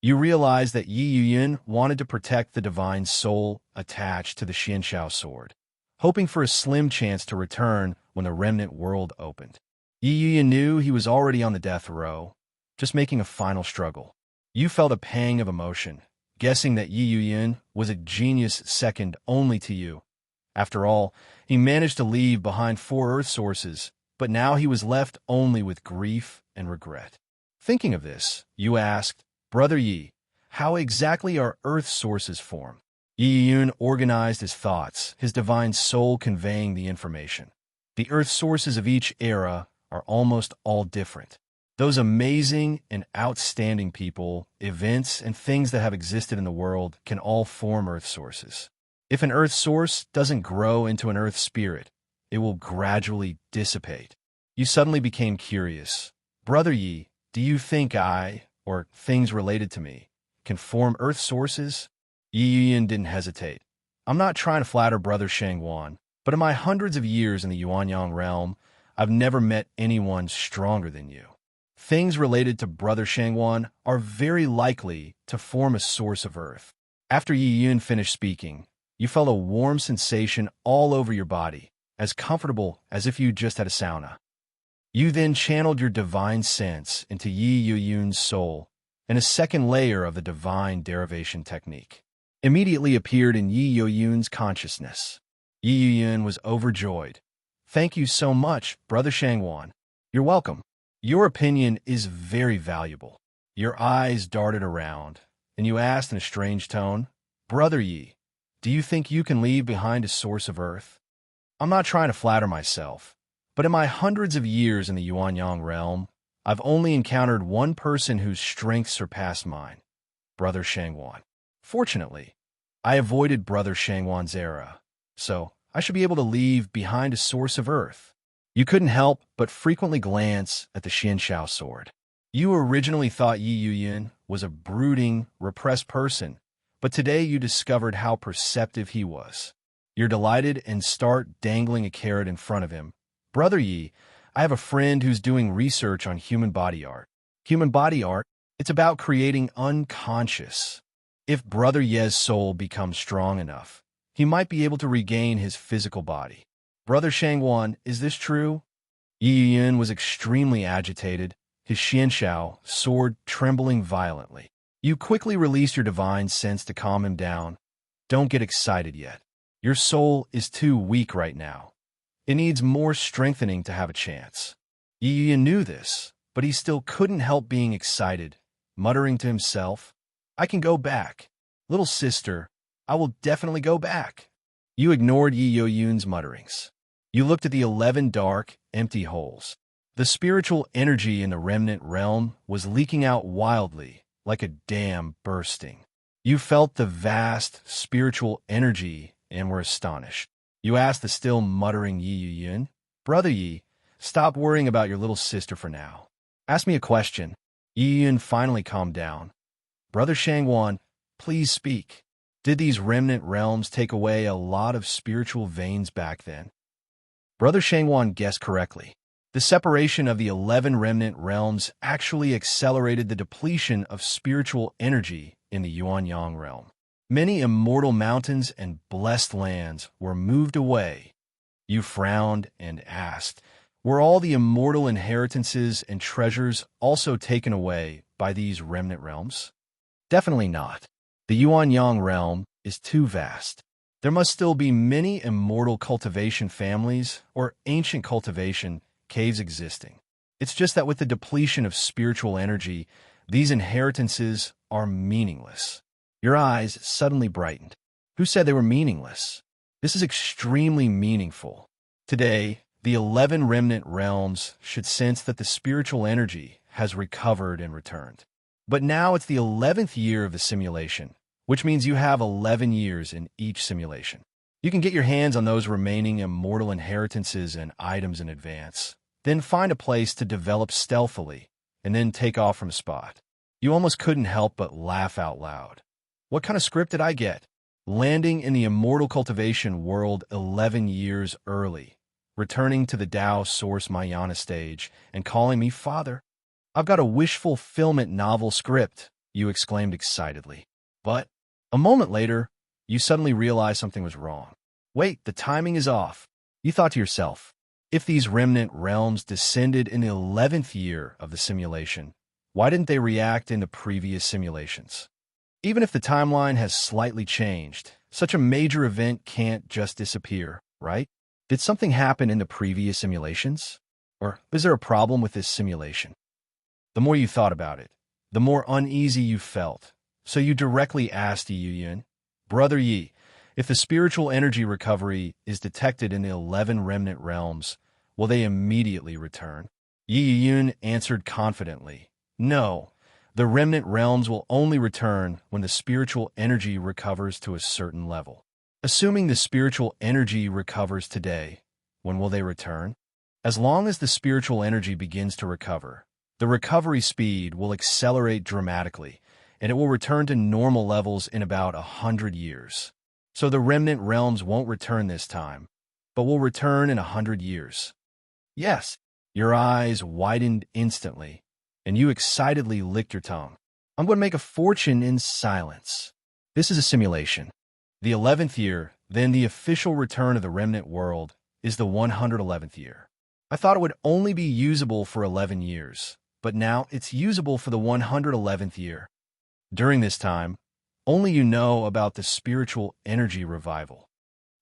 You realized that Yi Yun wanted to protect the divine soul attached to the Xianxiao sword, hoping for a slim chance to return when the remnant world opened. Yi Yun knew he was already on the death row, just making a final struggle. You felt a pang of emotion, guessing that Yi Yun was a genius second only to you. After all, he managed to leave behind 4 earth sources, but now he was left only with grief and regret. Thinking of this, you asked, Brother Yi, how exactly are Earth sources formed? Yi Yun organized his thoughts, his divine soul conveying the information. The Earth sources of each era are almost all different. Those amazing and outstanding people, events, and things that have existed in the world can all form Earth sources. If an Earth source doesn't grow into an Earth spirit, it will gradually dissipate. You suddenly became curious. Brother Yi, do you think I, or things related to me, can form Earth sources? Yi Yun didn't hesitate. I'm not trying to flatter Brother Shangwan, but in my hundreds of years in the Yuanyang realm, I've never met anyone stronger than you. Things related to Brother Shangwan are very likely to form a source of Earth. After Yi Yun finished speaking, you felt a warm sensation all over your body, as comfortable as if you just had a sauna. You then channeled your divine sense into Yi Yun's soul, and a second layer of the divine derivation technique immediately appeared in Yi Yun's consciousness. Yi Yun was overjoyed. Thank you so much, Brother Shangwan. You're welcome. Your opinion is very valuable. Your eyes darted around, and you asked in a strange tone, Brother Yi, do you think you can leave behind a source of Earth? I'm not trying to flatter myself, but in my hundreds of years in the Yuanyang realm, I've only encountered one person whose strength surpassed mine, Brother Shangwan. Fortunately, I avoided Brother Shangwan's era, so I should be able to leave behind a source of Earth. You couldn't help but frequently glance at the Xianxiao sword. You originally thought Yi Yun was a brooding, repressed person, but today you discovered how perceptive he was. You're delighted and start dangling a carrot in front of him. Brother Yi, I have a friend who's doing research on human body art. Human body art, it's about creating unconscious. If Brother Ye's soul becomes strong enough, he might be able to regain his physical body. Brother Shangwan, is this true? Yi Yun was extremely agitated, his Xianxiao sword trembling violently. You quickly released your divine sense to calm him down. Don't get excited yet. Your soul is too weak right now. It needs more strengthening to have a chance. Yi Yun knew this, but he still couldn't help being excited, muttering to himself, I can go back. Little sister, I will definitely go back. You ignored Yi Yun's mutterings. You looked at the 11 dark, empty holes. The spiritual energy in the remnant realm was leaking out wildly, like a dam bursting. You felt the vast spiritual energy and were astonished. You asked the still muttering Yi Yun, Brother Yi, stop worrying about your little sister for now. Ask me a question. Yi Yun finally calmed down. Brother Shangwan, please speak. Did these remnant realms take away a lot of spiritual veins back then? Brother Shangwan guessed correctly. The separation of the 11 remnant realms actually accelerated the depletion of spiritual energy in the Yuanyang realm. Many immortal mountains and blessed lands were moved away. You frowned and asked, were all the immortal inheritances and treasures also taken away by these remnant realms? Definitely not. The Yuanyang realm is too vast. There must still be many immortal cultivation families or ancient cultivation caves existing. It's just that with the depletion of spiritual energy, these inheritances are meaningless. Your eyes suddenly brightened. Who said they were meaningless? This is extremely meaningful. Today, the 11 remnant realms should sense that the spiritual energy has recovered and returned. But now it's the 11th year of the simulation, which means you have 11 years in each simulation. You can get your hands on those remaining immortal inheritances and items in advance. Then find a place to develop stealthily, and then take off from a spot. You almost couldn't help but laugh out loud. What kind of script did I get? Landing in the immortal cultivation world 11 years early, returning to the Tao Source Mayana stage, and calling me father. I've got a wish fulfillment novel script, you exclaimed excitedly. But a moment later, you suddenly realized something was wrong. Wait, the timing is off. You thought to yourself, if these remnant realms descended in the 11th year of the simulation, why didn't they react in the previous simulations? Even if the timeline has slightly changed, such a major event can't just disappear, right? Did something happen in the previous simulations? Or is there a problem with this simulation? The more you thought about it, the more uneasy you felt. So you directly asked Yi Yun, Brother Yi, if the spiritual energy recovery is detected in the 11 remnant realms, will they immediately return? Yi Yun answered confidently, No, the remnant realms will only return when the spiritual energy recovers to a certain level. Assuming the spiritual energy recovers today, when will they return? As long as the spiritual energy begins to recover, the recovery speed will accelerate dramatically, and it will return to normal levels in about 100 years. So the remnant realms won't return this time, but will return in 100 years. Yes, your eyes widened instantly, and you excitedly licked your tongue. I'm going to make a fortune in silence. This is a simulation. The 11th year, then the official return of the remnant world, is the 111th year. I thought it would only be usable for 11 years, but now it's usable for the 111th year. During this time, only you know about the spiritual energy revival.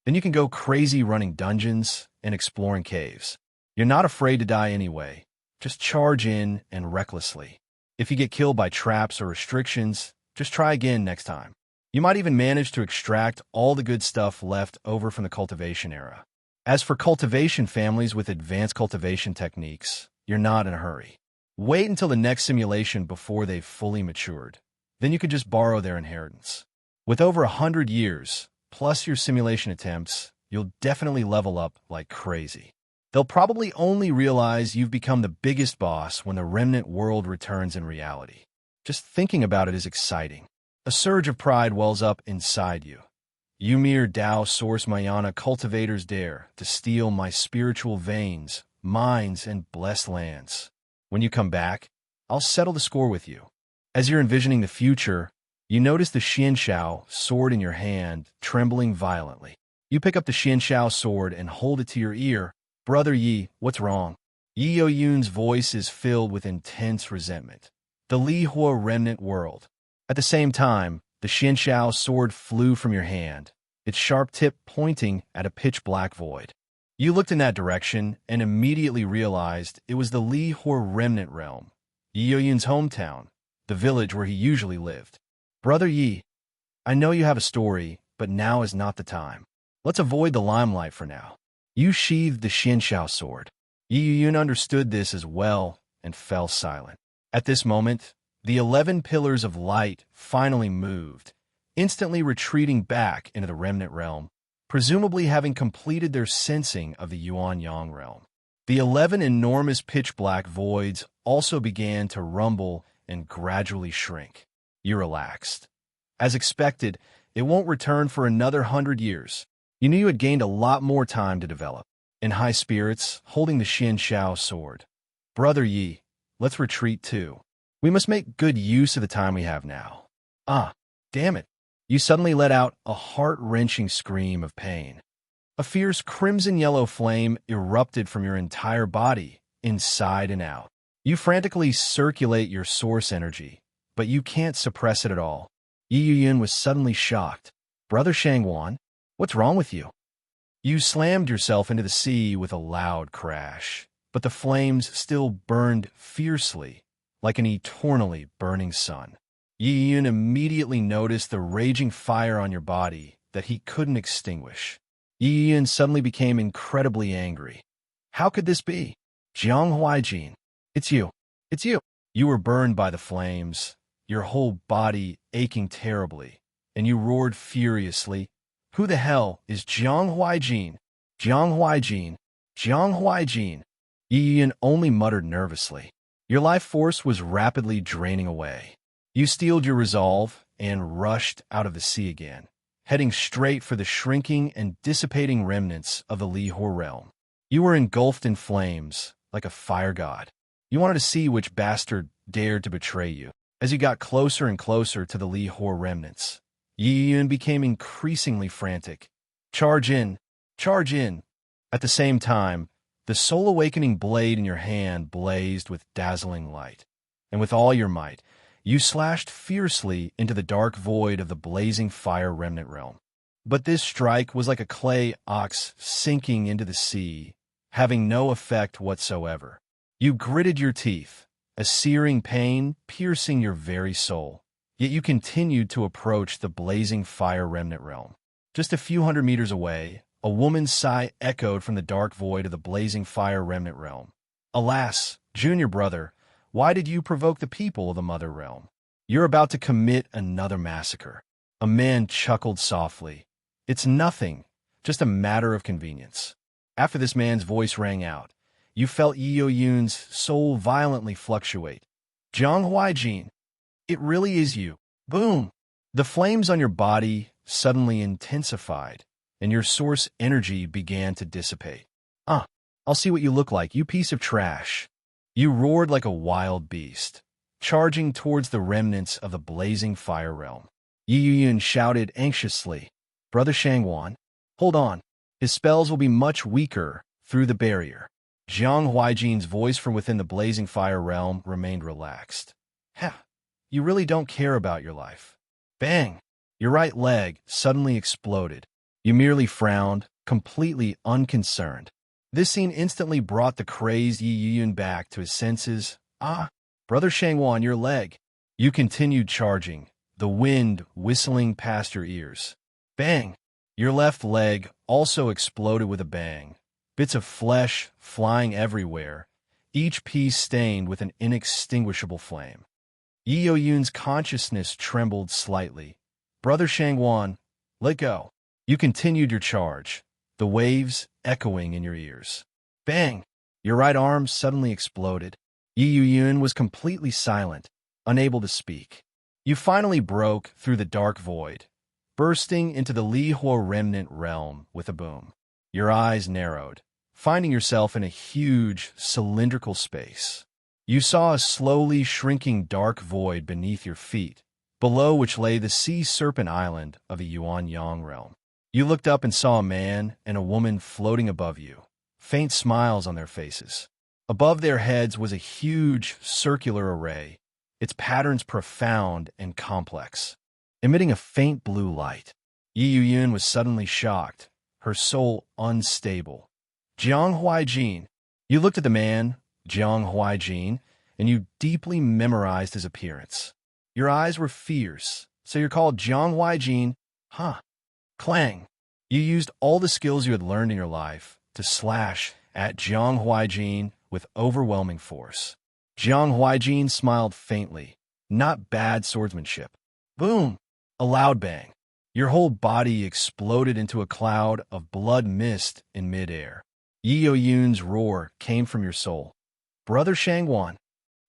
Then you can go crazy running dungeons and exploring caves. You're not afraid to die anyway. Just charge in and recklessly. If you get killed by traps or restrictions, just try again next time. You might even manage to extract all the good stuff left over from the cultivation era. As for cultivation families with advanced cultivation techniques, you're not in a hurry. Wait until the next simulation before they've fully matured. Then you could just borrow their inheritance. With over 100 years, plus your simulation attempts, you'll definitely level up like crazy. They'll probably only realize you've become the biggest boss when the remnant world returns in reality. Just thinking about it is exciting. A surge of pride wells up inside you. Ymir Dao Source Mayana cultivators dare to steal my spiritual veins, mines, and blessed lands. When you come back, I'll settle the score with you. As you're envisioning the future, you notice the Xianshao sword in your hand trembling violently. You pick up the Xianshao sword and hold it to your ear. Brother Yi, what's wrong? Yi Yun's voice is filled with intense resentment. The Li Hua remnant world. At the same time, the Xianshao sword flew from your hand, its sharp tip pointing at a pitch-black void. You looked in that direction and immediately realized it was the Li Hua remnant realm, Yi Yun's hometown, the village where he usually lived. Brother Yi, I know you have a story, but now is not the time. Let's avoid the limelight for now. You sheathed the Xianshao sword. Yi Yun understood this as well and fell silent. At this moment, the 11 pillars of light finally moved, instantly retreating back into the remnant realm, presumably having completed their sensing of the Yuan Yang realm. The 11 enormous pitch-black voids also began to rumble and gradually shrink. You relaxed. As expected, it won't return for another 100 years. You knew you had gained a lot more time to develop. In high spirits, holding the Xianshao sword. Brother Yi, let's retreat too. We must make good use of the time we have now. Ah, damn it. You suddenly let out a heart-wrenching scream of pain. A fierce crimson-yellow flame erupted from your entire body, inside and out. You frantically circulate your source energy, but you can't suppress it at all. Yi Yun was suddenly shocked. Brother Shangwan, what's wrong with you? You slammed yourself into the sea with a loud crash, but the flames still burned fiercely, like an eternally burning sun. Yi Yun immediately noticed the raging fire on your body that he couldn't extinguish. Yi Yun suddenly became incredibly angry. How could this be? Jiang Huaijin, it's you. It's you. You were burned by the flames, your whole body aching terribly, and you roared furiously. Who the hell is Jiang Huaijin? Jiang Huaijin? Jiang Huaijin? Yi Yun only muttered nervously. Your life force was rapidly draining away. You steeled your resolve and rushed out of the sea again, heading straight for the shrinking and dissipating remnants of the Li Hua realm. You were engulfed in flames, like a fire god. You wanted to see which bastard dared to betray you. As you got closer and closer to the Li Hua remnants, Yi Yun became increasingly frantic. Charge in! Charge in! At the same time, the soul-awakening blade in your hand blazed with dazzling light, and with all your might, you slashed fiercely into the dark void of the blazing fire remnant realm. But this strike was like a clay ox sinking into the sea, having no effect whatsoever. You gritted your teeth, a searing pain piercing your very soul. Yet you continued to approach the blazing fire remnant realm. Just a few hundred meters away, a woman's sigh echoed from the dark void of the blazing fire remnant realm. Alas, junior brother, why did you provoke the people of the mother realm? You're about to commit another massacre. A man chuckled softly. It's nothing, just a matter of convenience. After this man's voice rang out, you felt Yi Yun's soul violently fluctuate. Jiang Huaijin, it really is you. Boom! The flames on your body suddenly intensified, and your source energy began to dissipate. I'll see what you look like, you piece of trash. You roared like a wild beast, charging towards the remnants of the blazing fire realm. Yi Yun shouted anxiously, Brother Shangwan, hold on. His spells will be much weaker through the barrier. Jiang Huaijin's voice from within the blazing fire realm remained relaxed. You really don't care about your life. Bang! Your right leg suddenly exploded. You merely frowned, completely unconcerned. This scene instantly brought the crazed Yi Yun back to his senses. Brother Shangwan, your leg. You continued charging, the wind whistling past your ears. Bang! Your left leg also exploded with a bang. Bits of flesh flying everywhere, each piece stained with an inextinguishable flame. Yi Yun's consciousness trembled slightly. Brother Shangwan, let go. You continued your charge, the waves echoing in your ears. Bang! Your right arm suddenly exploded. Yi Yun was completely silent, unable to speak. You finally broke through the dark void, bursting into the Li Huo remnant realm with a boom. Your eyes narrowed, finding yourself in a huge, cylindrical space. You saw a slowly shrinking dark void beneath your feet, below which lay the sea serpent island of the Yuanyang realm. You looked up and saw a man and a woman floating above you, faint smiles on their faces. Above their heads was a huge circular array, its patterns profound and complex, emitting a faint blue light. Yi Yun was suddenly shocked, her soul unstable. Jiang Huaijin. You looked at the man, Jiang Huaijin, and you deeply memorized his appearance. Your eyes were fierce, so you're called Jiang Huaijin. Clang. You used all the skills you had learned in your life to slash at Jiang Huaijin with overwhelming force. Jiang Huaijin smiled faintly. Not bad swordsmanship. Boom! A loud bang. Your whole body exploded into a cloud of blood mist in midair. Yi Yun's roar came from your soul. Brother Shangwan,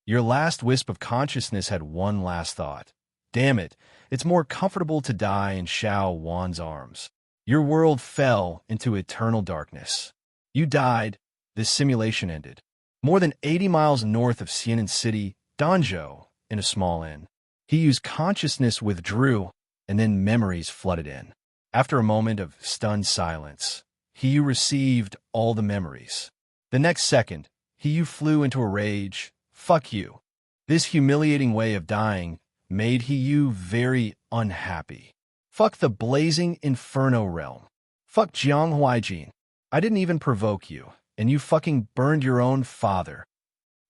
your last wisp of consciousness had one last thought. Damn it, it's more comfortable to die in Xiao Wan's arms. Your world fell into eternal darkness. You died, this simulation ended. More than 80 miles north of Xianan City, Danzhou, in a small inn. He used consciousness withdrew, and then memories flooded in. After a moment of stunned silence, He received all the memories. The next second, He flew into a rage. Fuck you. This humiliating way of dying made He very unhappy. Fuck the blazing inferno realm. Fuck Jiang Huaijin. I didn't even provoke you, and you fucking burned your own father.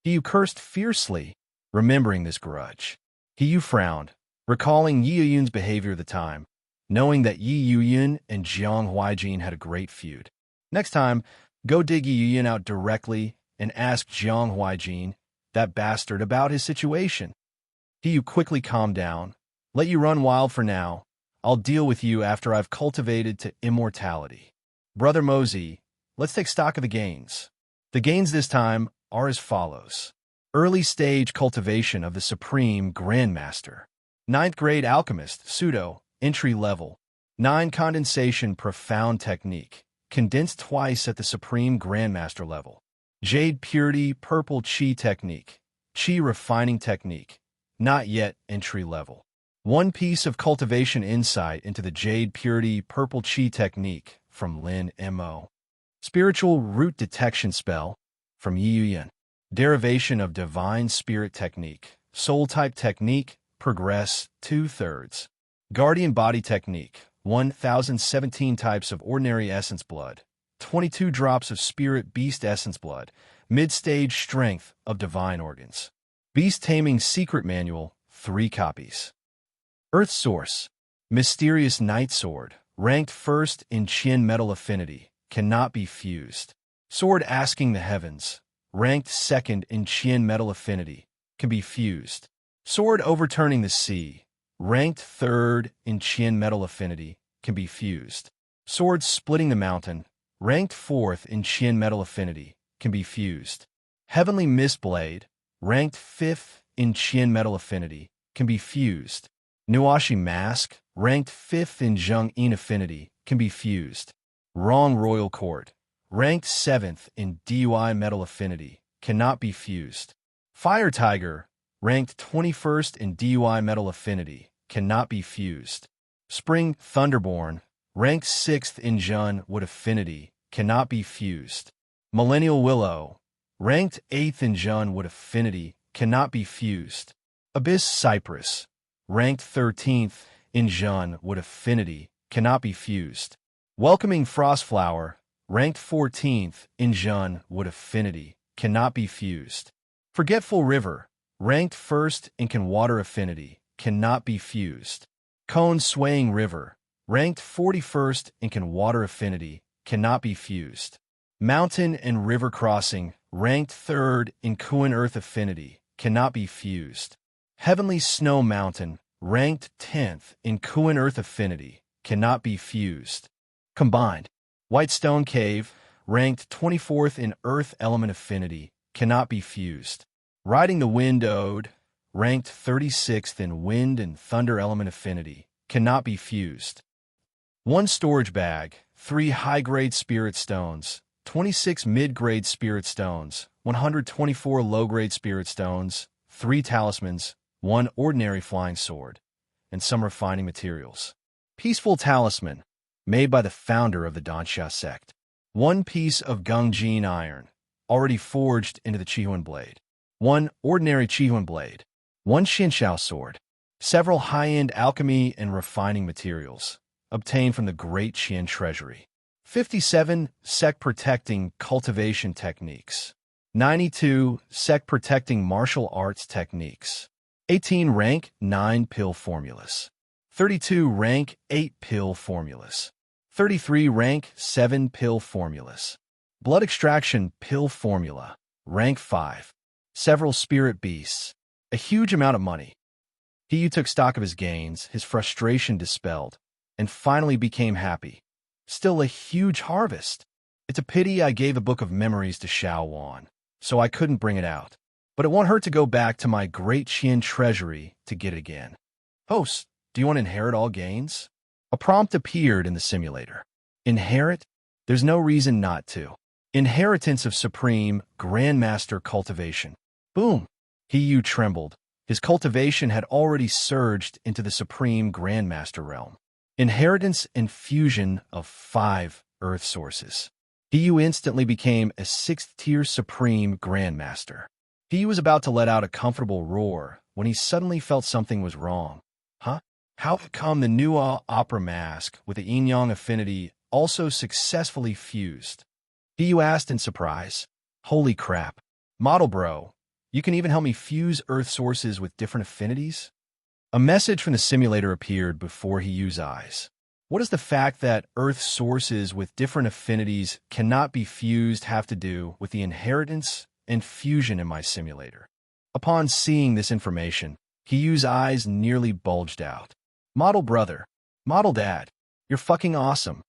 He cursed fiercely, remembering this grudge. He frowned, recalling Yi Yun's behavior at the time, knowing that Yi Yun and Jiang Huaijin had a great feud. Next time, go dig Yi Yun out directly and ask Jiang Huaijin, that bastard, about his situation. He quickly calmed down. Let you run wild for now. I'll deal with you after I've cultivated to immortality. Brother Mosey, let's take stock of the gains. The gains this time are as follows. Early stage cultivation of the Supreme Grandmaster. 9th grade alchemist, pseudo, entry level. 9 condensation profound technique, condensed twice at the Supreme Grandmaster level. Jade purity purple chi technique, chi refining technique, not yet entry level. 1 piece of cultivation insight into the Jade purity purple chi technique from Lin Mo. Spiritual root detection spell from Yi Yun. Derivation of divine spirit technique, soul type technique, progress 2/3. Guardian body technique, 1017 types of ordinary essence blood, 22 drops of spirit beast essence blood, mid-stage strength of divine organs. Beast Taming Secret Manual, 3 copies. Earth Source, Mysterious Night Sword, ranked 1st in Qian Metal Affinity, cannot be fused. Sword Asking the Heavens, ranked 2nd in Qian Metal Affinity, can be fused. Sword Overturning the Sea, ranked 3rd in Qian Metal Affinity, can be fused. Sword Splitting the Mountain, ranked 4th in Qian Metal Affinity, can be fused. Heavenly Mistblade, ranked 5th in Qian Metal Affinity, can be fused. Nuashi Mask, ranked 5th in Zheng Yin Affinity, can be fused. Wrong Royal Court, ranked 7th in DUI Metal Affinity, cannot be fused. Fire Tiger, ranked 21st in DUI Metal Affinity, cannot be fused. Spring Thunderborn, ranked 6th in Zheng Wood Affinity, cannot be fused. Millennial Willow, ranked 8th in Zheng Wood Affinity, cannot be fused. Abyss Cypress, ranked 13th in Zheng Wood Affinity, cannot be fused. Welcoming Frostflower, ranked 14th in Zheng Wood Affinity, cannot be fused. Forgetful River, ranked 1st in Can Water Affinity, cannot be fused. Cone Swaying River, ranked 41st in Can Water Affinity, cannot be fused. Mountain and River Crossing, ranked 3rd in Kuan Earth Affinity, cannot be fused. Heavenly Snow Mountain, ranked 10th in Kuan Earth Affinity, cannot be fused. Combined. Whitestone Cave, ranked 24th in Earth Element Affinity, cannot be fused. Riding the Wind Ode, ranked 36th in Wind and Thunder Element Affinity, cannot be fused. 1 Storage Bag, 3 High-Grade Spirit Stones, 26 Mid-Grade Spirit Stones, 124 Low-Grade Spirit Stones, 3 Talismans, 1 Ordinary Flying Sword, and some refining materials. Peaceful Talisman, made by the founder of the Danxia sect. 1 piece of Gungjin Iron, already forged into the Qihuan Blade. 1 Ordinary Qihuan Blade. 1 Xinxiao Sword. Several high-end alchemy and refining materials, obtained from the Great Qian Treasury. 57 Sect-Protecting Cultivation Techniques. 92 Sect-Protecting Martial Arts Techniques. 18 Rank 9 Pill Formulas. 32 Rank 8 Pill Formulas. 33 Rank 7 Pill Formulas. Blood Extraction Pill Formula. Rank 5. Several Spirit Beasts. A huge amount of money. He took stock of his gains, his frustration dispelled, and finally became happy. Still a huge harvest. It's a pity I gave a book of memories to Xiao Wan, so I couldn't bring it out. But it won't hurt to go back to my Great Qian Treasury to get it again. Host, do you want to inherit all gains? A prompt appeared in the simulator. Inherit? There's no reason not to. Inheritance of Supreme Grandmaster Cultivation. Boom! He trembled. His cultivation had already surged into the Supreme Grandmaster realm. Inheritance and fusion of 5 Earth sources. He instantly became a 6th-tier Supreme Grandmaster. He was about to let out a comfortable roar when he suddenly felt something was wrong. Huh? How come the new opera mask with the yin-yang affinity also successfully fused? He asked in surprise. Holy crap. Model bro, you can even help me fuse Earth sources with different affinities? A message from the simulator appeared before Hiyu's eyes. What does the fact that Earth sources with different affinities cannot be fused have to do with the inheritance and fusion in my simulator? Upon seeing this information, Hiyu's eyes nearly bulged out. Model brother, model dad, you're fucking awesome.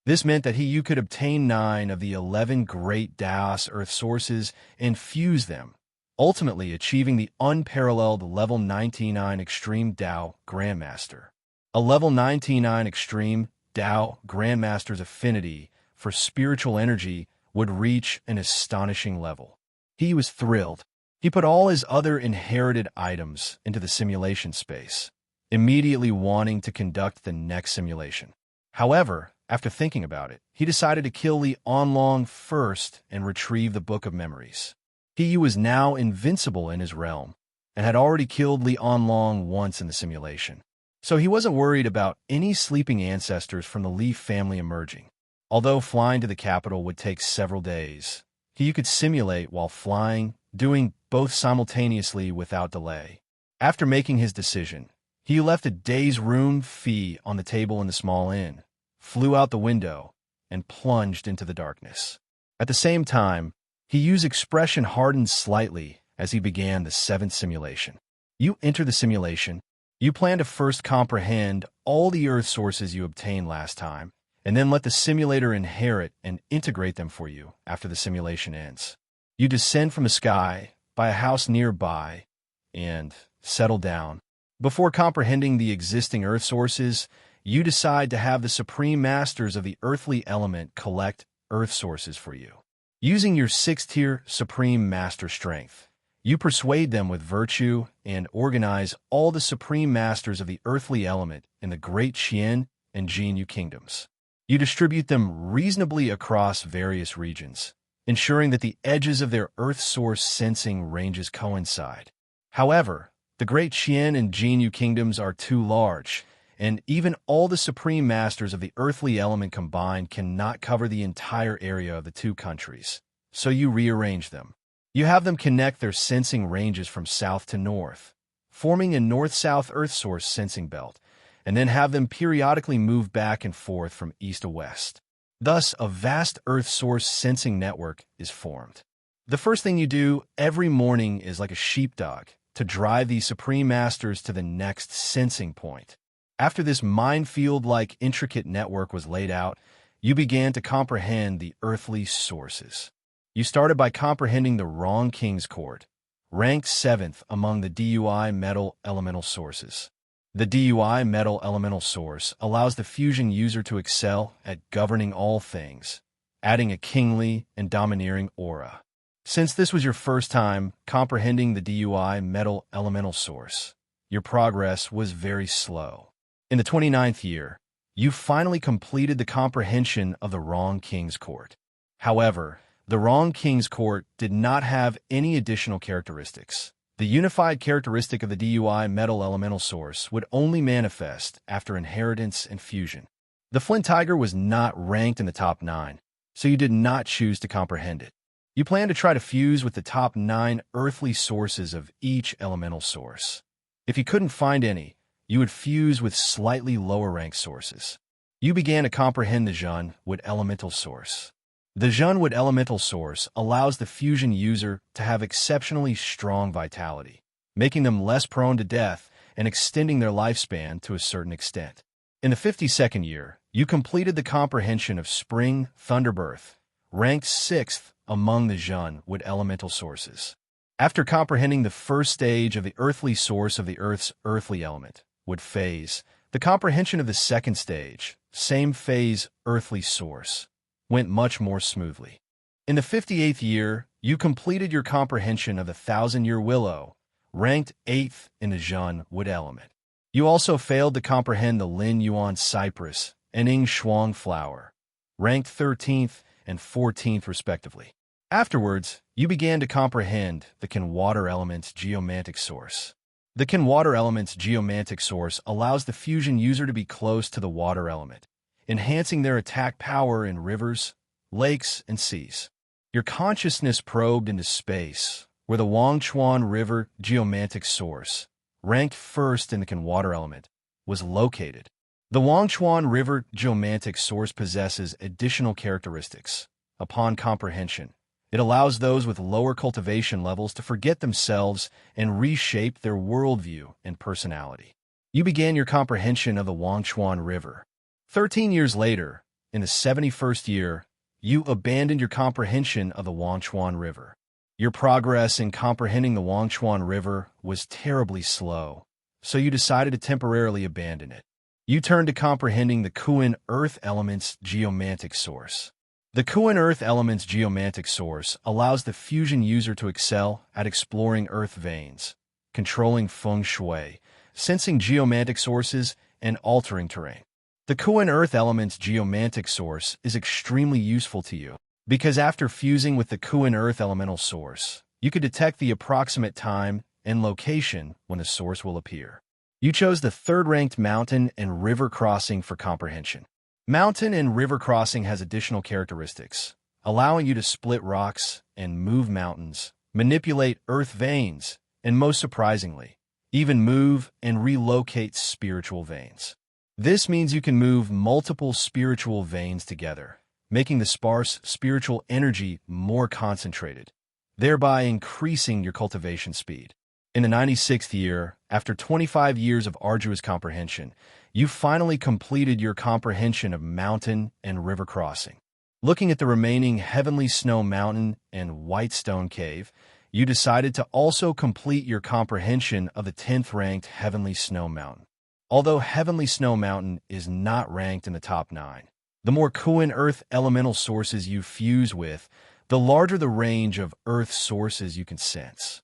This meant that Hiyu could obtain 9 of the 11 great Daos Earth sources and fuse them, ultimately achieving the unparalleled Level 99 Extreme Dao Grandmaster. A Level 99 Extreme Dao Grandmaster's affinity for spiritual energy would reach an astonishing level. He was thrilled. He put all his other inherited items into the simulation space, immediately wanting to conduct the next simulation. However, after thinking about it, he decided to kill Li Onlong first and retrieve the Book of Memories. He was now invincible in his realm, and had already killed Li Onlong once in the simulation. So he wasn't worried about any sleeping ancestors from the Li family emerging. Although flying to the capital would take several days, he could simulate while flying doing both simultaneously without delay. After making his decision, he left a day's room fee on the table in the small inn, flew out the window, and plunged into the darkness. At the same time, he used expression hardened slightly as he began the seventh simulation. You enter the simulation. You plan to first comprehend all the Earth sources you obtained last time, and then let the simulator inherit and integrate them for you after the simulation ends. You descend from the sky, buy a house nearby, and settle down. Before comprehending the existing Earth sources, you decide to have the supreme masters of the earthly element collect Earth sources for you. Using your sixth-tier supreme master strength, you persuade them with virtue and organize all the supreme masters of the earthly element in the Great Qian and Jinyu kingdoms. You distribute them reasonably across various regions, ensuring that the edges of their Earth source sensing ranges coincide. However, the Great Qian and Jinyu kingdoms are too large, and even all the supreme masters of the earthly element combined cannot cover the entire area of the two countries, so you rearrange them. You have them connect their sensing ranges from south to north, forming a north-south Earth source sensing belt, and then have them periodically move back and forth from east to west. Thus, a vast Earth source sensing network is formed. The first thing you do every morning is like a sheepdog to drive these supreme masters to the next sensing point. After this minefield-like intricate network was laid out, you began to comprehend the earthly sources. You started by comprehending the Wrong King's Court, ranked 7th among the DUI metal elemental sources. The DUI metal elemental source allows the fusion user to excel at governing all things, adding a kingly and domineering aura. Since this was your first time comprehending the DUI metal elemental source, your progress was very slow. In the 29th year, you finally completed the comprehension of the Wrong King's Court. However, the Wrong King's Court did not have any additional characteristics. The unified characteristic of the DUI metal elemental source would only manifest after inheritance and fusion. The Flint Tiger was not ranked in the top 9, so you did not choose to comprehend it. You plan to try to fuse with the top 9 earthly sources of each elemental source. If you couldn't find any, you would fuse with slightly lower-ranked sources. You began to comprehend the Zhenwood elemental source. The Zhenwood elemental source allows the fusion user to have exceptionally strong vitality, making them less prone to death and extending their lifespan to a certain extent. In the 52nd year, you completed the comprehension of Spring Thunderbirth, ranked 6th among the Zhenwood elemental sources. After comprehending the first stage of the earthly source of the Earth's earthly element, wood phase, the comprehension of the second stage, same phase earthly source, went much more smoothly. In the 58th year, you completed your comprehension of the Thousand-Year Willow, ranked 8th in the Zhenwood element. You also failed to comprehend the Lin Yuan Cypress and Ing Shuang Flower, ranked 13th and 14th respectively. Afterwards, you began to comprehend the Can Water Element's geomantic source. The Can Water Element's geomantic source allows the fusion user to be close to the water element, enhancing their attack power in rivers, lakes, and seas. Your consciousness probed into space, where the Wangchuan River geomantic source, ranked 1st in the Can Water element, was located. The Wangchuan River geomantic source possesses additional characteristics. Upon comprehension, it allows those with lower cultivation levels to forget themselves and reshape their worldview and personality. You began your comprehension of the Wangchuan River. 13 years later, in the 71st year, you abandoned your comprehension of the Wangchuan River. Your progress in comprehending the Wangchuan River was terribly slow, so you decided to temporarily abandon it. You turned to comprehending the Kuan Earth Element's geomantic source. The Kuan Earth Element's geomantic source allows the fusion user to excel at exploring earth veins, controlling feng shui, sensing geomantic sources, and altering terrain. The Kuan Earth Element's geomantic source is extremely useful to you, because after fusing with the Kuan Earth Elemental source, you could detect the approximate time and location when the source will appear. You chose the 3rd-ranked mountain and river crossing for comprehension. Mountain and river crossing has additional characteristics, allowing you to split rocks and move mountains manipulate earth veins, and most surprisingly, even move and relocate spiritual veins. This means you can move multiple spiritual veins together, making the sparse spiritual energy more concentrated, thereby increasing your cultivation speed. In the 96th year, after 25 years of arduous comprehension, you finally completed your comprehension of mountain and river crossing. Looking at the remaining Heavenly Snow Mountain and White Stone Cave, you decided to also complete your comprehension of the 10th ranked Heavenly Snow Mountain. Although Heavenly Snow Mountain is not ranked in the top 9, the more Kuan Earth elemental sources you fuse with, the larger the range of Earth sources you can sense.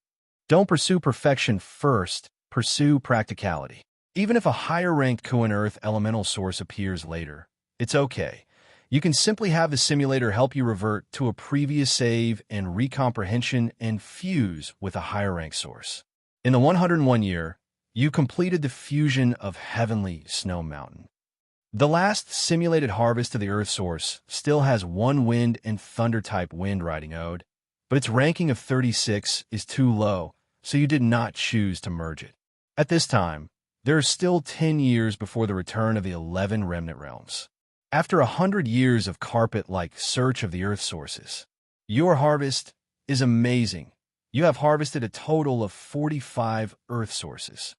Don't pursue perfection first, pursue practicality. Even if a higher-ranked Kuan Earth elemental source appears later, it's okay. You can simply have the simulator help you revert to a previous save and recomprehension and fuse with a higher-ranked source. In the 101 year, you completed the fusion of Heavenly Snow Mountain. The last simulated harvest of the Earth source still has one wind and thunder-type wind riding ode, but its ranking of 36 is too low, so you did not choose to merge it. At this time, there are still 10 years before the return of the 11 remnant realms. After 100 years of carpet-like search of the Earth sources, your harvest is amazing. You have harvested a total of 45 Earth sources.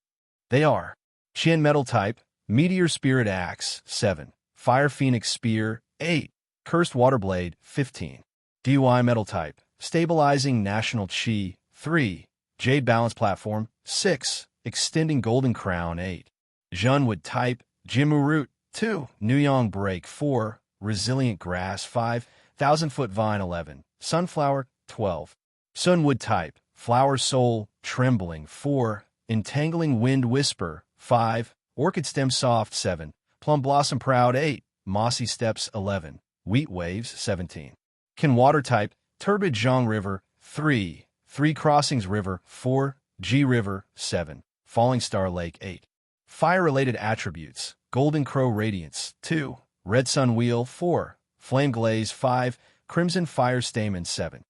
They are Qian Metal Type, Meteor Spirit Axe, 7, Fire Phoenix Spear, 8, Cursed Water Blade, 15, DY Metal Type, Stabilizing National Chi, 3, Jade Balance Platform, 6, Extending Golden Crown, 8, Zhunwood Type, Jimu Root, 2, Nuyong Break, 4, Resilient Grass, 5, Thousand Foot Vine, 11, Sunflower, 12, Sunwood Type, Flower Soul, Trembling, 4, Entangling Wind Whisper, 5, Orchid Stem Soft, 7, Plum Blossom Proud, 8, Mossy Steps, 11, Wheat Waves, 17. Can Water Type, Turbid Zhang River, 3, Three Crossings River, 4, G River, 7, Falling Star Lake, 8. Fire-related attributes, Golden Crow Radiance, 2, Red Sun Wheel, 4, Flame Glaze, 5, Crimson Fire Stamen, 7.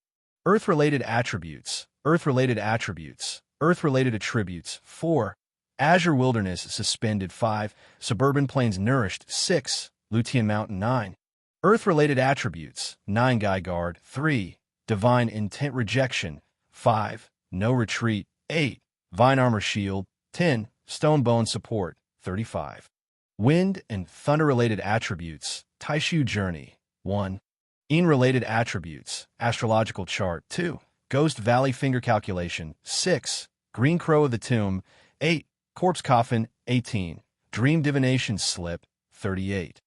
Earth-related attributes, Earth-related attributes, Earth-related attributes, 4, Azure Wilderness Suspended, 5, Suburban Plains Nourished, 6, Lutian Mountain, 9. Earth-related attributes, 9 Guy Guard, 3, Divine Intent Rejection, 5, No Retreat, 8, Vine Armor Shield, 10, Stone Bone Support, 35. Wind and Thunder-related attributes, Taishu Journey, 1. Yin-related attributes, Astrological Chart, 2. Ghost Valley Finger Calculation, 6. Green Crow of the Tomb, 8. Corpse Coffin, 18. Dream Divination Slip, 38.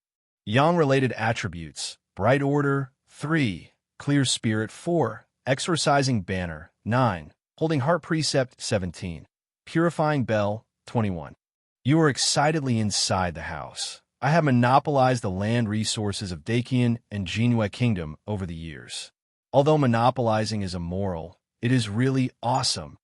Yang-related attributes, Bright Order, 3. Clear Spirit, 4. Exorcising Banner, 9. Holding Heart Precept, 17. Purifying Bell, 21. You are excitedly inside the house. I have monopolized the land resources of Dakian and Jinhua Kingdom over the years. Although monopolizing is immoral, it is really awesome.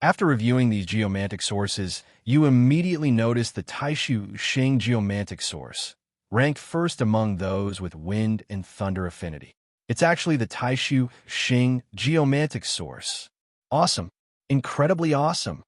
After reviewing these geomantic sources, you immediately notice the Taishu Xing geomantic source, ranked first among those with wind and thunder affinity. It's actually the Taishu Xing geomantic source. Awesome. Incredibly awesome.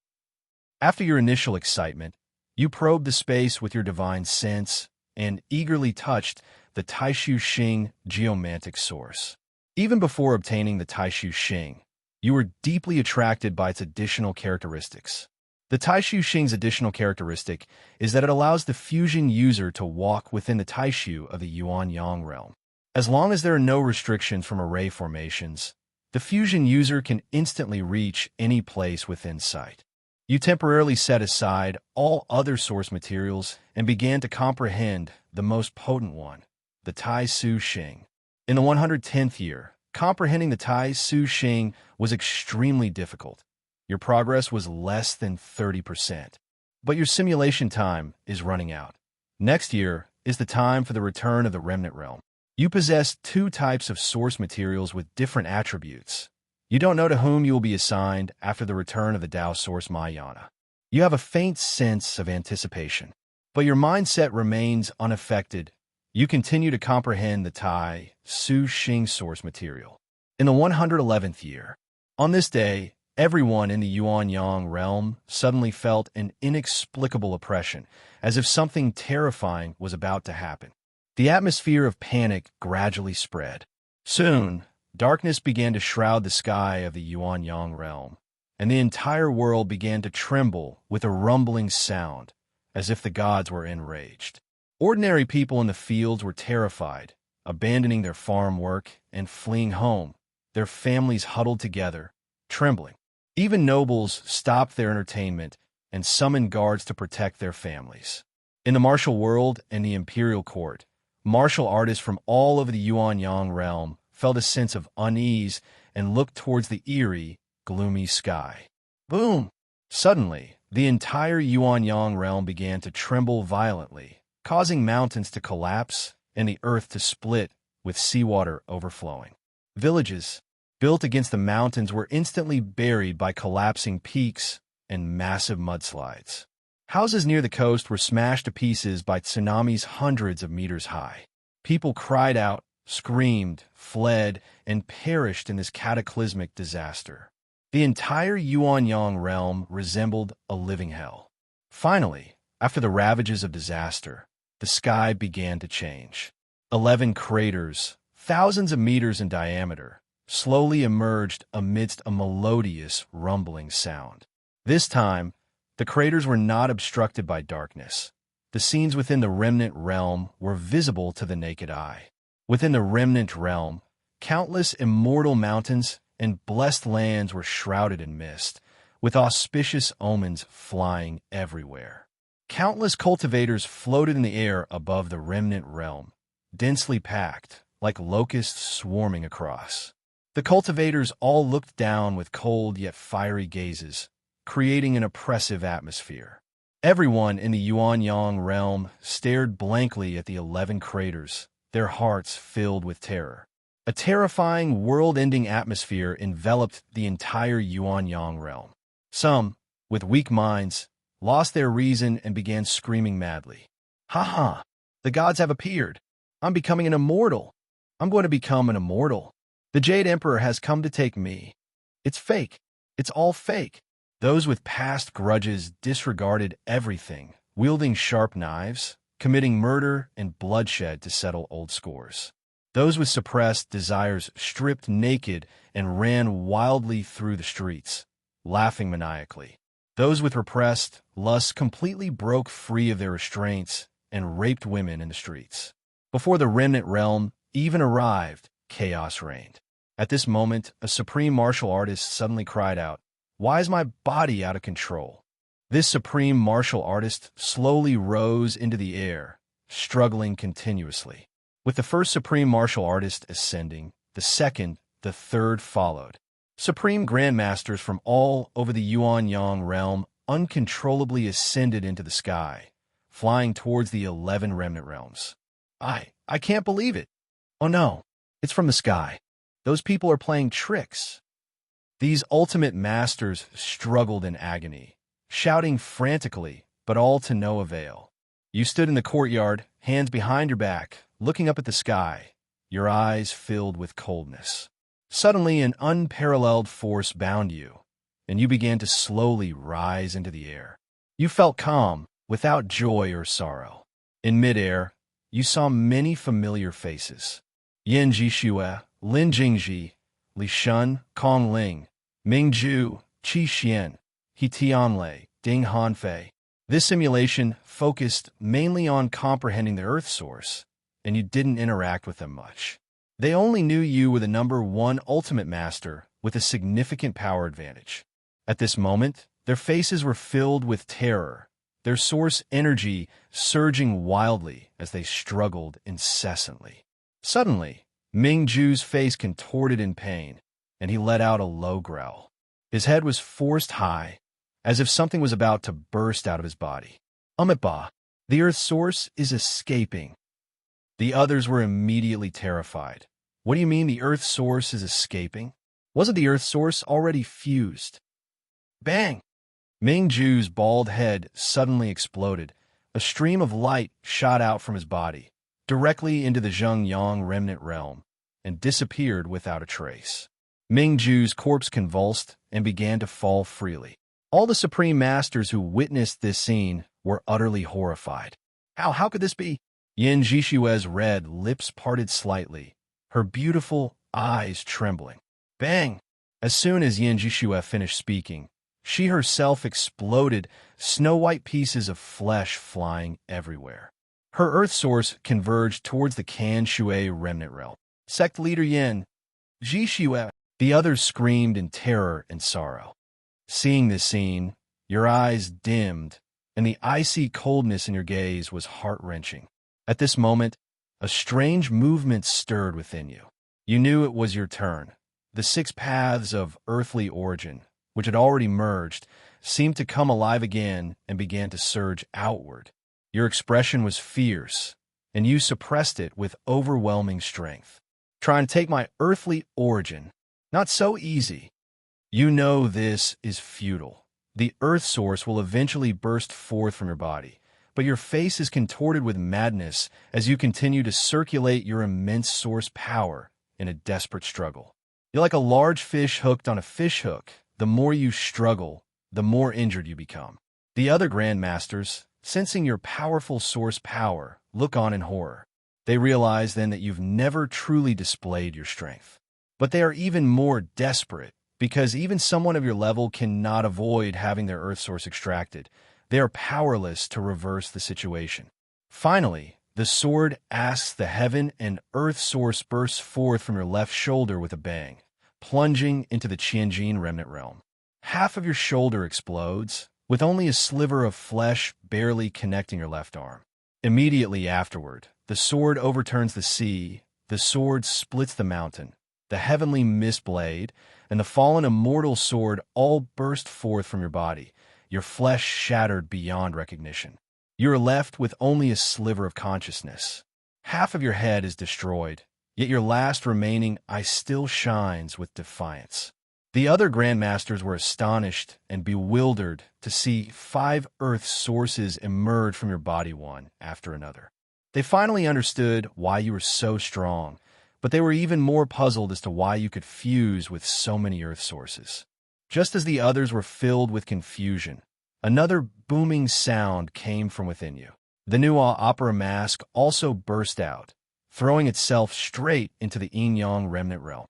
After your initial excitement, you probed the space with your divine sense and eagerly touched the Taishu Xing geomantic source. Even before obtaining the Taishu Xing, you were deeply attracted by its additional characteristics. The Taishu Xing's additional characteristic is that it allows the fusion user to walk within the Taishu of the Yuan Yang realm. As long as there are no restrictions from array formations, the fusion user can instantly reach any place within sight. You temporarily set aside all other source materials and began to comprehend the most potent one, the Taishu Xing. In the 110th year, comprehending the Taishu Xing was extremely difficult. Your progress was less than 30%. But your simulation time is running out. Next year is the time for the return of the Remnant Realm. You possess 2 types of source materials with different attributes. You don't know to whom you will be assigned after the return of the Dao Source Mayana. You have a faint sense of anticipation, but your mindset remains unaffected. You continue to comprehend the Tai Su Xing source material. In the 111th year, On this day, everyone in the Yuan-Yang realm suddenly felt an inexplicable oppression, as if something terrifying was about to happen. The atmosphere of panic gradually spread. Soon, darkness began to shroud the sky of the Yuan-Yang realm, and the entire world began to tremble with a rumbling sound, as if the gods were enraged. Ordinary people in the fields were terrified, abandoning their farm work and fleeing home, their families huddled together, trembling. Even nobles stopped their entertainment and summoned guards to protect their families. In the martial world and the imperial court, martial artists from all over the Yuan-Yang realm felt a sense of unease and looked towards the eerie, gloomy sky. Boom! Suddenly, the entire Yuan-Yang realm began to tremble violently, causing mountains to collapse and the earth to split with seawater overflowing. Villages built against the mountains were instantly buried by collapsing peaks and massive mudslides. Houses near the coast were smashed to pieces by tsunamis hundreds of meters high. People cried out, screamed, fled, and perished in this cataclysmic disaster. The entire Yuan-Yang realm resembled a living hell. Finally, after the ravages of disaster, the sky began to change. 11 craters, thousands of meters in diameter, slowly emerged amidst a melodious, rumbling sound. This time, the craters were not obstructed by darkness. The scenes within the remnant realm were visible to the naked eye. Within the remnant realm, countless immortal mountains and blessed lands were shrouded in mist, with auspicious omens flying everywhere. Countless cultivators floated in the air above the remnant realm, densely packed, like locusts swarming across. The cultivators all looked down with cold yet fiery gazes, creating an oppressive atmosphere. Everyone in the Yuan-Yang realm stared blankly at the 11 craters, their hearts filled with terror. A terrifying, world-ending atmosphere enveloped the entire Yuan-Yang realm. Some, with weak minds, lost their reason and began screaming madly. "Ha ha! The gods have appeared! I'm becoming an immortal! I'm going to become an immortal! The Jade Emperor has come to take me! It's fake! It's all fake!" Those with past grudges disregarded everything, wielding sharp knives, committing murder and bloodshed to settle old scores. Those with suppressed desires stripped naked and ran wildly through the streets, laughing maniacally. Those with repressed lusts completely broke free of their restraints and raped women in the streets. Before the remnant realm even arrived, chaos reigned. At this moment, a supreme martial artist suddenly cried out, "Why is my body out of control?" This supreme martial artist slowly rose into the air, struggling continuously. With the first supreme martial artist ascending, the second, the third followed. Supreme grandmasters from all over the Yuan-Yang realm uncontrollably ascended into the sky, flying towards the 11 remnant realms. I can't believe it. Oh no, it's from the sky. Those people are playing tricks. These ultimate masters struggled in agony, shouting frantically, but all to no avail. You stood in the courtyard, hands behind your back, looking up at the sky, your eyes filled with coldness. Suddenly, an unparalleled force bound you, and you began to slowly rise into the air. You felt calm, without joy or sorrow. In midair, you saw many familiar faces. Yan Jixue, Lin Jingji, Li Shun, Kong Ling, Ming Zhu, Qi Xian, He Tianlei, Ding Hanfei. This simulation focused mainly on comprehending the Earth source, and you didn't interact with them much. They only knew you were the number one ultimate master with a significant power advantage. At this moment, their faces were filled with terror, their source energy surging wildly as they struggled incessantly. Suddenly, Ming Zhu's face contorted in pain, and he let out a low growl. His head was forced high, as if something was about to burst out of his body. "Umitba, the Earth's source is escaping." The others were immediately terrified. "What do you mean the Earth's source is escaping? Wasn't the Earth's source already fused?" Bang! Ming Zhu's bald head suddenly exploded. A stream of light shot out from his body, directly into the Zhengyang remnant realm, and disappeared without a trace. Mingju's corpse convulsed and began to fall freely. All the Supreme Masters who witnessed this scene were utterly horrified. How could this be? Yin Jishue's red lips parted slightly, her beautiful eyes trembling. Bang! As soon as Yin Jishue finished speaking, she herself exploded, snow-white pieces of flesh flying everywhere. Her earth source converged towards the Kan Shui remnant realm. Sect leader Yin Jishue. The others screamed in terror and sorrow. Seeing this scene, your eyes dimmed, and the icy coldness in your gaze was heart-wrenching. At this moment, a strange movement stirred within you. You knew it was your turn. The six paths of earthly origin, which had already merged, seemed to come alive again and began to surge outward. Your expression was fierce, and you suppressed it with overwhelming strength. Trying to take my earthly origin. Not so easy. You know this is futile. The earth source will eventually burst forth from your body, but your face is contorted with madness as you continue to circulate your immense source power in a desperate struggle. You're like a large fish hooked on a fish hook. The more you struggle, the more injured you become. The other Grandmasters, sensing your powerful source power, look on in horror. They realize then that you've never truly displayed your strength. But they are even more desperate, because even someone of your level cannot avoid having their earth source extracted. They are powerless to reverse the situation. Finally, the sword asks the heaven and earth source bursts forth from your left shoulder with a bang, plunging into the Qianjin remnant realm. Half of your shoulder explodes, with only a sliver of flesh barely connecting your left arm. Immediately afterward, the sword overturns the sea, the sword splits the mountain, the heavenly mist blade, and the fallen immortal sword all burst forth from your body, your flesh shattered beyond recognition. You are left with only a sliver of consciousness. Half of your head is destroyed, yet your last remaining eye still shines with defiance. The other Grandmasters were astonished and bewildered to see 5 earth sources emerge from your body one after another. They finally understood why you were so strong, but they were even more puzzled as to why you could fuse with so many earth sources. Just as the others were filled with confusion, another booming sound came from within you. The new opera mask also burst out, throwing itself straight into the Yin-Yang remnant realm.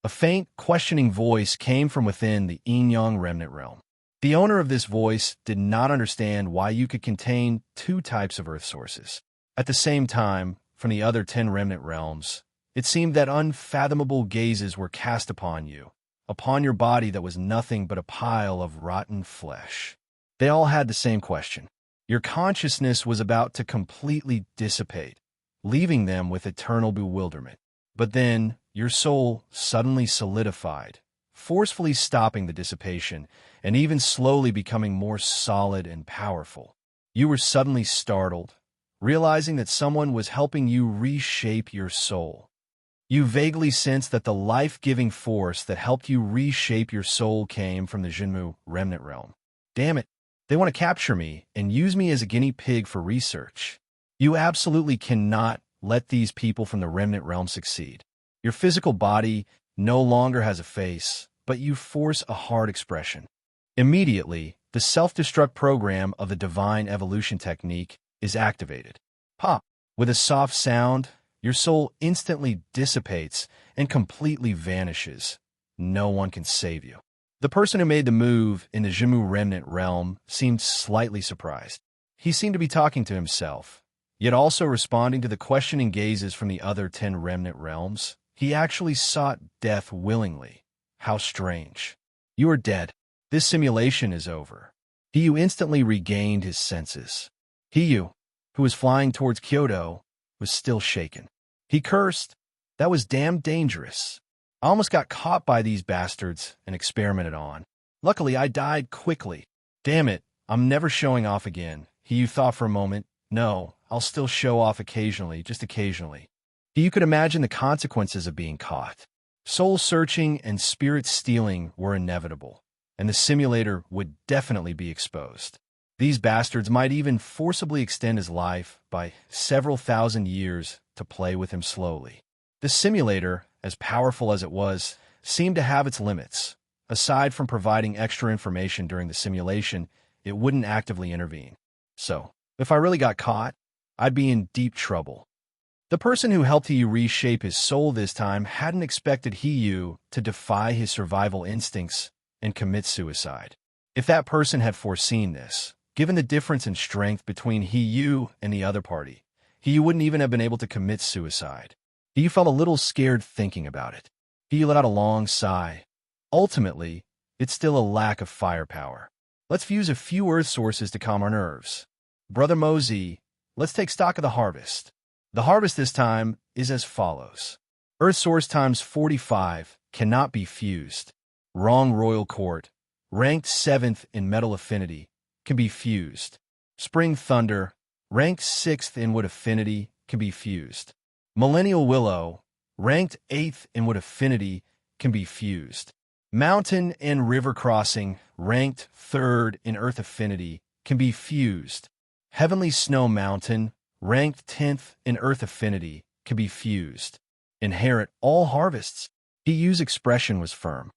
A faint, questioning voice came from within the Yin-Yang remnant realm. The owner of this voice did not understand why you could contain 2 types of earth sources. At the same time, from the other 10 remnant realms, it seemed that unfathomable gazes were cast upon you, upon your body that was nothing but a pile of rotten flesh. They all had the same question. Your consciousness was about to completely dissipate, leaving them with eternal bewilderment. But then, your soul suddenly solidified, forcefully stopping the dissipation and even slowly becoming more solid and powerful. You were suddenly startled, realizing that someone was helping you reshape your soul. You vaguely sensed that the life-giving force that helped you reshape your soul came from the Jinmu remnant realm. Damn it, they want to capture me and use me as a guinea pig for research. You absolutely cannot let these people from the remnant realm succeed. Your physical body no longer has a face, but you force a hard expression. Immediately, the self-destruct program of the divine evolution technique is activated. Pop! With a soft sound, your soul instantly dissipates and completely vanishes. No one can save you. The person who made the move in the Jimu remnant realm seemed slightly surprised. He seemed to be talking to himself, yet also responding to the questioning gazes from the other 10 remnant realms. He actually sought death willingly. How strange. You are dead. This simulation is over. Hiyu instantly regained his senses. Hiyu, who was flying towards Kyoto, was still shaken. He cursed. That was damn dangerous. I almost got caught by these bastards and experimented on. Luckily, I died quickly. Damn it, I'm never showing off again. Hiyu thought for a moment. No, I'll still show off occasionally, just occasionally. You could imagine the consequences of being caught. Soul-searching and spirit-stealing were inevitable, and the simulator would definitely be exposed. These bastards might even forcibly extend his life by several thousand years to play with him slowly. The simulator, as powerful as it was, seemed to have its limits. Aside from providing extra information during the simulation, it wouldn't actively intervene. So, if I really got caught, I'd be in deep trouble. The person who helped Hiyu reshape his soul this time hadn't expected Hiyu to defy his survival instincts and commit suicide. If that person had foreseen this, given the difference in strength between Hiyu and the other party, Hiyu wouldn't even have been able to commit suicide. Hiyu felt a little scared thinking about it. Hiyu let out a long sigh. Ultimately, it's still a lack of firepower. Let's fuse a few earth sources to calm our nerves. Brother Mosey, let's take stock of the harvest. The harvest this time is as follows. Earth source times 45 cannot be fused. Wrong royal court, ranked 7th in metal affinity, can be fused. Spring thunder, ranked 6th in wood affinity, can be fused. Millennial willow, ranked 8th in wood affinity, can be fused. Mountain and river crossing, ranked 3rd in earth affinity, can be fused. Heavenly snow mountain, ranked 10th in earth affinity, can be fused. Inherit all harvests. Hiyu's expression was firm.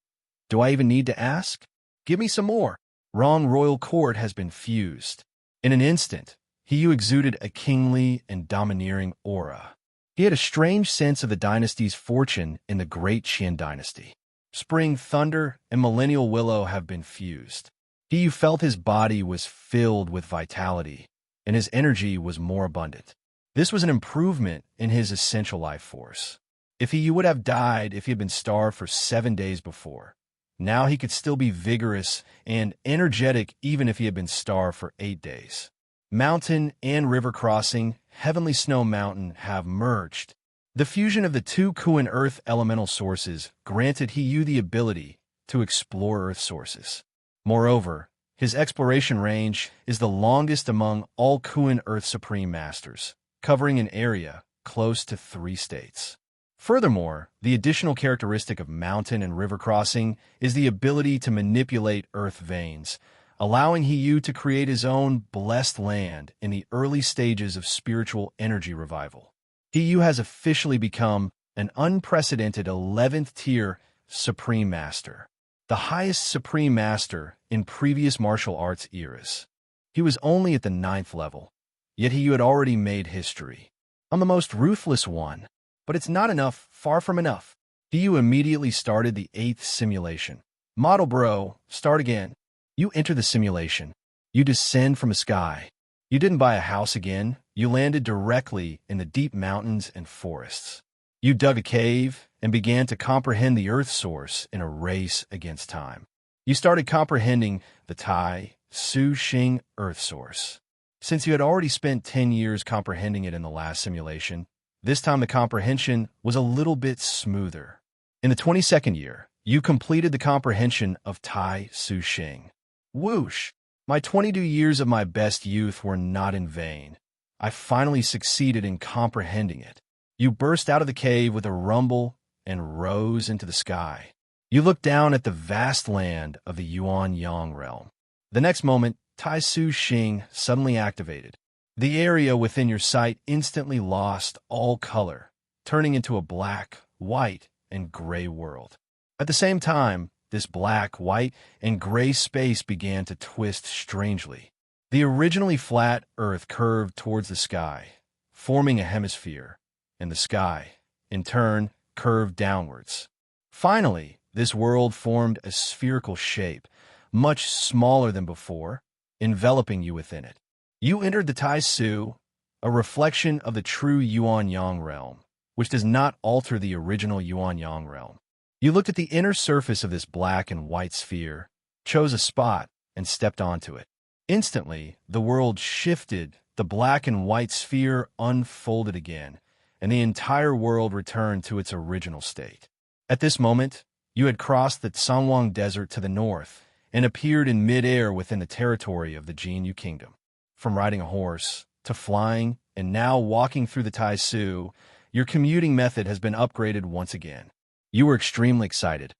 Do I even need to ask? Give me some more. Wrong royal court has been fused. In an instant, Hiyu exuded a kingly and domineering aura. He had a strange sense of the dynasty's fortune in the Great Qian dynasty. Spring thunder and millennial willow have been fused. Hiyu felt his body was filled with vitality, and his energy was more abundant. This was an improvement in his essential life force. If Hiyu would have died if he had been starved for 7 days before, now he could still be vigorous and energetic even if he had been starved for 8 days. Mountain and river crossing, Heavenly Snow Mountain have merged. The fusion of the two Kuan Earth elemental sources granted Hiyu the ability to explore Earth sources. Moreover, his exploration range is the longest among all Kuan Earth Supreme Masters, covering an area close to 3 states. Furthermore, the additional characteristic of mountain and river crossing is the ability to manipulate Earth veins, allowing Hiyu to create his own blessed land in the early stages of spiritual energy revival. Hiyu has officially become an unprecedented 11th tier Supreme Master, the highest Supreme Master in previous martial arts eras. He was only at the 9th level, yet Hiyu had already made history. I'm the most ruthless one, but it's not enough, far from enough. Hiyu immediately started the 8th simulation. Model bro, start again. You enter the simulation. You descend from a sky. You didn't buy a house again. You landed directly in the deep mountains and forests. You dug a cave and began to comprehend the Earth source in a race against time. You started comprehending the Tai Su Xing Earth source. Since you had already spent 10 years comprehending it in the last simulation, this time the comprehension was a little bit smoother. In the 22nd year, you completed the comprehension of Tai Su Xing. Whoosh! My 22 years of my best youth were not in vain. I finally succeeded in comprehending it. You burst out of the cave with a rumble and rose into the sky. You looked down at the vast land of the Yuan Yang realm. The next moment, Tai Su Xing suddenly activated. The area within your sight instantly lost all color, turning into a black, white, and gray world. At the same time, this black, white, and gray space began to twist strangely. The originally flat Earth curved towards the sky, forming a hemisphere, and the sky, in turn, curved downwards. Finally, this world formed a spherical shape, much smaller than before, enveloping you within it. You entered the Tai Su, a reflection of the true Yuan Yang realm, which does not alter the original Yuan Yang realm. You looked at the inner surface of this black and white sphere, chose a spot, and stepped onto it. Instantly, the world shifted, the black and white sphere unfolded again, and the entire world returned to its original state. At this moment, you had crossed the Sangwang Desert to the north and appeared in mid-air within the territory of the Jinyu Kingdom. From riding a horse to flying and now walking through the Tai Su, your commuting method has been upgraded once again. You were extremely excited.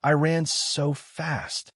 I ran so fast.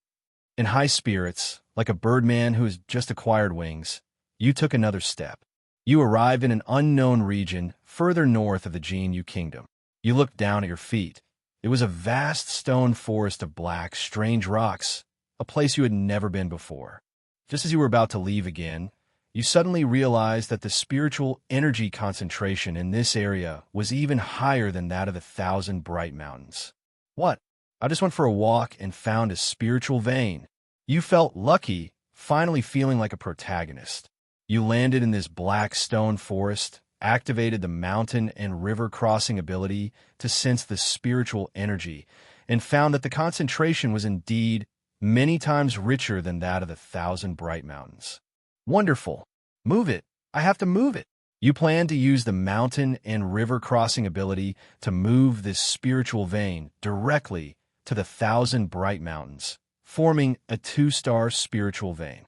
In high spirits, like a birdman who has just acquired wings, you took another step. You arrived in an unknown region further north of the Jinyu Kingdom. You looked down at your feet, It was a vast stone forest of black, strange rocks, a place you had never been before. Just as you were about to leave again, you suddenly realized that the spiritual energy concentration in this area was even higher than that of 1,000 bright mountains. What? I just went for a walk and found a spiritual vein. You felt lucky, finally feeling like a protagonist. You landed in this black stone forest, activated the mountain and river crossing ability to sense the spiritual energy, and found that the concentration was indeed many times richer than that of 1,000 bright mountains. Wonderful. Move it. I have to move it. You plan to use the mountain and river crossing ability to move this spiritual vein directly to the 1,000 bright mountains, forming a 2-star spiritual vein.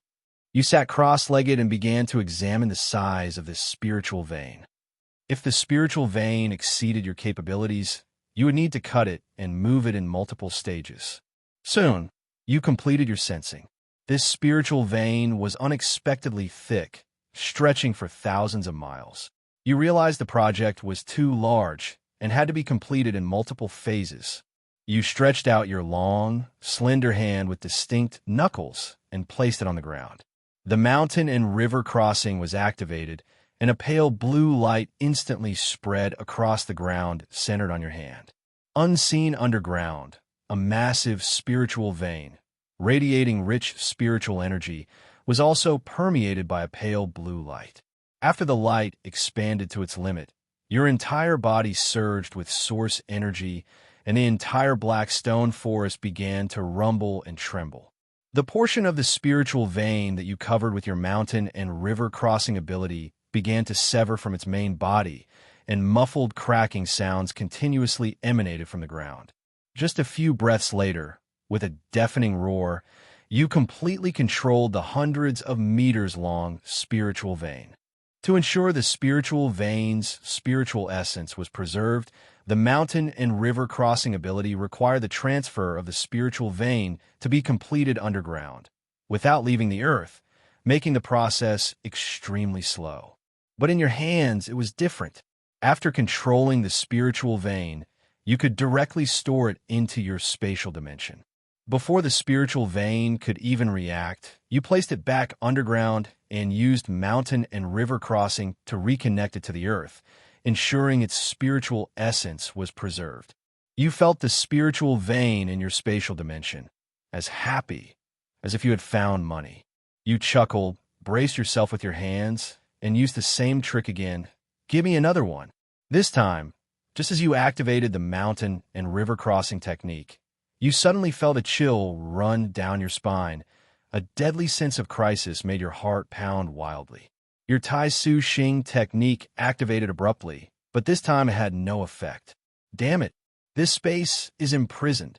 You sat cross-legged and began to examine the size of this spiritual vein. If the spiritual vein exceeded your capabilities, you would need to cut it and move it in multiple stages. Soon, you completed your sensing. This spiritual vein was unexpectedly thick, stretching for thousands of miles. You realized the project was too large and had to be completed in multiple phases. You stretched out your long, slender hand with distinct knuckles and placed it on the ground. The mountain and river crossing was activated, and a pale blue light instantly spread across the ground centered on your hand. Unseen underground, a massive spiritual vein, radiating rich spiritual energy, was also permeated by a pale blue light. After the light expanded to its limit, your entire body surged with source energy, and the entire black stone forest began to rumble and tremble. The portion of the spiritual vein that you covered with your mountain and river crossing ability began to sever from its main body, and muffled cracking sounds continuously emanated from the ground. Just a few breaths later, with a deafening roar, you completely controlled the hundreds of meters-long spiritual vein. To ensure the spiritual vein's spiritual essence was preserved, the mountain and river crossing ability required the transfer of the spiritual vein to be completed underground, without leaving the earth, making the process extremely slow. But in your hands, it was different. After controlling the spiritual vein, you could directly store it into your spatial dimension. Before the spiritual vein could even react, you placed it back underground and used mountain and river crossing to reconnect it to the earth, ensuring its spiritual essence was preserved. You felt the spiritual vein in your spatial dimension, as happy as if you had found money. You chuckled, braced yourself with your hands, and used the same trick again. Give me another one. This time, just as you activated the mountain and river crossing technique, you suddenly felt a chill run down your spine. A deadly sense of crisis made your heart pound wildly. Your Tai Su Xing technique activated abruptly, but this time it had no effect. Damn it, this space is imprisoned.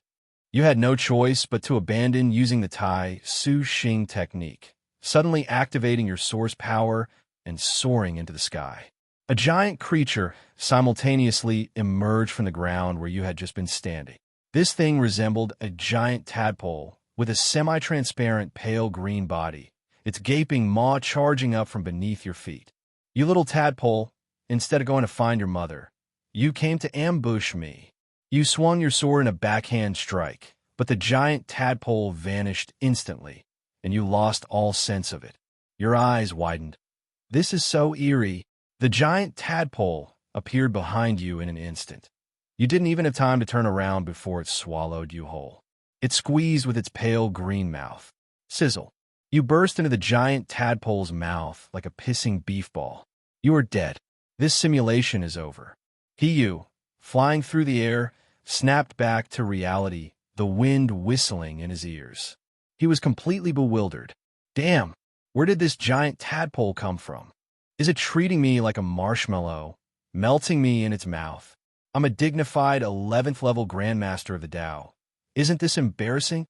You had no choice but to abandon using the Tai Su Xing technique, suddenly activating your source power and soaring into the sky. A giant creature simultaneously emerged from the ground where you had just been standing. This thing resembled a giant tadpole with a semi-transparent pale green body, its gaping maw charging up from beneath your feet. You little tadpole, instead of going to find your mother, you came to ambush me. You swung your sword in a backhand strike, but the giant tadpole vanished instantly, and you lost all sense of it. Your eyes widened. This is so eerie. The giant tadpole appeared behind you in an instant. You didn't even have time to turn around before it swallowed you whole. It squeezed with its pale green mouth. Sizzle. You burst into the giant tadpole's mouth like a pissing beef ball. You are dead. This simulation is over. He, flying through the air, snapped back to reality, the wind whistling in his ears. He was completely bewildered. Damn, where did this giant tadpole come from? Is it treating me like a marshmallow, melting me in its mouth? I'm a dignified 11th level Grandmaster of the Tao. Isn't this embarrassing?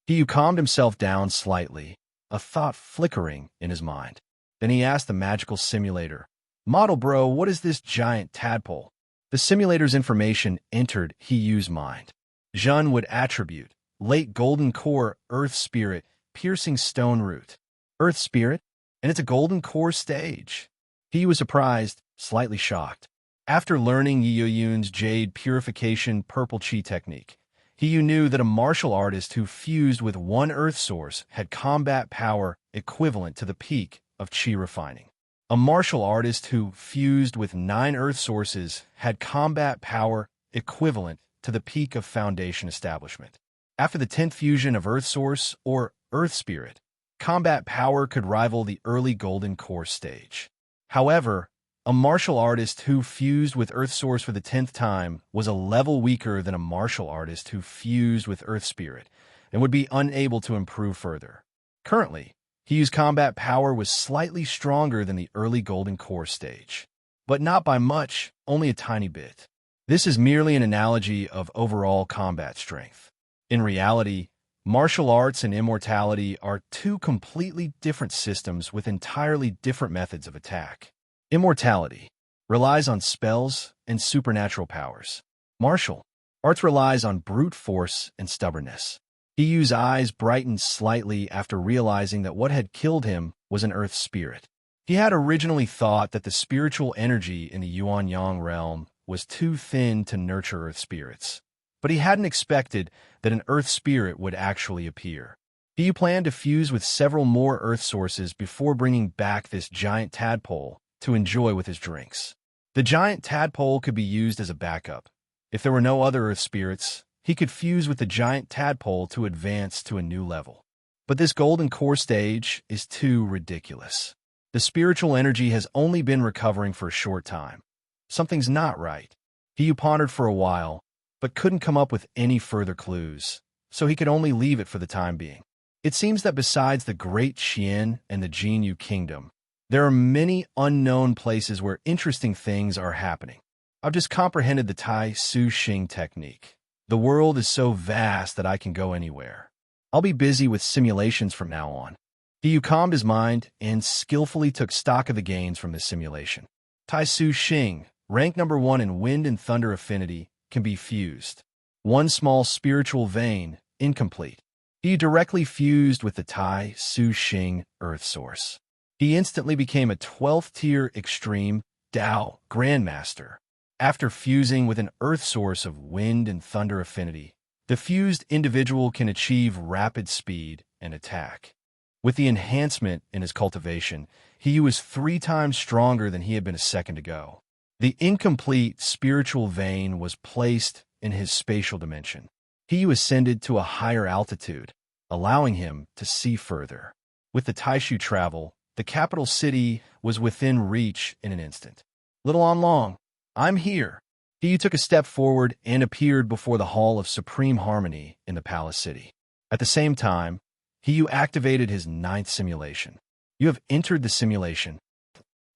He calmed himself down slightly, a thought flickering in his mind. Then he asked the magical simulator, Model bro, what is this giant tadpole? The simulator's information entered Hiyu's mind. Zhun would attribute, late golden core, earth spirit, piercing stone root. Earth spirit? And it's a golden core stage. He was surprised, slightly shocked. After learning Yi Yun's Jade Purification Purple Chi technique, He knew that a martial artist who fused with one earth source had combat power equivalent to the peak of chi refining. A martial artist who fused with 9 earth sources had combat power equivalent to the peak of foundation establishment. After the 10th fusion of earth source or earth spirit, combat power could rival the early golden core stage. However, a martial artist who fused with Earth Source for the 10th time was a level weaker than a martial artist who fused with Earth Spirit and would be unable to improve further. Currently, Hyu's combat power was slightly stronger than the early Golden Core stage, but not by much, only a tiny bit. This is merely an analogy of overall combat strength. In reality, martial arts and immortality are two completely different systems with entirely different methods of attack. Immortality relies on spells and supernatural powers. Martial arts relies on brute force and stubbornness. Hyu's eyes brightened slightly after realizing that what had killed him was an earth spirit. He had originally thought that the spiritual energy in the Yuan-Yang realm was too thin to nurture earth spirits, but he hadn't expected that an earth spirit would actually appear. Hyu planned to fuse with several more earth sources before bringing back this giant tadpole to enjoy with his drinks. The giant tadpole could be used as a backup. If there were no other earth spirits, he could fuse with the giant tadpole to advance to a new level. But this golden core stage is too ridiculous. The spiritual energy has only been recovering for a short time. Something's not right. He pondered for a while, but couldn't come up with any further clues, so he could only leave it for the time being. It seems that besides the Great Qian and the Jinyu Kingdom, there are many unknown places where interesting things are happening. I've just comprehended the Tai Su Xing technique. The world is so vast that I can go anywhere. I'll be busy with simulations from now on. He calmed his mind and skillfully took stock of the gains from this simulation. Tai Su Xing, rank number 1 in Wind and Thunder Affinity, can be fused. One small spiritual vein, incomplete. He directly fused with the Tai Su Xing Earth Source. He instantly became a 12th tier extreme Dao Grandmaster. After fusing with an earth source of wind and thunder affinity, the fused individual can achieve rapid speed and attack. With the enhancement in his cultivation, he was 3 times stronger than he had been a second ago. The incomplete spiritual vein was placed in his spatial dimension. He ascended to a higher altitude, allowing him to see further. With the Taishu travel, the capital city was within reach in an instant. Little on long, I'm here. He took a step forward and appeared before the Hall of Supreme Harmony in the Palace City. At the same time, he activated his 9th simulation. You have entered the simulation.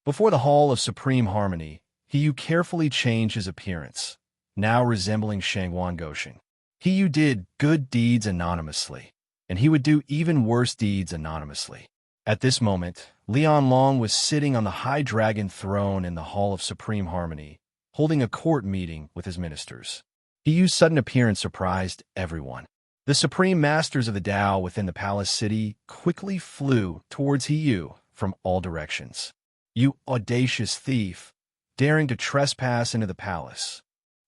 Before the Hall of Supreme Harmony, He carefully changed his appearance, now resembling Shangwan Goshing. He did good deeds anonymously, and he would do even worse deeds anonymously. At this moment, Lian Long was sitting on the High Dragon throne in the Hall of Supreme Harmony, holding a court meeting with his ministers. Hiyu's sudden appearance surprised everyone. The supreme masters of the Tao within the palace city quickly flew towards Hiyu from all directions. You audacious thief, daring to trespass into the palace.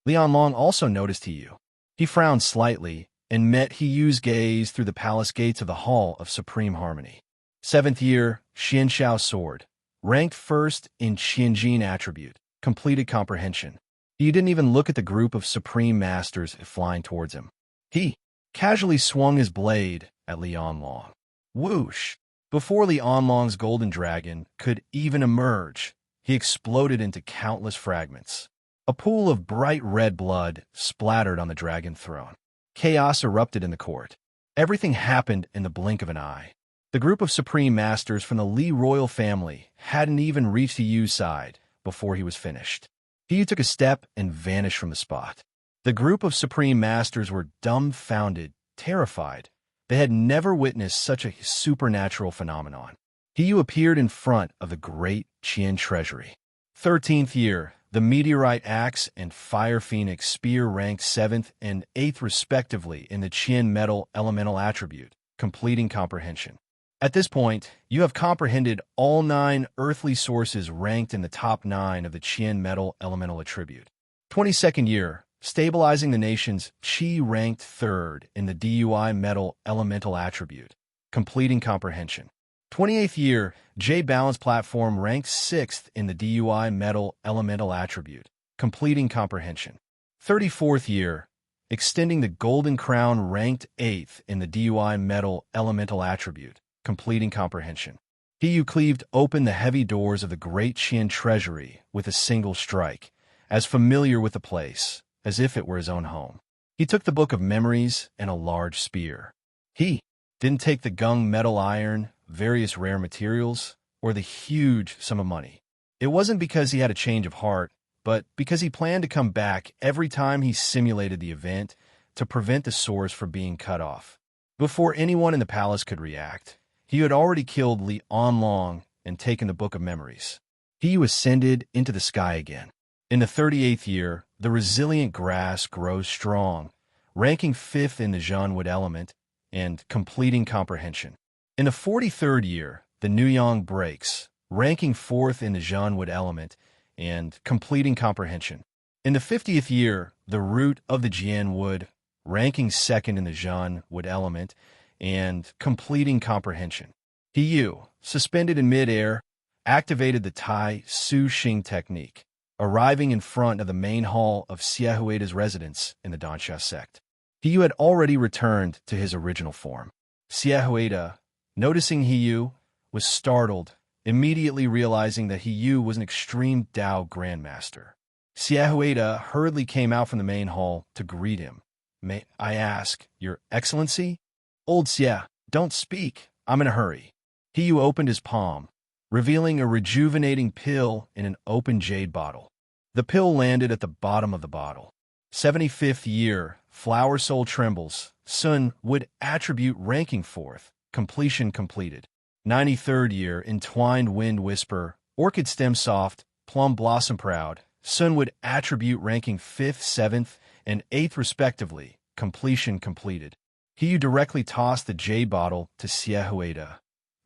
Lian Long also noticed Hiyu. He frowned slightly and met Hiyu's gaze through the palace gates of the Hall of Supreme Harmony. 7th year, Xianxiao Sword, ranked 1st in Qianjin attribute, completed comprehension. He didn't even look at the group of supreme masters flying towards him. He casually swung his blade at Lian Long. Whoosh! Before Lian Long's golden dragon could even emerge, he exploded into countless fragments. A pool of bright red blood splattered on the dragon throne. Chaos erupted in the court. Everything happened in the blink of an eye. The group of supreme masters from the Li royal family hadn't even reached Hiyu's side before he was finished. Hiyu took a step and vanished from the spot. The group of supreme masters were dumbfounded, terrified. They had never witnessed such a supernatural phenomenon. Hiyu appeared in front of the great Qian treasury. 13th year, the meteorite axe and fire phoenix spear ranked 7th and 8th respectively in the Qian metal elemental attribute, completing comprehension. At this point, you have comprehended all 9 earthly sources ranked in the top 9 of the Qian metal elemental attribute. 22nd year, stabilizing the nation's Qi ranked 3rd in the DUI metal elemental attribute, completing comprehension. 28th year, J balance platform ranked 6th in the DUI metal elemental attribute, completing comprehension. 34th year, extending the golden crown ranked 8th in the DUI metal elemental attribute, completing comprehension. He who cleaved open the heavy doors of the great Qian treasury with a single strike, as familiar with the place as if it were his own home. He took the book of memories and a large spear. He didn't take the gung metal iron, various rare materials, or the huge sum of money. It wasn't because he had a change of heart, but because he planned to come back every time he simulated the event to prevent the source from being cut off. Before anyone in the palace could react, he had already killed Li Onlong and taken the Book of Memories. He ascended into the sky again. In the 38th year, the resilient grass grows strong, ranking 5th in the Zhanwood element and completing comprehension. In the 43rd year, the Nuyang breaks, ranking 4th in the Zhanwood element and completing comprehension. In the 50th year, the root of the Jian wood, ranking 2nd in the Zhanwood element and completing comprehension. Yu, suspended in midair, activated the Tai Su Xing technique, arriving in front of the main hall of Xiehuida's residence in the Danxia sect. Yu had already returned to his original form. Xiehuida, noticing Yu, was startled, immediately realizing that Yu was an extreme Dao grandmaster. Xiehuida hurriedly came out from the main hall to greet him. "May I ask, Your Excellency?" "Old Xie, don't speak. I'm in a hurry." Yu opened his palm, revealing a rejuvenating pill in an open jade bottle. The pill landed at the bottom of the bottle. 75th year, Flower Soul trembles. Sun would attribute ranking 4th, completion completed. 93rd year, Entwined Wind Whisper, Orchid Stem Soft, Plum Blossom Proud. Sun would attribute ranking 5th, 7th, and 8th respectively, completion completed. He directly tossed the jade bottle to Xiehuida.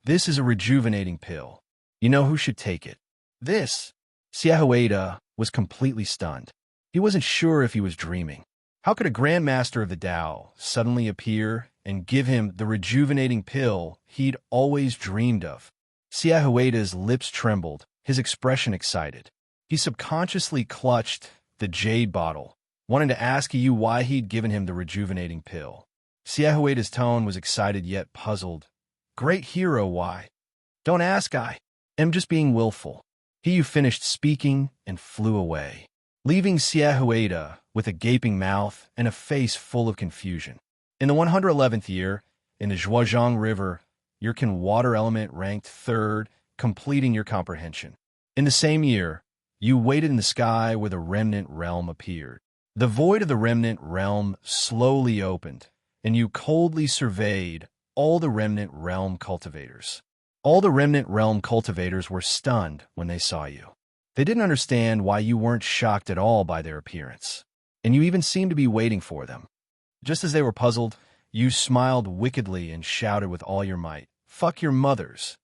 "This is a rejuvenating pill. You know who should take it." "This." Xiehuida was completely stunned. He wasn't sure if he was dreaming. How could a grandmaster of the Tao suddenly appear and give him the rejuvenating pill he'd always dreamed of? Xiehuida's lips trembled, his expression excited. He subconsciously clutched the jade bottle, wanting to ask Yu why he'd given him the rejuvenating pill. Xiehuida's tone was excited yet puzzled. "Great hero, why?" "Don't ask, I am just being willful." Yu finished speaking and flew away, leaving Xiehuida with a gaping mouth and a face full of confusion. In the 111th year, in the Zhuozhang River, Yurkin water element ranked 3rd, completing your comprehension. In the same year, you waited in the sky where the remnant realm appeared. The void of the remnant realm slowly opened, and you coldly surveyed all the remnant realm cultivators. All the remnant realm cultivators were stunned when they saw you. They didn't understand why you weren't shocked at all by their appearance, and you even seemed to be waiting for them. Just as they were puzzled, you smiled wickedly and shouted with all your might, "Fuck your mothers."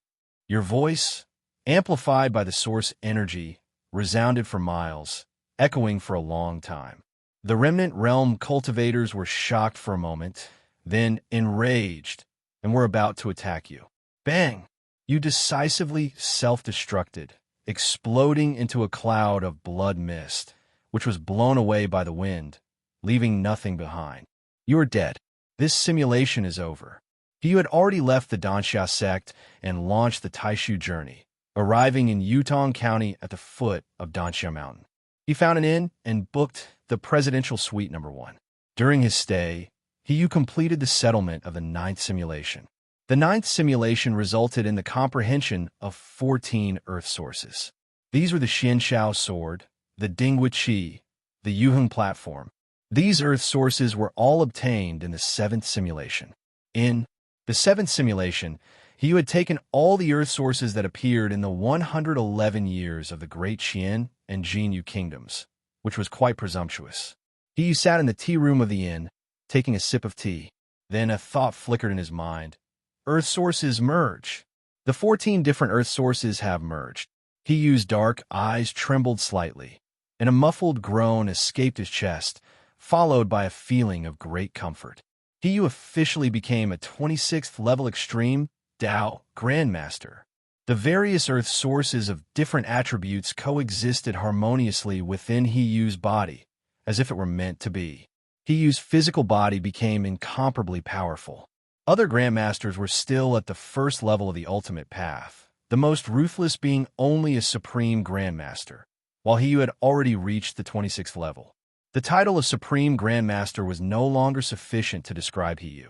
Your voice, amplified by the source energy, resounded for miles, echoing for a long time. The remnant realm cultivators were shocked for a moment, then enraged, and were about to attack you. Bang! You decisively self-destructed, exploding into a cloud of blood mist, which was blown away by the wind, leaving nothing behind. You are dead. This simulation is over. You had already left the Danxia sect and launched the Taishu journey, arriving in Yutong County at the foot of Danxia Mountain. He found an inn and booked the presidential suite number 1. During his stay, Yu completed the settlement of the 9th simulation. The 9th simulation resulted in the comprehension of 14 Earth sources. These were the Xianshao sword, the Dinghui Qi, the Yuheng platform. These Earth sources were all obtained in the 7th simulation. In the 7th simulation, Yu had taken all the Earth sources that appeared in the 111 years of the Great Qian and Jinyu kingdoms, which was quite presumptuous. Yu sat in the tea room of the inn, taking a sip of tea. Then a thought flickered in his mind. Earth sources merge. The 14 different Earth sources have merged. Hiyu's dark eyes trembled slightly, and a muffled groan escaped his chest, followed by a feeling of great comfort. Hiyu officially became a 26th level Extreme Dao Grandmaster. The various Earth sources of different attributes coexisted harmoniously within Hiyu's body, as if it were meant to be. Hiyu's physical body became incomparably powerful. Other Grandmasters were still at the first level of the ultimate path, the most ruthless being only a Supreme Grandmaster, while Hiyu had already reached the 26th level. The title of Supreme Grandmaster was no longer sufficient to describe Hiyu.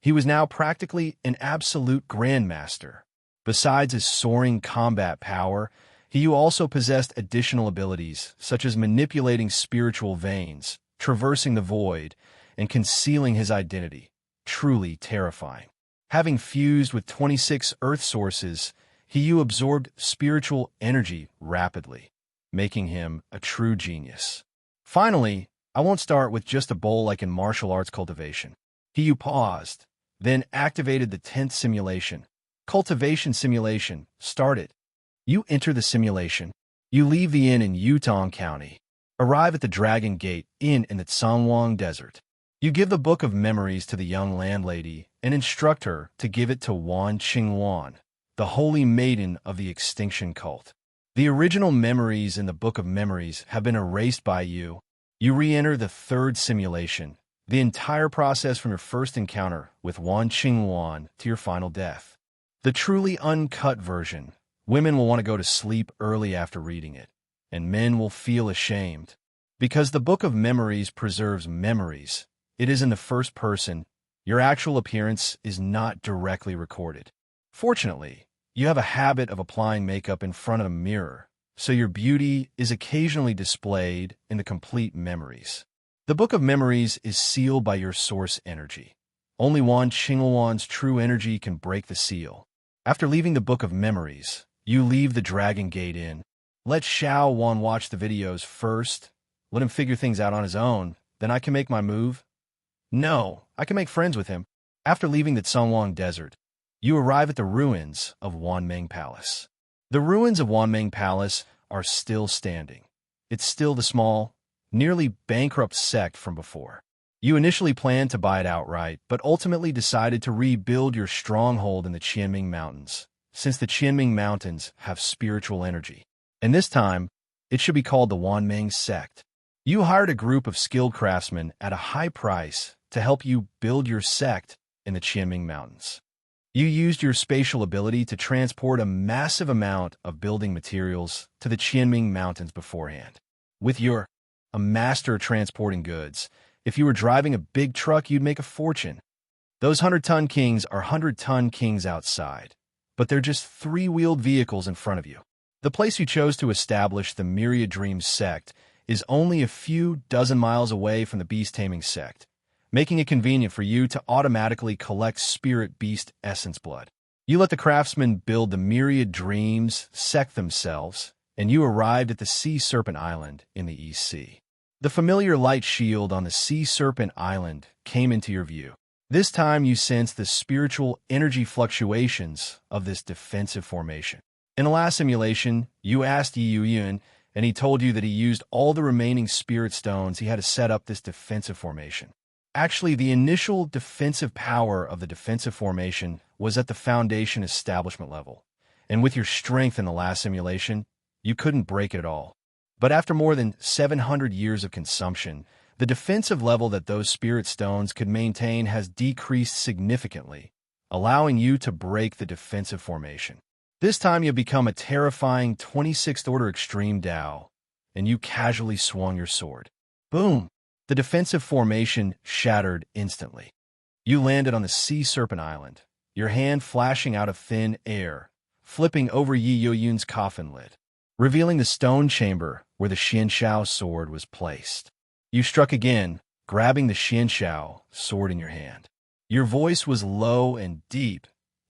He was now practically an absolute Grandmaster. Besides his soaring combat power, Hiyu also possessed additional abilities, such as manipulating spiritual veins, traversing the void, and concealing his identity. Truly terrifying. Having fused with 26 Earth sources, Hiyu absorbed spiritual energy rapidly, making him a true genius. Finally, I won't start with just a bowl like in martial arts cultivation. Hiyu paused, then activated the 10th simulation. Cultivation simulation started. You enter the simulation. You leave the inn in Yutong County. Arrive at the Dragon Gate Inn in the Tsangwang Desert. You give the Book of Memories to the young landlady and instruct her to give it to Wan Qingwan, the holy maiden of the extinction cult. The original memories in the Book of Memories have been erased by you. You re-enter the 3rd simulation, the entire process from your first encounter with Wan Qingwan to your final death. The truly uncut version. Women will want to go to sleep early after reading it, and men will feel ashamed. Because the Book of Memories preserves memories, it is in the first person. Your actual appearance is not directly recorded. Fortunately, you have a habit of applying makeup in front of a mirror, so your beauty is occasionally displayed in the complete memories. The Book of Memories is sealed by your source energy. Only Wan Qingwan's true energy can break the seal. After leaving the Book of Memories, you leave the Dragon Gate Inn. Let Xiao Wan watch the videos first. Let him figure things out on his own. Then I can make my move. No, I can make friends with him. After leaving the Tsangwang Desert, you arrive at the ruins of Wanmeng Palace. The ruins of Wanmeng Palace are still standing. It's still the small, nearly bankrupt sect from before. You initially planned to buy it outright, but ultimately decided to rebuild your stronghold in the Qianming Mountains, since the Qianming Mountains have spiritual energy. And this time, it should be called the Wanmeng Sect. You hired a group of skilled craftsmen at a high price to help you build your sect in the Qianming Mountains. You used your spatial ability to transport a massive amount of building materials to the Qianming Mountains beforehand. With your a master transporting goods, if you were driving a big truck, you'd make a fortune. Those 100-ton kings are 100-ton kings outside, but they're just 3-wheeled vehicles in front of you. The place you chose to establish the Myriad Dreams sect is only a few dozen miles away from the beast-taming sect, making it convenient for you to automatically collect spirit beast essence blood. You let the craftsmen build the Myriad Dreams sect themselves, and you arrived at the Sea Serpent Island in the East Sea. The familiar light shield on the Sea Serpent Island came into your view. This time you sensed the spiritual energy fluctuations of this defensive formation. In the last simulation, you asked Yi Yun, and he told you that he used all the remaining spirit stones he had to set up this defensive formation. Actually, the initial defensive power of the defensive formation was at the foundation establishment level, and with your strength in the last simulation, you couldn't break it at all. But after more than 700 years of consumption, the defensive level that those spirit stones could maintain has decreased significantly, allowing you to break the defensive formation. This time you become a terrifying 26th Order Extreme Dao, and you casually swung your sword. Boom! The defensive formation shattered instantly. You landed on the Sea Serpent Island, your hand flashing out of thin air, flipping over Yi Yoyun's coffin lid, revealing the stone chamber where the Xianshao sword was placed. You struck again, grabbing the Xianshao sword in your hand. Your voice was low and deep,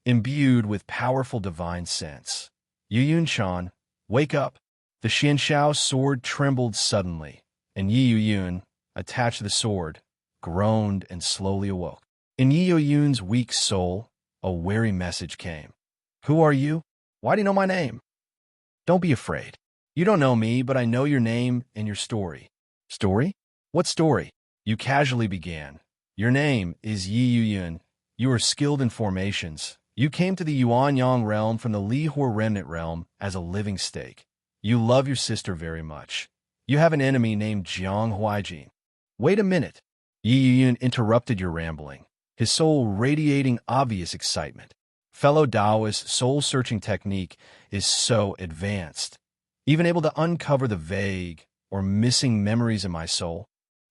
imbued with powerful divine sense. Yu Yun-chan, wake up! The Xianshao sword trembled suddenly, and Yi Yun, attached to the sword, groaned and slowly awoke. In Yi Yun's weak soul, a wary message came. Who are you? Why do you know my name? Don't be afraid. You don't know me, but I know your name and your story. Story? What story? You casually began. Your name is Yi Yuyun. You are skilled in formations. You came to the Yuanyang realm from the Li Hor remnant realm as a living stake. You love your sister very much. You have an enemy named Jiang Huaijin. Wait a minute. Yi Yuyun interrupted your rambling, his soul radiating obvious excitement. Fellow Taoist soul-searching technique is so advanced, even able to uncover the vague or missing memories in my soul.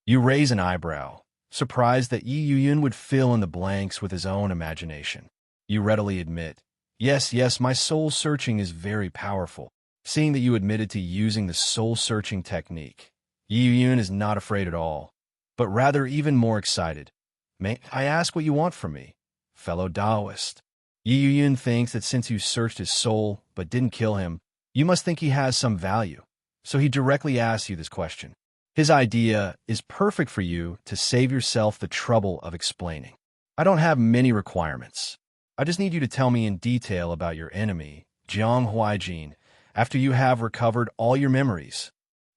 You raise an eyebrow, surprised that Yi Yuyun would fill in the blanks with his own imagination. You readily admit, yes, my soul-searching is very powerful. Seeing that you admitted to using the soul-searching technique, Yi Yuyun is not afraid at all, but rather even more excited. May I ask what you want from me, fellow Taoist? Yi Yuyun thinks that since you searched his soul but didn't kill him, you must think he has some value. So he directly asks you this question. His idea is perfect for you to save yourself the trouble of explaining. I don't have many requirements. I just need you to tell me in detail about your enemy, Jiang Huaijin, after you have recovered all your memories.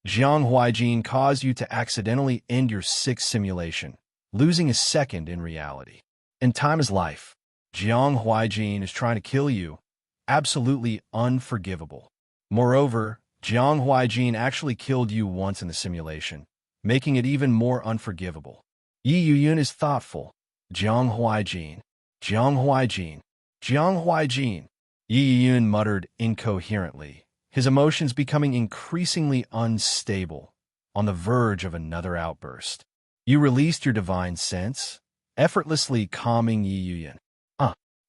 Jiang Huaijin caused you to accidentally end your sixth simulation, losing a second in reality. And time is life. Jiang Huaijin is trying to kill you. Absolutely unforgivable. Moreover, Jiang Huaijin actually killed you once in the simulation, making it even more unforgivable. Yi Yuyun is thoughtful. Jiang Huaijin, Jiang Huaijin, Jiang Huaijin. Yi Yuyun muttered incoherently, his emotions becoming increasingly unstable, on the verge of another outburst. You released your divine sense, effortlessly calming Yi Yuyun.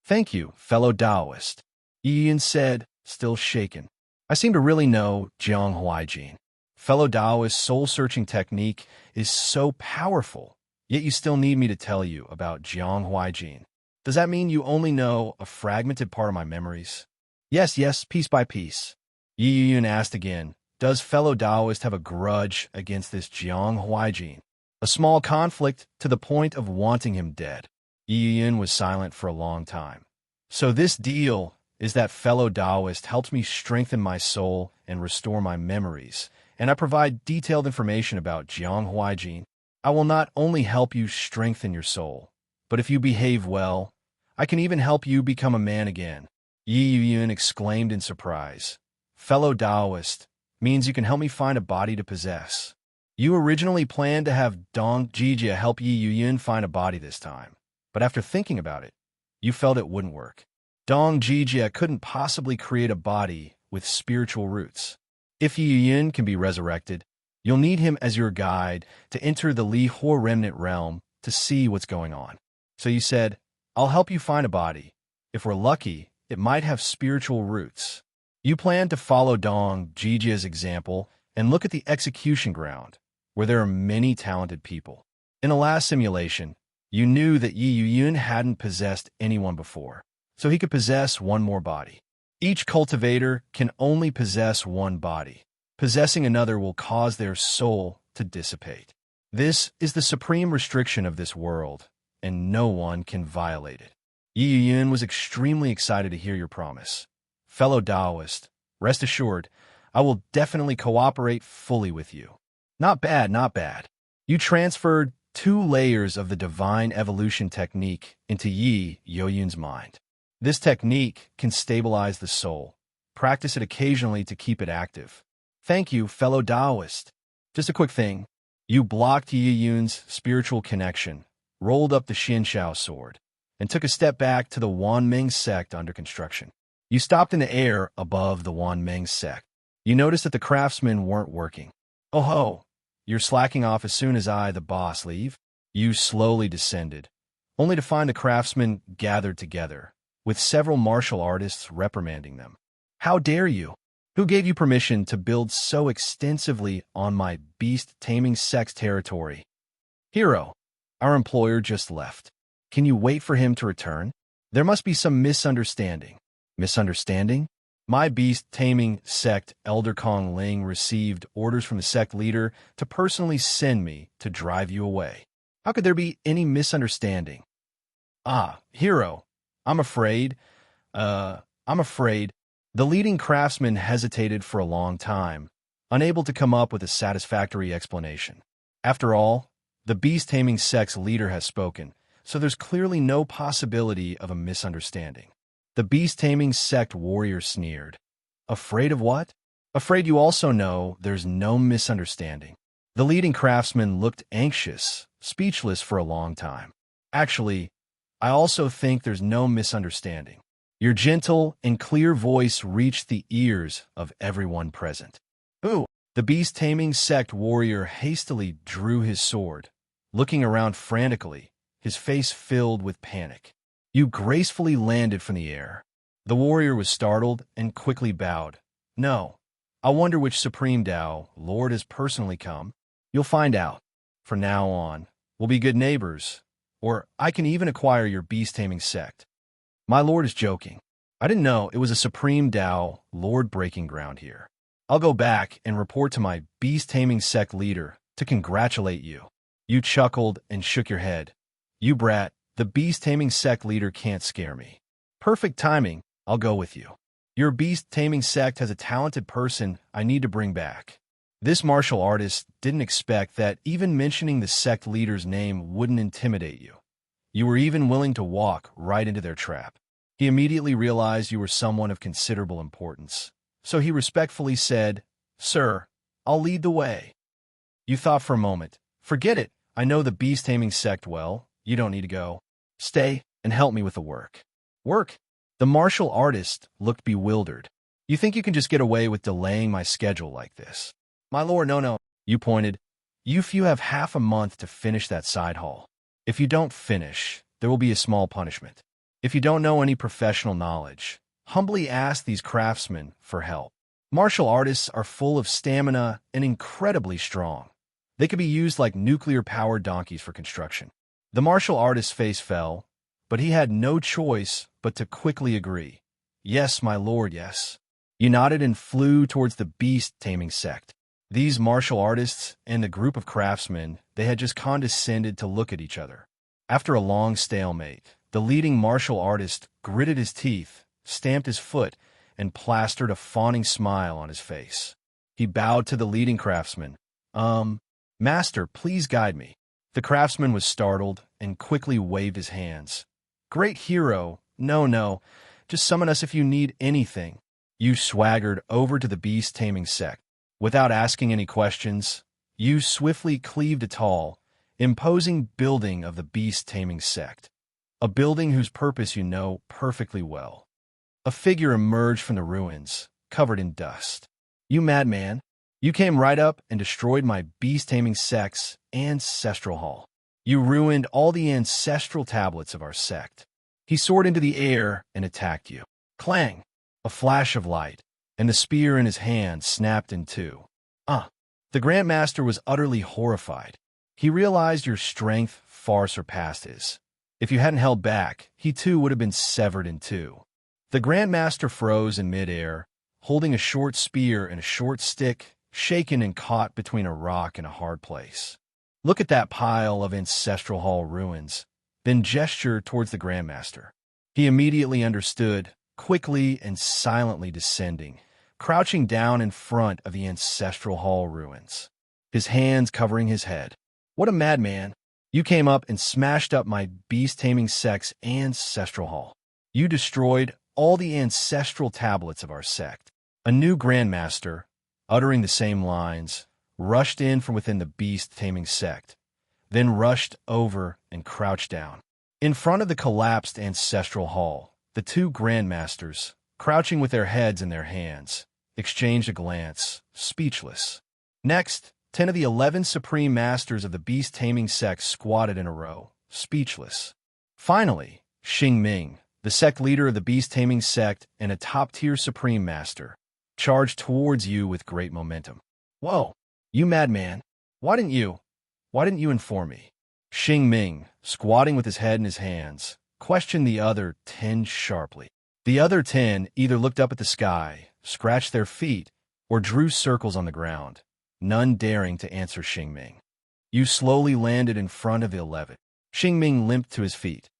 Thank you, fellow Taoist, Yi Yuyun said, still shaken. I seem to really know Jiang Huaijin. Fellow Taoist soul-searching technique is so powerful, yet you still need me to tell you about Jiang Huaijin. Does that mean you only know a fragmented part of my memories? Yes, piece by piece. Yi Yuyun asked again, does fellow Taoist have a grudge against this Jiang Huaijin? A small conflict to the point of wanting him dead. Yi Yuyun was silent for a long time. So this deal is that fellow Taoist helps me strengthen my soul and restore my memories, and I provide detailed information about Jiang Huaijin. I will not only help you strengthen your soul, but if you behave well, I can even help you become a man again. Yi Yuyun exclaimed in surprise. Fellow Taoist means you can help me find a body to possess. You originally planned to have Dong Jijia help Yi Yuyun find a body this time, but after thinking about it, you felt it wouldn't work. Dong Jijia couldn't possibly create a body with spiritual roots. If Yi Yuyun can be resurrected, you'll need him as your guide to enter the Li Hor remnant realm to see what's going on. So you said, I'll help you find a body. If we're lucky, it might have spiritual roots. You plan to follow Dong Jijia's example and look at the execution ground, where there are many talented people. In the last simulation, you knew that Yi Yuyun hadn't possessed anyone before, so he could possess one more body. Each cultivator can only possess one body. Possessing another will cause their soul to dissipate. This is the supreme restriction of this world, and no one can violate it. Yi Yuyun was extremely excited to hear your promise. Fellow Taoist, rest assured, I will definitely cooperate fully with you. Not bad. You transferred 2 layers of the divine evolution technique into Yi Yuyun's mind. This technique can stabilize the soul. Practice it occasionally to keep it active. Thank you, fellow Taoist. Just a quick thing. You blocked Yi Yuyun's spiritual connection, rolled up the Xianshao sword, and took a step back to the Wanmeng sect under construction. You stopped in the air above the Wanmeng sect. You noticed that the craftsmen weren't working. Oh ho! You're slacking off as soon as I, the boss, leave? You slowly descended, only to find the craftsmen gathered together, with several martial artists reprimanding them. How dare you? Who gave you permission to build so extensively on my beast-taming sect's territory? Hero, our employer just left. Can you wait for him to return? There must be some misunderstanding. Misunderstanding? My beast-taming sect, Elder Kong Ling, received orders from the sect leader to personally send me to drive you away. How could there be any misunderstanding? Ah, Hero, I'm afraid, I'm afraid. The leading craftsman hesitated for a long time, unable to come up with a satisfactory explanation. After all, the beast-taming sect's leader has spoken, so there's clearly no possibility of a misunderstanding. The beast-taming sect warrior sneered. Afraid of what? Afraid you also know there's no misunderstanding. The leading craftsman looked anxious, speechless for a long time. Actually, I also think there's no misunderstanding. Your gentle and clear voice reached the ears of everyone present. Ooh! The beast-taming sect warrior hastily drew his sword, looking around frantically, his face filled with panic. You gracefully landed from the air. The warrior was startled and quickly bowed. No. I wonder which Supreme Tao Lord has personally come. You'll find out. From now on, we'll be good neighbors, or I can even acquire your beast-taming sect. My lord is joking. I didn't know it was a Supreme Tao Lord breaking ground here. I'll go back and report to my beast-taming sect leader to congratulate you. You chuckled and shook your head. You brat, the beast-taming sect leader can't scare me. Perfect timing, I'll go with you. Your beast-taming sect has a talented person I need to bring back. This martial artist didn't expect that even mentioning the sect leader's name wouldn't intimidate you. You were even willing to walk right into their trap. He immediately realized you were someone of considerable importance. So he respectfully said, Sir, I'll lead the way. You thought for a moment. Forget it. I know the beast-taming sect well. You don't need to go. Stay and help me with the work. Work? The martial artist looked bewildered. You think you can just get away with delaying my schedule like this? My lord, no. You pointed. You few have half a month to finish that side haul. If you don't finish, there will be a small punishment. If you don't know any professional knowledge, humbly ask these craftsmen for help. Martial artists are full of stamina and incredibly strong. They could be used like nuclear-powered donkeys for construction. The martial artist's face fell, but he had no choice but to quickly agree. Yes, my lord, yes. You nodded and flew towards the beast-taming sect. These martial artists and the group of craftsmen, they had just condescended to look at each other. After a long stalemate, the leading martial artist gritted his teeth, stamped his foot, and plastered a fawning smile on his face. He bowed to the leading craftsman. Master, please guide me. The craftsman was startled and quickly waved his hands. Great hero, no, just summon us if you need anything. You swaggered over to the beast-taming sect. Without asking any questions, you swiftly cleaved a tall, imposing building of the beast-taming sect. A building whose purpose you know perfectly well. A figure emerged from the ruins, covered in dust. You madman, you came right up and destroyed my beast-taming sect's ancestral hall. You ruined all the ancestral tablets of our sect. He soared into the air and attacked you. Clang! A flash of light, and the spear in his hand snapped in two. The Grandmaster was utterly horrified. He realized your strength far surpassed his. If you hadn't held back, he too would have been severed in two. The Grandmaster froze in midair, holding a short spear and a short stick, shaken and caught between a rock and a hard place. Look at that pile of ancestral hall ruins, then gestured towards the Grandmaster. He immediately understood, quickly and silently descending, crouching down in front of the ancestral hall ruins, his hands covering his head. What a madman! You came up and smashed up my beast-taming sect's ancestral hall. You destroyed all the ancestral tablets of our sect. A new Grandmaster, uttering the same lines, rushed in from within the beast-taming sect, then rushed over and crouched down. In front of the collapsed ancestral hall, the two Grandmasters, crouching with their heads in their hands, exchanged a glance, speechless. Next, 10 of the 11 Supreme Masters of the beast-taming sect squatted in a row, speechless. Finally, Xing Ming, the sect leader of the beast-taming sect and a top-tier Supreme Master, charged towards you with great momentum. Whoa, you madman! Why didn't you inform me? Xing Ming, squatting with his head in his hands, questioned the other 10 sharply. The other 10 either looked up at the sky, scratched their feet, or drew circles on the ground, none daring to answer Xing Ming. You slowly landed in front of the 11. Xing Ming limped to his feet.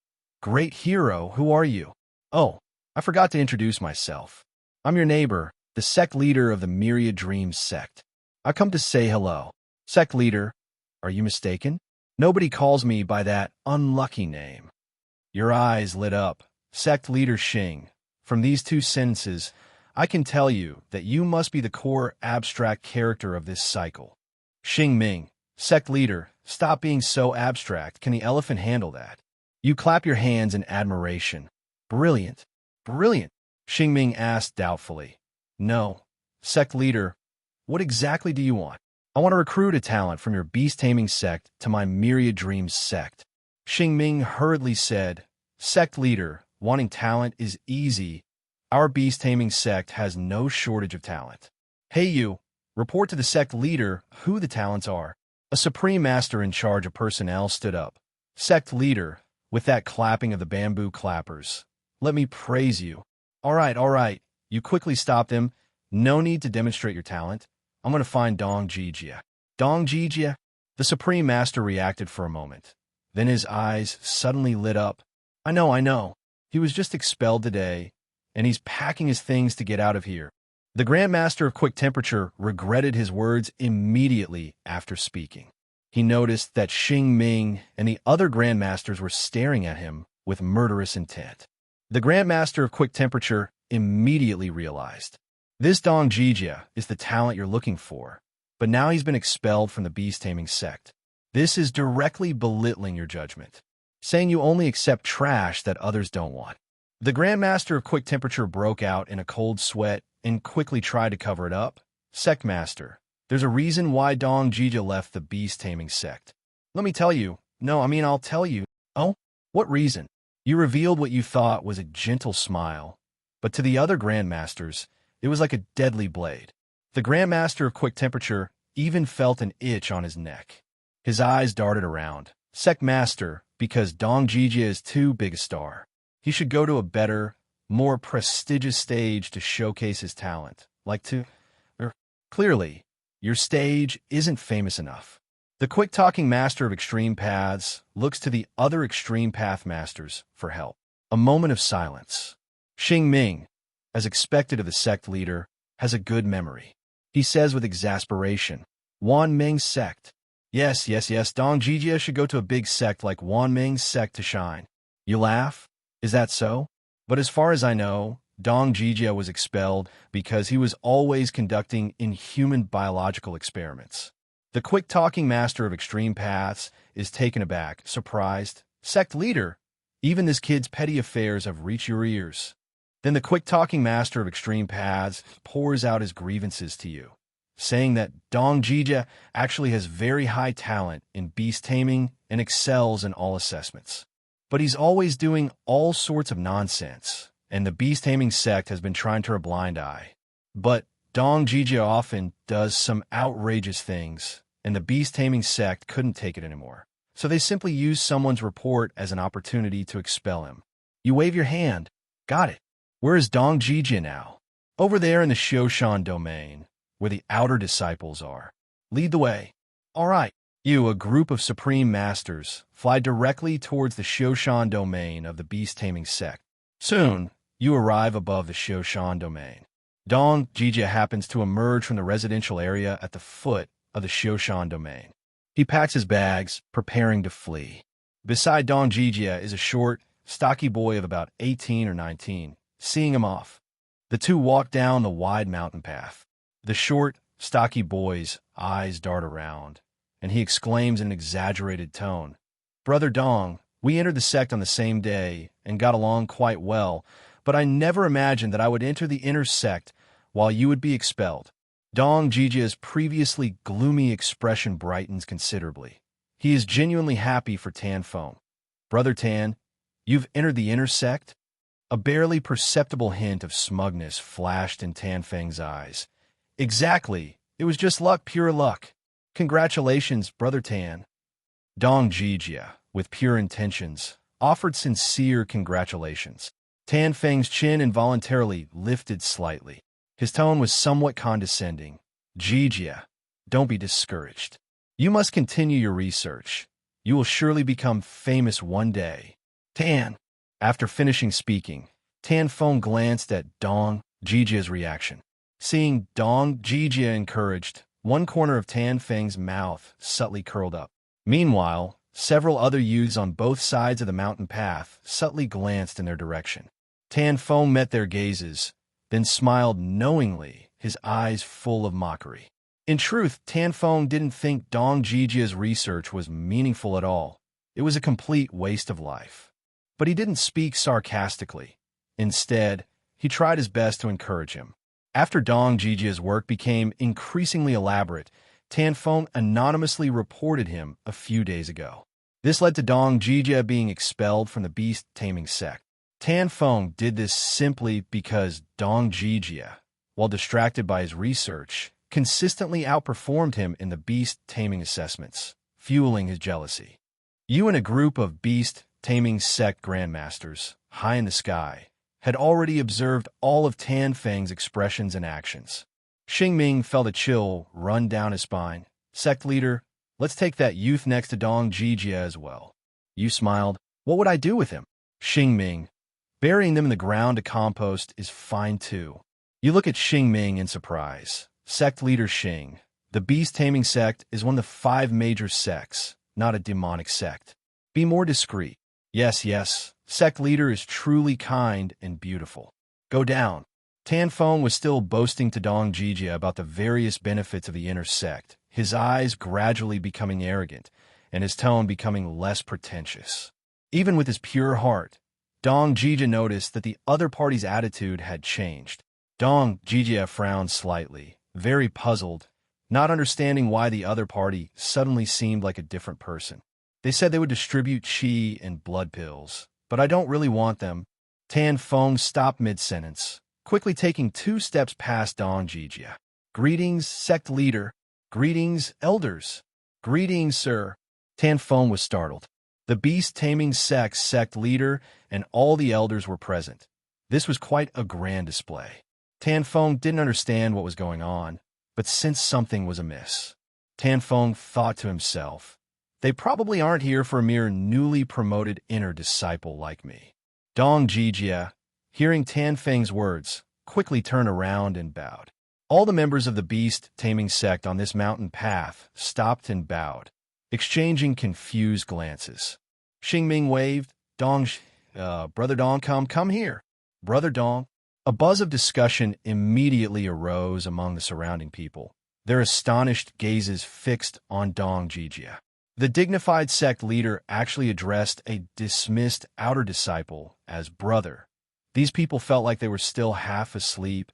Great hero, who are you? Oh, I forgot to introduce myself. I'm your neighbor, the sect leader of the Myriad Dreams sect. I come to say hello. Sect leader, are you mistaken? Nobody calls me by that unlucky name. Your eyes lit up. Sect leader Xing. From these two sentences, I can tell you that you must be the core abstract character of this cycle. Xing Ming, sect leader, stop being so abstract. Can the elephant handle that? You clap your hands in admiration. Brilliant. Brilliant. Xing Ming asked doubtfully. No. Sect leader, what exactly do you want? I want to recruit a talent from your beast-taming sect to my Myriad Dreams sect. Xing Ming hurriedly said, Sect leader, wanting talent is easy. Our beast-taming sect has no shortage of talent. Hey you, report to the sect leader who the talents are. A supreme master in charge of personnel stood up. Sect leader, with that clapping of the bamboo clappers, let me praise you. All right, you quickly stopped him. No need to demonstrate your talent. I'm going to find Dong Jijia. Dong Jijia? The Supreme Master reacted for a moment. Then his eyes suddenly lit up. I know. He was just expelled today, and he's packing his things to get out of here. The Grand Master of Quick Temperature regretted his words immediately after speaking. He noticed that Xing Ming and the other Grand Masters were staring at him with murderous intent. The Grand Master of Quick Temperature immediately realized. This Dong Jijia is the talent you're looking for, but now he's been expelled from the beast-taming sect. This is directly belittling your judgment, saying you only accept trash that others don't want. The Grand Master of Quick Temperature broke out in a cold sweat and quickly tried to cover it up. Sect Master, there's a reason why Dong Jijia left the beast-taming sect. Let me tell you. I'll tell you. Oh? What reason? You revealed what you thought was a gentle smile, but to the other Grand Masters, it was like a deadly blade. The Grand Master of Quick Temperature even felt an itch on his neck. His eyes darted around. Sect Master, because Dong Jijia is too big a star. He should go to a better, more prestigious stage to showcase his talent. Clearly, your stage isn't famous enough. The quick-talking Master of Extreme Paths looks to the other Extreme Path Masters for help. A moment of silence. Xing Ming, as expected of the sect leader, has a good memory. He says with exasperation, Wan Ming's sect. Yes, Dong Jijia should go to a big sect like Wan Ming's sect to shine. You laugh? Is that so? But as far as I know, Dong Jijia was expelled because he was always conducting inhuman biological experiments. The quick-talking Master of Extreme Paths is taken aback, surprised. Sect leader, even this kid's petty affairs have reached your ears. Then the quick-talking Master of Extreme Paths pours out his grievances to you, saying that Dong Jijia actually has very high talent in beast taming and excels in all assessments. But he's always doing all sorts of nonsense, and the beast taming sect has been trying to turn a blind eye. But Dong Jijia often does some outrageous things, and the beast taming sect couldn't take it anymore. So they simply use someone's report as an opportunity to expel him. You wave your hand. Got it. Where is Dong Jijia now? Over there in the Shoshan domain, where the outer disciples are. Lead the way. All right. You, a group of supreme masters, fly directly towards the Shoshan domain of the beast-taming sect. Soon, you arrive above the Shoshan domain. Dong Jijia happens to emerge from the residential area at the foot of the Shoshan domain. He packs his bags, preparing to flee. Beside Dong Jijia is a short, stocky boy of about 18 or 19, seeing him off. The two walk down the wide mountain path. The short, stocky boy's eyes dart around, and he exclaims in an exaggerated tone, Brother Dong, we entered the sect on the same day and got along quite well, but I never imagined that I would enter the inner sect while you would be expelled. Dong Jijia's previously gloomy expression brightens considerably. He is genuinely happy for Tan Feng. Brother Tan, you've entered the inner sect? A barely perceptible hint of smugness flashed in Tan Feng's eyes. Exactly. It was just luck, pure luck. Congratulations, Brother Tan. Dong Jijia, with pure intentions, offered sincere congratulations. Tan Feng's chin involuntarily lifted slightly. His tone was somewhat condescending. Jijia, don't be discouraged. You must continue your research. You will surely become famous one day. Tan. After finishing speaking, Tan Feng glanced at Dong Jijia's reaction. Seeing Dong Jijia encouraged, one corner of Tan Feng's mouth subtly curled up. Meanwhile, several other youths on both sides of the mountain path subtly glanced in their direction. Tan Feng met their gazes, then smiled knowingly, his eyes full of mockery. In truth, Tan Feng didn't think Dong Jijia's research was meaningful at all. It was a complete waste of life. But he didn't speak sarcastically. Instead, he tried his best to encourage him. After Dong Jijia's work became increasingly elaborate, Tan Feng anonymously reported him a few days ago. This led to Dong Jijia being expelled from the beast-taming sect. Tan Feng did this simply because Dong Jijia, while distracted by his research, consistently outperformed him in the beast-taming assessments, fueling his jealousy. You and a group of beast-taming sect grandmasters, high in the sky, had already observed all of Tan Feng's expressions and actions. Xingming felt a chill run down his spine. Sect leader, let's take that youth next to Dong Jijia as well. You smiled. What would I do with him? Xingming, burying them in the ground to compost is fine too. You look at Xingming in surprise. Sect leader Xing, the beast-taming sect is one of the 5 major sects, not a demonic sect. Be more discreet. Yes, sect leader is truly kind and beautiful. Go down. Tan Feng was still boasting to Dong Jijia about the various benefits of the inner sect, his eyes gradually becoming arrogant, and his tone becoming less pretentious. Even with his pure heart, Dong Jijia noticed that the other party's attitude had changed. Dong Jijia frowned slightly, very puzzled, not understanding why the other party suddenly seemed like a different person. They said they would distribute qi and blood pills, but I don't really want them. Tan Feng stopped mid-sentence, quickly taking 2 steps past Dong Jijia. Greetings, sect leader. Greetings, elders. Greetings, sir. Tan Feng was startled. The beast-taming sect leader and all the elders were present. This was quite a grand display. Tan Feng didn't understand what was going on, but sensed something was amiss. Tan Feng thought to himself, they probably aren't here for a mere newly promoted inner disciple like me. Dong Jijia, hearing Tan Feng's words, quickly turned around and bowed. All the members of the beast-taming sect on this mountain path stopped and bowed, exchanging confused glances. Xingming waved, Brother Dong, come here. Brother Dong. A buzz of discussion immediately arose among the surrounding people, their astonished gazes fixed on Dong Jijia. The dignified sect leader actually addressed a dismissed outer disciple as brother. These people felt like they were still half asleep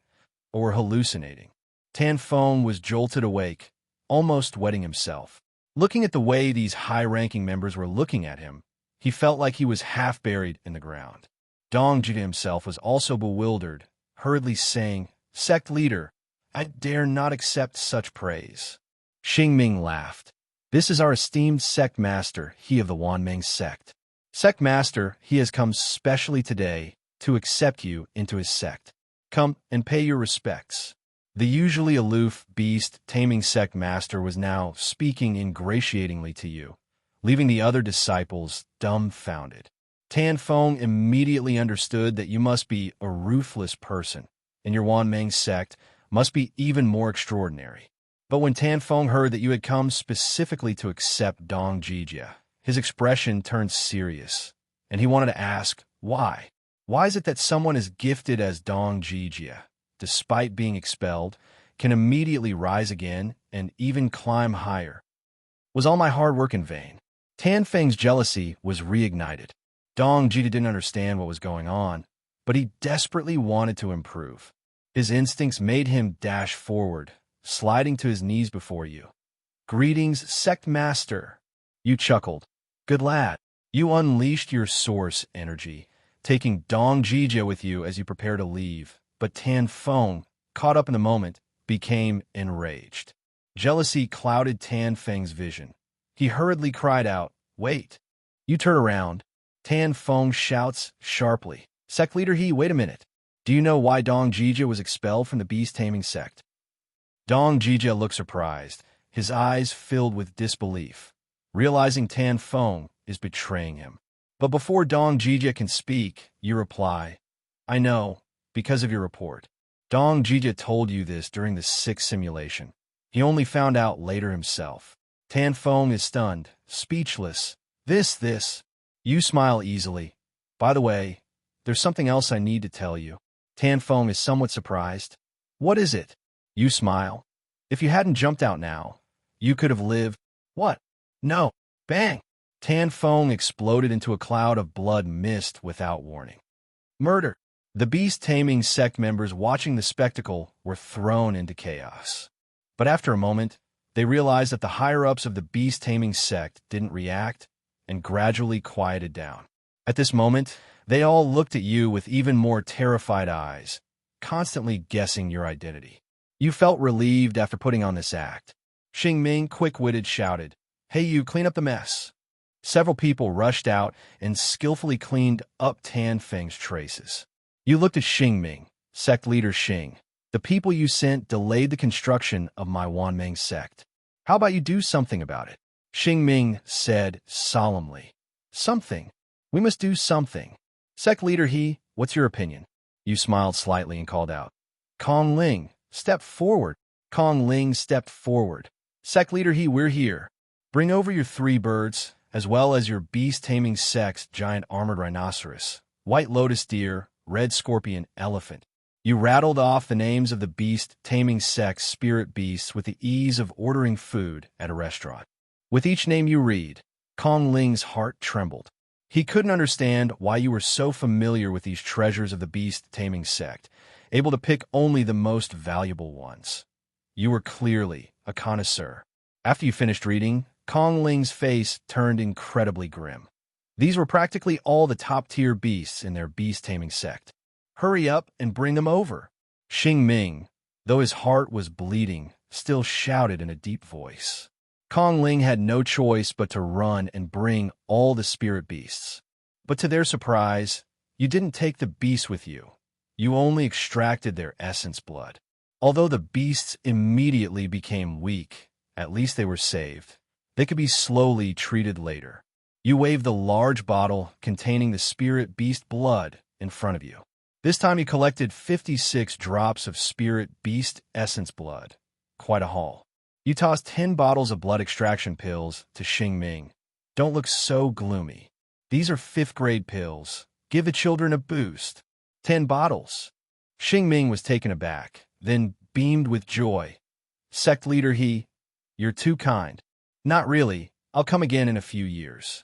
or hallucinating. Tan Feng was jolted awake, almost wetting himself. Looking at the way these high-ranking members were looking at him, he felt like he was half buried in the ground. Dong Jijia himself was also bewildered, hurriedly saying, Sect leader, I dare not accept such praise. Xingming laughed. This is our esteemed sect master, he of the Wanmeng sect. Sect master, he has come specially today to accept you into his sect. Come and pay your respects. The usually aloof beast-taming sect master was now speaking ingratiatingly to you, leaving the other disciples dumbfounded. Tan Feng immediately understood that you must be a ruthless person, and your Wanmeng sect must be even more extraordinary. But when Tan Feng heard that you had come specifically to accept Dong Jijia, his expression turned serious, and he wanted to ask, why? Why is it that someone as gifted as Dong Jijia, despite being expelled, can immediately rise again and even climb higher? Was all my hard work in vain? Tan Feng's jealousy was reignited. Dong Jijia didn't understand what was going on, but he desperately wanted to improve. His instincts made him dash forward, sliding to his knees before you. Greetings, sect master. You chuckled. Good lad. You unleashed your source energy, taking Dong Jijia with you as you prepare to leave. But Tan Feng, caught up in the moment, became enraged. Jealousy clouded Tan Feng's vision. He hurriedly cried out, Wait. You turn around. Tan Feng shouts sharply. Sect leader wait a minute. Do you know why Dong Jijia was expelled from the beast-taming sect? Dong Jijia looked surprised, his eyes filled with disbelief, realizing Tan Feng is betraying him. But before Dong Jijia can speak, you reply, I know, because of your report. Dong Jija told you this during the sixth simulation. He only found out later himself. Tan Feng is stunned, speechless. This. You smile easily. By the way, there's something else I need to tell you. Tan Feng is somewhat surprised. What is it? You smile. If you hadn't jumped out now, you could have lived. What? No. Bang! Tan Feng exploded into a cloud of blood mist without warning. Murder! The beast-taming sect members watching the spectacle were thrown into chaos. But after a moment, they realized that the higher-ups of the beast-taming sect didn't react and gradually quieted down. At this moment, they all looked at you with even more terrified eyes, constantly guessing your identity. You felt relieved after putting on this act. Xingming, quick-witted, shouted, "Hey you, clean up the mess." Several people rushed out and skillfully cleaned up Tan Feng's traces. You looked at Xingming, sect leader Xing. The people you sent delayed the construction of my Wanmeng sect. How about you do something about it? Xingming said solemnly. Something? We must do something. Sect leader He, what's your opinion? You smiled slightly and called out. Kong Ling, step forward. Kong Ling stepped forward. Sect leader He, we're here. Bring over your 3 birds, as well as your beast-taming sect's giant armored rhinoceros, white lotus deer, red scorpion elephant. You rattled off the names of the beast-taming sect's spirit beasts with the ease of ordering food at a restaurant. With each name you read, Kong Ling's heart trembled. He couldn't understand why you were so familiar with these treasures of the beast-taming sect, able to pick only the most valuable ones. You were clearly a connoisseur. After you finished reading, Kong Ling's face turned incredibly grim. These were practically all the top-tier beasts in their beast-taming sect. Hurry up and bring them over. Xingming, though his heart was bleeding, still shouted in a deep voice. Kong Ling had no choice but to run and bring all the spirit beasts. But to their surprise, you didn't take the beasts with you. You only extracted their essence blood. Although the beasts immediately became weak, at least they were saved. They could be slowly treated later. You waved the large bottle containing the spirit beast blood in front of you. This time you collected 56 drops of spirit beast essence blood. Quite a haul. You tossed 10 bottles of blood extraction pills to Xingming. Don't look so gloomy. These are 5th-grade pills. Give the children a boost. 10 bottles. Xingming was taken aback, then beamed with joy. Sect leader He, you're too kind. Not really. I'll come again in a few years.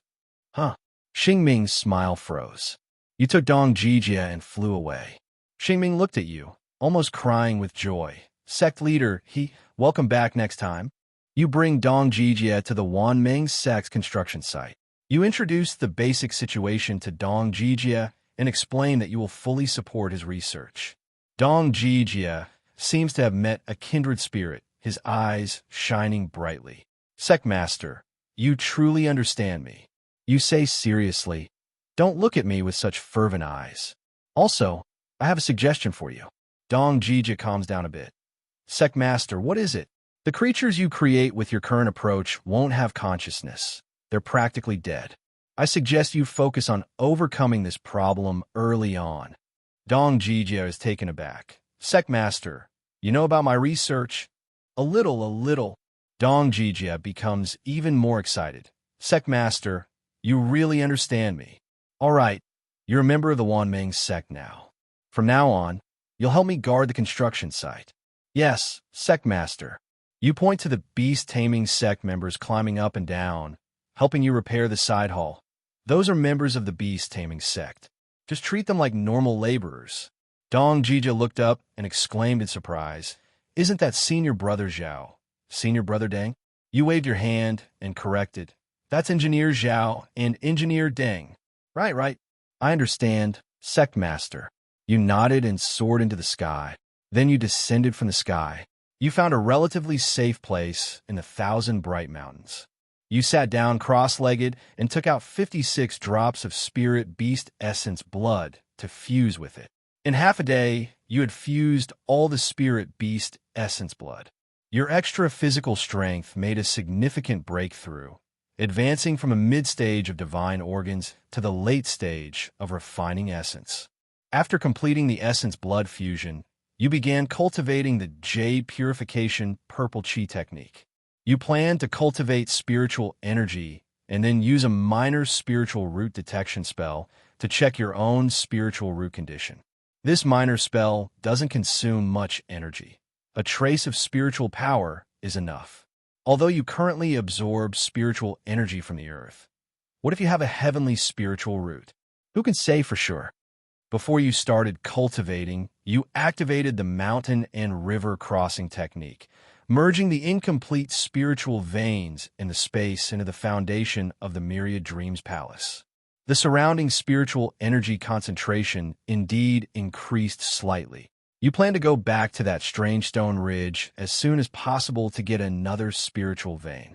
Huh. Xingming's smile froze. You took Dong Jijia and flew away. Xingming looked at you, almost crying with joy. Sect leader He, welcome back next time. You bring Dong Jijia to the Wanmeng sect's construction site. You introduce the basic situation to Dong Jijia and explain that you will fully support his research. Dong Jijia seems to have met a kindred spirit, his eyes shining brightly. Sect master, you truly understand me. You say seriously. Don't look at me with such fervent eyes. Also, I have a suggestion for you. Dong Jijia calms down a bit. Sect master, what is it? The creatures you create with your current approach won't have consciousness. They're practically dead. I suggest you focus on overcoming this problem early on. Dong Jijia is taken aback. Sect master, you know about my research? A little. Dong Jijia becomes even more excited. Sect master, you really understand me. All right, you're a member of the Wanmeng sect now. From now on, you'll help me guard the construction site. Yes, sect master. You point to the beast-taming sect members climbing up and down, helping you repair the side hall. Those are members of the beast-taming sect. Just treat them like normal laborers. Dong Jijia looked up and exclaimed in surprise, Isn't that senior brother Zhao? Senior brother Deng? You waved your hand and corrected. That's engineer Zhao and engineer Deng. Right. I understand, sect master. You nodded and soared into the sky. Then you descended from the sky. You found a relatively safe place in the 1,000 Bright Mountains. You sat down cross-legged and took out 56 drops of spirit beast essence blood to fuse with it. In half a day, you had fused all the spirit beast essence blood. Your extra physical strength made a significant breakthrough, advancing from a mid-stage of divine organs to the late stage of refining essence. After completing the essence blood fusion, you began cultivating the J purification purple chi technique. You plan to cultivate spiritual energy and then use a minor spiritual root detection spell to check your own spiritual root condition. This minor spell doesn't consume much energy. A trace of spiritual power is enough. Although you currently absorb spiritual energy from the earth, what if you have a heavenly spiritual root? Who can say for sure? Before you started cultivating, you activated the mountain and river crossing technique, merging the incomplete spiritual veins in the space into the foundation of the Myriad Dreams Palace. The surrounding spiritual energy concentration indeed increased slightly. You plan to go back to that strange stone ridge as soon as possible to get another spiritual vein.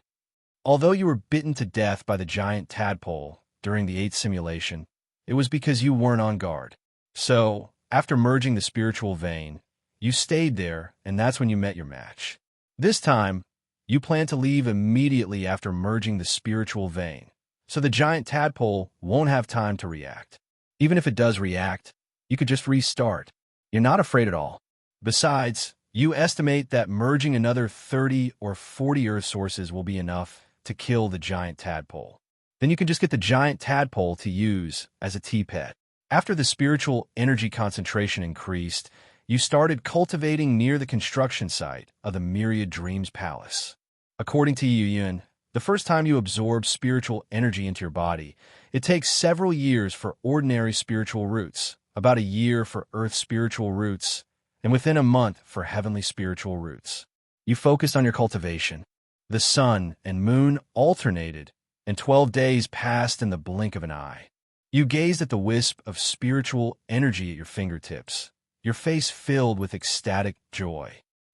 Although you were bitten to death by the giant tadpole during the 8th simulation, it was because you weren't on guard. So, after merging the spiritual vein, you stayed there, and that's when you met your match. This time, you plan to leave immediately after merging the spiritual vein, so the giant tadpole won't have time to react. Even if it does react, you could just restart. You're not afraid at all. Besides, you estimate that merging another 30 or 40 earth sources will be enough to kill the giant tadpole. Then you can just get the giant tadpole to use as a tea pet. After the spiritual energy concentration increased, you started cultivating near the construction site of the Myriad Dreams Palace. According to Yun, the first time you absorb spiritual energy into your body, it takes several years for ordinary spiritual roots, about a year for earth spiritual roots, and within a month for heavenly spiritual roots. You focused on your cultivation. The sun and moon alternated, and 12 days passed in the blink of an eye. You gazed at the wisp of spiritual energy at your fingertips, your face filled with ecstatic joy.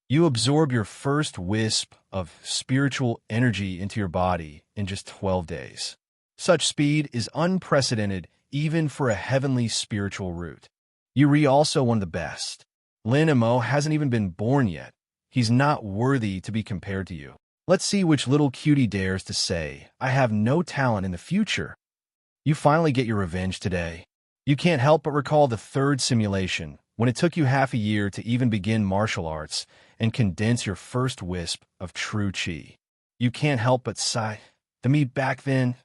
You absorb your first wisp of spiritual energy into your body in just 12 days. Such speed is unprecedented even for a heavenly spiritual root. You also one of the best. Lin Mo hasn't even been born yet. He's not worthy to be compared to you. Let's see which little cutie dares to say, I have no talent in the future. You finally get your revenge today. You can't help but recall the 3rd simulation, when it took you half a year to even begin martial arts and condense your first wisp of true chi. You can't help but sigh. The me back then?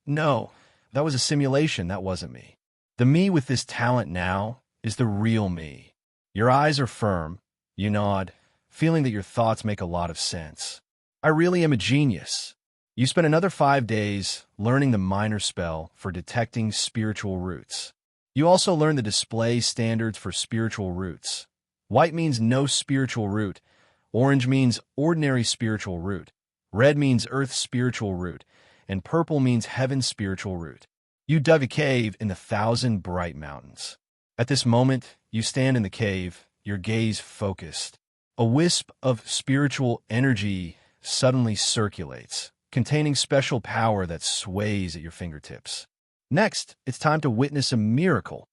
No, that was a simulation, that wasn't me. The me with this talent now is the real me. Your eyes are firm. You nod, feeling that your thoughts make a lot of sense. I really am a genius. You spent another 5 days learning the minor spell for detecting spiritual roots. You also learned the display standards for spiritual roots. White means no spiritual root, orange means ordinary spiritual root, red means earth spiritual root, and purple means heaven spiritual root. You dug a cave in the 1,000 bright mountains. At this moment, you stand in the cave, your gaze focused. A wisp of spiritual energy suddenly circulates, containing special power that sways at your fingertips. Next, it's time to witness a miracle.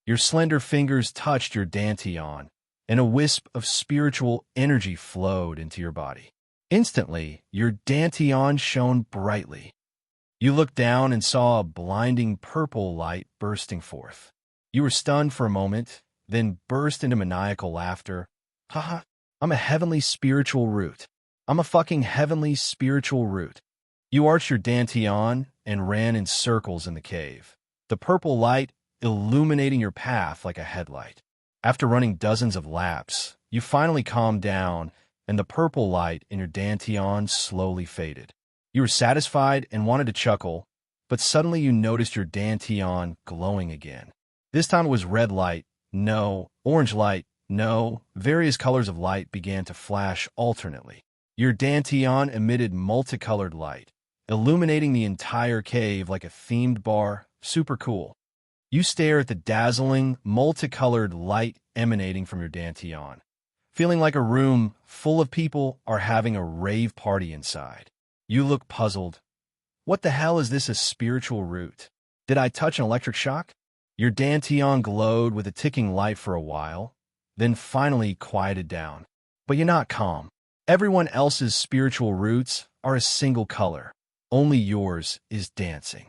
Your slender fingers touched your dantian, and a wisp of spiritual energy flowed into your body. Instantly, your dantian shone brightly. You looked down and saw a blinding purple light bursting forth. You were stunned for a moment, then burst into maniacal laughter. Haha, I'm a heavenly spiritual root. I'm a fucking heavenly spiritual root. You arched your dantian and ran in circles in the cave, the purple light illuminating your path like a headlight. After running dozens of laps, you finally calmed down, and the purple light in your dantian slowly faded. You were satisfied and wanted to chuckle, but suddenly you noticed your dantian glowing again. This time it was red light, no, orange light, no, various colors of light began to flash alternately. Your dantian emitted multicolored light, illuminating the entire cave like a themed bar. Super cool. You stare at the dazzling, multicolored light emanating from your dantian, feeling like a room full of people are having a rave party inside. You look puzzled. What the hell is this, a spiritual root? Did I touch an electric shock? Your dantian glowed with a ticking light for a while, then finally quieted down. But you're not calm. Everyone else's spiritual roots are a single color. Only yours is dancing.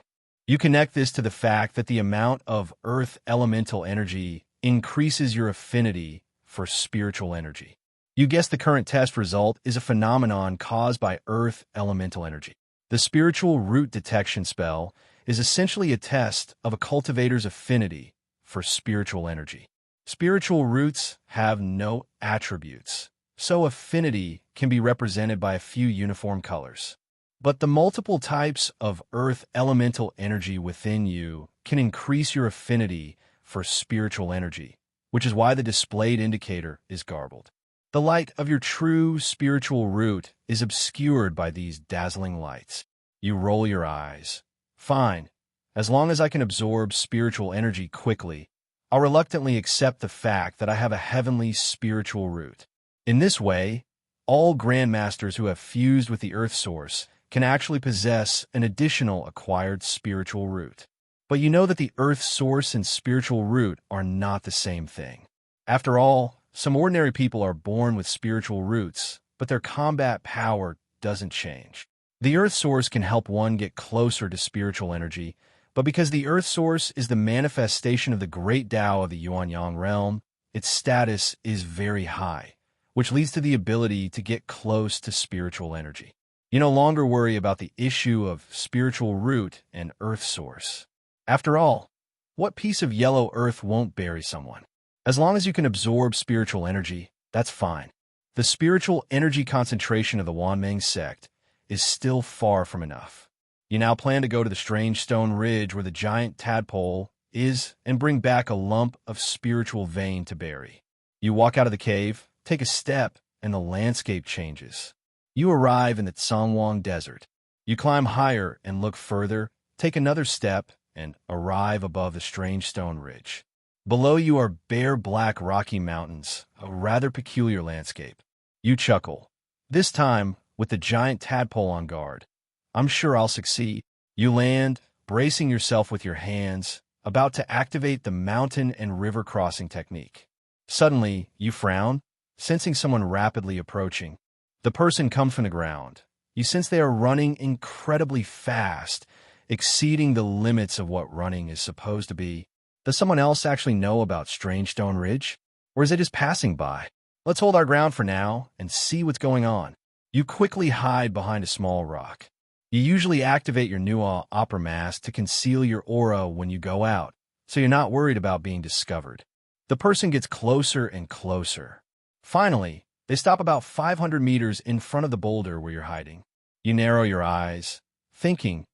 You connect this to the fact that the amount of earth elemental energy increases your affinity for spiritual energy. You guessed the current test result is a phenomenon caused by earth elemental energy. The spiritual root detection spell is essentially a test of a cultivator's affinity for spiritual energy. Spiritual roots have no attributes, so affinity can be represented by a few uniform colors. But the multiple types of earth elemental energy within you can increase your affinity for spiritual energy, which is why the displayed indicator is garbled. The light of your true spiritual root is obscured by these dazzling lights. You roll your eyes. Fine. As long as I can absorb spiritual energy quickly, I'll reluctantly accept the fact that I have a heavenly spiritual root. In this way, all grandmasters who have fused with the earth source can actually possess an additional acquired spiritual root. But you know that the earth source and spiritual root are not the same thing. After all, some ordinary people are born with spiritual roots, but their combat power doesn't change. The earth source can help one get closer to spiritual energy, but because the earth source is the manifestation of the great Tao of the Yuan-Yang realm, its status is very high, which leads to the ability to get close to spiritual energy. You no longer worry about the issue of spiritual root and earth source. After all, what piece of yellow earth won't bury someone? As long as you can absorb spiritual energy, that's fine. The spiritual energy concentration of the Wanmeng sect is still far from enough. You now plan to go to the strange stone ridge where the giant tadpole is and bring back a lump of spiritual vein to bury. You walk out of the cave, take a step, and the landscape changes. You arrive in the Tsangwang Desert. You climb higher and look further, take another step, and arrive above the strange stone ridge. Below you are bare black rocky mountains, a rather peculiar landscape. You chuckle. This time, with the giant tadpole on guard. I'm sure I'll succeed. You land, bracing yourself with your hands, about to activate the mountain and river crossing technique. Suddenly, you frown, sensing someone rapidly approaching. The person comes from the ground. You sense they are running incredibly fast, exceeding the limits of what running is supposed to be. Does someone else actually know about Strange Stone Ridge? Or is it just passing by? Let's hold our ground for now and see what's going on. You quickly hide behind a small rock. You usually activate your Nuwa opera mask to conceal your aura when you go out, so you're not worried about being discovered. The person gets closer and closer. Finally, they stop about 500 meters in front of the boulder where you're hiding. You narrow your eyes, thinking,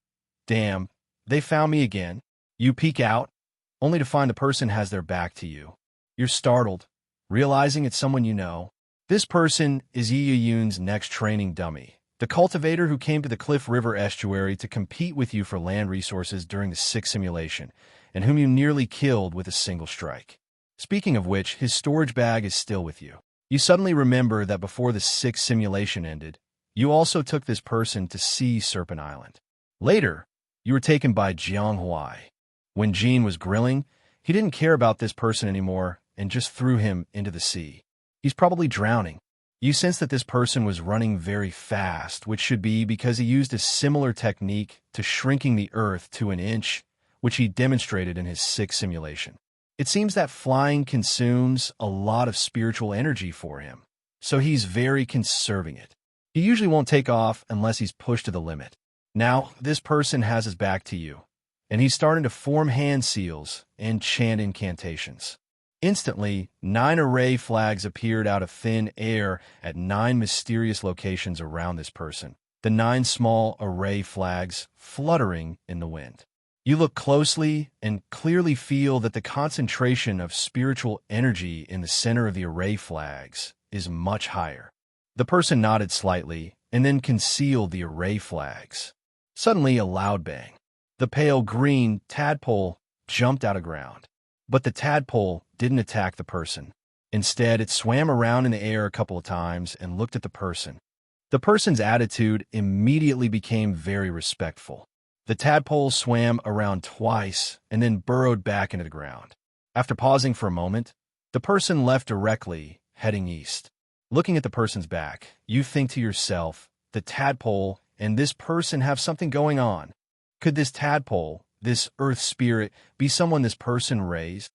damn, they found me again. You peek out, only to find the person has their back to you. You're startled, realizing it's someone you know. This person is Yi Yun's next training dummy, the cultivator who came to the Cliff River estuary to compete with you for land resources during the 6th simulation, and whom you nearly killed with a single strike. Speaking of which, his storage bag is still with you. You suddenly remember that before the 6th simulation ended, you also took this person to see Serpent Island. Later, you were taken by Jiang Huai. When Jean was grilling, he didn't care about this person anymore and just threw him into the sea. He's probably drowning. You sense that this person was running very fast, which should be because he used a similar technique to shrinking the Earth to an inch, which he demonstrated in his 6th simulation. It seems that flying consumes a lot of spiritual energy for him, so he's very conserving it. He usually won't take off unless he's pushed to the limit. Now, this person has his back to you, and he's starting to form hand seals and chant incantations. Instantly, 9 array flags appeared out of thin air at 9 mysterious locations around this person, the 9 small array flags fluttering in the wind. You look closely and clearly feel that the concentration of spiritual energy in the center of the array flags is much higher. The person nodded slightly and then concealed the array flags. Suddenly, a loud bang. The pale green tadpole jumped out of ground. But the tadpole didn't attack the person. Instead, it swam around in the air a couple of times and looked at the person. The person's attitude immediately became very respectful. The tadpole swam around twice and then burrowed back into the ground. After pausing for a moment, the person left directly, heading east. Looking at the person's back, you think to yourself, the tadpole and this person have something going on. Could this tadpole, this earth spirit, be someone this person raised?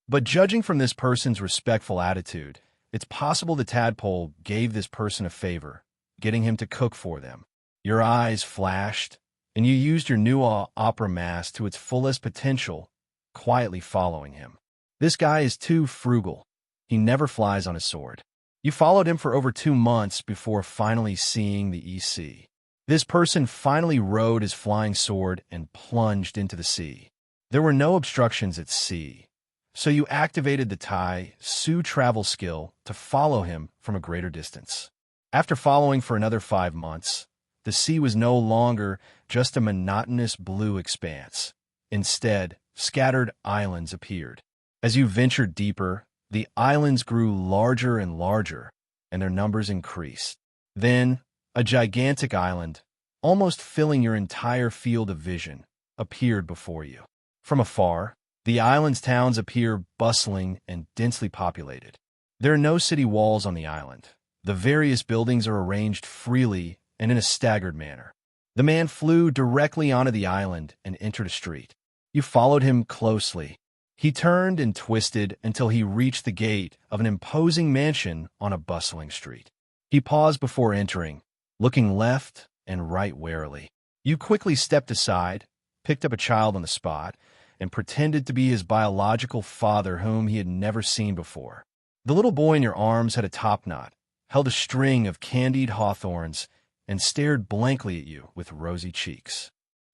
But judging from this person's respectful attitude, it's possible the tadpole gave this person a favor, getting him to cook for them. Your eyes flashed, and you used your new opera mask to its fullest potential, quietly following him. This guy is too frugal. He never flies on a sword. You followed him for over 2 months before finally seeing the EC. This person finally rode his flying sword and plunged into the sea. There were no obstructions at sea, so you activated the Tai Su travel skill to follow him from a greater distance. After following for another 5 months, the sea was no longer just a monotonous blue expanse. Instead, scattered islands appeared. As you ventured deeper, the islands grew larger and larger, and their numbers increased. Then, a gigantic island, almost filling your entire field of vision, appeared before you. From afar, the island's towns appear bustling and densely populated. There are no city walls on the island. The various buildings are arranged freely and in a staggered manner. The man flew directly onto the island and entered a street. You followed him closely. He turned and twisted until he reached the gate of an imposing mansion on a bustling street. He paused before entering, looking left and right warily. You quickly stepped aside, picked up a child on the spot, and pretended to be his biological father whom he had never seen before. The little boy in your arms had a topknot, held a string of candied hawthorns, and stared blankly at you with rosy cheeks.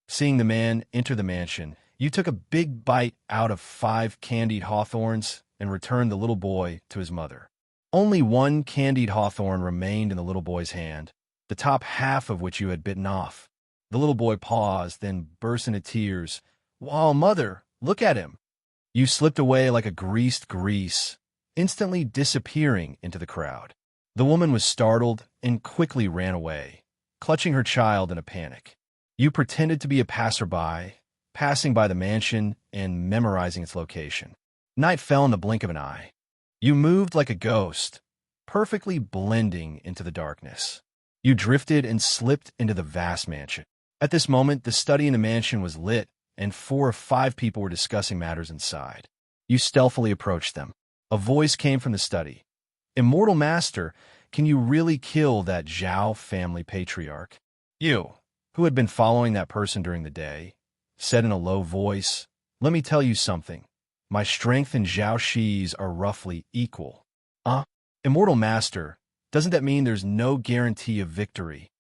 Seeing the man enter the mansion, you took a big bite out of 5 candied hawthorns and returned the little boy to his mother. Only 1 candied hawthorn remained in the little boy's hand, the top half of which you had bitten off. The little boy paused, then burst into tears. "Wow, mother, look at him." You slipped away like a greased grease, instantly disappearing into the crowd. The woman was startled and quickly ran away, clutching her child in a panic. You pretended to be a passerby, passing by the mansion and memorizing its location. Night fell in the blink of an eye. You moved like a ghost, perfectly blending into the darkness. You drifted and slipped into the vast mansion. At this moment, the study in the mansion was lit, and 4 or 5 people were discussing matters inside. You stealthily approached them. A voice came from the study. "Immortal Master, can you really kill that Zhao family patriarch?" You, who had been following that person during the day, said in a low voice, "Let me tell you something. My strength and Zhao Shi's are roughly equal." Immortal Master, doesn't that mean there's no guarantee of victory?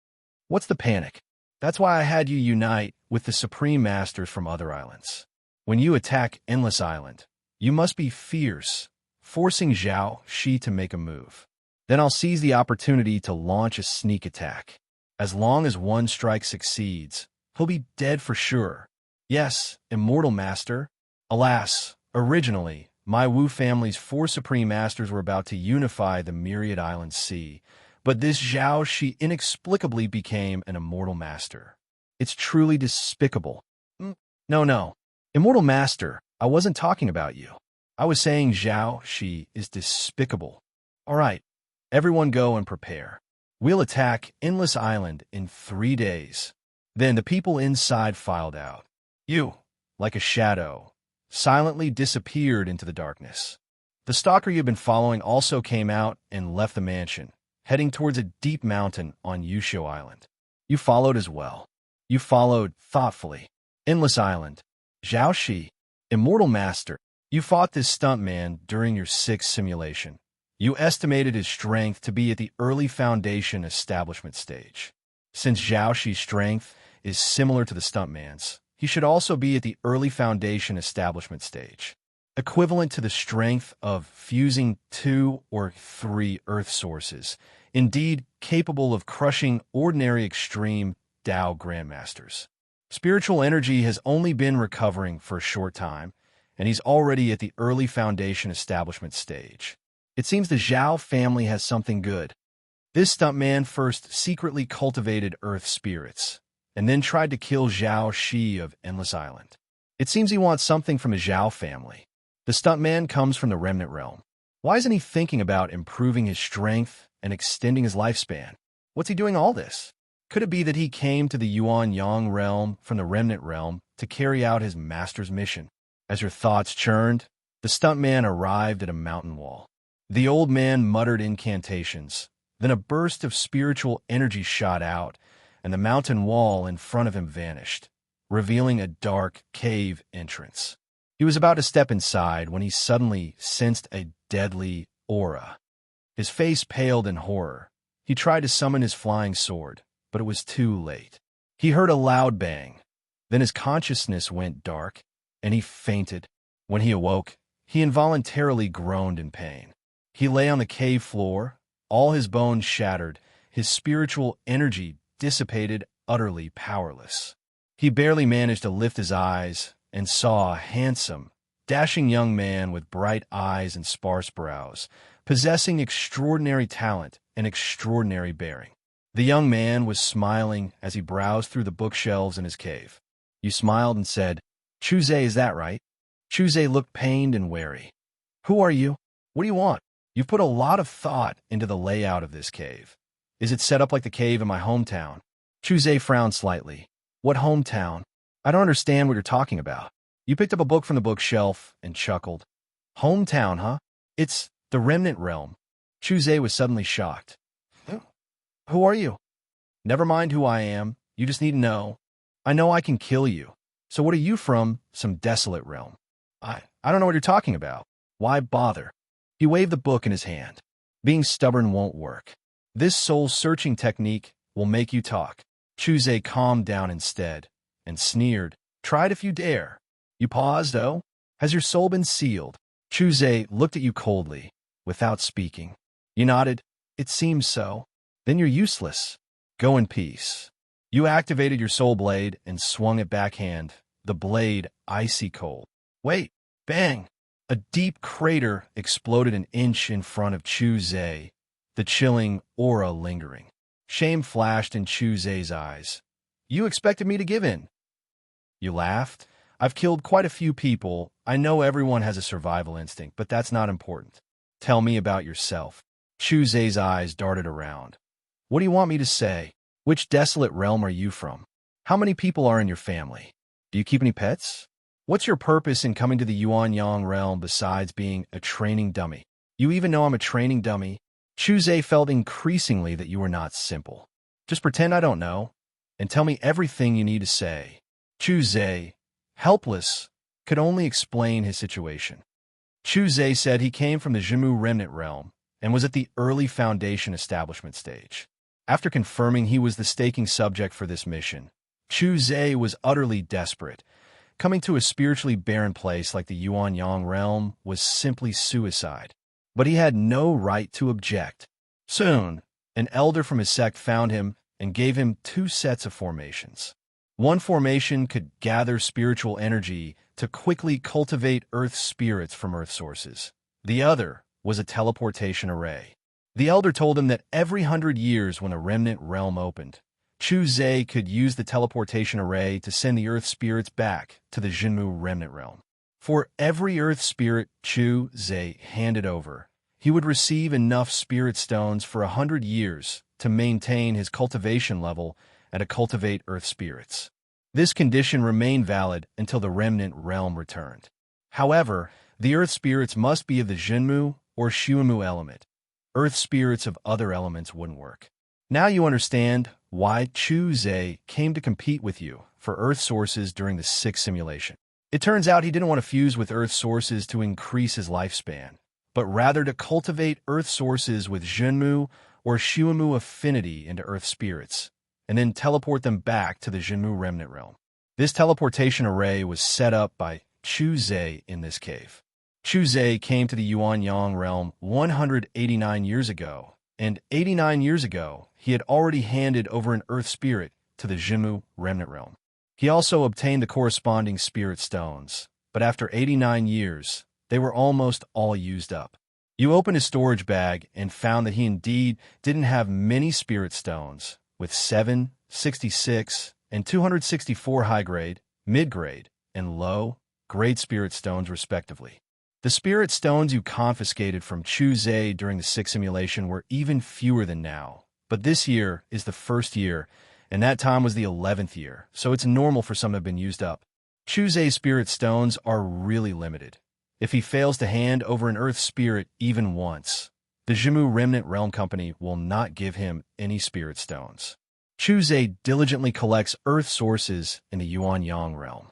What's the panic? That's why I had you unite with the Supreme Masters from other islands. When you attack Endless Island, you must be fierce, forcing Zhao Shi to make a move. Then I'll seize the opportunity to launch a sneak attack. As long as one strike succeeds, he'll be dead for sure. Yes, Immortal Master. Alas, originally, my Wu family's 4 Supreme Masters were about to unify the Myriad Island Sea, but this Zhao Shi inexplicably became an Immortal Master. It's truly despicable. No. Immortal Master, I wasn't talking about you. I was saying Zhao Shi is despicable. All right, everyone go and prepare. We'll attack Endless Island in 3 days. Then the people inside filed out. You, like a shadow, silently disappeared into the darkness. The stalker you've been following also came out and left the mansion, heading towards a deep mountain on Yusho Island. You followed as well. You followed thoughtfully. Endless Island, Zhao Shi, Immortal Master. You fought this stuntman during your 6th simulation. You estimated his strength to be at the early foundation establishment stage. Since Zhao Shi's strength is similar to the stuntman's, he should also be at the early foundation establishment stage, equivalent to the strength of fusing 2 or 3 earth sources, indeed capable of crushing ordinary extreme Dao grandmasters. Spiritual energy has only been recovering for a short time, and he's already at the early foundation establishment stage. It seems the Zhao family has something good. This stuntman first secretly cultivated earth spirits, and then tried to kill Zhao Shi of Endless Island. It seems he wants something from the Zhao family. The stuntman comes from the Remnant Realm. Why isn't he thinking about improving his strength and extending his lifespan? What's he doing all this? Could it be that he came to the Yuan Yang realm from the Remnant Realm to carry out his master's mission? As your thoughts churned, The stuntman arrived at a mountain wall. The old man muttered incantations. Then a burst of spiritual energy shot out, and the mountain wall in front of him vanished, revealing a dark cave entrance. He was about to step inside when he suddenly sensed a deadly aura. His face paled in horror. He tried to summon his flying sword, but it was too late. He heard a loud bang. Then his consciousness went dark, and he fainted. When he awoke, he involuntarily groaned in pain. He lay on the cave floor, all his bones shattered, his spiritual energy dissipated, utterly powerless. He barely managed to lift his eyes and saw a handsome, dashing young man with bright eyes and sparse brows, possessing extraordinary talent and extraordinary bearing. The young man was smiling as he browsed through the bookshelves in his cave. You smiled and said, "Chuze, is that right?" Chuze looked pained and wary. "Who are you? What do you want? You've put a lot of thought into the layout of this cave. Is it set up like the cave in my hometown?" Chuze frowned slightly. "What hometown? I don't understand what you're talking about." You picked up a book from the bookshelf and chuckled. "Hometown, huh? It's the Remnant Realm." Chuze was suddenly shocked. Who are you?" "Never mind who I am. You just need to know. I know I can kill you. So what are you from? Some desolate realm?" I don't know what you're talking about. Why bother?" He waved the book in his hand. "Being stubborn won't work. This soul-searching technique will make you talk." Chuze calmed down instead and sneered. "Try it if you dare." You paused, oh? "Has your soul been sealed?" Chuze looked at you coldly, without speaking. You nodded. "It seems so." "Then you're useless. Go in peace." You activated your soul blade and swung it backhand, the blade icy cold. Wait! Bang! A deep crater exploded an inch in front of Chuze, the chilling aura lingering. Shame flashed in Chuze's eyes. "You expected me to give in." You laughed. "I've killed quite a few people. I know everyone has a survival instinct, but that's not important. Tell me about yourself." Chuze's eyes darted around. "What do you want me to say? Which desolate realm are you from? How many people are in your family? Do you keep any pets? What's your purpose in coming to the Yuan-Yang realm besides being a training dummy? You even know I'm a training dummy?" Chuze felt increasingly that you were not simple. "Just pretend I don't know, and tell me everything you need to say." Chuze, helpless, could only explain his situation. Chuze said he came from the Jimu Remnant realm and was at the early Foundation establishment stage. After confirming he was the staking subject for this mission, Chuze was utterly desperate. Coming to a spiritually barren place like the Yuan-Yang realm was simply suicide. But he had no right to object. Soon, an elder from his sect found him and gave him 2 sets of formations. One formation could gather spiritual energy to quickly cultivate Earth spirits from Earth sources. The other was a teleportation array. The elder told him that every 100 years when a remnant realm opened, Chuze could use the teleportation array to send the Earth spirits back to the Jinmu remnant realm. For every Earth spirit Chuze handed over, he would receive enough spirit stones for 100 years to maintain his cultivation level and to cultivate Earth spirits. This condition remained valid until the remnant realm returned. However, the Earth spirits must be of the Jinmu or Shuimu element. Earth spirits of other elements wouldn't work. Now you understand why Chuze came to compete with you for Earth sources during the 6th simulation. It turns out he didn't want to fuse with Earth sources to increase his lifespan, but rather to cultivate Earth sources with Jinmu or Shuimu affinity into Earth spirits, and then teleport them back to the Jinmu remnant realm. This teleportation array was set up by Chuze in this cave. Chuze came to the Yuan-Yang realm 189 years ago, and 89 years ago, he had already handed over an Earth spirit to the Jinmu remnant realm. He also obtained the corresponding spirit stones, but after 89 years, they were almost all used up. You opened his storage bag and found that he indeed didn't have many spirit stones, with 7, 66, and 264 high-grade, mid-grade, and low-grade spirit stones respectively. The spirit stones you confiscated from Chuze during the 6th simulation were even fewer than now, but this year is the 1st year, and that time was the 11th year, so it's normal for some to have been used up. Chuze's spirit stones are really limited. If he fails to hand over an Earth spirit even once, the Jimu Remnant Realm Company will not give him any spirit stones. Chuzhe diligently collects Earth sources in the Yuan Yang realm.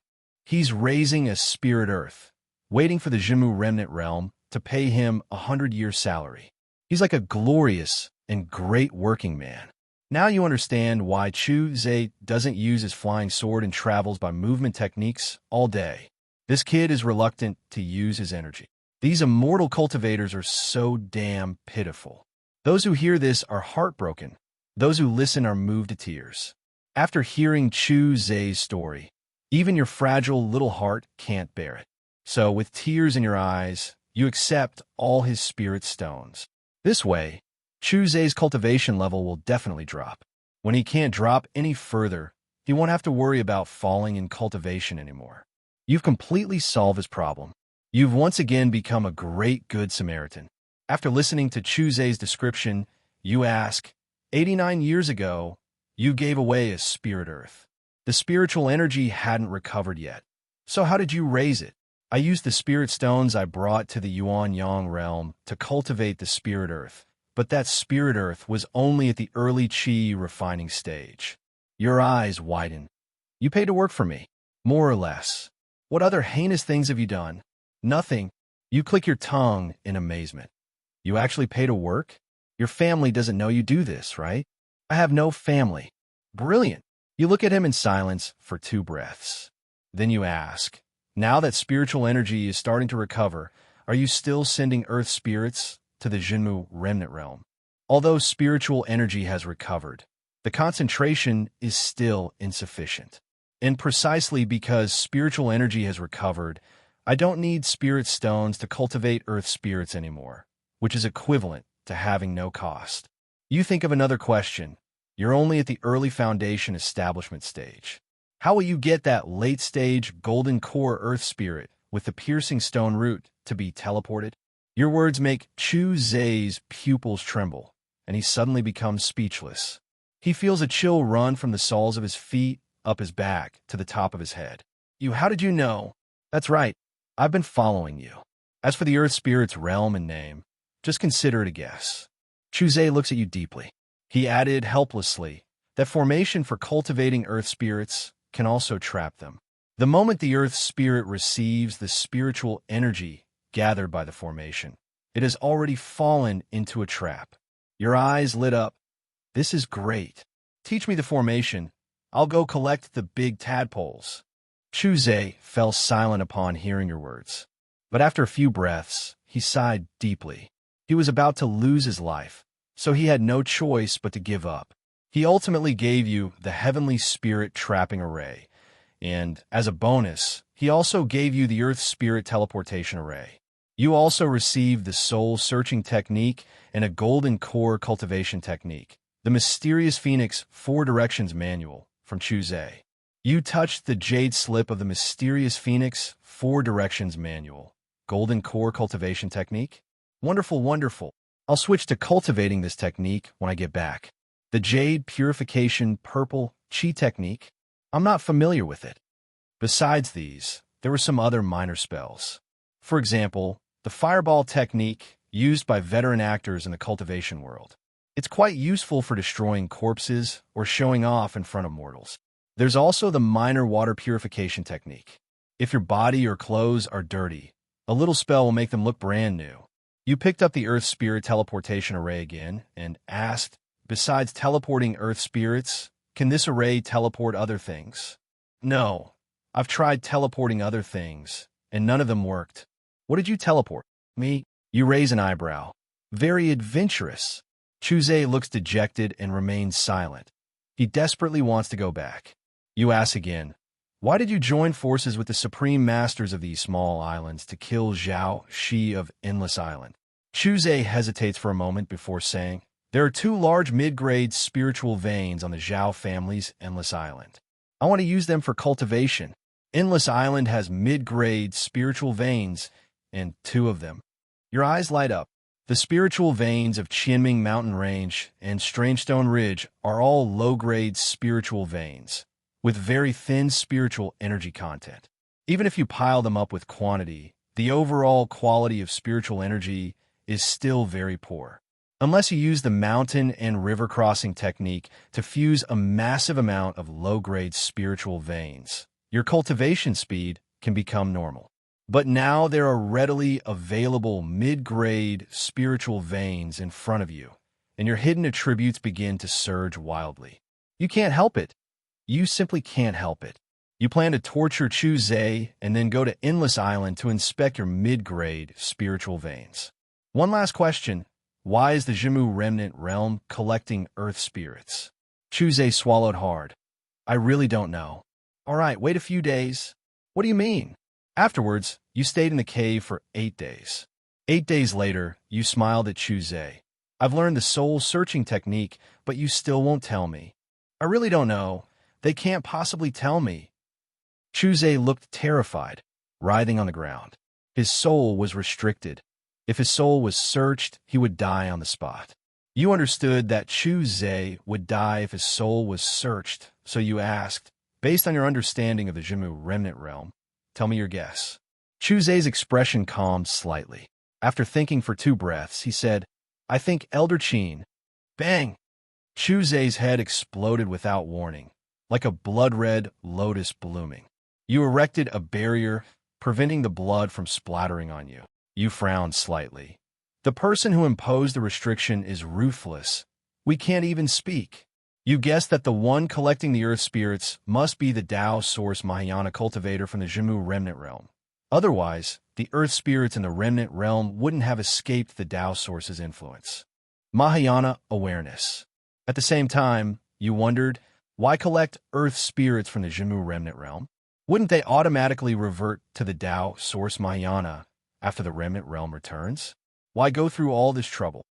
He's raising a spirit Earth, waiting for the Jimu Remnant Realm to pay him 100-year salary. He's like a glorious and great working man. Now you understand why Chuzhe doesn't use his flying sword and travels by movement techniques all day. This kid is reluctant to use his energy. These immortal cultivators are so damn pitiful. Those who hear this are heartbroken. Those who listen are moved to tears. After hearing Chuzhe's story, even your fragile little heart can't bear it. So, with tears in your eyes, you accept all his spirit stones. This way, Chuzhe's cultivation level will definitely drop. When he can't drop any further, he won't have to worry about falling in cultivation anymore. You've completely solved his problem. You've once again become a great good Samaritan. After listening to Chuzhe's description, you ask, 89 years ago, you gave away a spirit Earth. The spiritual energy hadn't recovered yet. So how did you raise it? I used the spirit stones I brought to the Yuan Yang realm to cultivate the spirit Earth, but that spirit Earth was only at the early Qi refining stage. Your eyes widen. You paid to work for me, more or less. What other heinous things have you done? Nothing. You click your tongue in amazement. You actually pay to work? Your family doesn't know you do this, right? I have no family. Brilliant. You look at him in silence for 2 breaths. Then you ask, now that spiritual energy is starting to recover, are you still sending Earth spirits to the Jinmu Remnant Realm? Although spiritual energy has recovered, the concentration is still insufficient. And precisely because spiritual energy has recovered, I don't need spirit stones to cultivate Earth spirits anymore, which is equivalent to having no cost. You think of another question. You're only at the early foundation establishment stage. How will you get that late-stage golden core Earth spirit with the piercing stone root to be teleported? Your words make Chuzhe's pupils tremble, and he suddenly becomes speechless. He feels a chill run from the soles of his feet up his back to the top of his head. How did you know? That's right. I've been following you. As for the Earth spirit's realm and name, just consider it a guess. Chuzhe looks at you deeply. He added helplessly that formation for cultivating Earth spirits can also trap them. The moment the Earth spirit receives the spiritual energy gathered by the formation, it has already fallen into a trap. Your eyes lit up. This is great. Teach me the formation. I'll go collect the big tadpoles. Chuzhe fell silent upon hearing your words. But after a few breaths, he sighed deeply. He was about to lose his life, so he had no choice but to give up. He ultimately gave you the Heavenly Spirit Trapping Array, and as a bonus, he also gave you the Earth Spirit Teleportation Array. You also received the Soul Searching Technique and a Golden Core Cultivation Technique, the Mysterious Phoenix 4 Directions Manual from Chuzhe. You touched the jade slip of the Mysterious Phoenix 4 Directions Manual, Golden Core Cultivation Technique. Wonderful, wonderful. I'll switch to cultivating this technique when I get back. The Jade Purification Purple Qi Technique, I'm not familiar with it. Besides these, there were some other minor spells. For example, the Fireball Technique used by veteran actors in the cultivation world. It's quite useful for destroying corpses or showing off in front of mortals. There's also the Minor Water Purification Technique. If your body or clothes are dirty, a little spell will make them look brand new. You picked up the Earth Spirit Teleportation Array again and asked, besides teleporting Earth spirits, can this array teleport other things? No. I've tried teleporting other things, and none of them worked. What did you teleport? Me? You raise an eyebrow. Very adventurous. Chuzhe looks dejected and remains silent. He desperately wants to go back. You ask again, why did you join forces with the supreme masters of these small islands to kill Zhao Shi of Endless Island? Chuzhe hesitates for a moment before saying, there are 2 large mid-grade spiritual veins on the Zhao family's Endless Island. I want to use them for cultivation. Endless Island has mid-grade spiritual veins, and 2 of them. Your eyes light up. The spiritual veins of Qianming Mountain Range and Strangestone Ridge are all low-grade spiritual veins, with very thin spiritual energy content. Even if you pile them up with quantity, the overall quality of spiritual energy is still very poor. Unless you use the mountain and river crossing technique to fuse a massive amount of low-grade spiritual veins, your cultivation speed can become normal. But now there are readily available mid-grade spiritual veins in front of you, and your hidden attributes begin to surge wildly. You can't help it. You simply can't help it. You plan to torture Chu Zhe and then go to Endless Island to inspect your mid-grade spiritual veins. One last question. Why is the Jimu Remnant Realm collecting Earth spirits? Chu Zhe swallowed hard. I really don't know. All right, wait a few days. What do you mean? Afterwards, you stayed in the cave for 8 days. 8 days later, you smiled at Chu Zhe. I've learned the soul-searching technique, but you still won't tell me. I really don't know. They can't possibly tell me. Chu Zhe looked terrified, writhing on the ground. His soul was restricted. If his soul was searched, he would die on the spot. You understood that Chu Zhe would die if his soul was searched, so you asked, based on your understanding of the Jimu Remnant Realm, tell me your guess. Chu Zhe's expression calmed slightly. After thinking for 2 breaths, he said, I think Elder Qin. Bang! Chu Zhe's head exploded without warning, like a blood-red lotus blooming. You erected a barrier, preventing the blood from splattering on you. You frowned slightly. The person who imposed the restriction is ruthless. We can't even speak. You guessed that the one collecting the earth spirits must be the Tao Source Mahayana cultivator from the Jimu Remnant Realm. Otherwise, the earth spirits in the Remnant Realm wouldn't have escaped the Tao Source's influence. Mahayana awareness. At the same time, you wondered, why collect earth spirits from the Jimu Remnant Realm? Wouldn't they automatically revert to the Tao Source Mahayana after the Remnant Realm returns? Why go through all this trouble?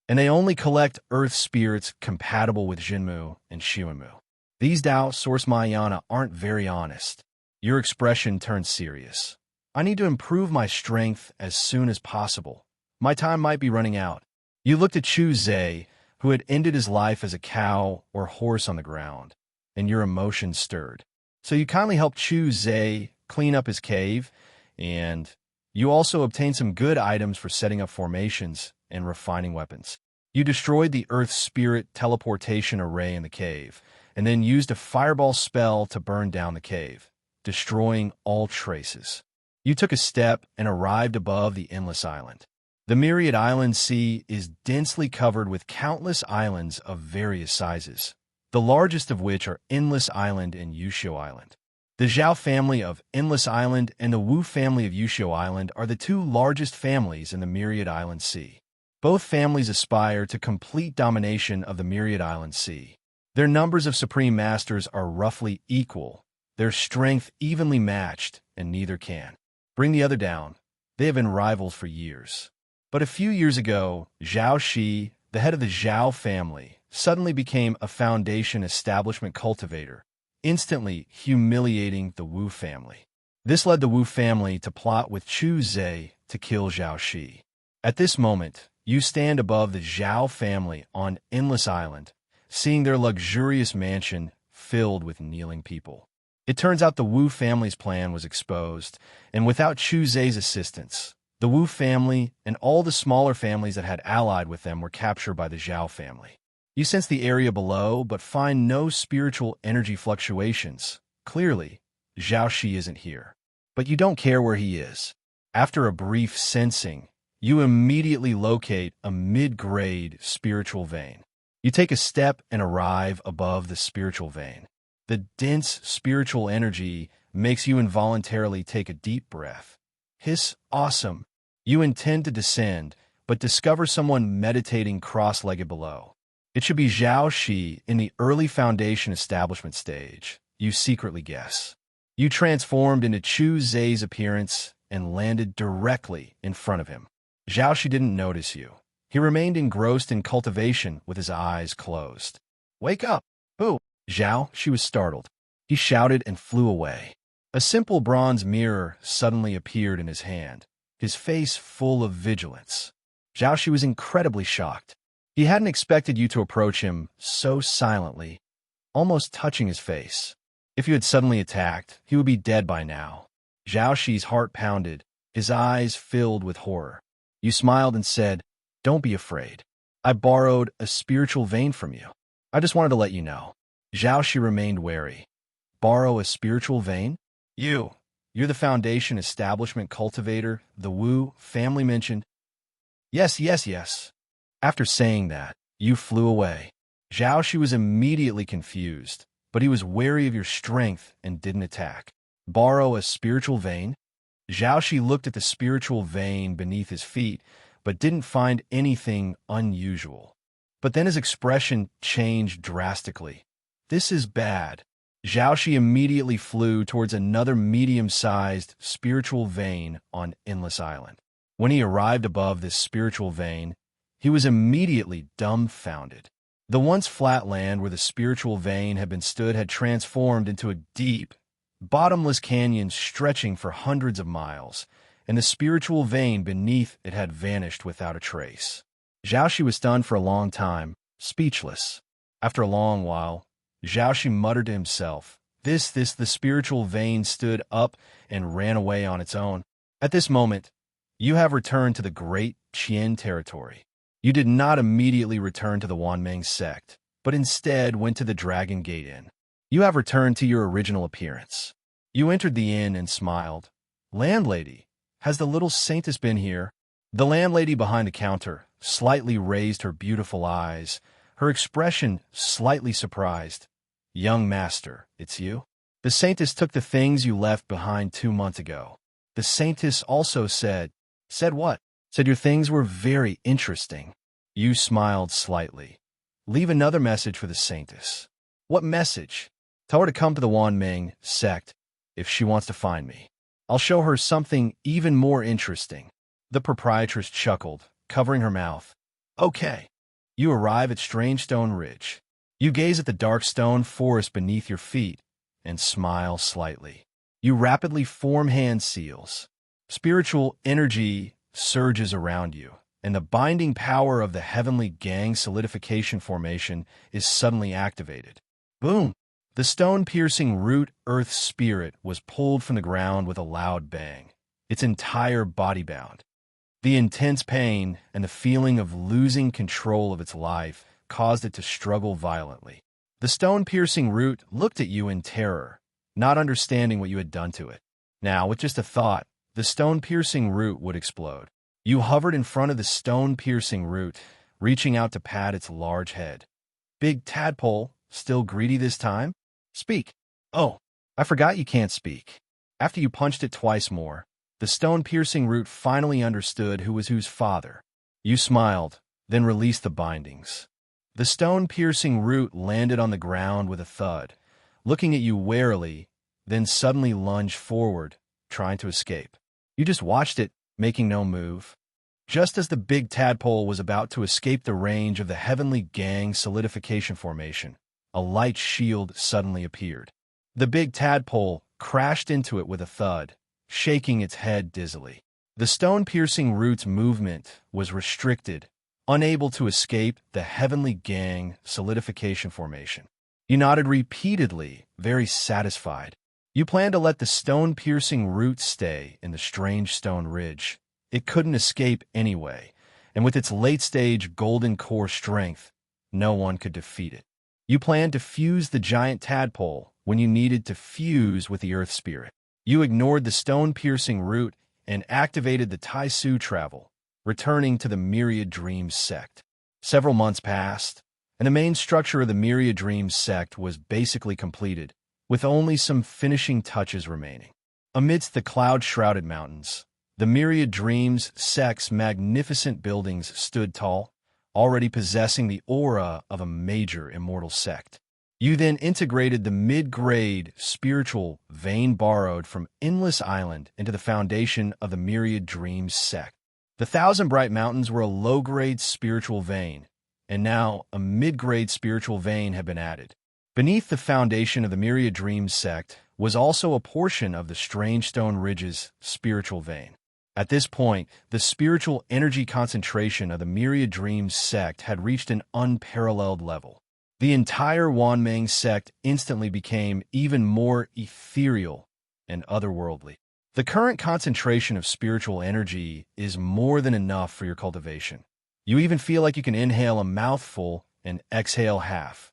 And they only collect earth spirits compatible with Jinmu and Xiuanmu. These Tao Source Mahayana aren't very honest. Your expression turned serious. I need to improve my strength as soon as possible. My time might be running out. You looked at Chu Zhe, who had ended his life as a cow or horse on the ground, and your emotions stirred. So you kindly helped Chu Zhe clean up his cave, and you also obtained some good items for setting up formations and refining weapons. You destroyed the Earth Spirit teleportation array in the cave, and then used a fireball spell to burn down the cave, destroying all traces. You took a step and arrived above the Endless Island. The Myriad Island Sea is densely covered with countless islands of various sizes, the largest of which are Endless Island and Yushio Island. The Zhao family of Endless Island and the Wu family of Yushio Island are the 2 largest families in the Myriad Island Sea. Both families aspire to complete domination of the Myriad Island Sea. Their numbers of supreme masters are roughly equal, their strength evenly matched, and neither can bring the other down. They have been rivals for years. But a few years ago, Zhao Shi, the head of the Zhao family, suddenly became a foundation establishment cultivator, instantly humiliating the Wu family. This led the Wu family to plot with Chu Zhe to kill Zhao Shi. At this moment, you stand above the Zhao family on Endless Island, seeing their luxurious mansion filled with kneeling people. It turns out the Wu family's plan was exposed, and without Chu Zhe's assistance, the Wu family and all the smaller families that had allied with them were captured by the Zhao family. You sense the area below, but find no spiritual energy fluctuations. Clearly, Zhao Shi isn't here. But you don't care where he is. After a brief sensing, you immediately locate a mid-grade spiritual vein. You take a step and arrive above the spiritual vein. The dense spiritual energy makes you involuntarily take a deep breath. Hiss, awesome. You intend to descend, but discover someone meditating cross-legged below. It should be Zhao Shi in the early foundation establishment stage, you secretly guess. You transformed into Chu Zhe's appearance and landed directly in front of him. Zhao Shi didn't notice you. He remained engrossed in cultivation with his eyes closed. Wake up! Who? Zhao Shi was startled. He shouted and flew away. A simple bronze mirror suddenly appeared in his hand, his face full of vigilance. Zhao Shi was incredibly shocked. He hadn't expected you to approach him so silently, almost touching his face. If you had suddenly attacked, he would be dead by now. Zhao Shi's heart pounded, his eyes filled with horror. You smiled and said, "Don't be afraid. I borrowed a spiritual vein from you. I just wanted to let you know." Zhao Shi remained wary. Borrow a spiritual vein? You're the foundation establishment cultivator, the Wu family mentioned. Yes, yes, yes. After saying that, you flew away. Zhao Shi was immediately confused, but he was wary of your strength and didn't attack. Borrow a spiritual vein? Zhao Shi looked at the spiritual vein beneath his feet, but didn't find anything unusual. But then his expression changed drastically. This is bad. Zhao Shi immediately flew towards another medium-sized spiritual vein on Endless Island. When he arrived above this spiritual vein, he was immediately dumbfounded. The once flat land where the spiritual vein had been stood had transformed into a deep, bottomless canyon stretching for hundreds of miles, and the spiritual vein beneath it had vanished without a trace. Zhao Shi was stunned for a long time, speechless. After a long while, Zhao Shi muttered to himself, the spiritual vein stood up and ran away on its own. At this moment, you have returned to the great Qian territory. You did not immediately return to the Wanmeng sect, but instead went to the Dragon Gate Inn. You have returned to your original appearance. You entered the inn and smiled. Landlady, has the little saintess been here? The landlady behind the counter slightly raised her beautiful eyes, her expression slightly surprised. Young master, it's you? The saintess took the things you left behind 2 months ago. The saintess also said what? Said your things were very interesting. You smiled slightly. Leave another message for the saintess. What message? Tell her to come to the Wanmeng sect if she wants to find me. I'll show her something even more interesting. The proprietress chuckled, covering her mouth. Okay. You arrive at Strange Stone Ridge. You gaze at the dark stone forest beneath your feet and smile slightly. You rapidly form hand seals. Spiritual energy surges around you, and the binding power of the Heavenly Gang solidification formation is suddenly activated. Boom! The stone-piercing root earth spirit was pulled from the ground with a loud bang, its entire body bound. The intense pain and the feeling of losing control of its life caused it to struggle violently. The stone-piercing root looked at you in terror, not understanding what you had done to it. Now, with just a thought, the stone-piercing root would explode. You hovered in front of the stone-piercing root, reaching out to pat its large head. Big tadpole, still greedy this time? Speak. Oh, I forgot you can't speak. After you punched it twice more, the stone-piercing root finally understood who was whose father. You smiled, then released the bindings. The stone-piercing root landed on the ground with a thud, looking at you warily, then suddenly lunged forward, trying to escape. You just watched it, making no move. Just as the big tadpole was about to escape the range of the Heavenly Gang solidification formation, a light shield suddenly appeared. The big tadpole crashed into it with a thud, shaking its head dizzily. The stone-piercing root's movement was restricted, unable to escape the Heavenly Gang solidification formation. You nodded repeatedly, very satisfied. You planned to let the stone-piercing root stay in the Strange Stone Ridge. It couldn't escape anyway, and with its late-stage golden core strength, no one could defeat it. You planned to fuse the giant tadpole when you needed to fuse with the Earth Spirit. You ignored the stone-piercing root and activated the Taisu travel, returning to the Myriad Dreams sect. Several months passed, and the main structure of the Myriad Dreams sect was basically completed, with only some finishing touches remaining. Amidst the cloud-shrouded mountains, the Myriad Dreams sect's magnificent buildings stood tall, already possessing the aura of a major immortal sect. You then integrated the mid-grade spiritual vein borrowed from Endless Island into the foundation of the Myriad Dreams sect. The Thousand Bright Mountains were a low-grade spiritual vein, and now a mid-grade spiritual vein had been added. Beneath the foundation of the Myriad Dreams sect was also a portion of the Strange Stone Ridge's spiritual vein. At this point, the spiritual energy concentration of the Myriad Dreams sect had reached an unparalleled level. The entire Wanmeng sect instantly became even more ethereal and otherworldly. The current concentration of spiritual energy is more than enough for your cultivation. You even feel like you can inhale a mouthful and exhale half.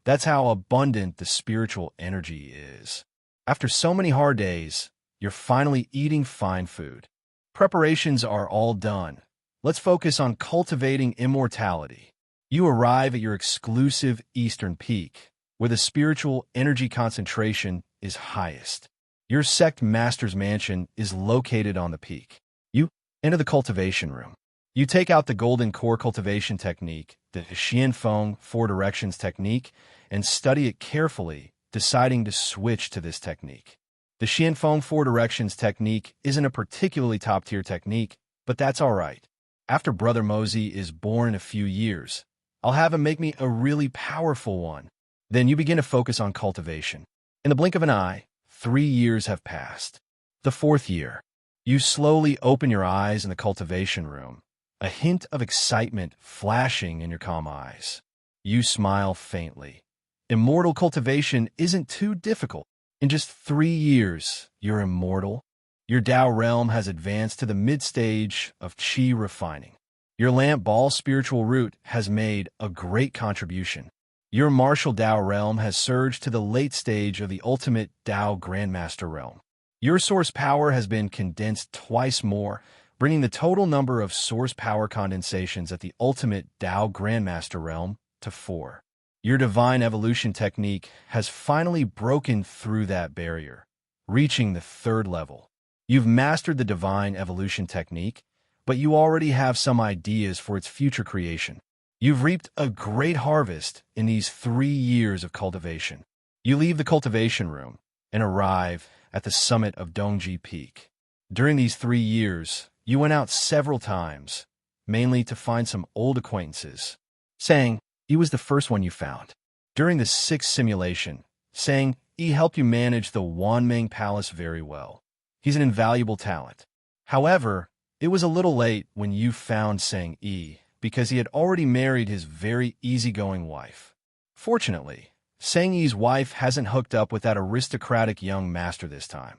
That's how abundant the spiritual energy is. After so many hard days, you're finally eating fine food. Preparations are all done. Let's focus on cultivating immortality. You arrive at your exclusive eastern peak, where the spiritual energy concentration is highest. Your sect master's mansion is located on the peak. You enter the cultivation room. You take out the golden core cultivation technique, the Xianfeng four directions technique, and study it carefully, deciding to switch to this technique. The Xianfeng four directions technique isn't a particularly top-tier technique, but that's all right. After Brother Mosey is born in a few years, I'll have him make me a really powerful one. Then you begin to focus on cultivation. In the blink of an eye, 3 years have passed. The 4th year. You slowly open your eyes in the cultivation room, a hint of excitement flashing in your calm eyes. You smile faintly. Immortal cultivation isn't too difficult. In just 3 years, you're immortal. Your Tao realm has advanced to the mid-stage of Qi refining. Your lamp ball spiritual root has made a great contribution. Your martial Tao realm has surged to the late stage of the ultimate Tao Grandmaster realm. Your source power has been condensed twice more, bringing the total number of source power condensations at the ultimate Tao Grandmaster realm to 4. Your divine evolution technique has finally broken through that barrier, reaching the 3rd level. You've mastered the divine evolution technique, but you already have some ideas for its future creation. You've reaped a great harvest in these 3 years of cultivation. You leave the cultivation room and arrive at the summit of Dongji Peak. During these 3 years, you went out several times, mainly to find some old acquaintances. Sang Yi was the first one you found. During the 6th simulation, Sang Yi helped you manage the Wanmeng Palace very well. He's an invaluable talent. However, it was a little late when you found Sang Yi, because he had already married his very easygoing wife. Fortunately, Sang Yi's wife hasn't hooked up with that aristocratic young master this time.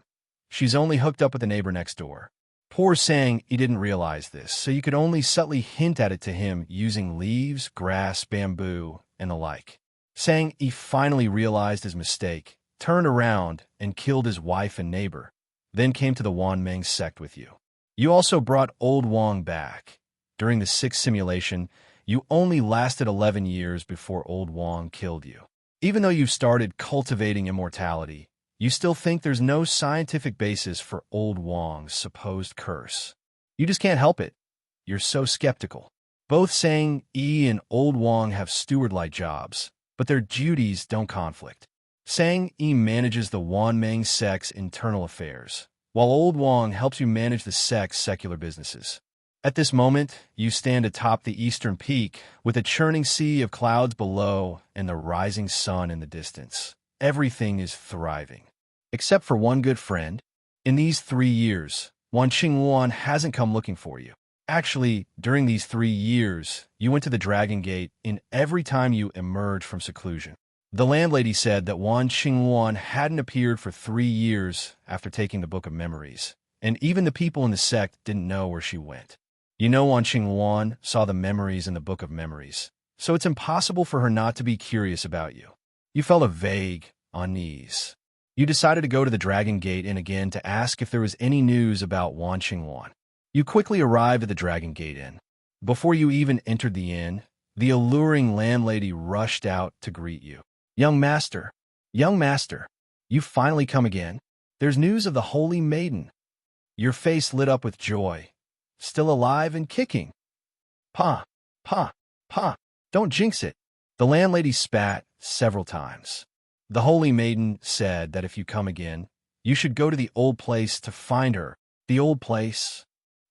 She's only hooked up with the neighbor next door. Poor Sang Yi didn't realize this, so you could only subtly hint at it to him using leaves, grass, bamboo, and the like. Sang Yi finally realized his mistake, turned around, and killed his wife and neighbor, then came to the Wanmeng sect with you. You also brought Old Wang back. During the 6th simulation, you only lasted 11 years before Old Wang killed you. Even though you've started cultivating immortality, you still think there's no scientific basis for Old Wang's supposed curse. You just can't help it. You're so skeptical. Both Sang Yi and Old Wang have steward-like jobs, but their duties don't conflict. Sang Yi manages the Wanmeng sect's internal affairs, while Old Wang helps you manage the sect's secular businesses. At this moment, you stand atop the eastern peak with a churning sea of clouds below and the rising sun in the distance. Everything is thriving. Except for one good friend. In these 3 years, Wan Qingwan hasn't come looking for you. Actually, during these 3 years, you went to the Dragon Gate in every time you emerged from seclusion. The landlady said that Wan Qingwan hadn't appeared for 3 years after taking the Book of Memories, and even the people in the sect didn't know where she went. You know Wan Qingwan saw the memories in the Book of Memories, so it's impossible for her not to be curious about you. You felt a vague unease. You decided to go to the Dragon Gate Inn again to ask if there was any news about Wan Qingwan. You quickly arrived at the Dragon Gate Inn. Before you even entered the inn, the alluring landlady rushed out to greet you. Young master, you've finally come again. There's news of the Holy Maiden. Your face lit up with joy. Still alive and kicking. Pa, don't jinx it. The landlady spat several times. The Holy Maiden said that if you come again, you should go to the old place to find her. The old place?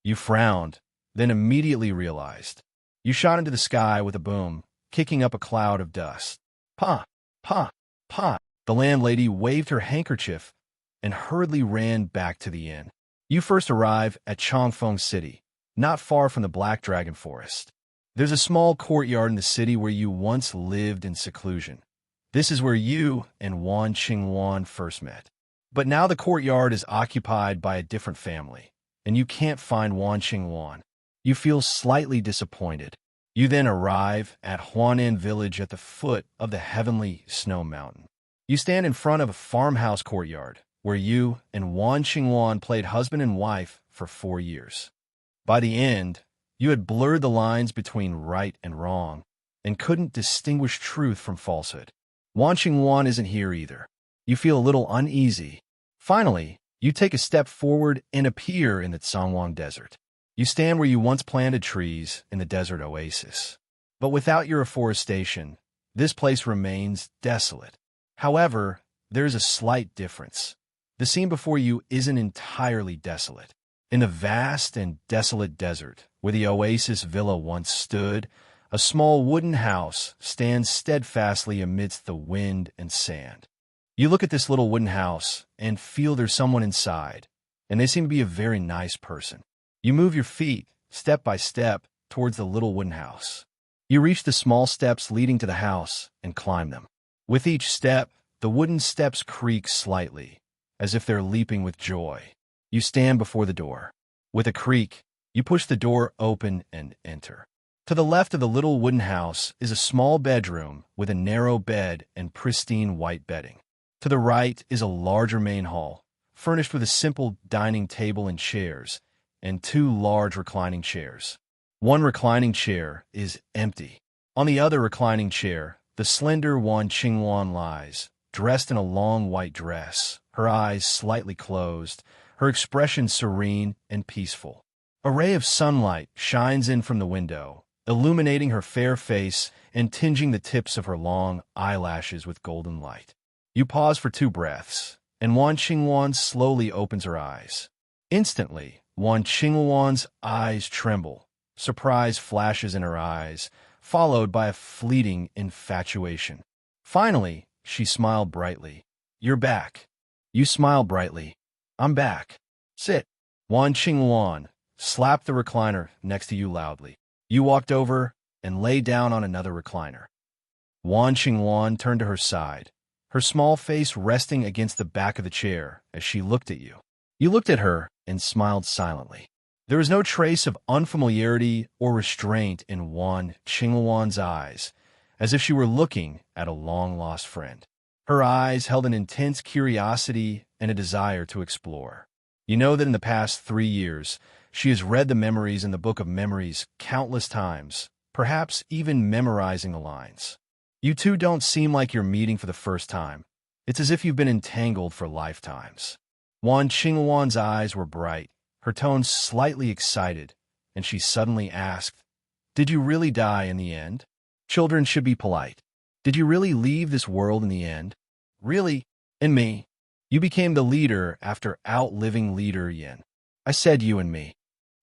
You frowned, then immediately realized. You shot into the sky with a boom, kicking up a cloud of dust. Pa. The landlady waved her handkerchief and hurriedly ran back to the inn. You first arrive at Chongfeng City, not far from the Black Dragon Forest. There's a small courtyard in the city where you once lived in seclusion. This is where you and Wan Qingwan first met. But now the courtyard is occupied by a different family, and you can't find Wan Qingwan. You feel slightly disappointed. You then arrive at Huanan village at the foot of the heavenly snow mountain. You stand in front of a farmhouse courtyard, where you and Wan Qingwan played husband and wife for 4 years. By the end, you had blurred the lines between right and wrong, and couldn't distinguish truth from falsehood. Wan Qingwan isn't here either. You feel a little uneasy. Finally, you take a step forward and appear in the Tsangwang Desert. You stand where you once planted trees in the desert oasis. But without your afforestation, this place remains desolate. However, there is a slight difference. The scene before you isn't entirely desolate. In the vast and desolate desert, where the oasis villa once stood, a small wooden house stands steadfastly amidst the wind and sand. You look at this little wooden house and feel there's someone inside, and they seem to be a very nice person. You move your feet, step by step, towards the little wooden house. You reach the small steps leading to the house and climb them. With each step, the wooden steps creak slightly, as if they're leaping with joy. You stand before the door. With a creak, you push the door open and enter. To the left of the little wooden house is a small bedroom with a narrow bed and pristine white bedding. To the right is a larger main hall, furnished with a simple dining table and chairs, and 2 large reclining chairs. One reclining chair is empty. On the other reclining chair, the slender Wan Qingwan lies, dressed in a long white dress, her eyes slightly closed, her expression serene and peaceful. A ray of sunlight shines in from the window, illuminating her fair face and tinging the tips of her long eyelashes with golden light. You pause for 2 breaths, and Wan Qingwan slowly opens her eyes. Instantly, Wan Qingwan's eyes tremble. Surprise flashes in her eyes, followed by a fleeting infatuation. Finally, she smiled brightly. "You're back." You smile brightly. "I'm back. Sit." Wan Qingwan slapped the recliner next to you loudly. You walked over and lay down on another recliner. Wan Qingwan turned to her side, her small face resting against the back of the chair as she looked at you. You looked at her and smiled silently. There was no trace of unfamiliarity or restraint in Wan Qingwan's eyes, as if she were looking at a long-lost friend. Her eyes held an intense curiosity and a desire to explore. You know that in the past 3 years, she has read the memories in the Book of Memories countless times, perhaps even memorizing the lines. You two don't seem like you're meeting for the first time. It's as if you've been entangled for lifetimes. Wan Qingwan's eyes were bright, her tone slightly excited, and she suddenly asked, "Did you really die in the end? Children should be polite. Did you really leave this world in the end? Really? And me? You became the leader after outliving leader Yin. I said you and me.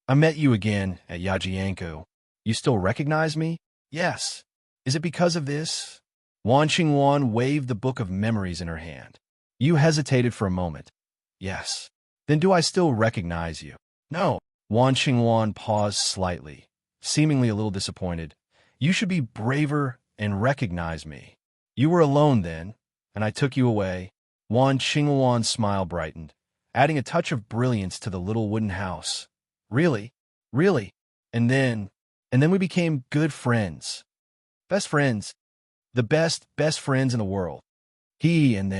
I met you again at Yajianko. You still recognize me? Yes. Is it because of this?" Wan Qingwan waved the Book of Memories in her hand. You hesitated for a moment. "Yes." "Then do I still recognize you?" "No." Wan Qingwan paused slightly, seemingly a little disappointed. "You should be braver and recognize me. You were alone then, and I took you away." Wan Qingwan's smile brightened, adding a touch of brilliance to the little wooden house. "Really? Really? And then we became good friends. Best friends. The best friends in the world. And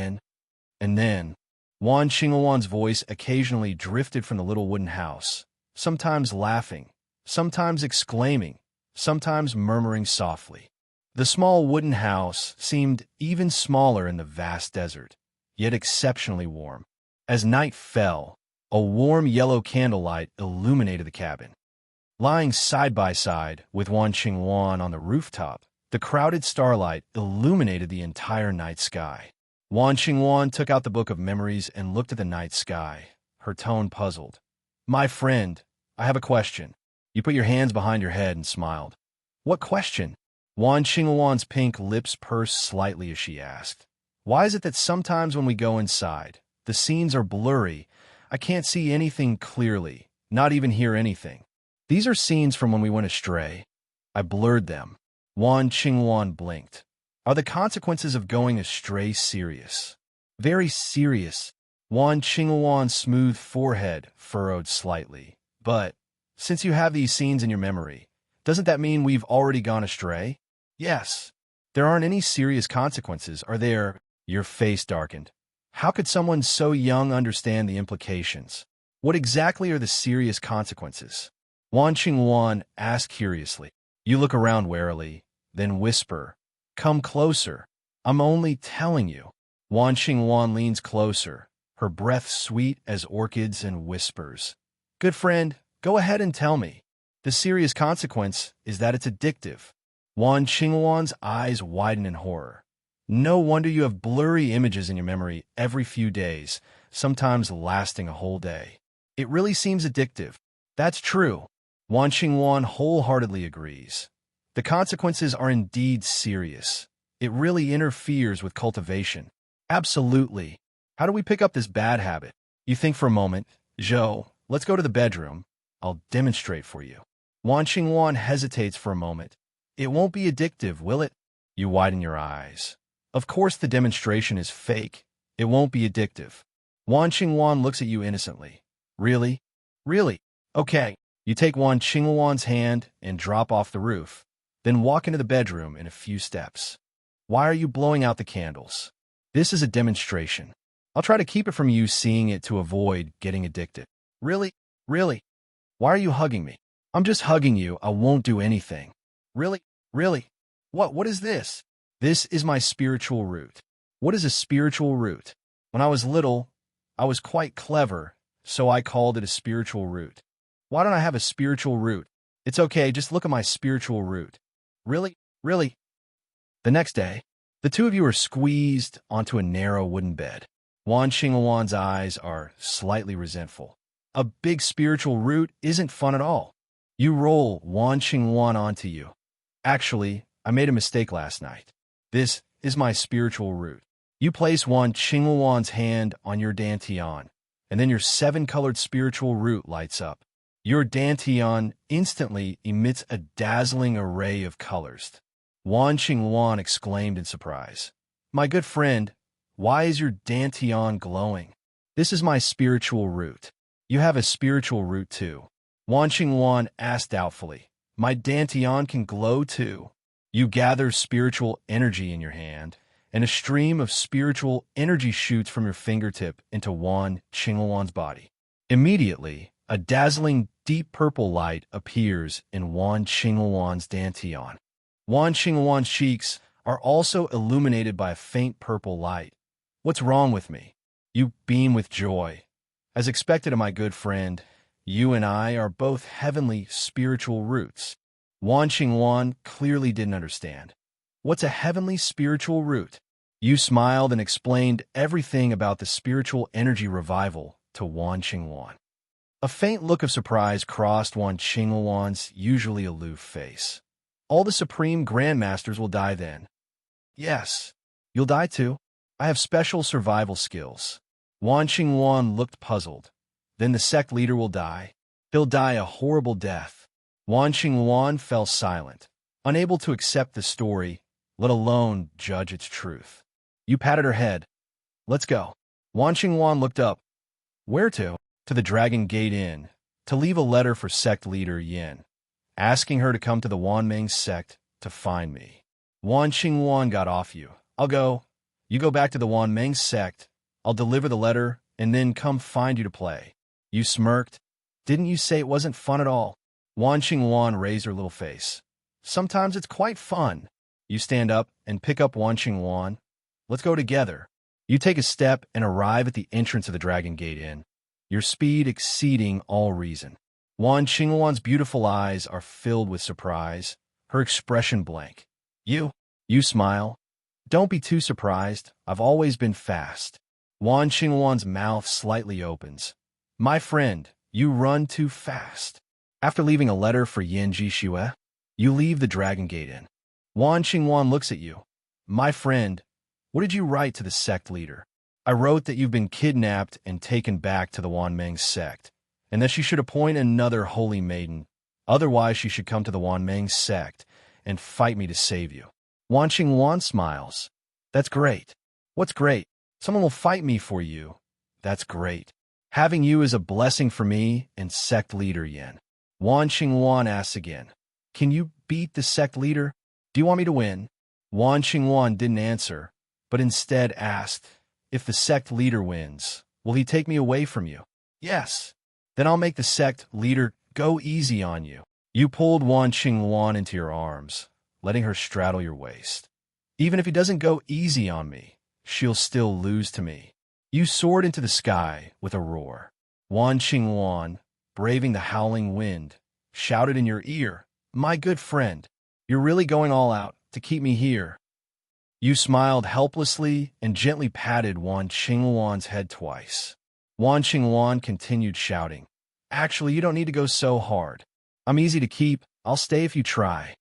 then, Wan Qingwan's voice occasionally drifted from the little wooden house, sometimes laughing, sometimes exclaiming, sometimes murmuring softly. The small wooden house seemed even smaller in the vast desert, yet exceptionally warm. As night fell, a warm yellow candlelight illuminated the cabin. Lying side by side with Wan Qingwan on the rooftop, the crowded starlight illuminated the entire night sky. Wan Qingwan took out the Book of Memories and looked at the night sky, her tone puzzled. "My friend, I have a question." You put your hands behind your head and smiled. "What question?" Wan Qingwan's pink lips pursed slightly as she asked. "Why is it that sometimes when we go inside, the scenes are blurry? I can't see anything clearly, not even hear anything. These are scenes from when we went astray. I blurred them." Wan Qingwan blinked. "Are the consequences of going astray serious?" "Very serious." Wan Qingluan's smooth forehead furrowed slightly. But, since you have these scenes in your memory, doesn't that mean we've already gone astray? Yes. There aren't any serious consequences, are there? Your face darkened. How could someone so young understand the implications? What exactly are the serious consequences? Wan Qingluan asked curiously. You look around warily, then whisper, "Come closer. I'm only telling you." Wan Qingluan leans closer, her breath sweet as orchids, and whispers, "Good friend, go ahead and tell me. The serious consequence is that it's addictive." Wan Qingluan's eyes widen in horror. No wonder you have blurry images in your memory every few days, sometimes lasting a whole day. It really seems addictive. That's true. Wan Qingluan wholeheartedly agrees. The consequences are indeed serious. It really interferes with cultivation. Absolutely. How do we pick up this bad habit? You think for a moment. Zhou, let's go to the bedroom. I'll demonstrate for you. Wan Qingluan hesitates for a moment. It won't be addictive, will it? You widen your eyes. Of course the demonstration is fake. It won't be addictive. Wan Qingluan looks at you innocently. Really? Really? Okay. You take Wan Qingluan's hand and drop off the roof, then walk into the bedroom in a few steps. Why are you blowing out the candles? This is a demonstration. I'll try to keep it from you seeing it to avoid getting addicted. Really? Really? Why are you hugging me? I'm just hugging you. I won't do anything. Really? Really? What is this? This is my spiritual root. What is a spiritual root? When I was little, I was quite clever, so I called it a spiritual root. Why don't I have a spiritual root? It's okay, just look at my spiritual root. Really? Really? The next day, the two of you are squeezed onto a narrow wooden bed. Wan Qingluan's eyes are slightly resentful. A big spiritual root isn't fun at all. You roll Wan Qingluan onto you. Actually, I made a mistake last night. This is my spiritual root. You place Wan Qingluan's hand on your dantian, and then your seven-colored spiritual root lights up. Your dantian instantly emits a dazzling array of colors. Wan Qingluan exclaimed in surprise. My good friend, why is your dantian glowing? This is my spiritual root. You have a spiritual root too. Wan Qingluan asked doubtfully. My dantian can glow too. You gather spiritual energy in your hand, and a stream of spiritual energy shoots from your fingertip into Wan Qingluan's body. Immediately, a dazzling deep purple light appears in Wan Qingluan's dantian. Wan Qingluan's cheeks are also illuminated by a faint purple light. What's wrong with me? You beam with joy. As expected of my good friend, you and I are both heavenly spiritual roots. Wan Qingluan clearly didn't understand. What's a heavenly spiritual root? You smiled and explained everything about the spiritual energy revival to Wan Qingluan. A faint look of surprise crossed Wan Qingluan's usually aloof face. All the supreme grandmasters will die then. Yes, you'll die too. I have special survival skills. Wan Qingluan looked puzzled. Then the sect leader will die. He'll die a horrible death. Wan Qingluan fell silent, unable to accept the story, let alone judge its truth. You patted her head. Let's go. Wan Qingluan looked up. Where to? To the Dragon Gate Inn, to leave a letter for sect leader Yin, asking her to come to the Wanmeng sect to find me. Wan Qingluan got off you. I'll go. You go back to the Wanmeng sect. I'll deliver the letter and then come find you to play. You smirked. Didn't you say it wasn't fun at all? Wan Qingluan raised her little face. Sometimes it's quite fun. You stand up and pick up Wan Qingluan. Let's go together. You take a step and arrive at the entrance of the Dragon Gate Inn, your speed exceeding all reason. Wan Qingluan's beautiful eyes are filled with surprise, her expression blank. You smile. Don't be too surprised. I've always been fast. Wan Qingluan's mouth slightly opens. My friend, you run too fast. After leaving a letter for Yin Jixue, you leave the Dragon Gate Inn. Wan Qingluan looks at you. My friend, what did you write to the sect leader? I wrote that you've been kidnapped and taken back to the Wanmeng sect, and that she should appoint another holy maiden. Otherwise, she should come to the Wanmeng sect and fight me to save you. Wan Qingluan smiles. That's great. What's great? Someone will fight me for you. That's great. Having you is a blessing for me and sect leader Yin. Wan Xingwan asks again, can you beat the sect leader? Do you want me to win? Wan Xingwan didn't answer, but instead asked, if the sect leader wins, will he take me away from you? Yes. Then I'll make the sect leader go easy on you. You pulled Wan Xingwan into your arms, letting her straddle your waist. Even if he doesn't go easy on me, she'll still lose to me. You soared into the sky with a roar. Wan Xingwan, braving the howling wind, shouted in your ear, my good friend, you're really going all out to keep me here. You smiled helplessly and gently patted Wan Xingwan's head twice. Wan Xingwan continued shouting, actually, you don't need to go so hard. I'm easy to keep. I'll stay if you try.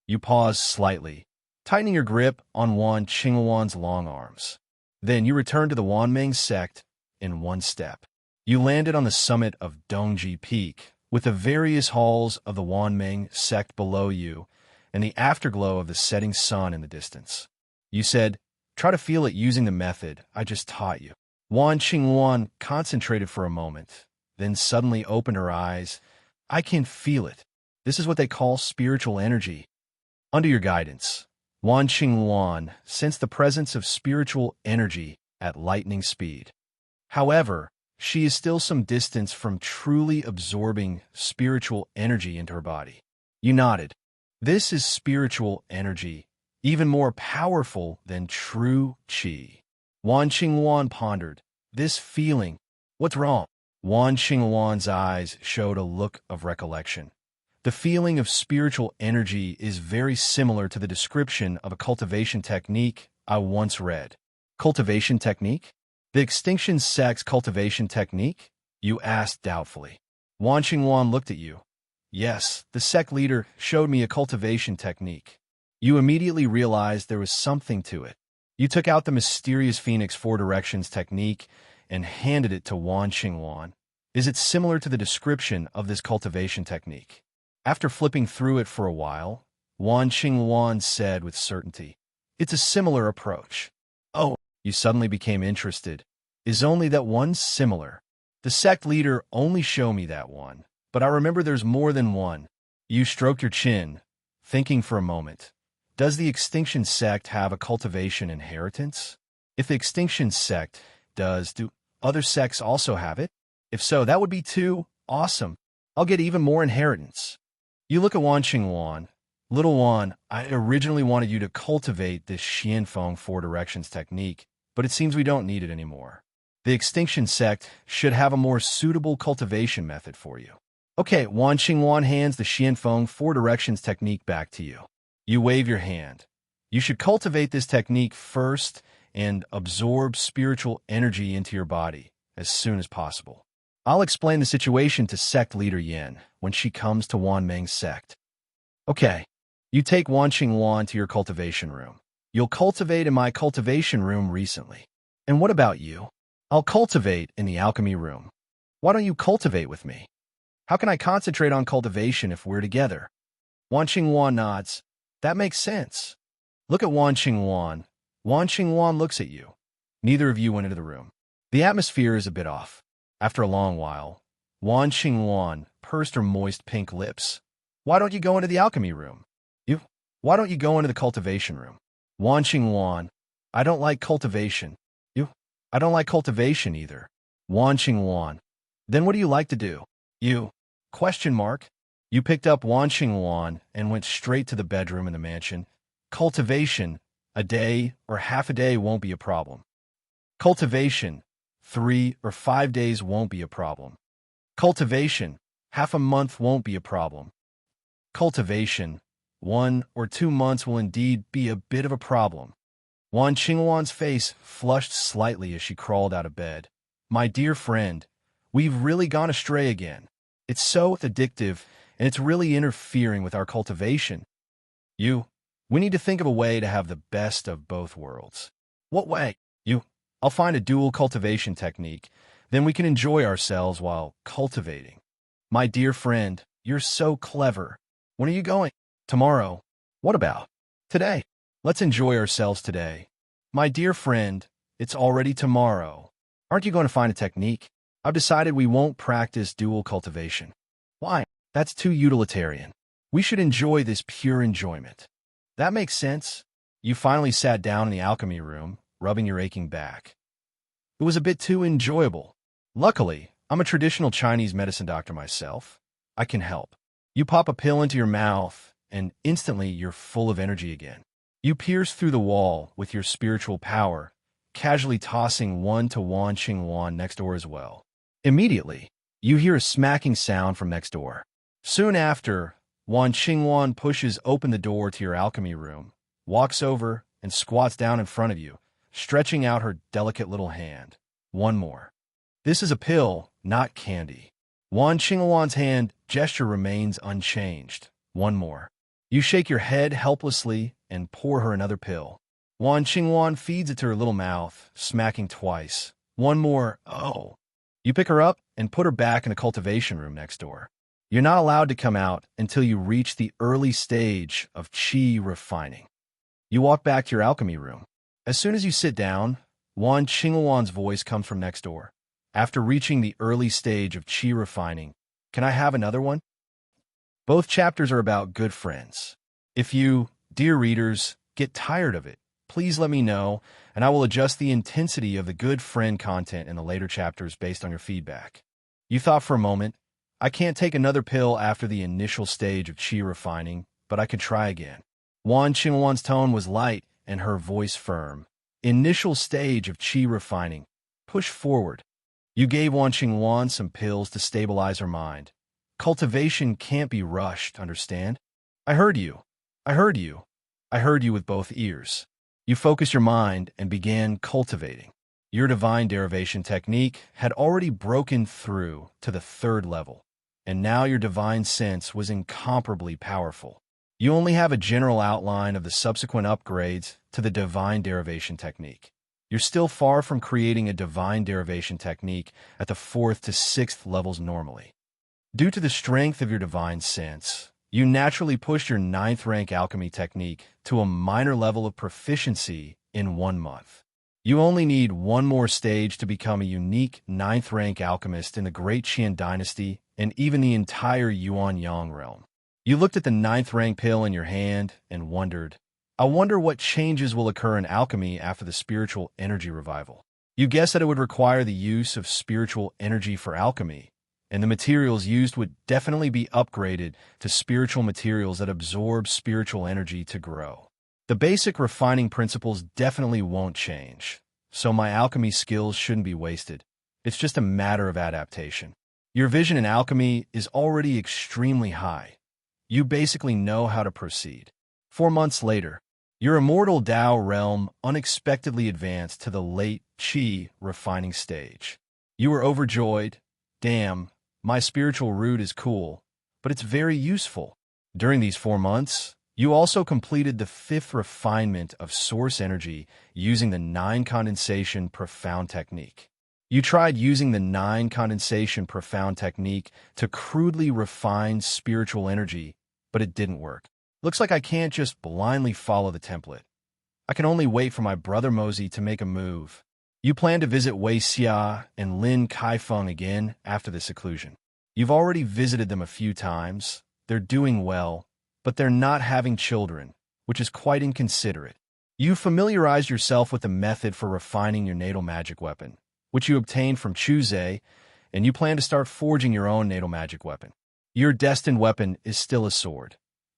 You paused slightly, tightening your grip on Wan Xingwan's long arms. Then you returned to the Wanmeng sect in one step. You landed on the summit of Dongji Peak, with the various halls of the Wanmeng sect below you and the afterglow of the setting sun in the distance. You said, try to feel it using the method I just taught you. Wan Xingwan concentrated for a moment, then suddenly opened her eyes. I can feel it. This is what they call spiritual energy. Under your guidance, Wan Xingwan sensed the presence of spiritual energy at lightning speed. However, she is still some distance from truly absorbing spiritual energy into her body. You nodded. This is spiritual energy, even more powerful than true qi. Wan Xingwan pondered. This feeling, what's wrong? Wan Xingwan's eyes showed a look of recollection. The feeling of spiritual energy is very similar to the description of a cultivation technique I once read. Cultivation technique? The Extinction Sect's cultivation technique? You asked doubtfully. Wan Xingwan looked at you. Yes, the sect leader showed me a cultivation technique. You immediately realized there was something to it. You took out the mysterious Phoenix Four Directions technique and handed it to Wan Xingwan. Is it similar to the description of this cultivation technique? After flipping through it for a while, Wan Xingwan said with certainty, it's a similar approach. Oh, you suddenly became interested. Is only that one similar? The sect leader only showed me that one, but I remember there's more than one. You stroked your chin, thinking for a moment. Does the Extinction Sect have a cultivation inheritance? If the Extinction Sect does, do other sects also have it? If so, that would be too awesome. I'll get even more inheritance. You look at Wan Xingwan. Little Wan, I originally wanted you to cultivate this Xianfeng Four Directions technique, but it seems we don't need it anymore. The Extinction Sect should have a more suitable cultivation method for you. Okay, Wan Xingwan hands the Xianfeng Four Directions technique back to you. You wave your hand. You should cultivate this technique first and absorb spiritual energy into your body as soon as possible. I'll explain the situation to sect leader Yin when she comes to Wanmeng's sect. Okay, you take Wan Xingwan to your cultivation room. You'll cultivate in my cultivation room recently. And what about you? I'll cultivate in the alchemy room. Why don't you cultivate with me? How can I concentrate on cultivation if we're together? Wan Xingwan nods. That makes sense. Look at Wan Xingwan. Wan Xingwan looks at you. Neither of you went into the room. The atmosphere is a bit off. After a long while, Wan Xingwan pursed her moist pink lips. Why don't you go into the alchemy room? Why don't you go into the cultivation room? Wan Xingwan, I don't like cultivation. I don't like cultivation either. Wan Xingwan, then what do you like to do? Question mark. You picked up Wan Xingwan and went straight to the bedroom in the mansion. Cultivation, a day or half a day won't be a problem. Cultivation, 3 or 5 days won't be a problem. Cultivation, half a month won't be a problem. Cultivation, 1 or 2 months will indeed be a bit of a problem. Wan Xingwan's face flushed slightly as she crawled out of bed. My dear friend, we've really gone astray again. It's so addictive, and it's really interfering with our cultivation. We need to think of a way to have the best of both worlds. What way? I'll find a dual cultivation technique. Then we can enjoy ourselves while cultivating. My dear friend, you're so clever. When are you going? Tomorrow. What about today? Let's enjoy ourselves today. My dear friend, it's already tomorrow. Aren't you going to find a technique? I've decided we won't practice dual cultivation. Why? That's too utilitarian. We should enjoy this pure enjoyment. That makes sense. You finally sat down in the alchemy room, rubbing your aching back. It was a bit too enjoyable. Luckily, I'm a traditional Chinese medicine doctor myself. I can help. You pop a pill into your mouth, and instantly you're full of energy again. You pierce through the wall with your spiritual power, casually tossing one to Wan Qingwan next door as well. Immediately, you hear a smacking sound from next door. Soon after, Wan Qingwan pushes open the door to your alchemy room, walks over, and squats down in front of you, stretching out her delicate little hand. One more. This is a pill, not candy. Wan Qingwan's hand gesture remains unchanged. One more. You shake your head helplessly and pour her another pill. Wan Qingwan feeds it to her little mouth, smacking twice. One more. Oh. You pick her up and put her back in the cultivation room next door. You're not allowed to come out until you reach the early stage of qi refining. You walk back to your alchemy room. As soon as you sit down, Wan Qingwan's voice comes from next door. After reaching the early stage of qi refining, can I have another one? Both chapters are about good friends. If you, dear readers, get tired of it, please let me know, and I will adjust the intensity of the good friend content in the later chapters based on your feedback. You thought for a moment, I can't take another pill after the initial stage of qi refining, but I could try again. Wan Qingwan's tone was light and her voice firm. Initial stage of qi refining. Push forward. You gave Wan Qingwan some pills to stabilize her mind. Cultivation can't be rushed, understand? I heard you. I heard you. I heard you with both ears. You focused your mind and began cultivating. Your divine derivation technique had already broken through to the third level, and now your divine sense was incomparably powerful. You only have a general outline of the subsequent upgrades to the divine derivation technique. You're still far from creating a divine derivation technique at the 4th to 6th levels normally. Due to the strength of your divine sense, you naturally pushed your 9th rank alchemy technique to a minor level of proficiency in 1 month. You only need one more stage to become a unique 9th rank alchemist in the Great Qian Dynasty and even the entire Yuan Yang realm. You looked at the 9th rank pill in your hand and wondered, I wonder what changes will occur in alchemy after the spiritual energy revival. You guessed that it would require the use of spiritual energy for alchemy, and the materials used would definitely be upgraded to spiritual materials that absorb spiritual energy to grow. The basic refining principles definitely won't change, so my alchemy skills shouldn't be wasted. It's just a matter of adaptation. Your vision in alchemy is already extremely high. You basically know how to proceed. 4 months later, your immortal Tao realm unexpectedly advanced to the late qi refining stage. You were overjoyed. Damn, my spiritual root is cool, but it's very useful. During these 4 months, you also completed the 5th refinement of source energy using the 9 condensation profound technique. You tried using the 9 condensation profound technique to crudely refine spiritual energy, but it didn't work. Looks like I can't just blindly follow the template. I can only wait for my brother Mosey to make a move. You plan to visit Wei Xia and Lin Kaifeng again after the seclusion. You've already visited them a few times. They're doing well, but they're not having children, which is quite inconsiderate. You familiarized yourself with the method for refining your natal magic weapon, which you obtained from Chuzhe, and you plan to start forging your own natal magic weapon. Your destined weapon is still a sword.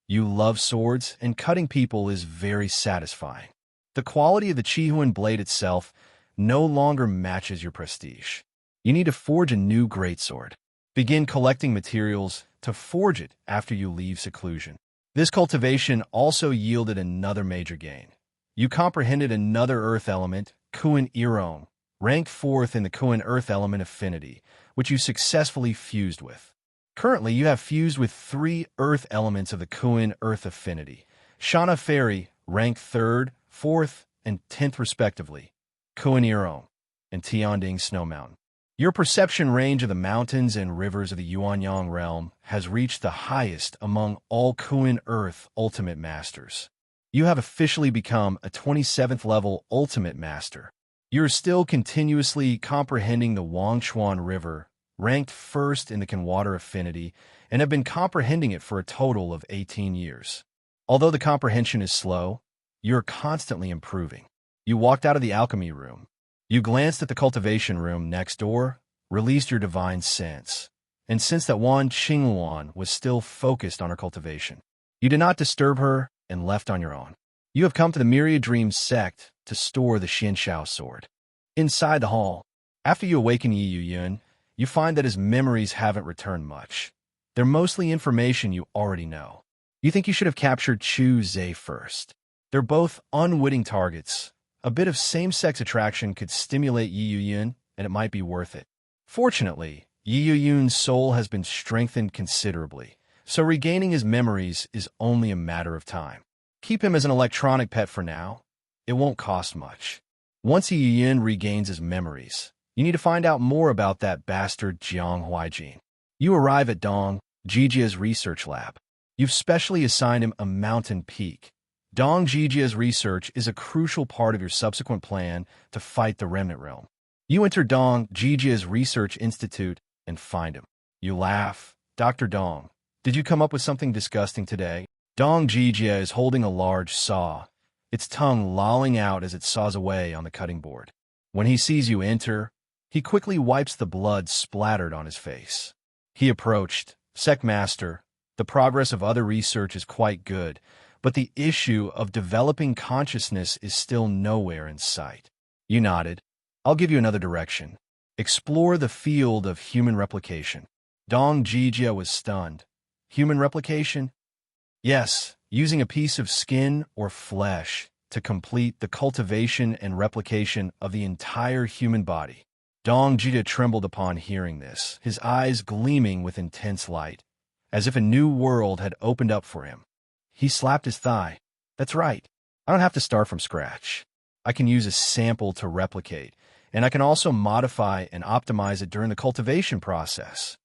You love swords, and cutting people is very satisfying. The quality of the Qihuan blade itself no longer matches your prestige. You need to forge a new greatsword. Begin collecting materials to forge it after you leave seclusion. This cultivation also yielded another major gain. You comprehended another earth element, Kuan Irong, ranked 4th in the Kuan earth element affinity, which you successfully fused with. Currently, you have fused with 3 earth elements of the Kuan earth affinity. Shana Fairy, ranked 3rd, 4th, and 10th respectively. Kuan Irong and Tianding Snow Mountain. Your perception range of the mountains and rivers of the Yuanyang realm has reached the highest among all Kuan Earth Ultimate Masters. You have officially become a 27th level Ultimate Master. You're still continuously comprehending the Huangchuan River, ranked first in the Can-Water Affinity, and have been comprehending it for a total of 18 years. Although the comprehension is slow, you're constantly improving. You walked out of the alchemy room. You glanced at the cultivation room next door, released your divine sense, and sensed that Wan Qingluan was still focused on her cultivation. You did not disturb her and left on your own. You have come to the Myriad Dreams sect to store the Xianxiao sword. Inside the hall, after you awaken Yi Yun, you find that his memories haven't returned much. They're mostly information you already know. You think you should have captured Chu Zhe first. They're both unwitting targets. A bit of same-sex attraction could stimulate Yi Yun, and it might be worth it. Fortunately, Yi Yun's soul has been strengthened considerably, so regaining his memories is only a matter of time. Keep him as an electronic pet for now. It won't cost much. Once Yi Yun regains his memories, you need to find out more about that bastard Jiang Huaijin. You arrive at Dong Jijia's research lab. You've specially assigned him a mountain peak. Dong Jijia's research is a crucial part of your subsequent plan to fight the Remnant Realm. You enter Dong Jijia's research institute and find him. You laugh. Dr. Dong, did you come up with something disgusting today? Dong Jijia is holding a large saw, its tongue lolling out as it saws away on the cutting board. When he sees you enter, he quickly wipes the blood splattered on his face. He approached. Sect Master, the progress of other research is quite good, but the issue of developing consciousness is still nowhere in sight. You nodded. I'll give you another direction. Explore the field of human replication. Dong Jijia was stunned. Human replication? Yes, using a piece of skin or flesh to complete the cultivation and replication of the entire human body. Dong Jijia trembled upon hearing this, his eyes gleaming with intense light, as if a new world had opened up for him. He slapped his thigh. That's right. I don't have to start from scratch. I can use a sample to replicate, and I can also modify and optimize it during the cultivation process.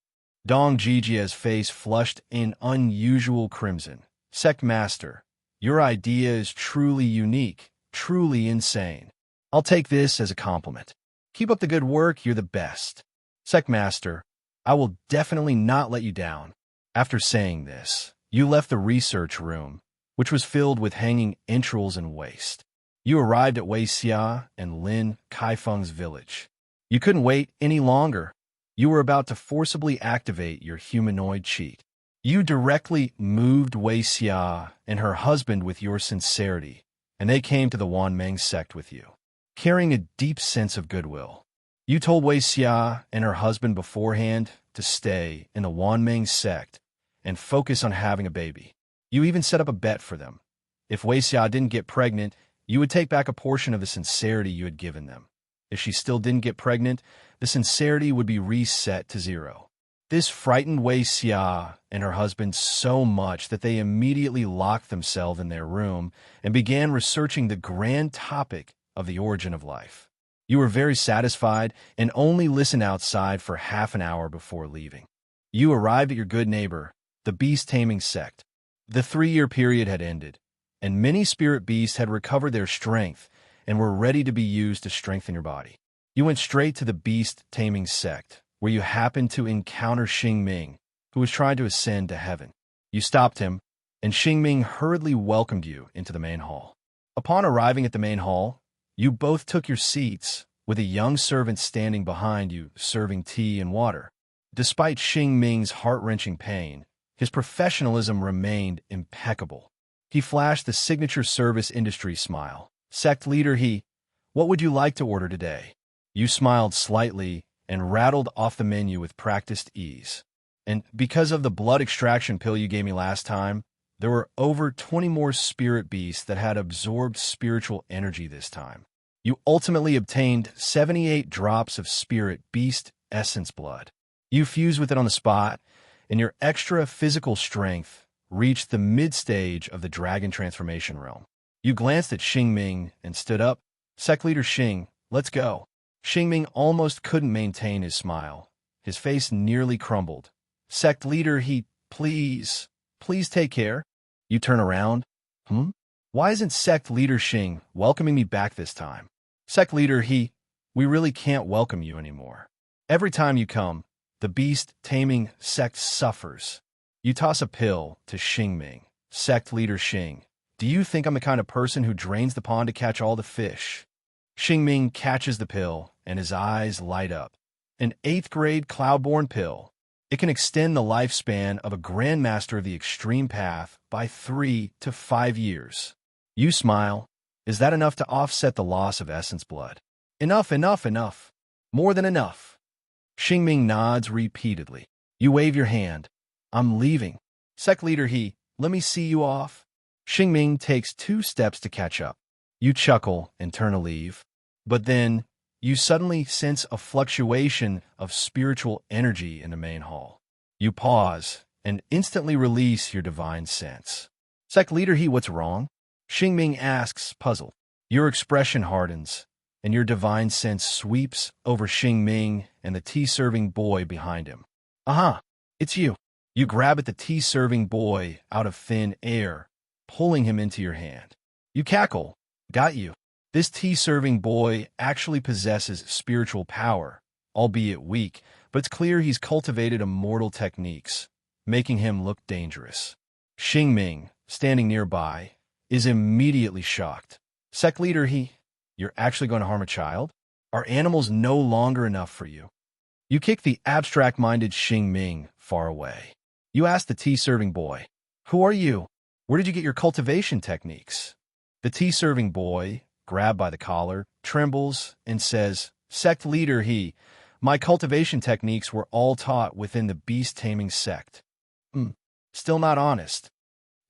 Dong Jijia's face flushed in unusual crimson. Sect Master, your idea is truly unique, truly insane. I'll take this as a compliment. Keep up the good work, you're the best. Sect Master, I will definitely not let you down. After saying this, you left the research room, which was filled with hanging entrails and waste. You arrived at Wei Xia and Lin Kaifeng's village. You couldn't wait any longer. You were about to forcibly activate your humanoid cheat. You directly moved Wei Xia and her husband with your sincerity, and they came to the Wanmeng sect with you, carrying a deep sense of goodwill. You told Wei Xia and her husband beforehand to stay in the Wanmeng sect and focus on having a baby. You even set up a bet for them. If Wei Xia didn't get pregnant, you would take back a portion of the sincerity you had given them. If she still didn't get pregnant, the sincerity would be reset to 0. This frightened Wei Xia and her husband so much that they immediately locked themselves in their room and began researching the grand topic of the origin of life. You were very satisfied and only listened outside for half an hour before leaving. You arrived at your good neighbor, the beast-taming sect. The 3-year period had ended, and many spirit beasts had recovered their strength and were ready to be used to strengthen your body. You went straight to the beast-taming sect, where you happened to encounter Xing Ming, who was trying to ascend to heaven. You stopped him, and Xing Ming hurriedly welcomed you into the main hall. Upon arriving at the main hall, you both took your seats, with a young servant standing behind you serving tea and water. Despite Xing Ming's heart-wrenching pain, his professionalism remained impeccable. He flashed the signature service industry smile. Sect leader what would you like to order today? You smiled slightly and rattled off the menu with practiced ease. And because of the blood extraction pill you gave me last time, there were over 20 more spirit beasts that had absorbed spiritual energy this time. You ultimately obtained 78 drops of spirit beast essence blood. You fused with it on the spot, and your extra physical strength reached the mid-stage of the dragon transformation realm. You glanced at Xing Ming and stood up. Sect leader Xing, let's go. Xing Ming almost couldn't maintain his smile. His face nearly crumbled. Sect leader please take care. You turn around. Why isn't sect leader Xing welcoming me back this time? Sect leader We really can't welcome you anymore. Every time you come, the beast-taming sect suffers. You toss a pill to Xingming. Sect leader Xing. Do you think I'm the kind of person who drains the pond to catch all the fish? Xingming catches the pill, and his eyes light up. An 8th-grade Cloudborn pill. It can extend the lifespan of a Grandmaster of the Extreme Path by 3 to 5 years. You smile. Is that enough to offset the loss of essence blood? Enough, enough, enough. More than enough. Xingming nods repeatedly. You wave your hand. I'm leaving. Sect leader He, let me see you off. Xingming takes 2 steps to catch up. You chuckle and turn to leave. But then, you suddenly sense a fluctuation of spiritual energy in the main hall. You pause and instantly release your divine sense. Sect leader He, what's wrong? Xingming asks, puzzled. Your expression hardens, and your divine sense sweeps over Xingming and the tea-serving boy behind him. Aha, it's you. You grab at the tea-serving boy out of thin air, pulling him into your hand. You cackle. Got you. This tea-serving boy actually possesses spiritual power, albeit weak, but it's clear he's cultivated immortal techniques, making him look dangerous. Xingming, standing nearby, is immediately shocked. Sect leader He, you're actually going to harm a child? Are animals no longer enough for you? You kick the abstract-minded Xingming far away. You ask the tea-serving boy, who are you? Where did you get your cultivation techniques? The tea-serving boy, grabbed by the collar, trembles and says, Sect leader He, my cultivation techniques were all taught within the beast-taming sect. Still not honest.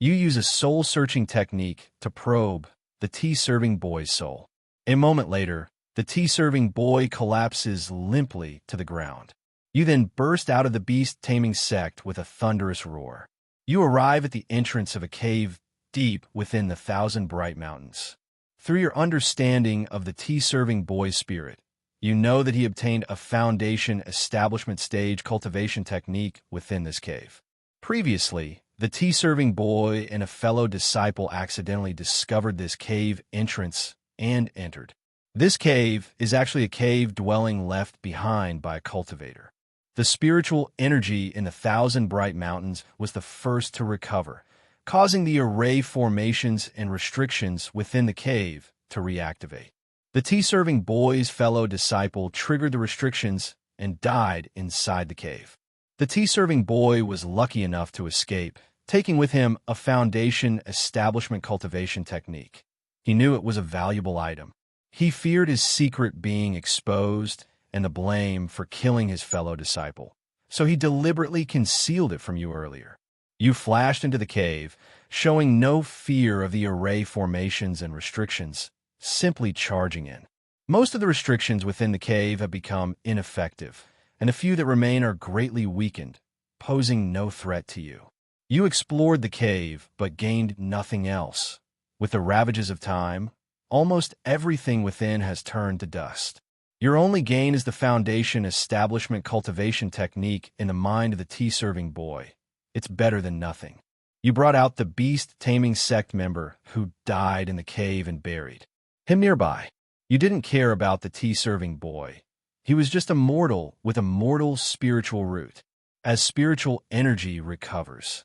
You use a soul-searching technique to probe the tea-serving boy's soul. A moment later, the tea-serving boy collapses limply to the ground. You then burst out of the beast-taming sect with a thunderous roar. You arrive at the entrance of a cave deep within the 1,000 Bright Mountains. Through your understanding of the tea-serving boy's spirit, you know that he obtained a foundation establishment stage cultivation technique within this cave. Previously, the tea-serving boy and a fellow disciple accidentally discovered this cave entrance and entered. This cave is actually a cave dwelling left behind by a cultivator. The spiritual energy in the 1,000 Bright Mountains was the first to recover, causing the array formations and restrictions within the cave to reactivate. The tea-serving boy's fellow disciple triggered the restrictions and died inside the cave. The tea-serving boy was lucky enough to escape, taking with him a foundation establishment cultivation technique. He knew it was a valuable item. He feared his secret being exposed and the blame for killing his fellow disciple, so he deliberately concealed it from you earlier. You flashed into the cave, showing no fear of the array formations and restrictions, simply charging in. Most of the restrictions within the cave have become ineffective, and the few that remain are greatly weakened, posing no threat to you. You explored the cave, but gained nothing else. With the ravages of time, almost everything within has turned to dust. Your only gain is the foundation establishment cultivation technique in the mind of the tea-serving boy. It's better than nothing. You brought out the beast-taming sect member who died in the cave and buried him nearby. You didn't care about the tea-serving boy. He was just a mortal with a mortal spiritual root. As spiritual energy recovers,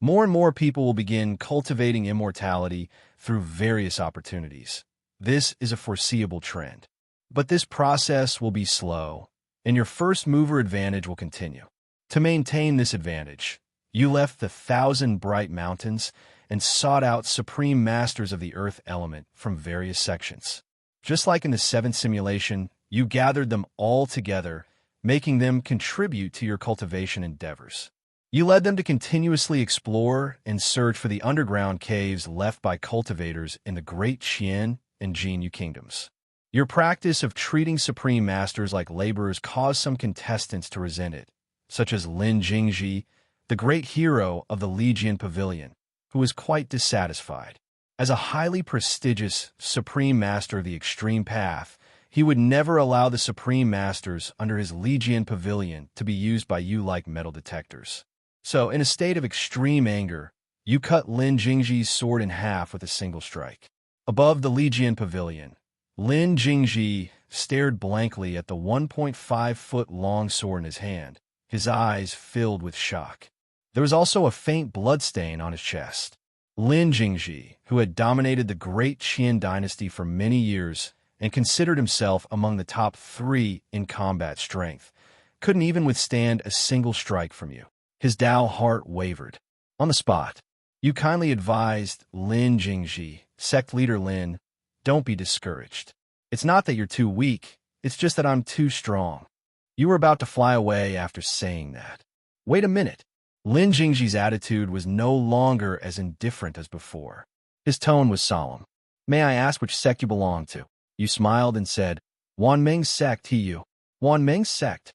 more and more people will begin cultivating immortality through various opportunities. This is a foreseeable trend. But this process will be slow, and your first mover advantage will continue. To maintain this advantage, you left the 1,000 Bright Mountains and sought out supreme masters of the earth element from various sections. Just like in the 7th simulation, you gathered them all together, making them contribute to your cultivation endeavors. You led them to continuously explore and search for the underground caves left by cultivators in the Great Qian and Jinyu kingdoms. Your practice of treating supreme masters like laborers caused some contestants to resent it, such as Lin Jingji, the great hero of the Legion Pavilion, who was quite dissatisfied. As a highly prestigious supreme master of the extreme path, he would never allow the supreme masters under his Legion Pavilion to be used by you like metal detectors. So, in a state of extreme anger, you cut Lin Jingji's sword in half with a single strike. Above the Legion Pavilion, Lin Jingji stared blankly at the 1.5-foot-long sword in his hand, his eyes filled with shock. There was also a faint bloodstain on his chest. Lin Jingji, who had dominated the Great Qin dynasty for many years and considered himself among the top 3 in combat strength, couldn't even withstand a single strike from you. His Dao heart wavered. On the spot, you kindly advised Lin Jingji, sect leader Lin, don't be discouraged. It's not that you're too weak, it's just that I'm too strong. You were about to fly away after saying that. Wait a minute. Lin Jingji's attitude was no longer as indifferent as before. His tone was solemn. May I ask which sect you belong to? You smiled and said, Wanming's sect, He-you. Wanming's sect.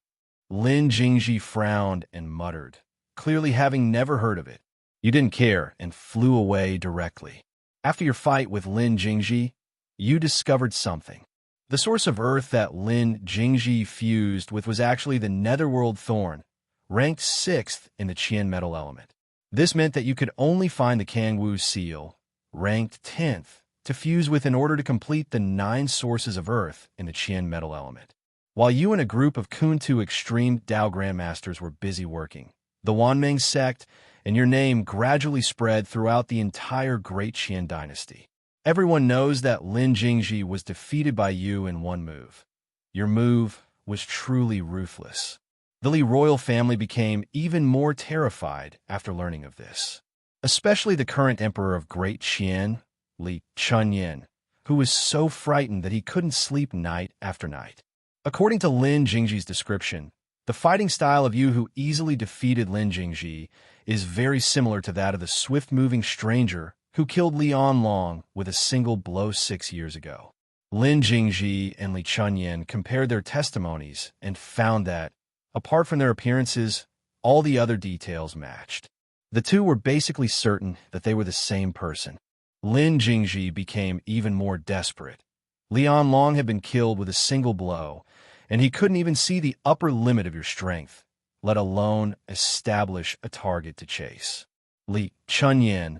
Lin Jingji frowned and muttered, clearly having never heard of it. You didn't care and flew away directly. After your fight with Lin Jingji, you discovered something. The source of earth that Lin Jingji fused with was actually the netherworld thorn, ranked 6th in the Qian metal element. This meant that you could only find the Kangwu seal, ranked 10th, to fuse with in order to complete the 9 sources of earth in the Qian metal element. While you and a group of Kuntu extreme Dao grandmasters were busy working, the Wanming sect and your name gradually spread throughout the entire Great Qian dynasty. Everyone knows that Lin Jingji was defeated by you in one move. Your move was truly ruthless. The Li royal family became even more terrified after learning of this, especially the current emperor of Great Qian, Li Chunyan, who was so frightened that he couldn't sleep night after night. According to Lin Jingji's description, the fighting style of you who easily defeated Lin Jingji is very similar to that of the swift-moving stranger who killed Li Onlong with a single blow 6 years ago. Lin Jingji and Li Chunyan compared their testimonies and found that, apart from their appearances, all the other details matched. The two were basically certain that they were the same person. Lin Jingji became even more desperate. Li Onlong had been killed with a single blow, and he couldn't even see the upper limit of your strength, let alone establish a target to chase. Li Chunyan,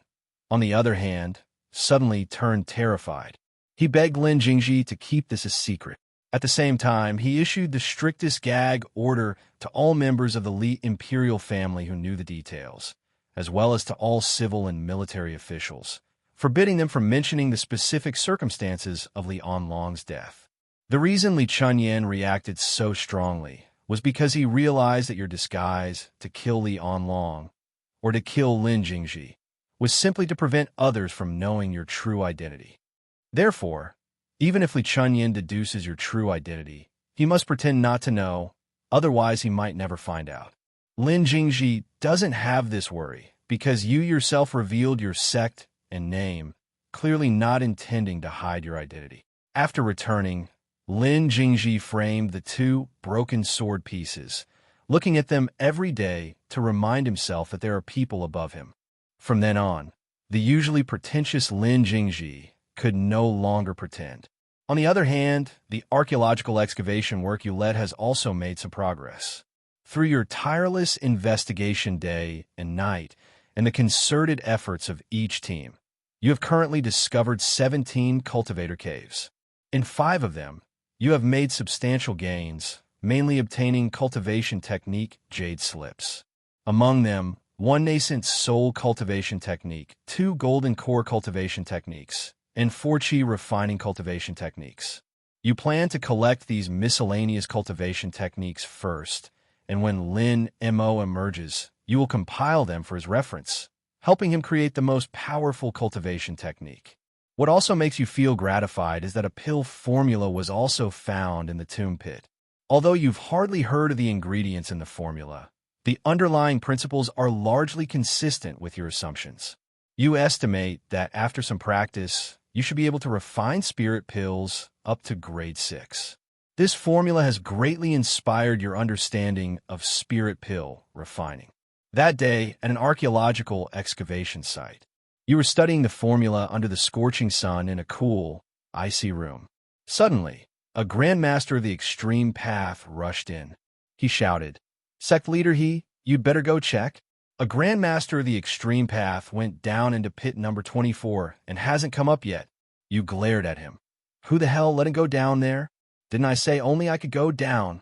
on the other hand, suddenly turned terrified. He begged Lin Jingji to keep this a secret. At the same time, he issued the strictest gag order to all members of the Li imperial family who knew the details, as well as to all civil and military officials, forbidding them from mentioning the specific circumstances of Li Onlong's death. The reason Li Chunyan reacted so strongly was because he realized that your disguise to kill Li Onlong, or to kill Lin Jingji, was simply to prevent others from knowing your true identity. Therefore, even if Li Chunyan deduces your true identity, he must pretend not to know, otherwise he might never find out. Lin Jingji doesn't have this worry because you yourself revealed your sect and name, clearly not intending to hide your identity. After returning, Lin Jingji framed the 2 broken sword pieces, looking at them every day to remind himself that there are people above him. From then on, the usually pretentious Lin Jingji could no longer pretend. On the other hand, the archaeological excavation work you led has also made some progress. Through your tireless investigation day and night and the concerted efforts of each team, you have currently discovered 17 cultivator caves. In 5 of them, you have made substantial gains, mainly obtaining cultivation technique jade slips. Among them, 1 nascent soul cultivation technique, 2 golden core cultivation techniques, and 4 qi refining cultivation techniques. You plan to collect these miscellaneous cultivation techniques first, and when Lin Mo emerges, you will compile them for his reference, helping him create the most powerful cultivation technique. What also makes you feel gratified is that a pill formula was also found in the tomb pit. Although you've hardly heard of the ingredients in the formula, the underlying principles are largely consistent with your assumptions. You estimate that after some practice, you should be able to refine spirit pills up to grade 6. This formula has greatly inspired your understanding of spirit pill refining. That day, at an archaeological excavation site, you were studying the formula under the scorching sun in a cool, icy room. Suddenly, a grandmaster of the extreme path rushed in. He shouted, "Sect leader you'd better go check." A grandmaster of the extreme path went down into pit number 24 and hasn't come up yet. You glared at him. Who the hell let him go down there? Didn't I say only I could go down?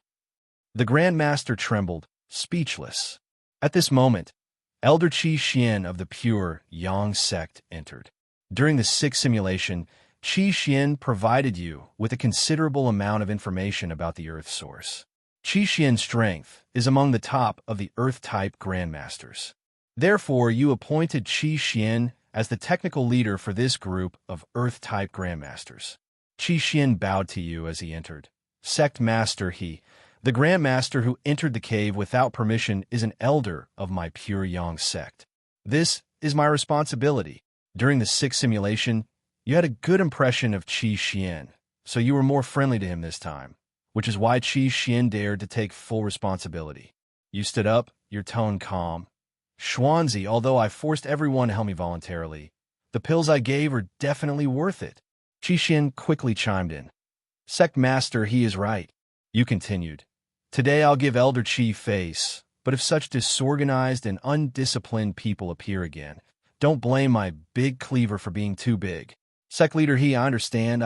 The Grand Master trembled, speechless. At this moment, Elder Qi Xian of the pure Yang sect entered. During the sixth simulation, Qi Xian provided you with a considerable amount of information about the Earth source. Qi Xian's strength is among the top of the Earth-type Grandmasters. Therefore, you appointed Qi Xian as the technical leader for this group of Earth-type Grandmasters. Qi Xian bowed to you as he entered. Sect Master he, the Grandmaster who entered the cave without permission is an elder of my pure Yang sect. This is my responsibility. During the sixth simulation, you had a good impression of Qi Xian, so you were more friendly to him this time, which is why Qi Xian dared to take full responsibility. You stood up, your tone calm. Xuanzi, although I forced everyone to help me voluntarily, the pills I gave are definitely worth it. Qi Xian quickly chimed in. Sect Master, he is right. You continued. Today I'll give Elder Qi face, but if such disorganized and undisciplined people appear again, don't blame my big cleaver for being too big. Sect Leader he, I understand.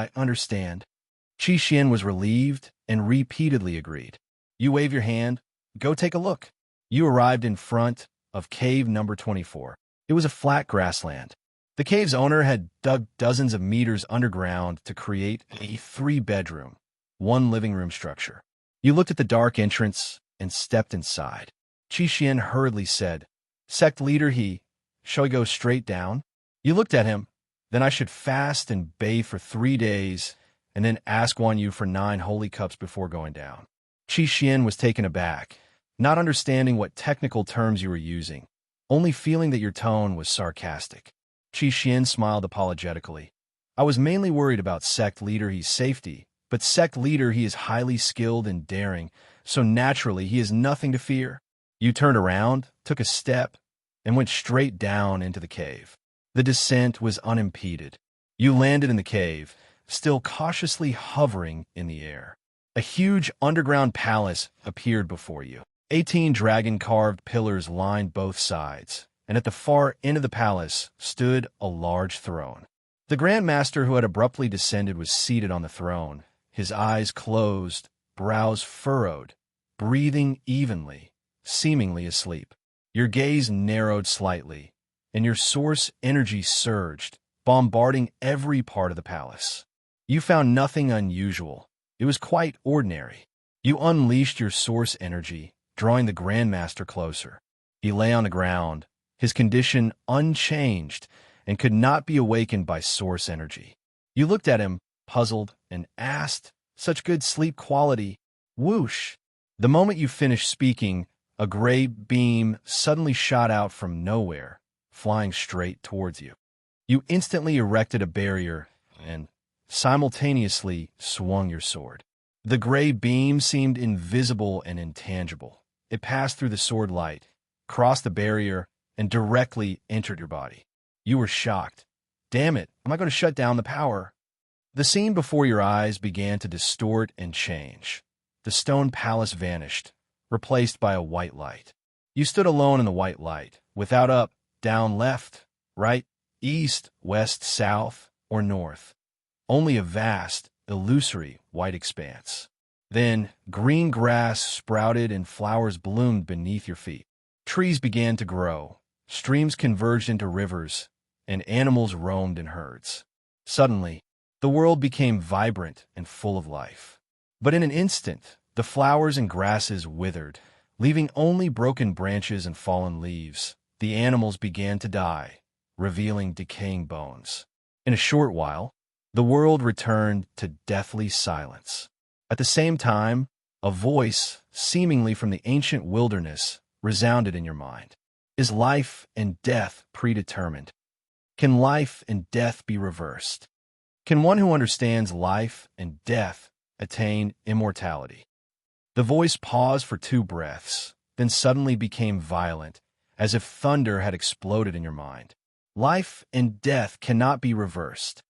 Qi Xian was relieved and repeatedly agreed. You wave your hand. Go take a look. You arrived in front of cave number 24. It was a flat grassland. The cave's owner had dug dozens of meters underground to create a 3-bedroom, 1 living room structure. You looked at the dark entrance and stepped inside. Qi Xian hurriedly said, Sect Leader he, shall we go straight down? You looked at him. Then I should fast and bathe for 3 days and then ask one you for 9 holy cups before going down. Qi Xian was taken aback, not understanding what technical terms you were using, only feeling that your tone was sarcastic. Qi Xian smiled apologetically. I was mainly worried about Sect Leader he's safety, but Sect Leader he is highly skilled and daring, so naturally he has nothing to fear. You turned around, took a step, and went straight down into the cave. The descent was unimpeded. You landed in the cave, still cautiously hovering in the air. A huge underground palace appeared before you. 18 dragon-carved pillars lined both sides, and at the far end of the palace stood a large throne. The Grand Master who had abruptly descended was seated on the throne, his eyes closed, brows furrowed, breathing evenly, seemingly asleep. Your gaze narrowed slightly, and your source energy surged, bombarding every part of the palace. You found nothing unusual. It was quite ordinary. You unleashed your source energy, drawing the Grand Master closer. He lay on the ground, his condition unchanged, and could not be awakened by source energy. You looked at him, puzzled, and asked, Such good sleep quality. Whoosh! The moment you finished speaking, a gray beam suddenly shot out from nowhere, flying straight towards you. You instantly erected a barrier and simultaneously swung your sword. The gray beam seemed invisible and intangible. It passed through the sword light, crossed the barrier, and directly entered your body. You were shocked. Damn it, am I going to shut down the power? The scene before your eyes began to distort and change. The stone palace vanished, replaced by a white light. You stood alone in the white light, without up, down, left, right, east, west, south, or north. Only a vast, illusory white expanse. Then green grass sprouted and flowers bloomed beneath your feet. Trees began to grow, streams converged into rivers, and animals roamed in herds. Suddenly, the world became vibrant and full of life. But in an instant, the flowers and grasses withered, leaving only broken branches and fallen leaves. The animals began to die, revealing decaying bones. In a short while, the world returned to deathly silence. At the same time, a voice, seemingly from the ancient wilderness, resounded in your mind. Is life and death predetermined? Can life and death be reversed? Can one who understands life and death attain immortality? The voice paused for 2 breaths, then suddenly became violent, as if thunder had exploded in your mind. Life and death cannot be reversed.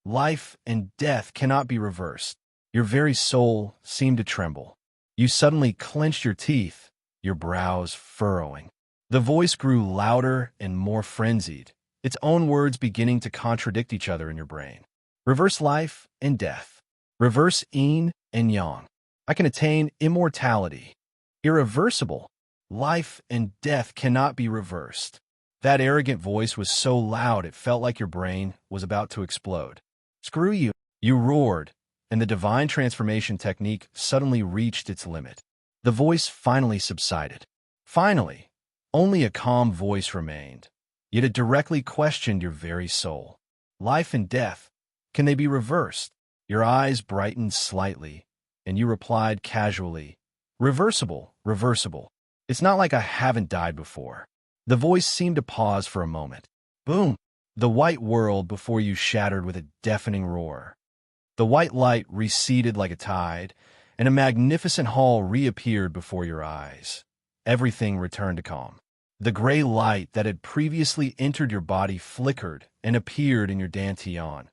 Life and death cannot be reversed. Your very soul seemed to tremble. You suddenly clenched your teeth, your brows furrowing. The voice grew louder and more frenzied, its own words beginning to contradict each other in your brain. Reverse life and death. Reverse yin and yang. I can attain immortality. Irreversible. Life and death cannot be reversed. That arrogant voice was so loud it felt like your brain was about to explode. Screw you, you roared, and the divine transformation technique suddenly reached its limit. The voice finally subsided. Finally, only a calm voice remained, yet it directly questioned your very soul. Life and death, can they be reversed? Your eyes brightened slightly, and you replied casually, reversible, reversible. It's not like I haven't died before. The voice seemed to pause for a moment. Boom! The white world before you shattered with a deafening roar. The white light receded like a tide, and a magnificent hall reappeared before your eyes. Everything returned to calm. The gray light that had previously entered your body flickered and appeared in your dantian,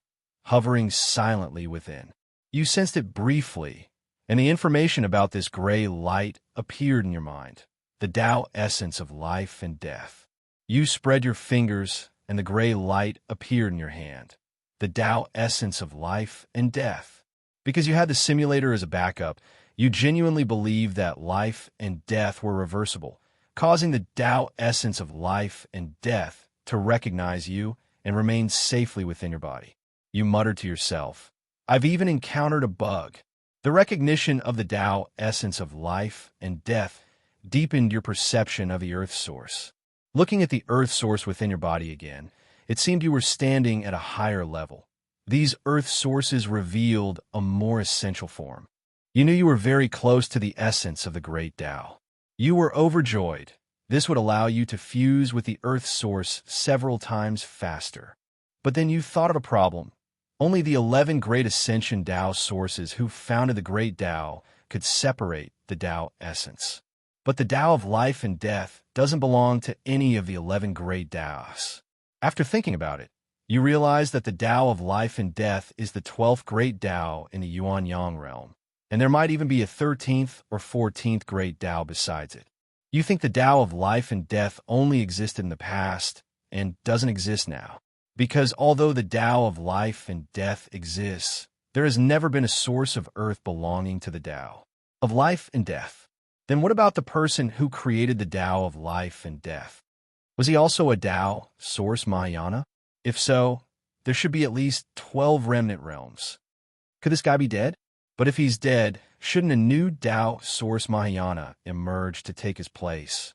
hovering silently within. You sensed it briefly, and the information about this gray light appeared in your mind. The Tao essence of life and death. You spread your fingers, and the gray light appeared in your hand. The Tao essence of life and death. Because you had the simulator as a backup, you genuinely believed that life and death were reversible, causing the Tao essence of life and death to recognize you and remain safely within your body. You muttered to yourself, I've even encountered a bug. The recognition of the Tao essence of life and death deepened your perception of the Earth source. Looking at the Earth source within your body again, it seemed you were standing at a higher level. These Earth sources revealed a more essential form. You knew you were very close to the essence of the great Tao. You were overjoyed. This would allow you to fuse with the Earth source several times faster. But then you thought of a problem. Only the 11 great ascension Tao sources who founded the great Tao could separate the Tao essence. But the Tao of life and death doesn't belong to any of the 11 great Taos. After thinking about it, you realize that the Tao of life and death is the 12th great Tao in the Yuan-Yang realm, and there might even be a 13th or 14th great Tao besides it. You think the Tao of life and death only existed in the past and doesn't exist now. Because although the Tao of life and death exists, there has never been a source of earth belonging to the Tao of life and death. Then what about the person who created the Tao of life and death? Was he also a Tao, source Mahayana? If so, there should be at least 12 remnant realms. Could this guy be dead? But if he's dead, shouldn't a new Tao, source Mahayana, emerge to take his place?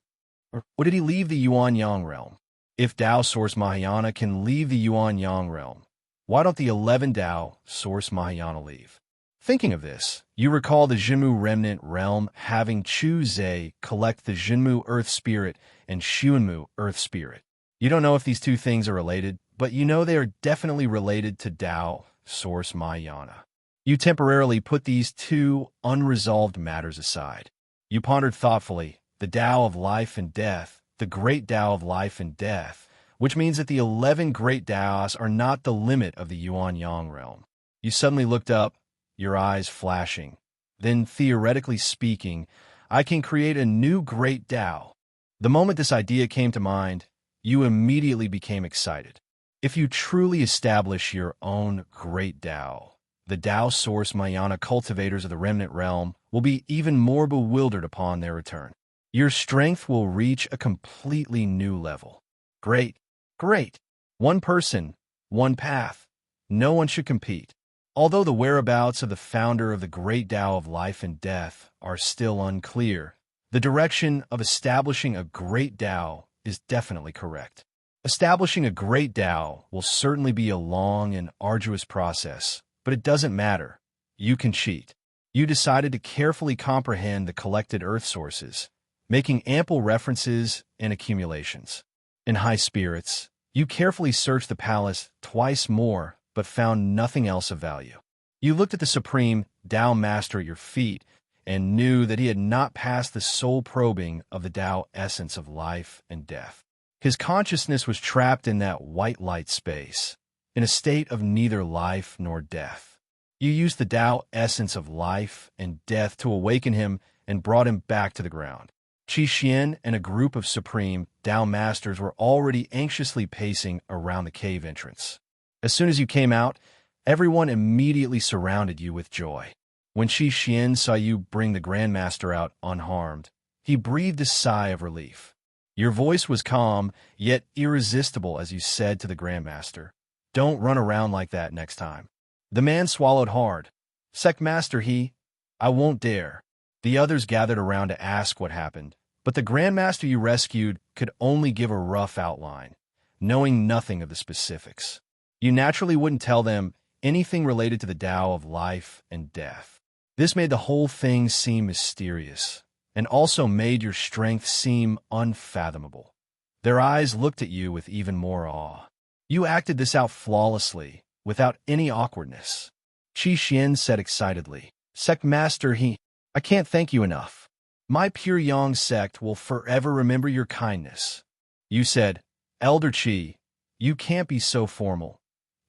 Or did he leave the Yuan-Yang realm? If Tao, source Mahayana, can leave the Yuan-Yang realm, why don't the 11 Tao, source Mahayana, leave? Thinking of this, you recall the Jinmu remnant realm having Chu Zhe collect the Jinmu earth spirit and Xuanmu earth spirit. You don't know if these two things are related, but you know they are definitely related to Tao, source Mahayana. You temporarily put these two unresolved matters aside. You pondered thoughtfully the Tao of life and death, the great Tao of life and death, which means that the 11 great Taos are not the limit of the Yuan-Yang realm. You suddenly looked up, your eyes flashing. Then, theoretically speaking, I can create a new great Tao. The moment this idea came to mind, you immediately became excited. If you truly establish your own great Tao, the Tao source Mahayana cultivators of the remnant realm will be even more bewildered upon their return. Your strength will reach a completely new level. Great, great. One person, one path. No one should compete. Although the whereabouts of the founder of the great Tao of life and death are still unclear, the direction of establishing a great Tao is definitely correct. Establishing a great Tao will certainly be a long and arduous process, but it doesn't matter. You can cheat. You decided to carefully comprehend the collected earth sources, making ample references and accumulations. In high spirits, you carefully searched the palace twice more, but found nothing else of value. You looked at the supreme Tao master at your feet and knew that he had not passed the soul probing of the Tao essence of life and death. His consciousness was trapped in that white light space, in a state of neither life nor death. You used the Tao essence of life and death to awaken him and brought him back to the ground. Qi Xian and a group of supreme Tao masters were already anxiously pacing around the cave entrance. As soon as you came out, Everyone immediately surrounded you with joy. When Qi Xian saw you bring the Grandmaster out unharmed, he breathed a sigh of relief. Your voice was calm, yet irresistible as you said to the Grandmaster, "Don't run around like that next time." The man swallowed hard. "Sectmaster, I won't dare." The others gathered around to ask what happened, but the Grandmaster you rescued could only give a rough outline, knowing nothing of the specifics. You naturally wouldn't tell them anything related to the Tao of life and death. This made the whole thing seem mysterious, and also made your strength seem unfathomable. Their eyes looked at you with even more awe. You acted this out flawlessly, without any awkwardness. Qi Xian said excitedly, "Sectmaster, I can't thank you enough. My Pure Yang sect will forever remember your kindness." You said, "Elder Qi, you can't be so formal.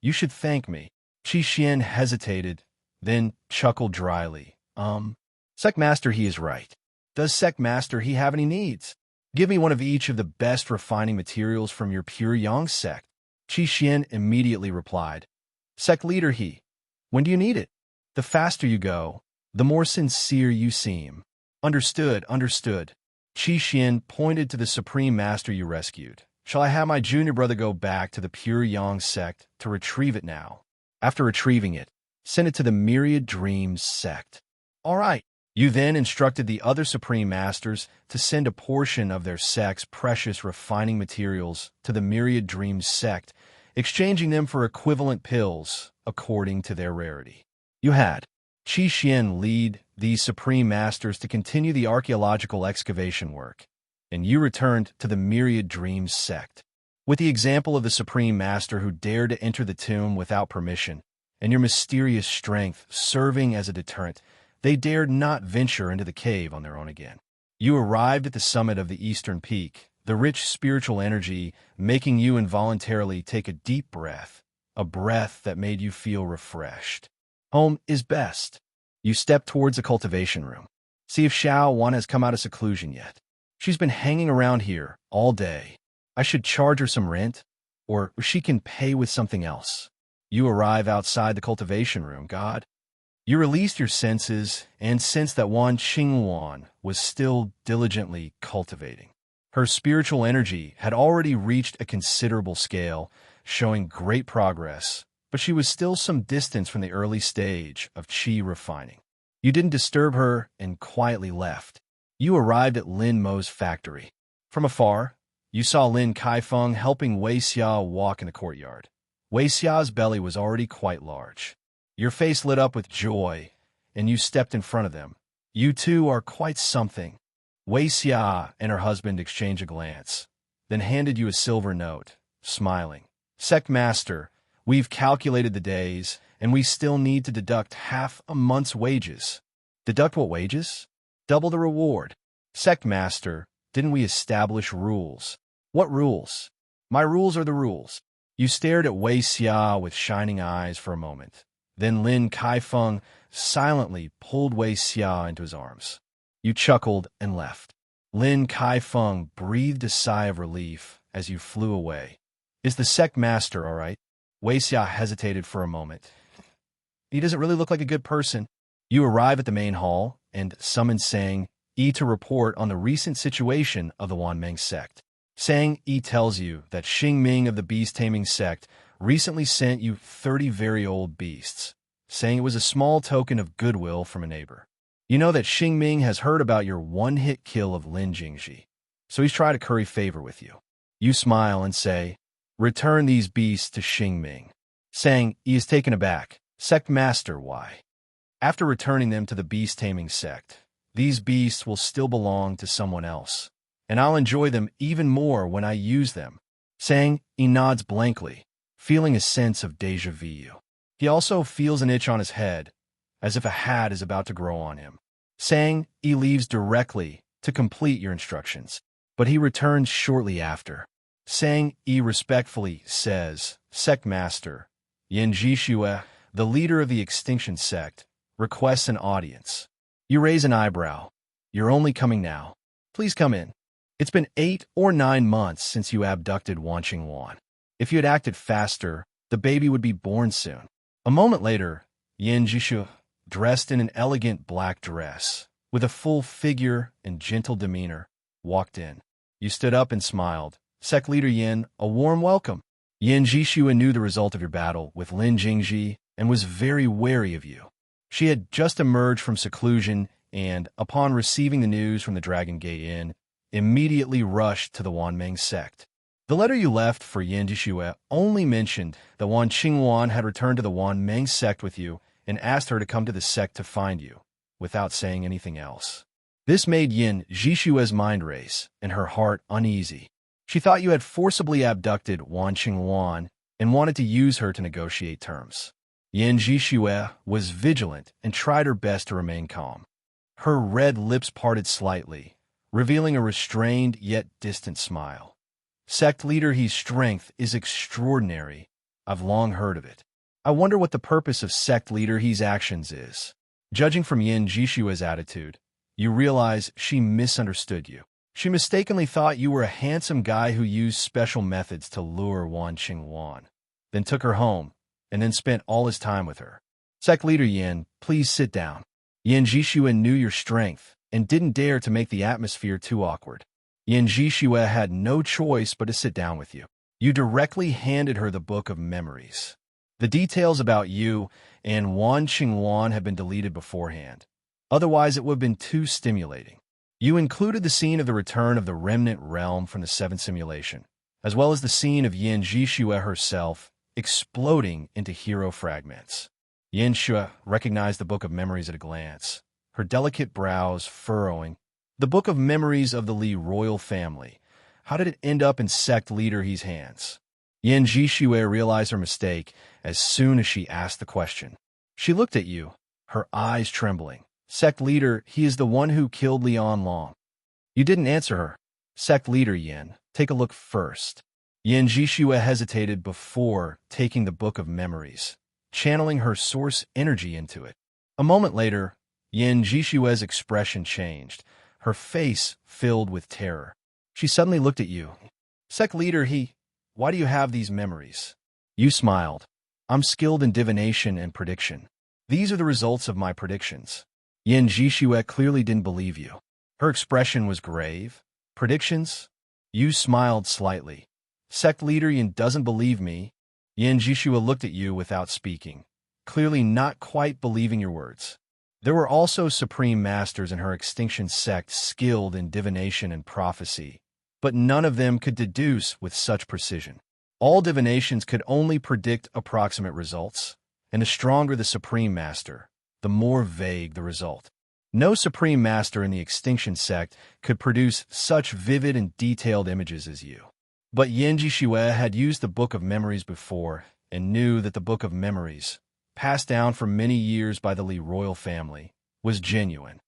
You should thank me." Qi Xian hesitated, then chuckled dryly. Sectmaster, he is right. Does Sectmaster he have any needs? Give me one of each of the best refining materials from your Pure Yang sect." Qi Xian immediately replied, "Sect leader when do you need it? The faster you go, the more sincere you seem." Understood. Qi Xian pointed to the Supreme Master you rescued. "Shall I have my junior brother go back to the Pure Yang sect to retrieve it now? After retrieving it, send it to the Myriad Dreams sect." "All right." You then instructed the other Supreme Masters to send a portion of their sect's precious refining materials to the Myriad Dreams sect, exchanging them for equivalent pills according to their rarity. You had Qi Xian lead these Supreme Masters to continue the archaeological excavation work, and you returned to the Myriad Dreams sect. With the example of the Supreme Master who dared to enter the tomb without permission, and your mysterious strength serving as a deterrent, they dared not venture into the cave on their own again. You arrived at the summit of the eastern peak, the rich spiritual energy making you involuntarily take a deep breath, a breath that made you feel refreshed. Home is best. You step towards the cultivation room. See if Xiao Wan has come out of seclusion yet. She's been hanging around here all day. I should charge her some rent, or she can pay with something else. You arrive outside the cultivation room, God. You released your senses and sensed that Wan Qingwan was still diligently cultivating. Her spiritual energy had already reached a considerable scale, showing great progress, but she was still some distance from the early stage of qi refining. You didn't disturb her and quietly left. You arrived at Lin Mo's factory. From afar, you saw Lin Kaifeng helping Wei Xia walk in the courtyard. Wei Xia's belly was already quite large. Your face lit up with joy, and you stepped in front of them. You two are quite something. Wei Xia and her husband exchanged a glance, then handed you a silver note, smiling. "Sect Master, we've calculated the days, and we still need to deduct half a month's wages." "Deduct what wages?" "Double the reward." "Sect Master, didn't we establish rules?" "What rules?" "My rules are the rules." You stared at Wei Xia with shining eyes for a moment. Then Lin Kaifeng silently pulled Wei Xia into his arms. You chuckled and left. Lin Kaifeng breathed a sigh of relief as you flew away. "Is the sect master all right?" Wei Xia hesitated for a moment. "He doesn't really look like a good person." You arrive at the main hall and summon Sang Yi to report on the recent situation of the Wanmeng sect. Sang Yi tells you that Xing Ming of the beast-taming sect recently sent you 30 very old beasts, saying it was a small token of goodwill from a neighbor. You know that Xing Ming has heard about your one-hit kill of Lin Jingji, so he's trying to curry favor with you. You smile and say, "Return these beasts to Xing Ming." Sang Yi is taken aback. "Sect Master, why?" "After returning them to the beast-taming sect, these beasts will still belong to someone else, and I'll enjoy them even more when I use them." Sang Yi nods blankly, feeling a sense of déjà vu. He also feels an itch on his head, as if a hat is about to grow on him. Sang Yi leaves directly to complete your instructions, but he returns shortly after. Sang Yi respectfully says, "Sect Master, Yin Jishue, the leader of the Extinction Sect, requests an audience." You raise an eyebrow. "You're only coming now. Please come in. It's been 8 or 9 months since you abducted Wan Qingwan. If you had acted faster, the baby would be born soon." A moment later, Yin Jishu, dressed in an elegant black dress, with a full figure and gentle demeanor, walked in. You stood up and smiled. Sect leader Yin, a warm welcome. Yin Jishua knew the result of your battle with Lin Jingji and was very wary of you. She had just emerged from seclusion and, upon receiving the news from the Dragon Gate Inn, immediately rushed to the Wanmeng sect. The letter you left for Yin Jishua only mentioned that Wan Qingwan had returned to the Wanmeng sect with you and asked her to come to the sect to find you, without saying anything else. This made Yin Jishua's mind race and her heart uneasy. She thought you had forcibly abducted Wan Qingwan and wanted to use her to negotiate terms. Yin Jishua was vigilant and tried her best to remain calm. Her red lips parted slightly, revealing a restrained yet distant smile. Sect leader, his strength is extraordinary. I've long heard of it. I wonder what the purpose of sect leader his actions is. Judging from Yin Jishua's attitude, you realize she misunderstood you. She mistakenly thought you were a handsome guy who used special methods to lure Wan Qingwan, then took her home, and then spent all his time with her. Sect leader Yin, please sit down. Yin Jishua knew your strength and didn't dare to make the atmosphere too awkward. Yin Jishua had no choice but to sit down with you. You directly handed her the Book of Memories. The details about you and Wan Qingwan have been deleted beforehand. Otherwise, it would have been too stimulating. You included the scene of the return of the remnant realm from the seventh simulation, as well as the scene of Yin Jishua herself exploding into hero fragments. Yin Shua recognized the Book of Memories at a glance, her delicate brows furrowing. The Book of Memories of the Li royal family. How did it end up in sect leader He's hands? Yin Jishua realized her mistake as soon as she asked the question. She looked at you, her eyes trembling. Sect leader, he is the one who killed Lian Long. You didn't answer her. Sect leader Yin, take a look first. Yin Jishua hesitated before taking the Book of Memories, channeling her source energy into it. A moment later, Yin Jishua's expression changed, her face filled with terror. She suddenly looked at you. Sect leader, why do you have these memories? You smiled. I'm skilled in divination and prediction. These are the results of my predictions. Yin Jishua clearly didn't believe you. Her expression was grave. Predictions? You smiled slightly. Sect leader Yin doesn't believe me. Yin Jishua looked at you without speaking, clearly not quite believing your words. There were also supreme masters in her extinction sect skilled in divination and prophecy, but none of them could deduce with such precision. All divinations could only predict approximate results, and the stronger the supreme master, the more vague the result. No supreme master in the extinction sect could produce such vivid and detailed images as you. But Yin Jishua had used the Book of Memories before and knew that the Book of Memories, passed down for many years by the Li royal family, was genuine.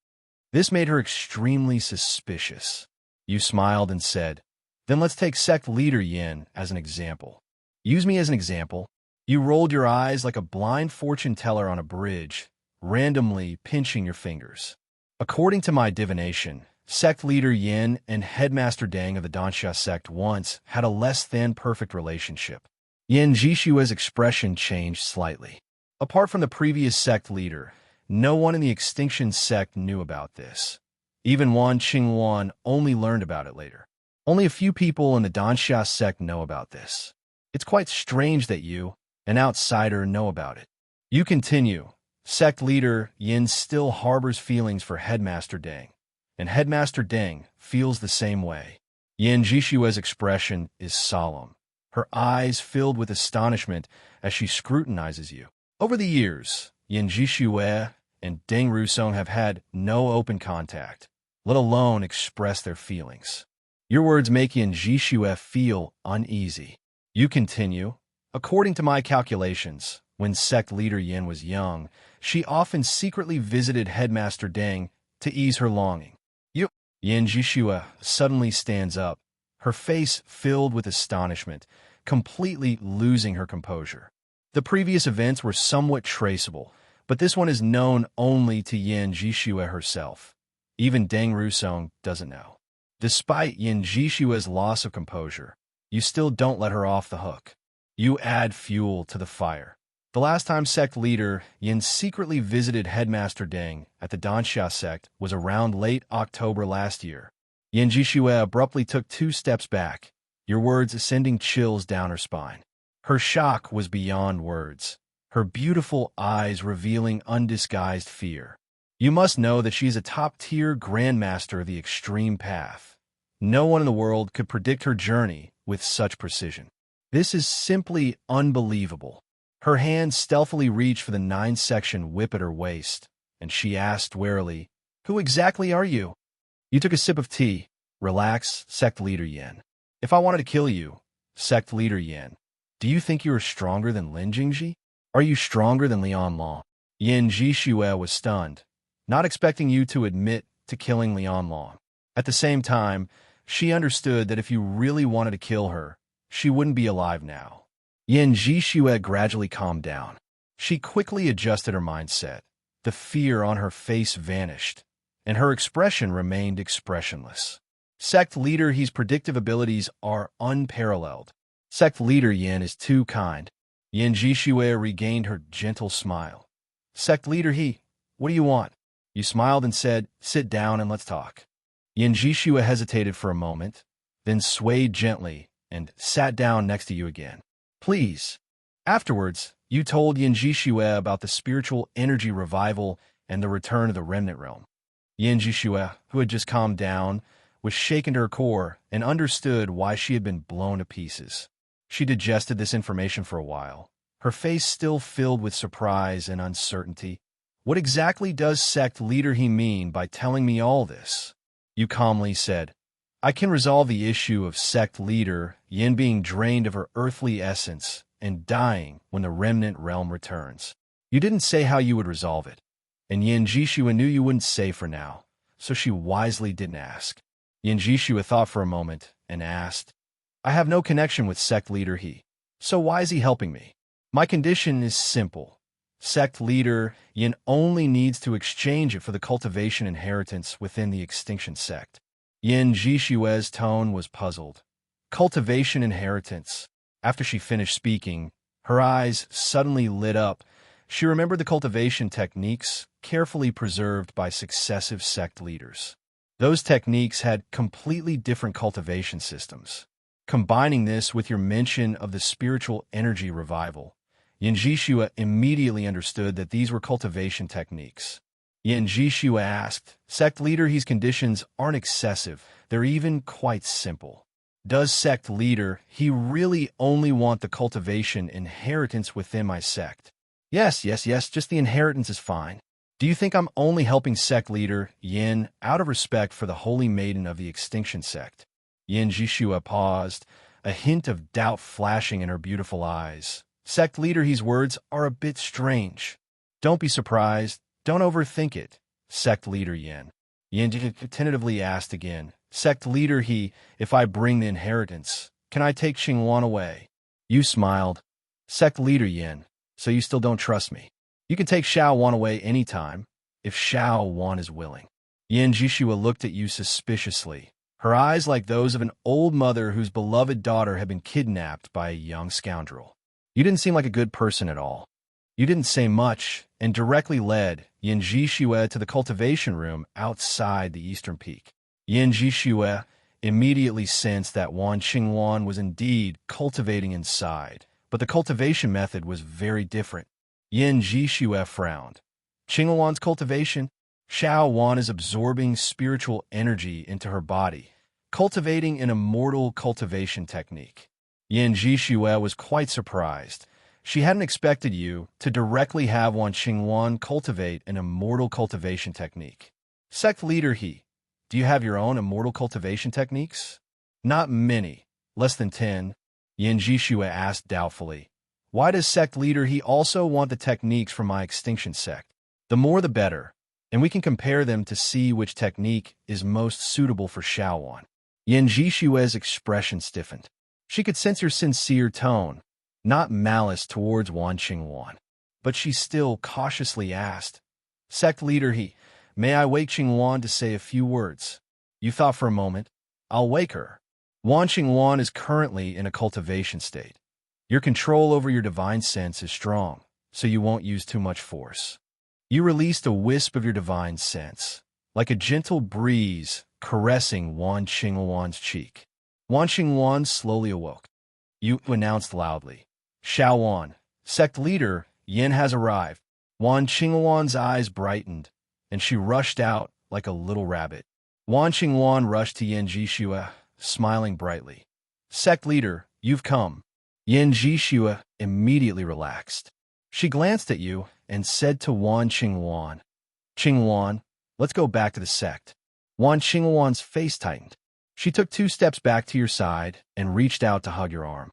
This made her extremely suspicious. You smiled and said, then let's take sect leader Yin as an example. Use me as an example. You rolled your eyes like a blind fortune teller on a bridge, randomly pinching your fingers. According to my divination, sect leader Yin and headmaster Deng of the Danxia sect once had a less than perfect relationship. Yin Jishua's expression changed slightly. Apart from the previous sect leader, no one in the extinction sect knew about this. Even Wan Qingwan only learned about it later. Only a few people in the Danxia sect know about this. It's quite strange that you, an outsider, know about it. You continue. Sect leader Yin still harbors feelings for Headmaster Deng, and Headmaster Deng feels the same way. Yin Jishua's expression is solemn, her eyes filled with astonishment as she scrutinizes you. Over the years, Yin Jishua and Deng Rusong have had no open contact, let alone express their feelings. Your words make Yin Jishua feel uneasy. You continue. According to my calculations, when sect leader Yin was young, she often secretly visited Headmaster Deng to ease her longing. Yin Jishua suddenly stands up, her face filled with astonishment, completely losing her composure. The previous events were somewhat traceable, but this one is known only to Yin Jishua herself. Even Deng Rusong doesn't know. Despite Yin Jishua's loss of composure, you still don't let her off the hook. You add fuel to the fire. The last time sect leader Yin secretly visited Headmaster Deng at the Danxia sect was around late October last year. Yin Jishue abruptly took 2 steps back, your words sending chills down her spine. Her shock was beyond words, her beautiful eyes revealing undisguised fear. You must know that she's a top-tier grandmaster of the extreme path. No one in the world could predict her journey with such precision. This is simply unbelievable. Her hand stealthily reached for the 9-section whip at her waist, and she asked warily, "Who exactly are you?" You took a sip of tea. Relax, sect leader Yin. If I wanted to kill you, sect leader Yin, do you think you are stronger than Lin Jingji? Are you stronger than Lian Long? Yin Jishue was stunned, not expecting you to admit to killing Lian Long. At the same time, she understood that if you really wanted to kill her, she wouldn't be alive now. Yin Jishue gradually calmed down. She quickly adjusted her mindset. The fear on her face vanished, and her expression remained expressionless. Sect leader He's predictive abilities are unparalleled. Sect leader Yin is too kind. Yin Jishue regained her gentle smile. Sect leader He, what do you want? You smiled and said, sit down and let's talk. Yin Jishue hesitated for a moment, then swayed gently and sat down next to you again. Please. Afterwards, you told Yin Jishue about the spiritual energy revival and the return of the remnant realm. Yin Jishue, who had just calmed down, was shaken to her core and understood why she had been blown to pieces. She digested this information for a while, her face still filled with surprise and uncertainty. What exactly does sect leader He mean by telling me all this? You calmly said, I can resolve the issue of sect leader Yin being drained of her earthly essence and dying when the remnant realm returns. You didn't say how you would resolve it, and Yin Jishue knew you wouldn't say for now, so she wisely didn't ask. Yin Jishue thought for a moment and asked, I have no connection with sect leader He, so why is he helping me? My condition is simple. Sect leader Yin only needs to exchange it for the cultivation inheritance within the extinction sect. Yin Jishue's tone was puzzled. Cultivation inheritance. After she finished speaking, her eyes suddenly lit up. She remembered the cultivation techniques carefully preserved by successive sect leaders. Those techniques had completely different cultivation systems. Combining this with your mention of the spiritual energy revival, Yin Jishue immediately understood that these were cultivation techniques. Yin Jishue asked, Sect leader, He's conditions aren't excessive, they're even quite simple. Does sect leader He really only want the cultivation inheritance within my sect? Yes, just the inheritance is fine. Do you think I'm only helping sect leader Yin out of respect for the holy maiden of the extinction sect? Yin Jishue paused, a hint of doubt flashing in her beautiful eyes. Sect leader He's words are a bit strange. Don't be surprised. Don't overthink it. Sect leader Yin. Yin tentatively asked again. Sect leader He, if I bring the inheritance, can I take Xingwan away? You smiled. Sect leader Yin, so you still don't trust me. You can take Xiao Wan away anytime, if Xiao Wan is willing. Yin Jishue looked at you suspiciously, her eyes like those of an old mother whose beloved daughter had been kidnapped by a young scoundrel. You didn't seem like a good person at all. You didn't say much, and directly led Yin Jishue to the cultivation room outside the eastern peak. Yin Jishue immediately sensed that Wan Xingwan was indeed cultivating inside, but the cultivation method was very different. Yin Jishue frowned. Qingwan's cultivation? Xiao Wan is absorbing spiritual energy into her body, cultivating an immortal cultivation technique. Yin Jishue was quite surprised. She hadn't expected you to directly have Wan Xingwan cultivate an immortal cultivation technique. Sect leader He, do you have your own immortal cultivation techniques? Not many, less than 10, Yin Jishue asked doubtfully. Why does sect leader He also want the techniques from my extinction sect? The more the better, and we can compare them to see which technique is most suitable for Xiaowan. Yin Jishue's expression stiffened. She could sense your sincere tone, not malice towards Wan Xingwan. But she still cautiously asked, Sect leader He, may I wake Xingwan to say a few words? You thought for a moment. I'll wake her. Wan Xingwan is currently in a cultivation state. Your control over your divine sense is strong, so you won't use too much force. You released a wisp of your divine sense, like a gentle breeze caressing Wan Qingluan's cheek. Wan Qingluan slowly awoke. You announced loudly, Xiao Wan, sect leader, Yin has arrived. Wan Qingluan's eyes brightened, and she rushed out like a little rabbit. Wan Qingluan rushed to Yin Jishua, smiling brightly. Sect leader, you've come. Yin Jishua immediately relaxed. She glanced at you and said to Wan Qingluan, Qingluan, let's go back to the sect. Wan Qingluan's face tightened. She took 2 steps back to your side and reached out to hug your arm.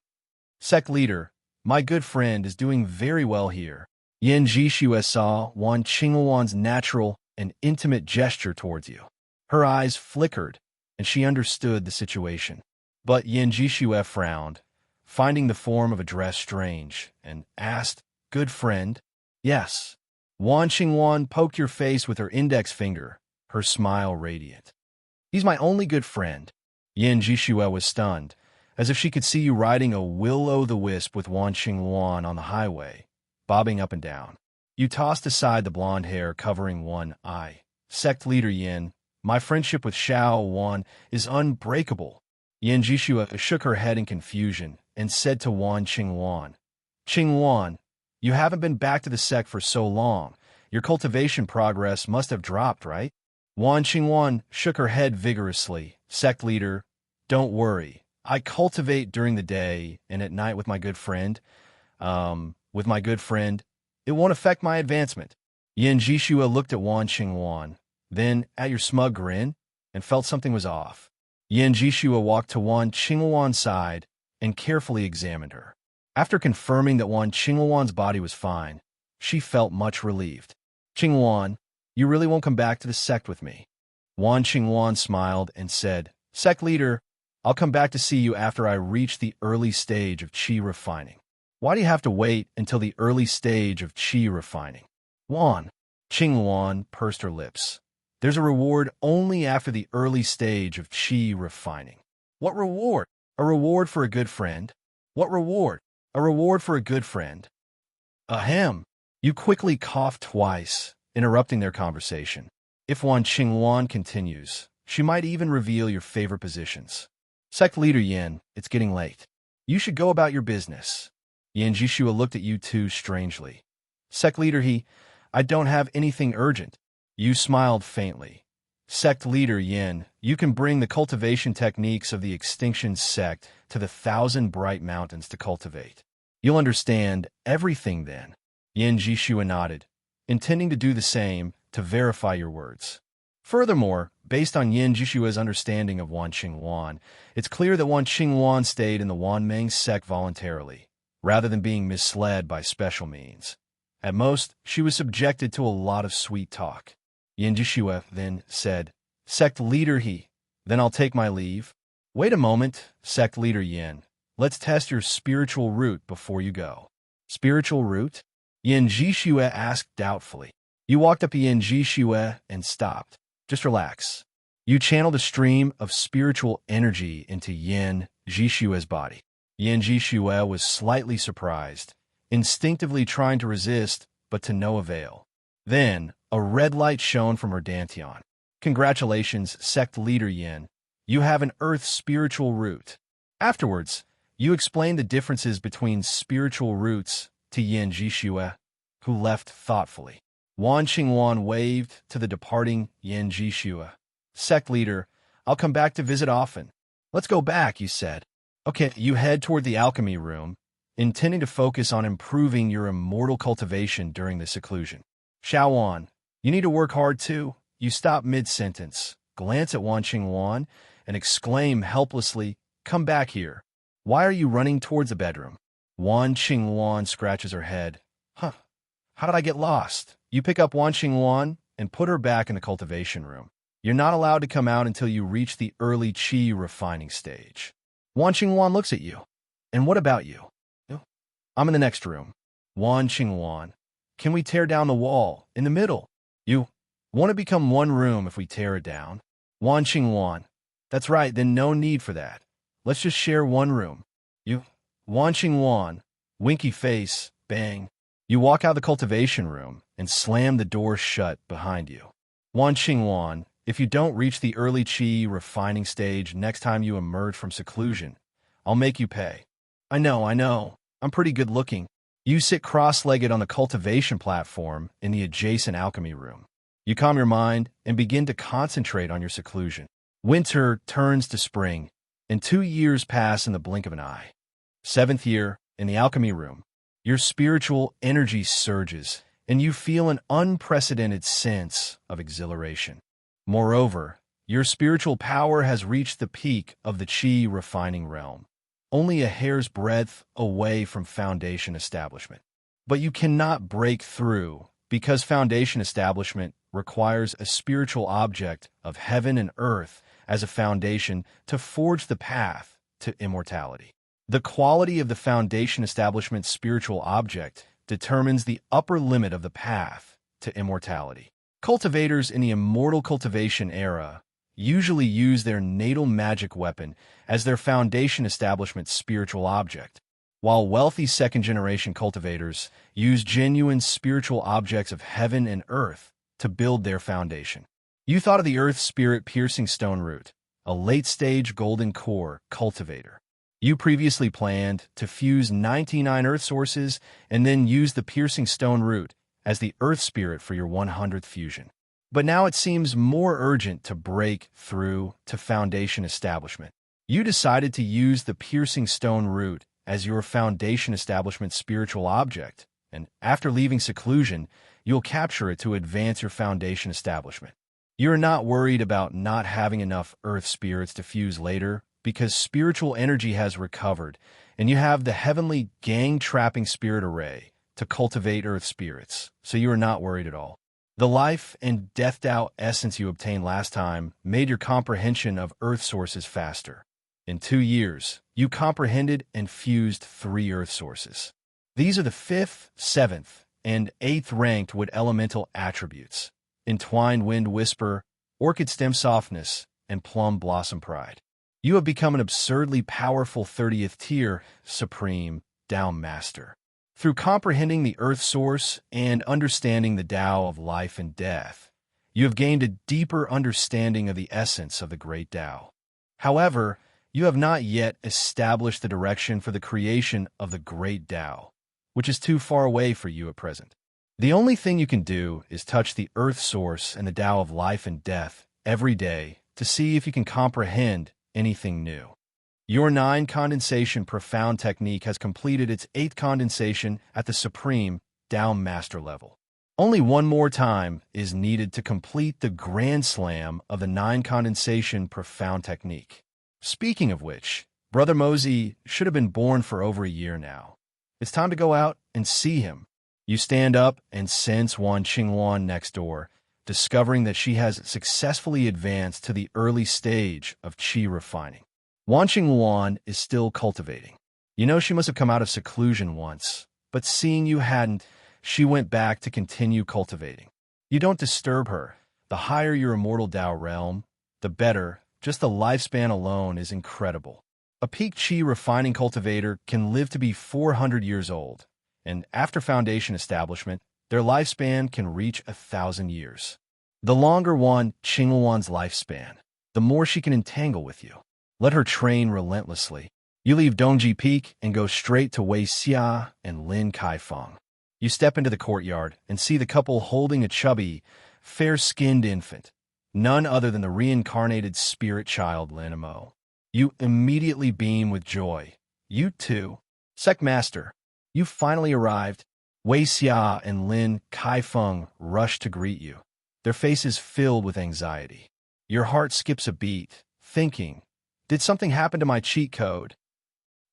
Sect leader, my good friend is doing very well here. Yin Jishua saw Wan Qingluan's natural and intimate gesture towards you. Her eyes flickered, and she understood the situation. But Yin Jishua frowned, finding the form of address strange, and asked, Good friend? Yes. Wan Qingluan poked your face with her index finger, her smile radiant. He's my only good friend. Yin Jishua was stunned, as if she could see you riding a will-o'-the-wisp with Wan Qingluan on the highway, bobbing up and down. You tossed aside the blonde hair covering one eye. Sect leader Yin, my friendship with Xiao Wan is unbreakable. Yin Jishua shook her head in confusion and said to Wan Qingluan, Qingluan, you haven't been back to the sect for so long. Your cultivation progress must have dropped, right? Wan Qingluan shook her head vigorously. Sect leader, don't worry. I cultivate during the day and at night with my good friend. It won't affect my advancement. Yin Jishua looked at Wan Qingluan, then at your smug grin, and felt something was off. Yin Jishua walked to Wan Qingluan's side and carefully examined her. After confirming that Wan Qingluan's body was fine, she felt much relieved. Qingluan, you really won't come back to the sect with me. Wan Qingluan smiled and said, Sect leader, I'll come back to see you after I reach the early stage of qi refining. Why do you have to wait until the early stage of qi refining? Wan. Qingluan pursed her lips. There's a reward only after the early stage of qi refining. What reward? A reward for a good friend? What reward? A reward for a good friend. Ahem. You quickly coughed twice, interrupting their conversation. If Wan Qingluan continues, she might even reveal your favorite positions. Sect leader Yin, it's getting late. You should go about your business. Yin Jishua looked at you two strangely. Sect leader I don't have anything urgent. You smiled faintly. Sect leader Yin, you can bring the cultivation techniques of the Extinction sect to the 1,000 Bright Mountains to cultivate. You'll understand everything then. Yin Jishua nodded, intending to do the same to verify your words. Furthermore, based on Yin Jishua's understanding of Wan Qingluan, it's clear that Wan Qingluan stayed in the Wanmeng sect voluntarily, rather than being misled by special means. At most, she was subjected to a lot of sweet talk. Yin Jishua then said, Sect leader then I'll take my leave. Wait a moment, sect leader Yin. Let's test your spiritual root before you go. Spiritual root? Yin Jishua asked doubtfully. You walked up to Yin Jishua and stopped. Just relax. You channeled a stream of spiritual energy into Yin Jishua's body. Yin Jishua was slightly surprised, instinctively trying to resist, but to no avail. Then, a red light shone from her dantian. Congratulations, sect leader Yin. You have an earth spiritual root. Afterwards, you explained the differences between spiritual roots to Yin Jishua, who left thoughtfully. Wan Qingluan waved to the departing Yin Jishua. Sect leader, I'll come back to visit often. Let's go back, you said. Okay, you head toward the alchemy room, intending to focus on improving your immortal cultivation during the seclusion. Xiao Wan, you need to work hard too. You stop mid-sentence, glance at Wan Qingluan, and exclaim helplessly, Come back here. Why are you running towards the bedroom? Wan Qingluan scratches her head. Huh, how did I get lost? You pick up Wan Qingluan and put her back in the cultivation room. You're not allowed to come out until you reach the early qi refining stage. Wan Qingluan looks at you. And what about you? I'm in the next room. Wan Qingluan, can we tear down the wall in the middle? You want to become one room if we tear it down? Wan Qingluan, that's right, then no need for that. Let's just share one room. Wan Qingluan, winky face, bang. You walk out of the cultivation room and slam the door shut behind you. Wan Qingwan, if you don't reach the early qi refining stage next time you emerge from seclusion, I'll make you pay. I know. I'm pretty good looking. You sit cross-legged on the cultivation platform in the adjacent alchemy room. You calm your mind and begin to concentrate on your seclusion. Winter turns to spring, and 2 years pass in the blink of an eye. 7th year, in the alchemy room, your spiritual energy surges, and you feel an unprecedented sense of exhilaration. Moreover, your spiritual power has reached the peak of the qi refining realm, only a hair's breadth away from foundation establishment. But you cannot break through because foundation establishment requires a spiritual object of heaven and earth as a foundation to forge the path to immortality. The quality of the foundation establishment's spiritual object determines the upper limit of the path to immortality. Cultivators in the immortal cultivation era usually use their natal magic weapon as their foundation establishment's spiritual object, while wealthy second-generation cultivators use genuine spiritual objects of heaven and earth to build their foundation. You thought of the earth spirit piercing stone root, a late-stage golden core cultivator. You previously planned to fuse 99 earth sources and then use the piercing stone root as the earth spirit for your 100th fusion. But now it seems more urgent to break through to foundation establishment. You decided to use the piercing stone root as your foundation establishment's spiritual object, and after leaving seclusion, you'll capture it to advance your foundation establishment. You're not worried about not having enough earth spirits to fuse later, because spiritual energy has recovered, and you have the heavenly gang-trapping spirit array to cultivate earth spirits, so you are not worried at all. The life and death Tao essence you obtained last time made your comprehension of earth sources faster. In 2 years, you comprehended and fused 3 earth sources. These are the 5th, 7th, and 8th ranked wood elemental attributes: entwined wind whisper, orchid stem softness, and plum blossom pride. You have become an absurdly powerful 30th tier supreme Tao master. Through comprehending the earth source and understanding the Tao of life and death, you have gained a deeper understanding of the essence of the great Tao. However, you have not yet established the direction for the creation of the great Tao, which is too far away for you at present. The only thing you can do is touch the earth source and the Tao of life and death every day to see if you can comprehend anything new. Your 9 condensation profound technique has completed its 8th condensation at the supreme Tao master level. Only one more time is needed to complete the grand slam of the 9 condensation profound technique. Speaking of which, Brother Mosey should have been born for over a year now. It's time to go out and see him. You stand up and sense Wan Qingwan next door, discovering that she has successfully advanced to the early stage of qi refining. Wan Qingwan is still cultivating. You know she must have come out of seclusion once, but seeing you hadn't, she went back to continue cultivating. You don't disturb her. The higher your immortal Tao realm, the better. Just the lifespan alone is incredible. A peak qi refining cultivator can live to be 400 years old, and after foundation establishment, their lifespan can reach 1,000 years. The longer Wan Qingwan's lifespan, the more she can entangle with you. Let her train relentlessly. You leave Dongji Peak and go straight to Wei Xia and Lin Kaifeng. You step into the courtyard and see the couple holding a chubby, fair-skinned infant, none other than the reincarnated spirit child Lin Mo. You immediately beam with joy. You too. Sect Master, you finally arrived. Wei Xia and Lin Kaifeng rush to greet you, their faces filled with anxiety. Your heart skips a beat, thinking, did something happen to my cheat code?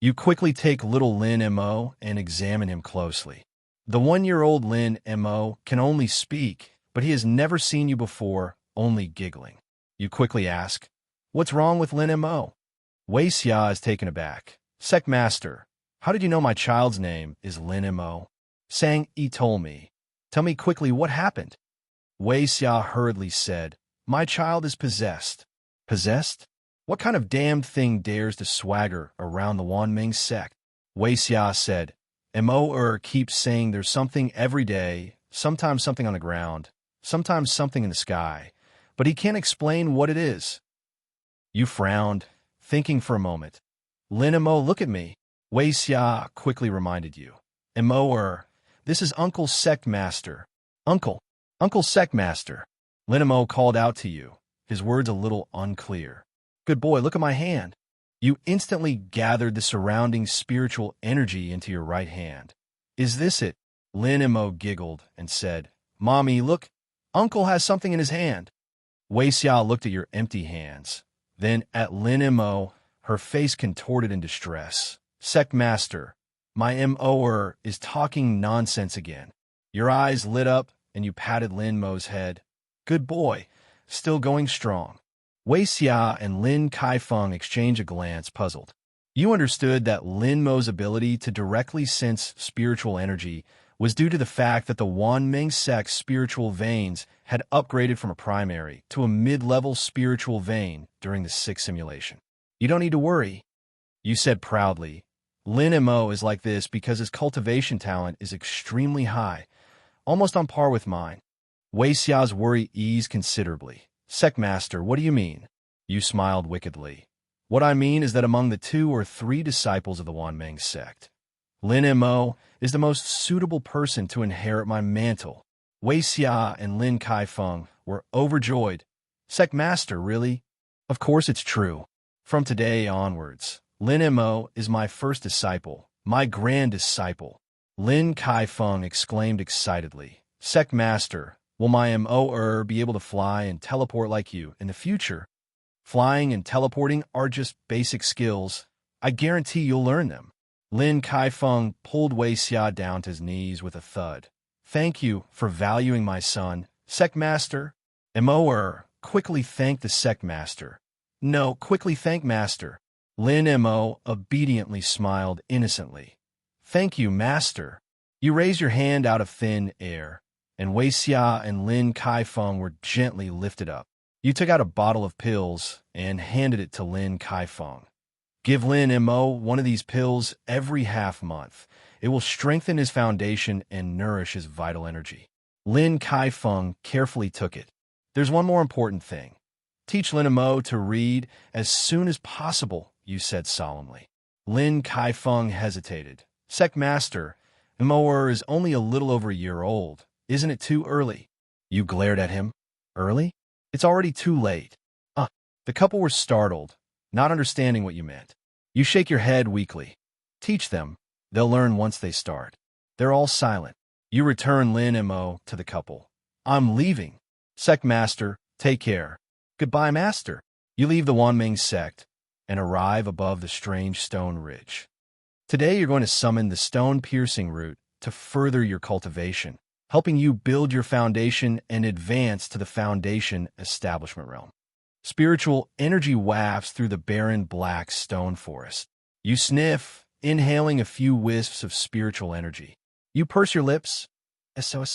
You quickly take little Lin Mo and examine him closely. The 1-year-old Lin Mo can only speak, but he has never seen you before, only giggling. You quickly ask, what's wrong with Lin Mo? Wei Xia is taken aback. Sect Master, how did you know my child's name is Lin Mo? Sang Yi told me. Tell me quickly what happened. Wei Xia hurriedly said, my child is possessed. Possessed? What kind of damned thing dares to swagger around the Wanming sect? Wei Xia said, Mo keeps saying there's something every day, sometimes something on the ground, sometimes something in the sky, but he can't explain what it is. You frowned, thinking for a moment. Lin and Mo, look at me. Wei Xia quickly reminded you. And Mo, this is Uncle Sect Master. Uncle, Uncle Sect Master. Lin and Mo called out to you, his words a little unclear. Good boy, look at my hand. You instantly gathered the surrounding spiritual energy into your right hand. Is this it? Lin and Mo giggled and said, Mommy, look, Uncle has something in his hand. Wei Xia looked at your empty hands, then at Lin and Mo, her face contorted in distress. Sect Master, my Mo is talking nonsense again. Your eyes lit up and you patted Lin Mo's head. Good boy, still going strong. Wei Xia and Lin Kaifeng exchanged a glance, puzzled. You understood that Lin Mo's ability to directly sense spiritual energy was due to the fact that the Wanming sect's spiritual veins had upgraded from a primary to a mid-level spiritual vein during the sixth simulation. You don't need to worry, you said proudly. Lin and Mo is like this because his cultivation talent is extremely high, almost on par with mine. Wei Xia's worry eased considerably. Sect Master, what do you mean? You smiled wickedly. What I mean is that among the 2 or 3 disciples of the Wanming sect, Lin and Mo is the most suitable person to inherit my mantle. Wei Xia and Lin Kaifeng were overjoyed. Sect Master, really? Of course it's true. From today onwards, Lin and Mo is my first disciple, my grand disciple. Lin Kaifeng exclaimed excitedly. Sect Master, will my Mo be able to fly and teleport like you in the future? Flying and teleporting are just basic skills. I guarantee you'll learn them. Lin Kaifeng pulled Wei Xia down to his knees with a thud. Thank you for valuing my son, Sect Master. Mo quickly thanked the Sect Master. No, quickly thank Master. Lin Mo obediently smiled innocently. Thank you, Master. You raised your hand out of thin air, and Wei Xia and Lin Kaifeng were gently lifted up. You took out a bottle of pills and handed it to Lin Kaifeng. Give Lin Mo one of these pills every half-month. It will strengthen his foundation and nourish his vital energy. Lin Kaifeng carefully took it. There's one more important thing. Teach Lin Mo to read as soon as possible, you said solemnly. Lin Kaifeng hesitated. Sect Master, Mo is only a little over a year old. Isn't it too early? You glared at him. Early? It's already too late. The couple were startled, not understanding what you meant. You shake your head weakly. Teach them. They'll learn once they start. They're all silent. You return Lin and Mo to the couple. I'm leaving. Sect Master, take care. Goodbye, Master. You leave the Wanming sect and arrive above the strange stone ridge. Today you're going to summon the stone-piercing root to further your cultivation, helping you build your foundation and advance to the foundation establishment realm. Spiritual energy wafts through the barren black stone forest. You sniff, inhaling a few wisps of spiritual energy. You purse your lips. So.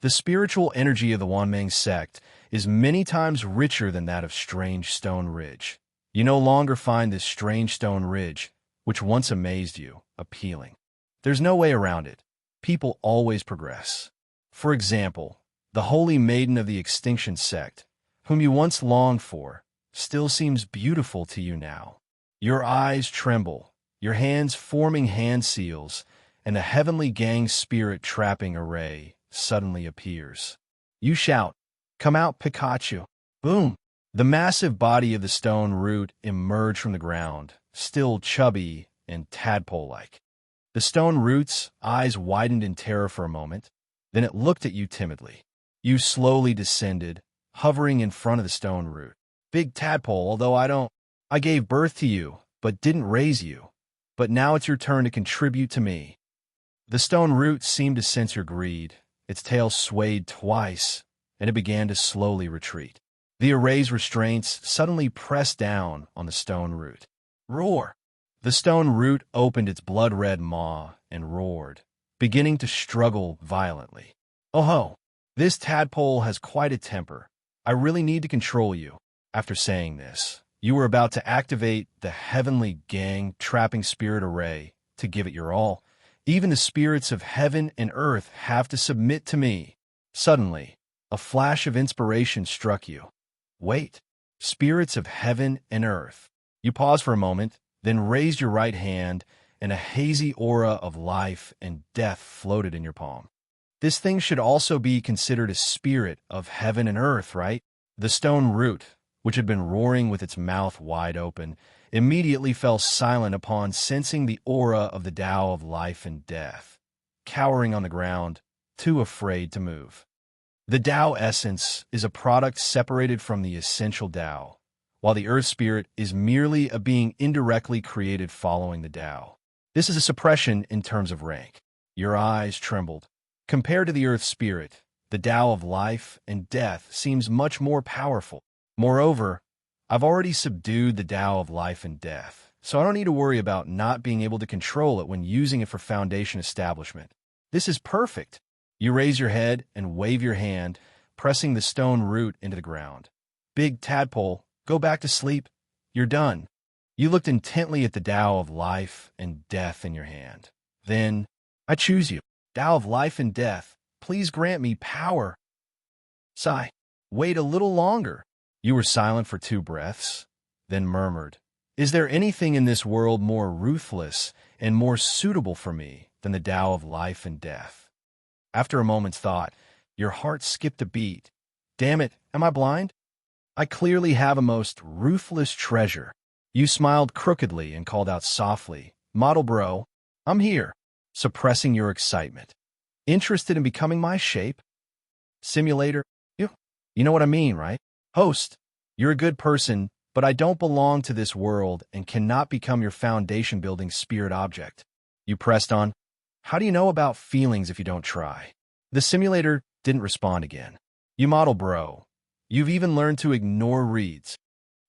The spiritual energy of the Wanming sect is many times richer than that of Strange Stone Ridge. You no longer find this Strange Stone Ridge, which once amazed you, appealing. There's no way around it. People always progress. For example, the Holy Maiden of the Extinction sect, whom you once longed for, still seems beautiful to you now. Your eyes tremble, your hands forming hand seals, and the heavenly gang spirit trapping array suddenly appears. You shout, "Come out, Pikachu!" Boom! The massive body of the stone root emerged from the ground, still chubby and tadpole-like. The stone root's eyes widened in terror for a moment, then it looked at you timidly. You slowly descended, hovering in front of the stone root. Big tadpole, although I gave birth to you, but didn't raise you. But now it's your turn to contribute to me. The stone root seemed to sense your greed. Its tail swayed twice, and it began to slowly retreat. The array's restraints suddenly pressed down on the stone root. Roar! The stone root opened its blood-red maw and roared, beginning to struggle violently. Oh ho! This tadpole has quite a temper. I really need to control you. After saying this, you were about to activate the heavenly gang trapping spirit array to give it your all. Even the spirits of heaven and earth have to submit to me. Suddenly, a flash of inspiration struck you. Wait, spirits of heaven and earth. You paused for a moment, then raised your right hand, and a hazy aura of life and death floated in your palm. This thing should also be considered a spirit of heaven and earth, right? The stone root, which had been roaring with its mouth wide open, immediately fell silent upon sensing the aura of the Tao of life and death, cowering on the ground, too afraid to move. The Tao essence is a product separated from the essential Tao, while the earth spirit is merely a being indirectly created following the Tao. This is a suppression in terms of rank. Your eyes trembled. Compared to the earth spirit, the Tao of life and death seems much more powerful. Moreover, I've already subdued the Tao of life and death, so I don't need to worry about not being able to control it when using it for foundation establishment. This is perfect. You raise your head and wave your hand, pressing the stone root into the ground. Big tadpole, go back to sleep. You're done. You looked intently at the Tao of life and death in your hand. Then, I choose you. Tao of life and death, please grant me power. Sigh. Wait a little longer. You were silent for 2 breaths, then murmured, Is there anything in this world more ruthless and more suitable for me than the Tao of life and death? After a moment's thought, your heart skipped a beat. Damn it, am I blind? I clearly have a most ruthless treasure. You smiled crookedly and called out softly, Model bro, I'm here, suppressing your excitement. Interested in becoming my shape? Simulator? You know what I mean, right? Host, you're a good person, but I don't belong to this world and cannot become your foundation-building spirit object. You pressed on, How do you know about feelings if you don't try? The simulator didn't respond again. You model bro. You've even learned to ignore reads.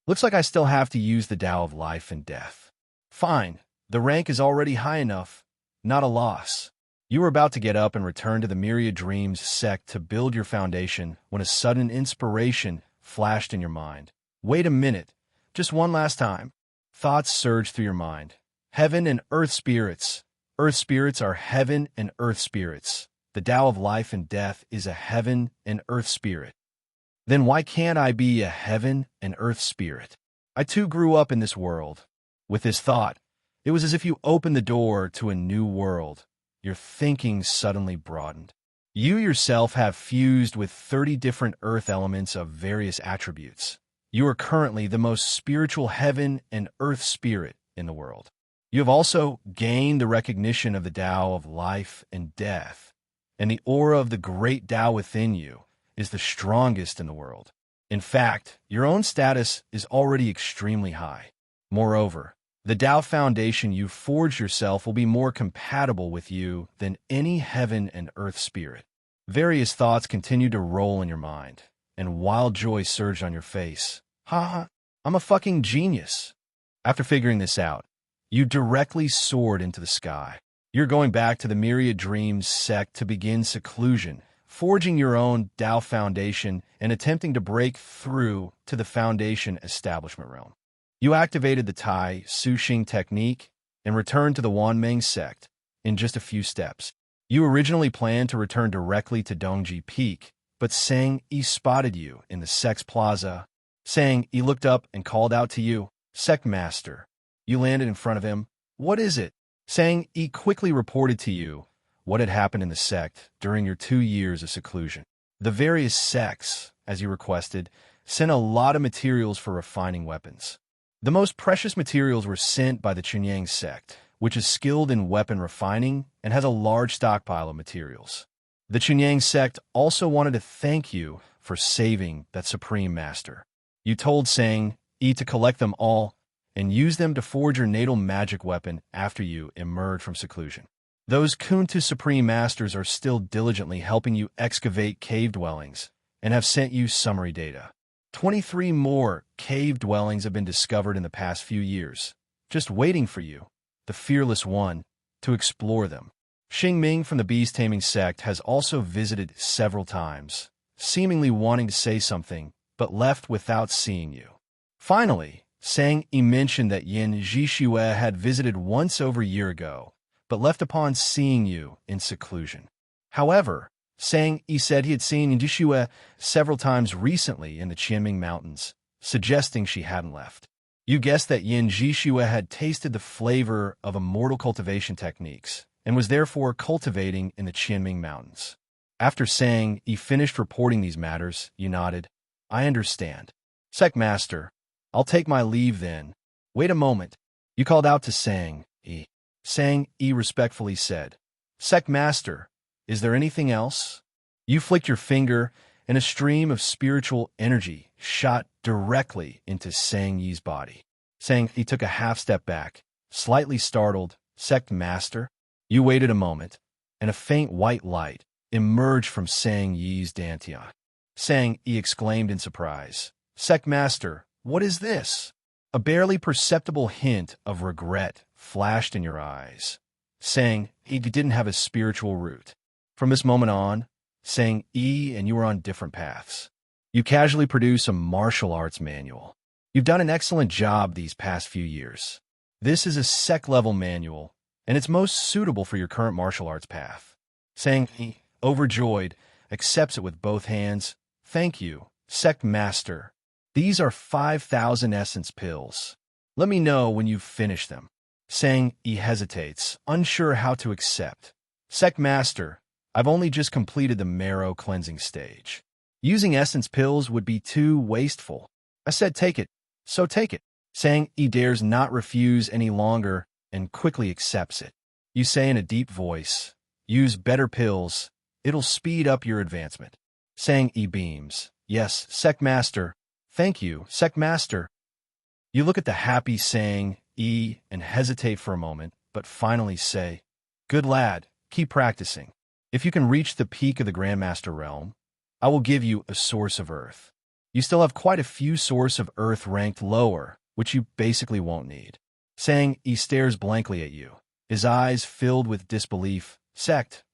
Looks like I still have to use the Tao of life and death. Fine, the rank is already high enough. Not a loss. You were about to get up and return to the Myriad Dreams sect to build your foundation when a sudden inspiration flashed in your mind. Wait a minute. Just one last time. Thoughts surged through your mind. Heaven and earth spirits. Earth spirits are heaven and earth spirits. The Tao of life and death is a heaven and earth spirit. Then why can't I be a heaven and earth spirit? I too grew up in this world. With this thought, it was as if you opened the door to a new world. Your thinking suddenly broadened. You yourself have fused with 30 different earth elements of various attributes. You are currently the most spiritual heaven and earth spirit in the world. You have also gained the recognition of the Tao of life and death, and the aura of the great Tao within you is the strongest in the world. In fact, your own status is already extremely high. Moreover, the Tao foundation you forged yourself will be more compatible with you than any heaven and earth spirit. Various thoughts continued to roll in your mind, and wild joy surged on your face. Ha, I'm a fucking genius. After figuring this out, you directly soared into the sky. You're going back to the Myriad Dreams sect to begin seclusion, forging your own Tao foundation and attempting to break through to the foundation establishment realm. You activated the Tai Suxing technique and returned to the Wanmeng sect in just a few steps. You originally planned to return directly to Dongji Peak, but Sang Yi spotted you in the sect's plaza. Sang Yi looked up and called out to you, Sect Master. You landed in front of him. What is it? Sang Yi quickly reported to you what had happened in the sect during your 2 years of seclusion. The various sects, as you requested, sent a lot of materials for refining weapons. The most precious materials were sent by the Chunyang sect, which is skilled in weapon refining and has a large stockpile of materials. The Chunyang sect also wanted to thank you for saving that Supreme Master. You told Sang Yi to collect them all and use them to forge your natal magic weapon after you emerge from seclusion. Those Kuntu Supreme Masters are still diligently helping you excavate cave dwellings and have sent you summary data. 23 more cave dwellings have been discovered in the past few years, just waiting for you, the fearless one, to explore them. Xing Ming from the Beast Taming sect has also visited several times, seemingly wanting to say something, but left without seeing you. Finally, Sang Yi mentioned that Yin Zhixue had visited once over a year ago, but left upon seeing you in seclusion. However, Sang Yi said he had seen Yishue several times recently in the Qianming Mountains, suggesting she hadn't left. You guessed that Yin Jishue had tasted the flavor of immortal cultivation techniques and was therefore cultivating in the Qianming Mountains. After Sang Yi finished reporting these matters, you nodded. I understand. Sect Master, I'll take my leave then. Wait a moment. You called out to Sang Yi. Sang Yi respectfully said, Sect Master, is there anything else? You flicked your finger, and a stream of spiritual energy shot directly into Sang Yi's body. Sang Yi took a half step back, slightly startled. Sect Master? You waited a moment, and a faint white light emerged from Sang Yi's dantian. Sang Yi exclaimed in surprise. Sect Master, what is this? A barely perceptible hint of regret flashed in your eyes. Sang Yi didn't have a spiritual root. From this moment on, Sang Yi and you are on different paths. You casually produce a martial arts manual. You've done an excellent job these past few years. This is a sect-level manual, and it's most suitable for your current martial arts path. Sang Yi, overjoyed, accepts it with both hands. Thank you, Sect Master. These are 5,000 essence pills. Let me know when you've finished them. Sang Yi hesitates, unsure how to accept. Sect Master, I've only just completed the marrow cleansing stage. Using essence pills would be too wasteful. I said take it, so take it. Sang Yi dares not refuse any longer and quickly accepts it. You say in a deep voice, use better pills. It'll speed up your advancement. Sang Yi beams. Yes, Sect Master. Thank you, Sect Master. You look at the happy Sang Yi and hesitate for a moment, but finally say, Good lad, keep practicing. If you can reach the peak of the Grandmaster realm, I will give you a source of earth. You still have quite a few source of earth ranked lower, which you basically won't need. Sang Yi stares blankly at you, his eyes filled with disbelief. Sect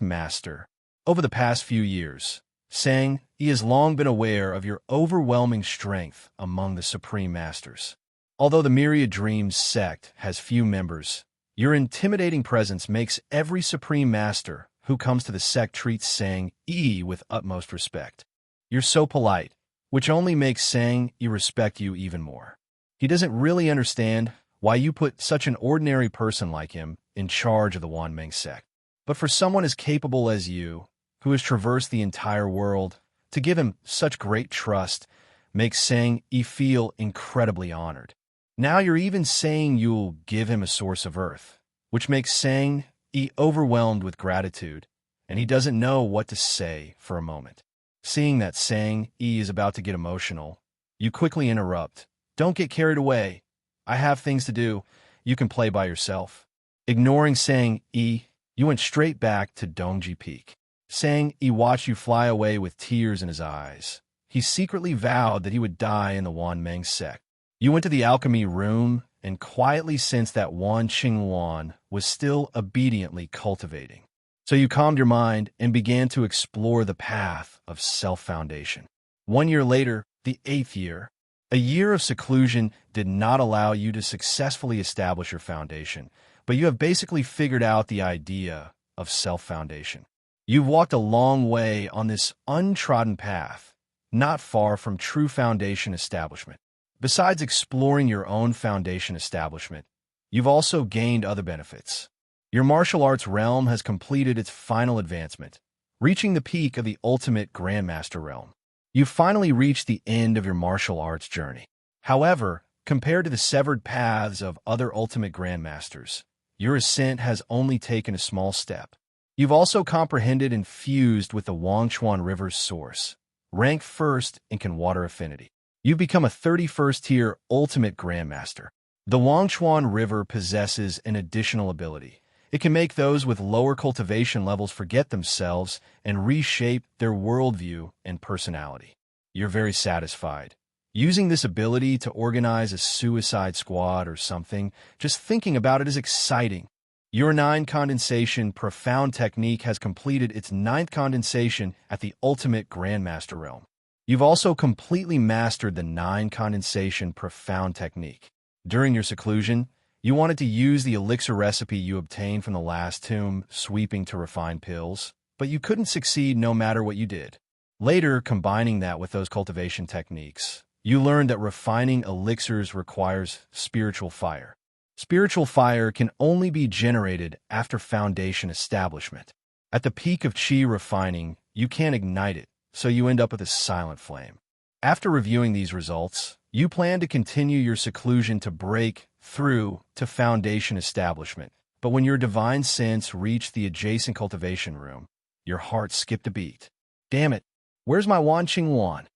Master. Over the past few years, Sang Yi has long been aware of your overwhelming strength among the Supreme Masters. Although the Myriad Dreams sect has few members, your intimidating presence makes every Supreme Master who comes to the sect treat Sang Yi with utmost respect. You're so polite, which only makes Sang Yi respect you even more. He doesn't really understand why you put such an ordinary person like him in charge of the Wanmeng sect. But for someone as capable as you, who has traversed the entire world, to give him such great trust makes Sang Yi feel incredibly honored. Now you're even saying you'll give him a source of earth, which makes Sang Yi overwhelmed with gratitude, and he doesn't know what to say for a moment. Seeing that Sang Yi is about to get emotional, you quickly interrupt. Don't get carried away. I have things to do. You can play by yourself. Ignoring Sang Yi, you went straight back to Dongji Peak. Sang Yi watched you fly away with tears in his eyes. He secretly vowed that he would die in the Wanmeng sect. You went to the alchemy room and quietly sensed that Wan Qingwan was still obediently cultivating. So you calmed your mind and began to explore the path of self-foundation. 1 year later, the 8th year, a year of seclusion did not allow you to successfully establish your foundation, but you have basically figured out the idea of self-foundation. You've walked a long way on this untrodden path, not far from true foundation establishment. Besides exploring your own foundation establishment, you've also gained other benefits. Your martial arts realm has completed its final advancement, reaching the peak of the ultimate Grandmaster realm. You've finally reached the end of your martial arts journey. However, compared to the severed paths of other ultimate Grandmasters, your ascent has only taken a small step. You've also comprehended and fused with the Wangchuan River's source, ranked first in Can Water Affinity. You've become a 31st tier ultimate Grandmaster. The Wangchuan River possesses an additional ability. It can make those with lower cultivation levels forget themselves and reshape their worldview and personality. You're very satisfied. Using this ability to organize a suicide squad or something, just thinking about it is exciting. Your 9 condensation profound technique has completed its 9th condensation at the ultimate Grandmaster realm. You've also completely mastered the 9 condensation profound technique. During your seclusion, You wanted to use the elixir recipe you obtained from the last tomb, sweeping to refine pills, but you couldn't succeed no matter what you did. Later, combining that with those cultivation techniques, you learned that refining elixirs requires spiritual fire. Spiritual fire can only be generated after foundation establishment. At the peak of chi refining, you can't ignite it, so you end up with a silent flame. After reviewing these results, you plan to continue your seclusion to break through to foundation establishment. But when your divine sense reached the adjacent cultivation room, your heart skipped a beat. Damn it, where's my Wan Qing Wan?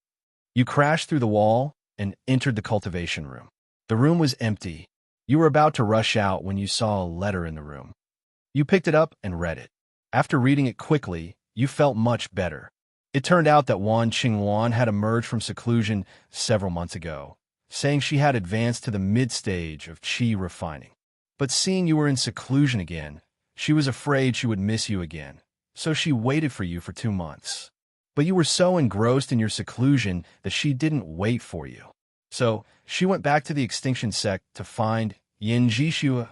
You crashed through the wall and entered the cultivation room. The room was empty. You were about to rush out when you saw a letter in the room. You picked it up and read it. After reading it quickly, you felt much better. It turned out that Wan Qingwan had emerged from seclusion several months ago, saying she had advanced to the mid-stage of qi refining. But seeing you were in seclusion again, she was afraid she would miss you again, so she waited for you for 2 months. But you were so engrossed in your seclusion that she didn't wait for you. So she went back to the extinction sect to find Yin Jishua,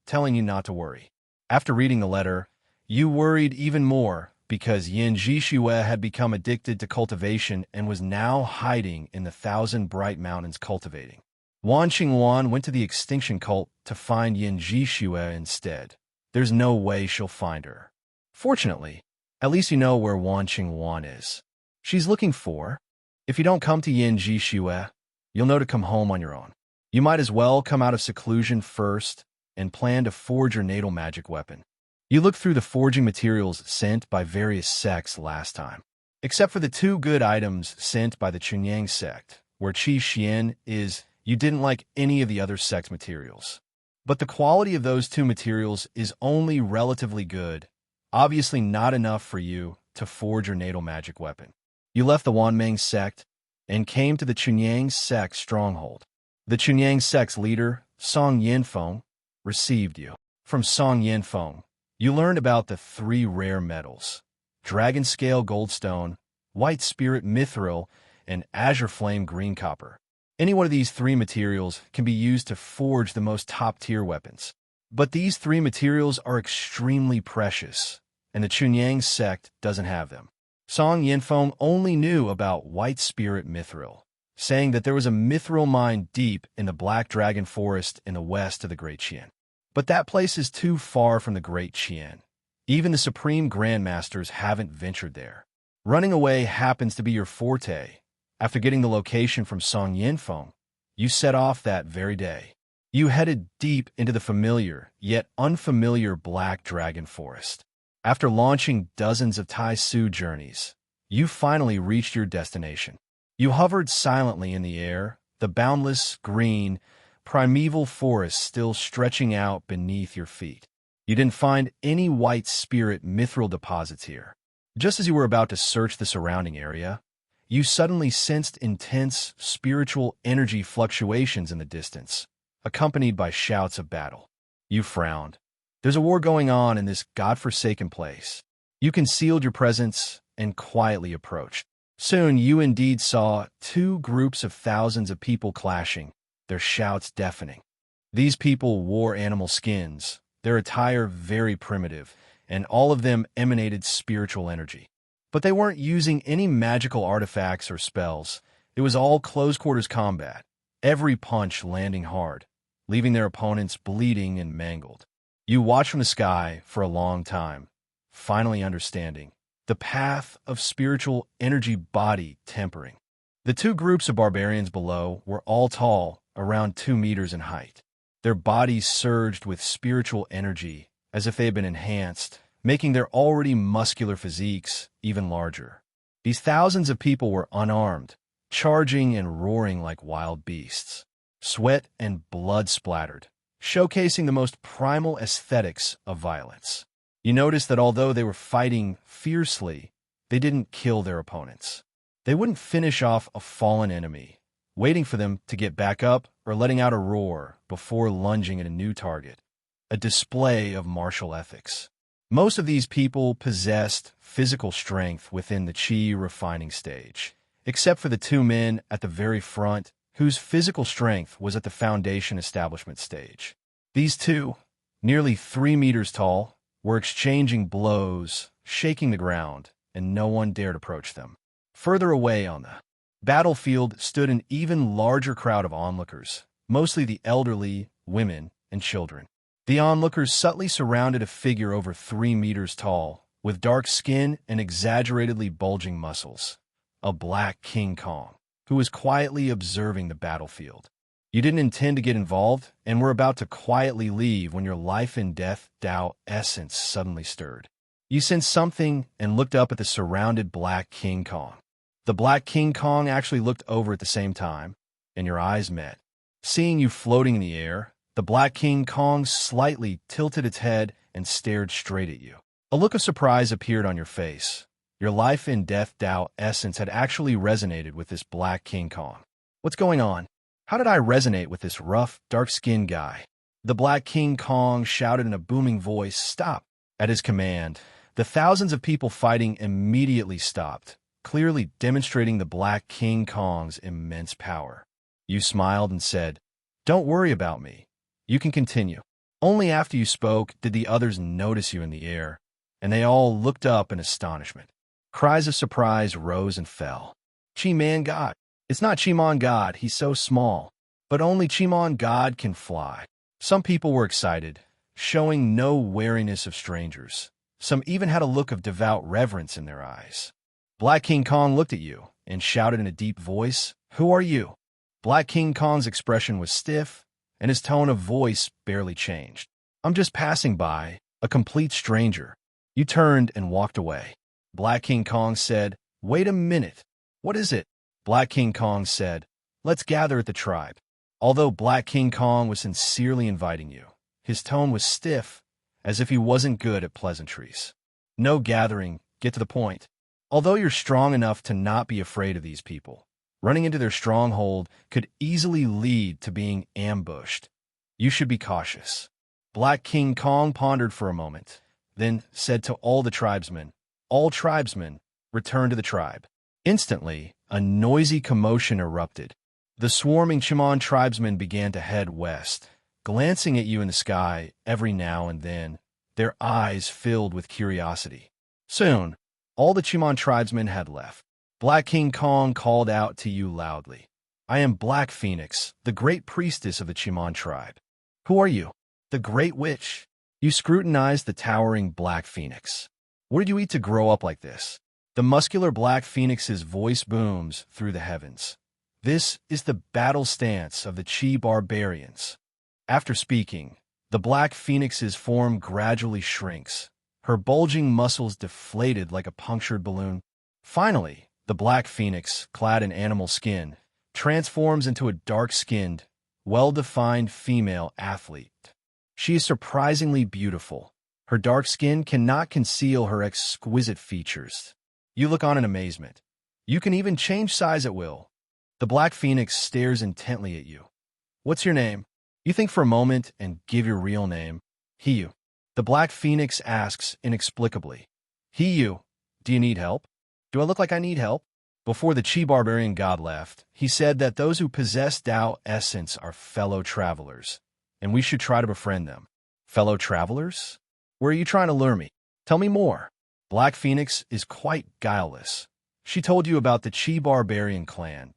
telling you not to worry. After reading the letter, you worried even more because Yin Jishua had become addicted to cultivation and was now hiding in the Thousand Bright Mountains cultivating. Wan Qingwan went to the extinction cult to find Yin Jishua instead. There's no way she'll find her. Fortunately, at least you know where Wan Qingwan is. She's looking for. If you don't come to Yin Jishua, you'll know to come home on your own. You might as well come out of seclusion first and plan to forge your natal magic weapon. You looked through the forging materials sent by various sects last time. Except for the 2 good items sent by the Chunyang sect, where Qi Xian is, you didn't like any of the other sect's materials. But the quality of those 2 materials is only relatively good, obviously not enough for you to forge your natal magic weapon. You left the Wanmeng sect and came to the Chunyang sect stronghold. The Chunyang sect's leader, Song Yinfeng, received you. From Song Yinfeng, you learned about the 3 rare metals: dragon scale goldstone, white spirit mithril, and azure flame green copper. Any one of these 3 materials can be used to forge the most top-tier weapons. But these 3 materials are extremely precious, and the Chunyang sect doesn't have them. Song Yinfeng only knew about white spirit mithril, saying that there was a mithril mine deep in the Black Dragon Forest in the west of the Great Qian. But that place is too far from the Great Qian. Even the Supreme Grandmasters haven't ventured there. Running away happens to be your forte. After getting the location from Song Yinfeng, you set off that very day. You headed deep into the familiar, yet unfamiliar Black Dragon Forest. After launching dozens of Tai Su journeys, you finally reached your destination. You hovered silently in the air, the boundless, green, primeval forest still stretching out beneath your feet. You didn't find any white spirit mithril deposits here. Just as you were about to search the surrounding area, you suddenly sensed intense spiritual energy fluctuations in the distance, accompanied by shouts of battle. You frowned. There's a war going on in this godforsaken place. You concealed your presence and quietly approached. Soon you indeed saw 2 groups of thousands of people clashing, their shouts deafening. These people wore animal skins, their attire very primitive, and all of them emanated spiritual energy. But they weren't using any magical artifacts or spells. It was all close-quarters combat, every punch landing hard, leaving their opponents bleeding and mangled. You watched from the sky for a long time, finally understanding the path of spiritual energy body tempering. The 2 groups of barbarians below were all tall, around 2 meters in height. Their bodies surged with spiritual energy as if they had been enhanced, making their already muscular physiques even larger. These thousands of people were unarmed, charging and roaring like wild beasts, sweat and blood splattered, showcasing the most primal aesthetics of violence. You noticed that although they were fighting fiercely, they didn't kill their opponents. They wouldn't finish off a fallen enemy, waiting for them to get back up or letting out a roar before lunging at a new target. A display of martial ethics. Most of these people possessed physical strength within the Qi refining stage, except for the 2 men at the very front whose physical strength was at the foundation establishment stage. These two, nearly 3 meters tall, were exchanging blows, shaking the ground, and no one dared approach them. Further away on the battlefield stood an even larger crowd of onlookers, mostly the elderly, women, and children. The onlookers subtly surrounded a figure over 3 meters tall, with dark skin and exaggeratedly bulging muscles, a black King Kong, who was quietly observing the battlefield. You didn't intend to get involved and were about to quietly leave when your life and death Tao essence suddenly stirred. You sensed something and looked up at the surrounded black King Kong. The black King Kong actually looked over at the same time, and your eyes met. Seeing you floating in the air, the black King Kong slightly tilted its head and stared straight at you. A look of surprise appeared on your face. Your life and death Tao essence had actually resonated with this black King Kong. What's going on? How did I resonate with this rough, dark-skinned guy? The black King Kong shouted in a booming voice, "Stop!" At his command, the thousands of people fighting immediately stopped, clearly demonstrating the black King Kong's immense power. You smiled and said, "Don't worry about me. You can continue." Only after you spoke did the others notice you in the air, and they all looked up in astonishment. Cries of surprise rose and fell. Chi-Man God. It's not Chi-Man God, he's so small. But only Chi-Man God can fly. Some people were excited, showing no wariness of strangers. Some even had a look of devout reverence in their eyes. Black King Kong looked at you and shouted in a deep voice, "Who are you?" Black King Kong's expression was stiff, and his tone of voice barely changed. "I'm just passing by, a complete stranger." You turned and walked away. Black King Kong said, "Wait a minute. What is it?" Black King Kong said, "Let's gather at the tribe." Although Black King Kong was sincerely inviting you, his tone was stiff, as if he wasn't good at pleasantries. "No gathering, get to the point." Although you're strong enough to not be afraid of these people, running into their stronghold could easily lead to being ambushed. You should be cautious. Black King Kong pondered for a moment, then said to all the tribesmen, "All tribesmen, return to the tribe." Instantly, a noisy commotion erupted. The swarming Chimon tribesmen began to head west, glancing at you in the sky every now and then, their eyes filled with curiosity. Soon, all the Chimon tribesmen had left. Black King Kong called out to you loudly, "I am Black Phoenix, the great priestess of the Chimon tribe." "Who are you?" "The great witch." You scrutinized the towering Black Phoenix. "What did you eat to grow up like this?" The muscular Black Phoenix's voice booms through the heavens. "This is the battle stance of the Chi barbarians." After speaking, the Black Phoenix's form gradually shrinks, her bulging muscles deflated like a punctured balloon. Finally, the Black Phoenix, clad in animal skin, transforms into a dark-skinned, well-defined female athlete. She is surprisingly beautiful. Her dark skin cannot conceal her exquisite features. You look on in amazement. You can even change size at will. The Black Phoenix stares intently at you. "What's your name?" You think for a moment and give your real name. "Hiyu." The Black Phoenix asks inexplicably, "Hiyu, do you need help?" "Do I look like I need help?" Before the Chi barbarian god left, he said that those who possess Tao essence are fellow travelers, and we should try to befriend them. Fellow travelers? Where are you trying to lure me? Tell me more. Black Phoenix is quite guileless. She told you about the Chi barbarian clan.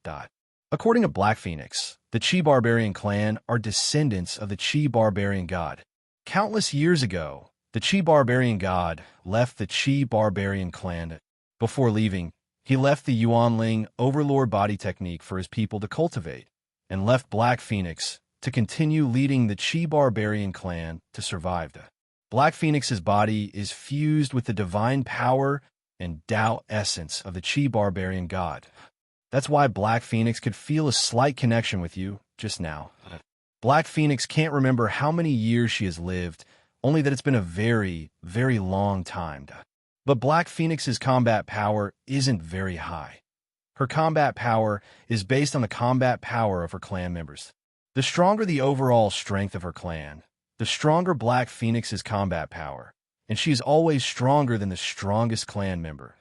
According to Black Phoenix, the Chi barbarian clan are descendants of the Chi barbarian god. Countless years ago, the Chi barbarian god left the Chi barbarian clan. Before leaving, he left the Yuanling overlord body technique for his people to cultivate, and left Black Phoenix to continue leading the Chi barbarian clan to survive. Black Phoenix's body is fused with the divine power and Tao essence of the Chi barbarian god. That's why Black Phoenix could feel a slight connection with you just now. Black Phoenix can't remember how many years she has lived, only that it's been a very, very long time. But Black Phoenix's combat power isn't very high. Her combat power is based on the combat power of her clan members. The stronger the overall strength of her clan, the stronger Black Phoenix's combat power, and she is always stronger than the strongest clan member.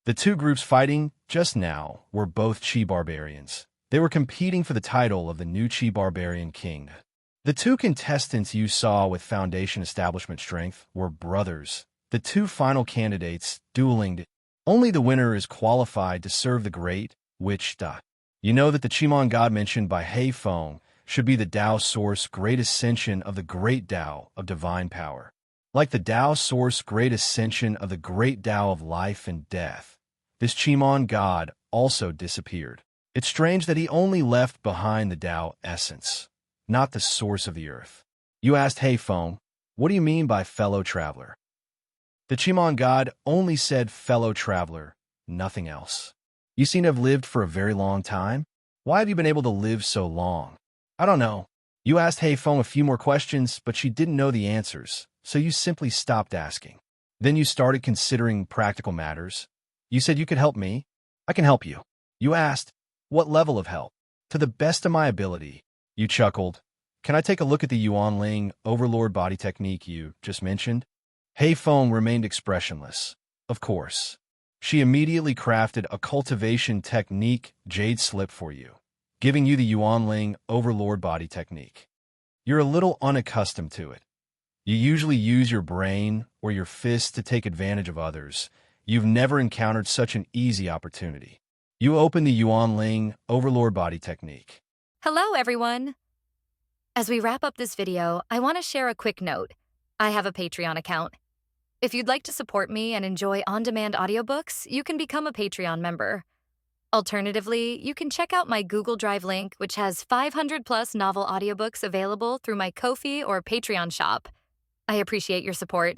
The two groups fighting just now were both Chi barbarians. They were competing for the title of the new Chi barbarian king. The two contestants you saw with foundation establishment strength were brothers. The two final candidates dueling. Only the winner is qualified to serve the great You know that the Qimong God mentioned by He Feng should be the Tao source great ascension of the great Tao of divine power. Like the Tao source great ascension of the great Tao of life and death, this Qimong God also disappeared. It's strange that he only left behind the Tao essence, not the source of the earth. You asked He Feng, what do you mean by fellow traveler? The Qimong God only said fellow traveler, nothing else. You seem to have lived for a very long time. Why have you been able to live so long? I don't know. You asked He Feng a few more questions, but she didn't know the answers, so you simply stopped asking. Then you started considering practical matters. You said you could help me. I can help you. You asked, what level of help? To the best of my ability. You chuckled. Can I take a look at the Yuanling overlord body technique you just mentioned? He Feng remained expressionless. Of course. She immediately crafted a cultivation technique jade slip for you, giving you the Yuanling overlord body technique. You're a little unaccustomed to it. You usually use your brain or your fists to take advantage of others. You've never encountered such an easy opportunity. You open the Yuanling overlord body technique.
Hello, everyone. As we wrap up this video, I want to share a quick note. I have a Patreon account. If you'd like to support me and enjoy on-demand audiobooks, you can become a Patreon member. Alternatively, you can check out my Google Drive link, which has 500+ novel audiobooks available through my Ko-fi or Patreon shop. I appreciate your support.